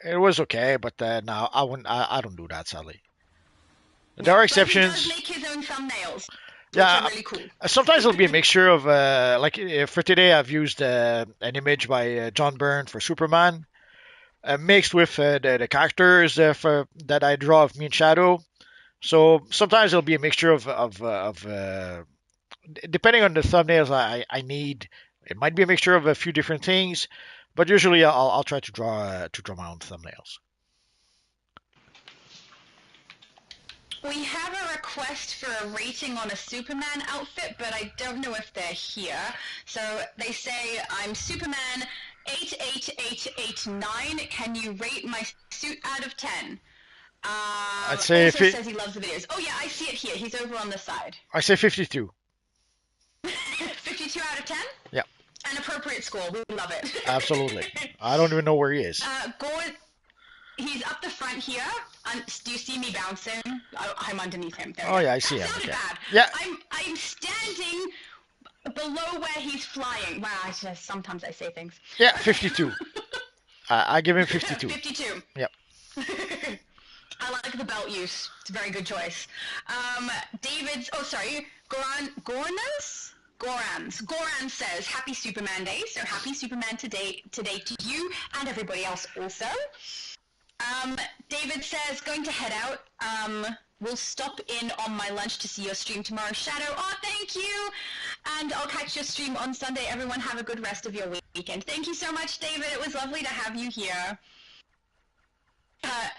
was okay, but no, I wouldn't. I don't do that, sadly. There are exceptions. He does make his own thumbnails. Yeah, which are really cool. Sometimes it'll be a mixture of like for today, I've used an image by John Byrne for Superman. Mixed with the characters that I draw of me and Shadow. So sometimes it'll be a mixture of depending on the thumbnails I need. It might be a mixture of a few different things, but usually I'll try to draw my own thumbnails. We have a request for a rating on a Superman outfit, but I don't know if they're here. So they say, I'm Superman 88889. Can you rate my suit out of 10? I'd say also says he loves the videos. Oh yeah, I see it here. He's over on the side. I say 52. 52 out of 10? Yeah. An appropriate score. We love it. Absolutely. I don't even know where he is. Gordon, he's up the front here. Do you see me bouncing? I'm underneath him. There Oh yeah, I see him. Sounded Okay. bad. Yeah. I'm standing below where he's flying. Wow, sometimes I say things. Yeah, 52. I give him 52. 52. Yep. I like the belt use. It's a very good choice. Goran says, happy Superman Day. So happy Superman today to you and everybody else also. David says, going to head out. We'll stop in on my lunch to see your stream tomorrow. Shadow, oh, thank you. And I'll catch your stream on Sunday. Everyone have a good rest of your weekend. Thank you so much, David. It was lovely to have you here.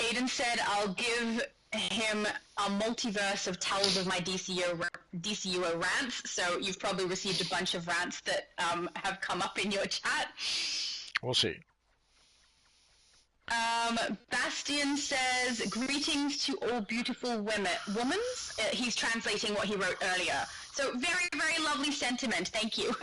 Aiden said, I'll give him a multiverse of tells of my DCUO rants. So you've probably received a bunch of rants that have come up in your chat. We'll see. Bastian says, greetings to all beautiful womans. He's translating what he wrote earlier. So very, very lovely sentiment. Thank you.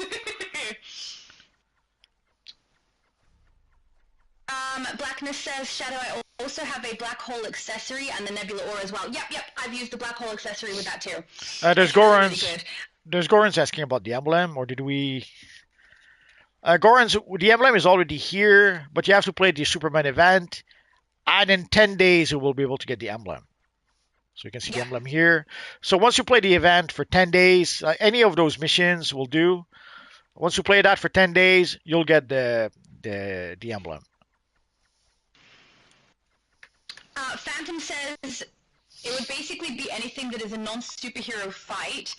Blackness says, Shadow, I also have a black hole accessory and the nebula aura as well. Yep, I've used the black hole accessory with that too. There's Goran's asking about the emblem, or did we... Goran's, the emblem is already here, but you have to play the Superman event, and in 10 days you will be able to get the emblem. So you can see the emblem here. So once you play the event for 10 days, any of those missions will do. Once you play that for 10 days, you'll get the emblem. Phantom says it would basically be anything that is a non-superhero fight.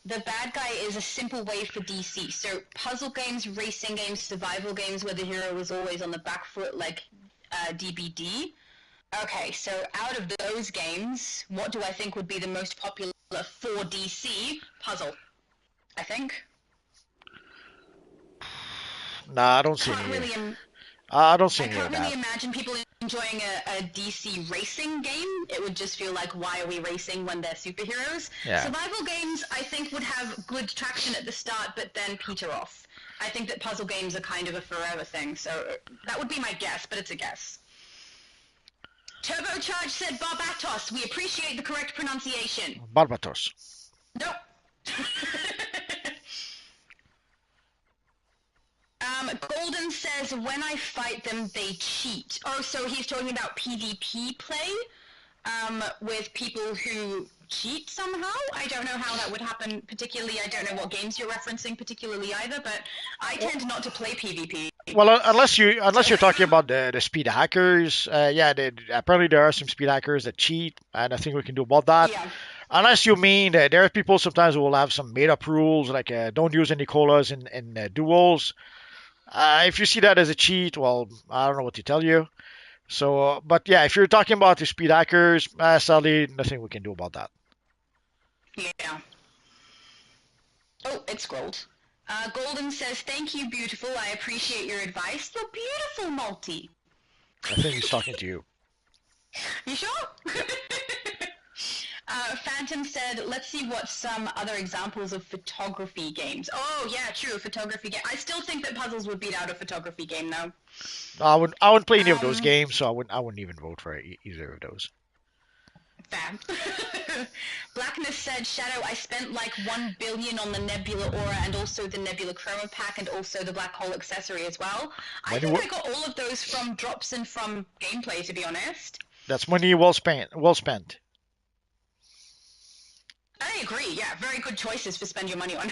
The bad guy is a simple way for DC. So puzzle games, racing games, survival games where the hero is always on the back foot like DBD. Okay, so out of those games, what do I think would be the most popular for DC? Puzzle, I think. Nah, I don't see any. I don't see any of that. I can't really imagine people enjoying a DC racing game. It would just feel like, why are we racing when they're superheroes? Yeah. Survival games, I think, would have good traction at the start, but then peter off. I think that puzzle games are kind of a forever thing, so that would be my guess, but it's a guess. Turbocharge said Barbatos. We appreciate the correct pronunciation. Barbatos. Nope. Golden says, when I fight them, they cheat. Oh, so he's talking about PvP play with people who cheat somehow? I don't know how that would happen particularly. I don't know what games you're referencing particularly either, but I tend not to play PvP. Well, unless you're talking about the speed hackers, apparently there are some speed hackers that cheat, and I think we can do about that. Yeah. Unless you mean that there are people sometimes who will have some made-up rules, like don't use any colas in duels. If you see that as a cheat, well, I don't know what to tell you. So, but yeah, if you're talking about the speed hackers, sadly, nothing we can do about that. Yeah. Oh, it scrolled. Golden says, thank you, beautiful. I appreciate your advice. You're beautiful, Multi. I think he's talking to you. You sure? Phantom said, let's see what some other examples of photography games. Oh, yeah, true, photography game. I still think that puzzles would beat out a photography game, though. I wouldn't play any of those games, so I wouldn't even vote for either of those. Fair. Blackness said, Shadow, I spent like 1 billion on the Nebula Aura and also the Nebula Chroma Pack and also the Black Hole accessory as well. I think I got all of those from drops and from gameplay, to be honest. That's money well spent. Well spent. I agree, yeah. Very good choices to spend your money on.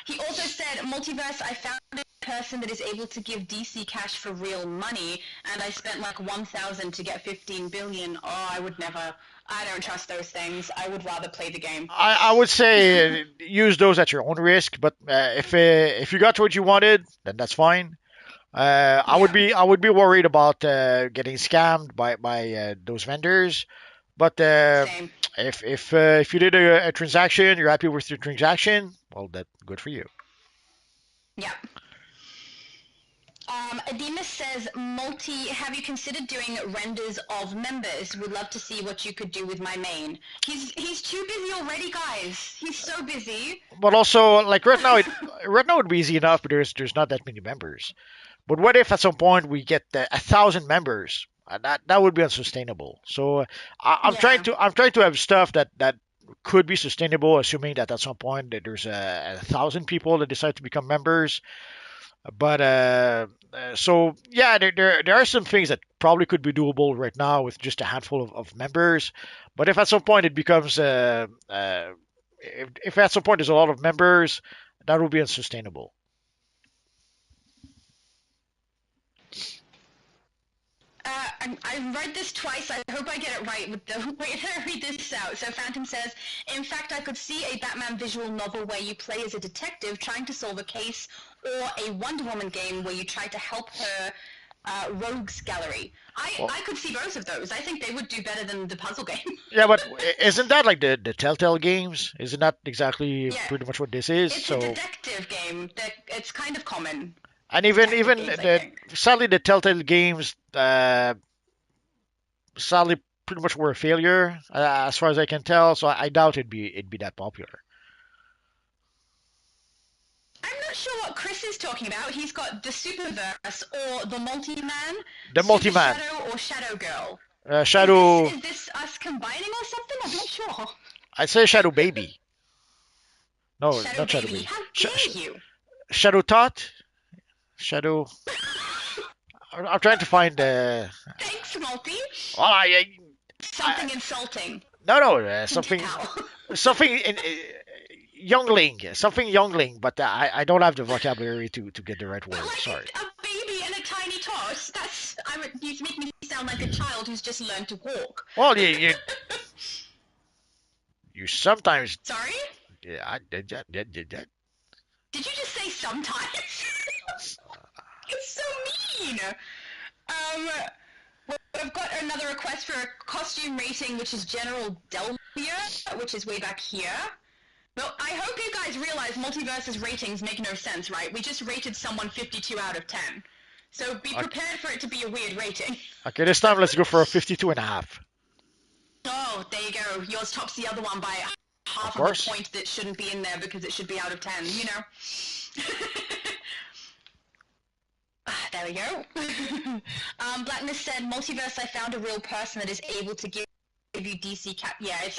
He also said, Multiverse, I found a person that is able to give DC cash for real money, and I spent like 1,000 to get 15 billion. Oh, I would never. I don't trust those things. I would rather play the game. I would say use those at your own risk, but if you got what you wanted, then that's fine. I would be worried about getting scammed by those vendors. But if you did a transaction, you're happy with your transaction, well, that's good for you. Yeah. Ademus says, have you considered doing renders of members? Would love to see what you could do with my main. He's too busy already, guys. He's so busy. But also, like right now, it would be easy enough, but there's not that many members. But what if at some point we get 1,000 members? That would be unsustainable. So I'm trying to have stuff that could be sustainable, assuming that at some point that there's 1,000 people that decide to become members. But so yeah, there are some things that probably could be doable right now with just a handful of members. But if at some point it becomes if at some point there's a lot of members, that will be unsustainable. I read this twice. I hope I get it right with the way I read this out. So Phantom says, in fact, I could see a Batman visual novel where you play as a detective trying to solve a case, or a Wonder Woman game where you try to help her rogues gallery. I could see both of those. I think they would do better than the puzzle game. Yeah, but isn't that like the Telltale games? Isn't that exactly pretty much what this is? It's a detective game. It's kind of common. And sadly, the Telltale games sadly pretty much were a failure as far as I can tell. So I doubt it'd be that popular. I'm not sure what Chris is talking about. He's got the Superverse or the Multi-Man. The Multi-Man. Shadow or Shadow Girl. Shadow. Is this us combining or something? I'm not sure. I'd say Shadow Baby. No, Shadow not Shadow Baby. Baby. How dare you? Shadow Tot. Shadow. I'm trying to find. Thanks, Multi. Well, something insulting. No, something in youngling, something youngling, but I don't have the vocabulary to get the right word. Sorry. A baby and a tiny toss. You make me sound like a child who's just learned to walk. Well, you sometimes. Sorry. Yeah, I did that. Did you just say sometimes? It's so mean. Well, I've got another request for a costume rating, which is General Delmia, which is way back here. Well, I hope you guys realize Multiverse's ratings make no sense, right? We just rated someone 52 out of 10. So be prepared for it to be a weird rating. Okay, this time let's go for a 52.5. Oh, there you go. Yours tops the other one by half of a point that shouldn't be in there because it should be out of 10, you know? There we go. Blackness said, Multiverse, I found a real person that is able to give you DC cap. Yeah, it's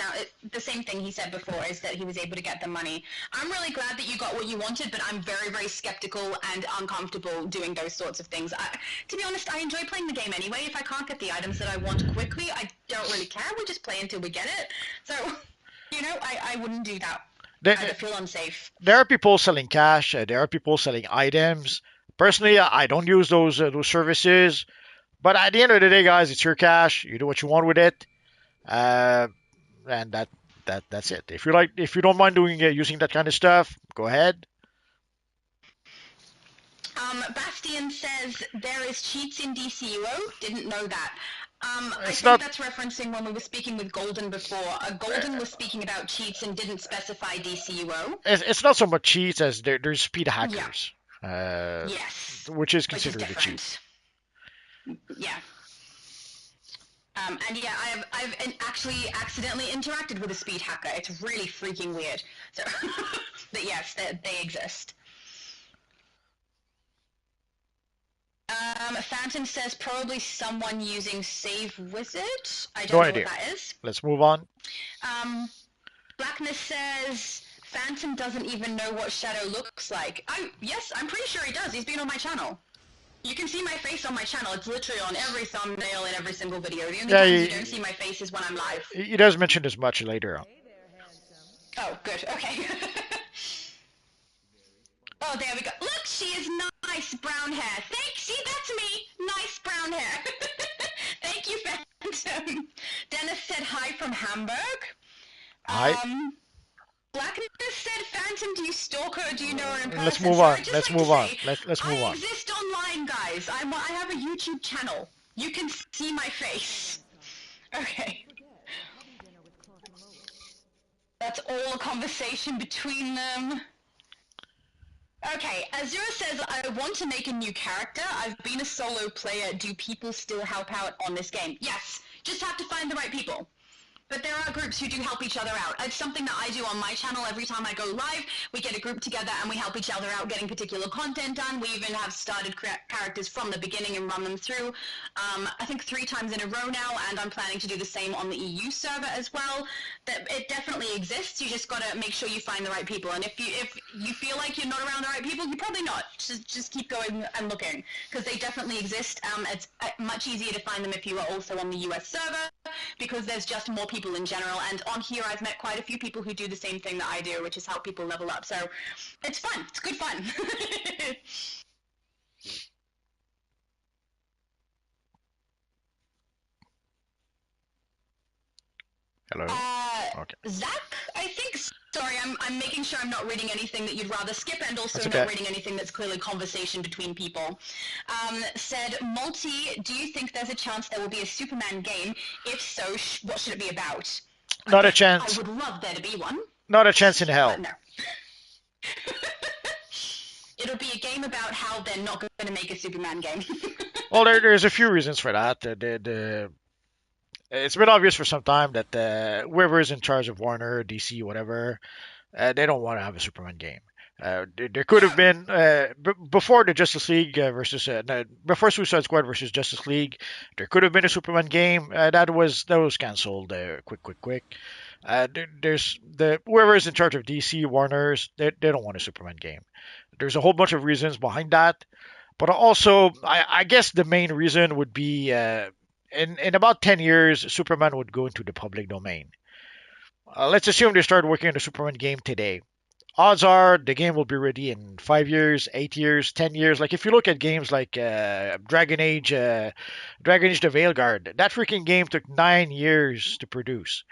the same thing he said before, is that he was able to get the money. I'm really glad that you got what you wanted, but I'm very, very skeptical and uncomfortable doing those sorts of things. To be honest, I enjoy playing the game anyway. If I can't get the items that I want quickly, I don't really care. We just play until we get it. So, you know, I wouldn't do that. I feel unsafe. There are people selling cash. There are people selling items. Personally, I don't use those services, but at the end of the day, guys, it's your cash. You do what you want with it, and that's it. If you don't mind using that kind of stuff, go ahead. Bastian says there is cheats in DCUO. Didn't know that. I think that's referencing when we were speaking with Golden before. Golden was speaking about cheats and didn't specify DCUO. It's not so much cheats as there's speed hackers. Yeah. Yes. Which is considered a cheat. Yeah. And yeah, I've actually accidentally interacted with a speed hacker. It's really freaking weird. So, but yes, they exist. Phantom says probably someone using Save Wizard. I don't know what that is. Let's move on. Blackness says Phantom doesn't even know what Shadow looks like. Yes, I'm pretty sure he does. He's been on my channel. You can see my face on my channel. It's literally on every thumbnail in every single video. The only time you don't see my face is when I'm live. He does mention this much later on. Oh, good. Okay. Oh, there we go. Look, she is nice brown hair. See, that's me. Nice brown hair. Thank you, Phantom. Dennis said hi from Hamburg. Hi. Blackness said, Phantom, do you stalk her or do you know her in person? Let's move on. Let's move on. Let's move on. I exist online, guys. I have a YouTube channel. You can see my face. Okay. That's all a conversation between them. Okay, Azura says, I want to make a new character. I've been a solo player. Do people still help out on this game? Yes, just have to find the right people. But there are groups who do help each other out. It's something that I do on my channel. Every time I go live, we get a group together and we help each other out getting particular content done. We even have started characters from the beginning and run them through, I think 3 times in a row now, and I'm planning to do the same on the EU server as well. That it definitely exists. You just got to make sure you find the right people. And if you feel like you're not around the right people, you're probably not. Just keep going and looking, because they definitely exist. It's much easier to find them if you are also on the US server, because there's just more people in general, and on here I've met quite a few people who do the same thing that I do, which is help people level up. So it's fun. It's good fun. Hello. Okay. Zach, I think. Sorry, I'm making sure I'm not reading anything that you'd rather skip, and also That's okay. not reading anything that's clearly conversation between people. Said, Multi, do you think there's a chance there will be a Superman game? If so, what should it be about? Not a chance. I would love there to be one. Not a chance in hell. No. It'll be a game about how they're not going to make a Superman game. Well, there's a few reasons for that. It's been obvious for some time that whoever is in charge of Warner, DC, whatever, they don't want to have a Superman game. There could have been before the Justice League before Suicide Squad versus Justice League, there could have been a Superman game that was canceled. Quick. There's whoever is in charge of DC, Warner's, they don't want a Superman game. There's a whole bunch of reasons behind that, but also I guess the main reason would be in about 10 years, Superman would go into the public domain. Let's assume they start working on the Superman game today. Odds are the game will be ready in 5 years, 8 years, 10 years. Like if you look at games like Dragon Age the Veilguard, that freaking game took 9 years to produce.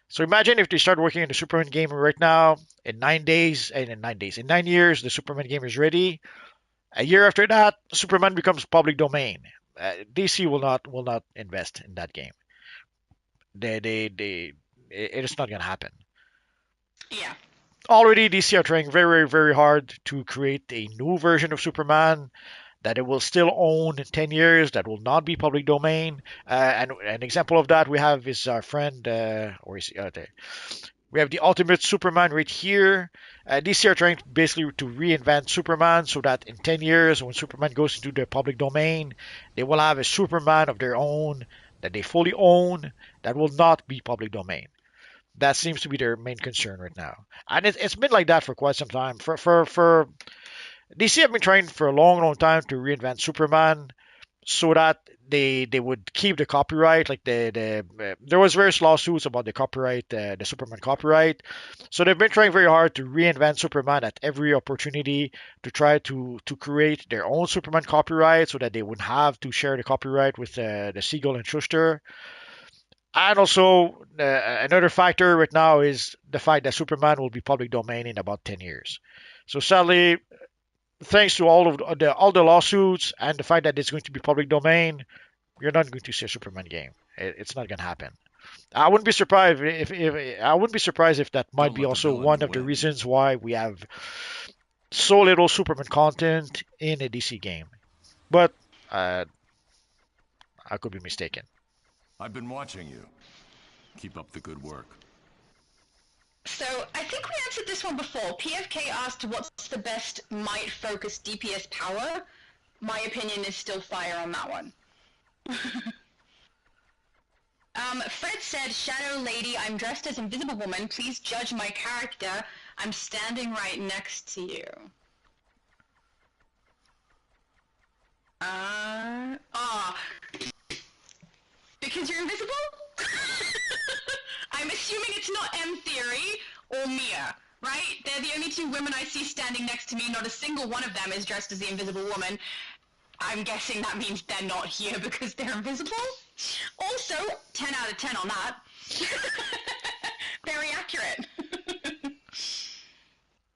So imagine if they start working on the Superman game right now, in 9 years, the Superman game is ready. A year after that, Superman becomes public domain. DC will not invest in that game. It is not gonna happen. Yeah. Already, DC are trying very, very hard to create a new version of Superman that it will still own in 10 years, that will not be public domain. And an example of that we have is our friend, or is there? We have the Ultimate Superman right here. DC are trying basically to reinvent Superman so that in 10 years, when Superman goes into the public domain, they will have a Superman of their own that they fully own that will not be public domain. That seems to be their main concern right now, and it's been like that for quite some time. For DC have been trying for a long time to reinvent Superman so that they would keep the copyright. Like there was various lawsuits about the copyright, the Superman copyright. So they've been trying very hard to reinvent Superman at every opportunity to try to create their own Superman copyright so that they wouldn't have to share the copyright with the Siegel and Schuster. And also, another factor right now is the fact that Superman will be public domain in about 10 years. So sadly, thanks to all the lawsuits and the fact that it's going to be public domain, you're not going to see a Superman game. It's not going to happen. I wouldn't be surprised if that might be also one of the reasons why we have so little Superman content in a DC game. But I could be mistaken. I've been watching you. Keep up the good work. So, I think we answered this one before. PFK asked what's the best might-focused DPS power. My opinion is still fire on that one. Fred said, Shadow Lady, I'm dressed as Invisible Woman. Please judge my character. I'm standing right next to you. Because you're invisible? I'm assuming it's not M Theory or Mia, right? They're the only two women I see standing next to me. Not a single one of them is dressed as the Invisible Woman. I'm guessing that means they're not here because they're invisible. Also, 10 out of 10 on that. Very accurate.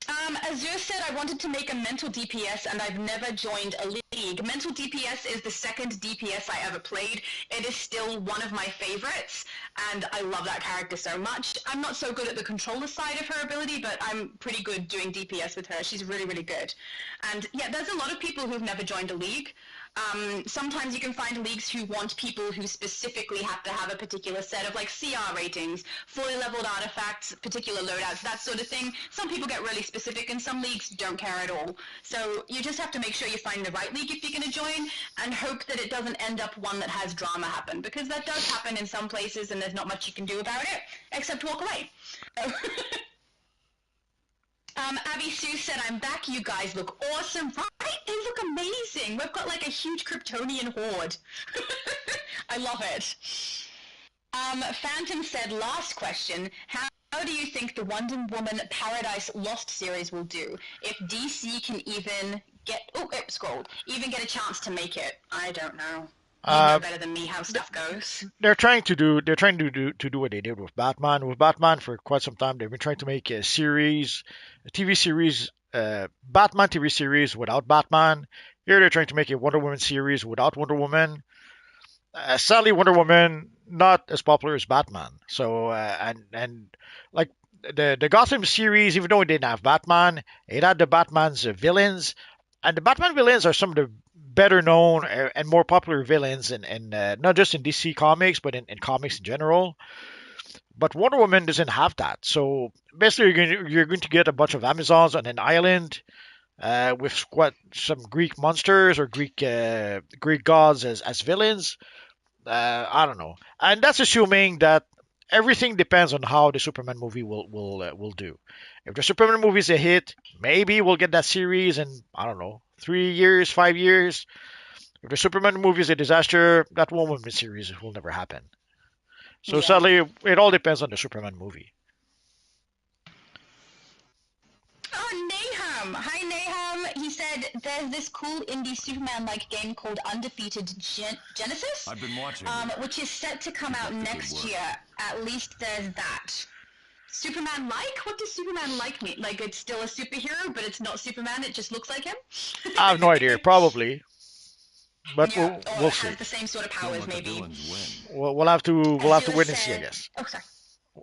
Azure said I wanted to make a mental DPS and I've never joined a league. Mental DPS is the second DPS I ever played. It is still one of my favorites, and I love that character so much. I'm not so good at the controller side of her ability, but I'm pretty good doing DPS with her. She's really, really good. And yeah, there's a lot of people who've never joined a league. Sometimes you can find leagues who want people who specifically have to have a particular set of like CR ratings, fully leveled artifacts, particular loadouts, that sort of thing. Some people get really specific and some leagues don't care at all. So you just have to make sure you find the right league if you're going to join and hope that it doesn't end up one that has drama happen, because that does happen in some places and there's not much you can do about it except walk away. Abby Sue said, I'm back. You guys look awesome. Right? They look amazing. We've got like a huge Kryptonian horde. I love it. Phantom said, last question. How do you think the Wonder Woman Paradise Lost series will do if DC can even get, even get a chance to make it? I don't know. You know better than me how stuff goes. They're trying to do what they did with Batman. With Batman for quite some time, they've been trying to make a TV series, Batman TV series without Batman. Here they're trying to make a Wonder Woman series without Wonder Woman. Sadly, Wonder Woman not as popular as Batman. So and like the Gotham series, even though it didn't have Batman, it had the Batman's villains, and the Batman villains are some of the better known and more popular villains in not just in DC Comics, but in comics in general. But Wonder Woman doesn't have that. So basically, you're going to get a bunch of Amazons on an island with some Greek monsters or Greek gods as villains. I don't know, and that's assuming that everything depends on how the Superman movie will do. If the Superman movie is a hit, maybe we'll get that series in, I don't know, 3 years, 5 years. If the Superman movie is a disaster, that Wonder Woman series will never happen. So sadly, it all depends on the Superman movie. Oh, Nahum! Hi, Nahum! He said there's this cool indie Superman-like game called Undefeated Genesis, I've been watching. Which is set to come out next year. At least there's that. Superman-like? What does Superman-like mean? Like it's still a superhero, but it's not Superman. It just looks like him. I have no idea. Probably, but yeah, we'll see. Has the same sort of powers, maybe. We'll have to wait and see, I guess. Oh, sorry.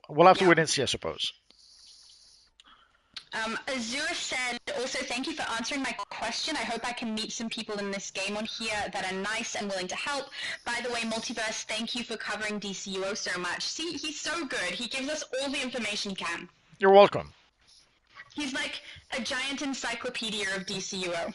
We'll have to wait and see, I suppose. Azure said, also thank you for answering my question. I hope I can meet some people in this game on here that are nice and willing to help. By the way, Multiverse, thank you for covering DCUO so much. See, he's so good. He gives us all the information he can. You're welcome. He's like a giant encyclopedia of DCUO.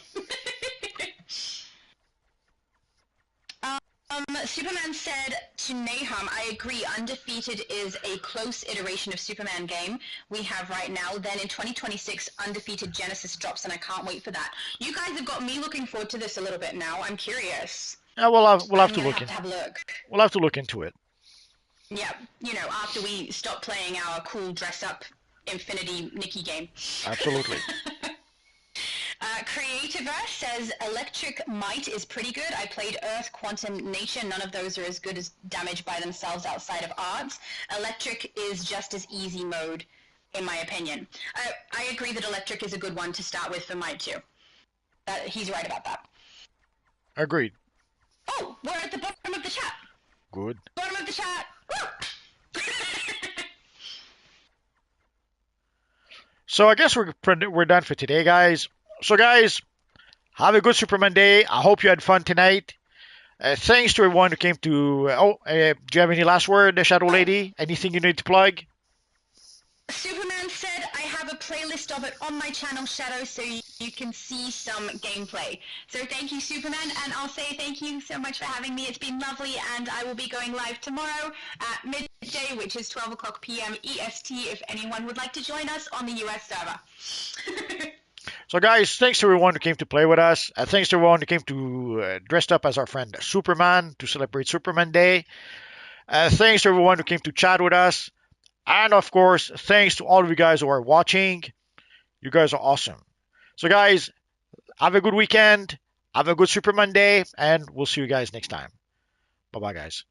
Superman said to Nahum, I agree, Undefeated is a close iteration of Superman game we have right now. Then in 2026, Undefeated Genesis drops, and I can't wait for that. You guys have got me looking forward to this a little bit now. I'm curious. Yeah, we'll have to look have a look. We'll have to look into it. Yeah, you know, after we stop playing our cool dress-up Infinity Nikki game. Absolutely. Creativerse says Electric Might is pretty good. I played Earth, Quantum, Nature. None of those are as good as Damage by themselves outside of Arts. Electric is just as easy mode, in my opinion. I agree that Electric is a good one to start with for Might too. He's right about that. Agreed. Oh, we're at the bottom of the chat. Good. Bottom of the chat. So I guess we're done for today, guys. So guys, have a good Superman day. I hope you had fun tonight. Thanks to everyone who came to... do you have any last word, Shadow Lady? Anything you need to plug? Superman said I have a playlist of it on my channel, Shadow, so you can see some gameplay. So thank you, Superman, and I'll say thank you so much for having me. It's been lovely, and I will be going live tomorrow at midday, which is 12 o'clock p.m. EST, if anyone would like to join us on the US server. So guys, thanks to everyone who came to play with us. Thanks to everyone who came to dressed up as our friend Superman to celebrate Superman Day. Thanks to everyone who came to chat with us. And of course, thanks to all of you guys who are watching. You guys are awesome. So guys, have a good weekend. Have a good Superman Day. And we'll see you guys next time. Bye-bye, guys.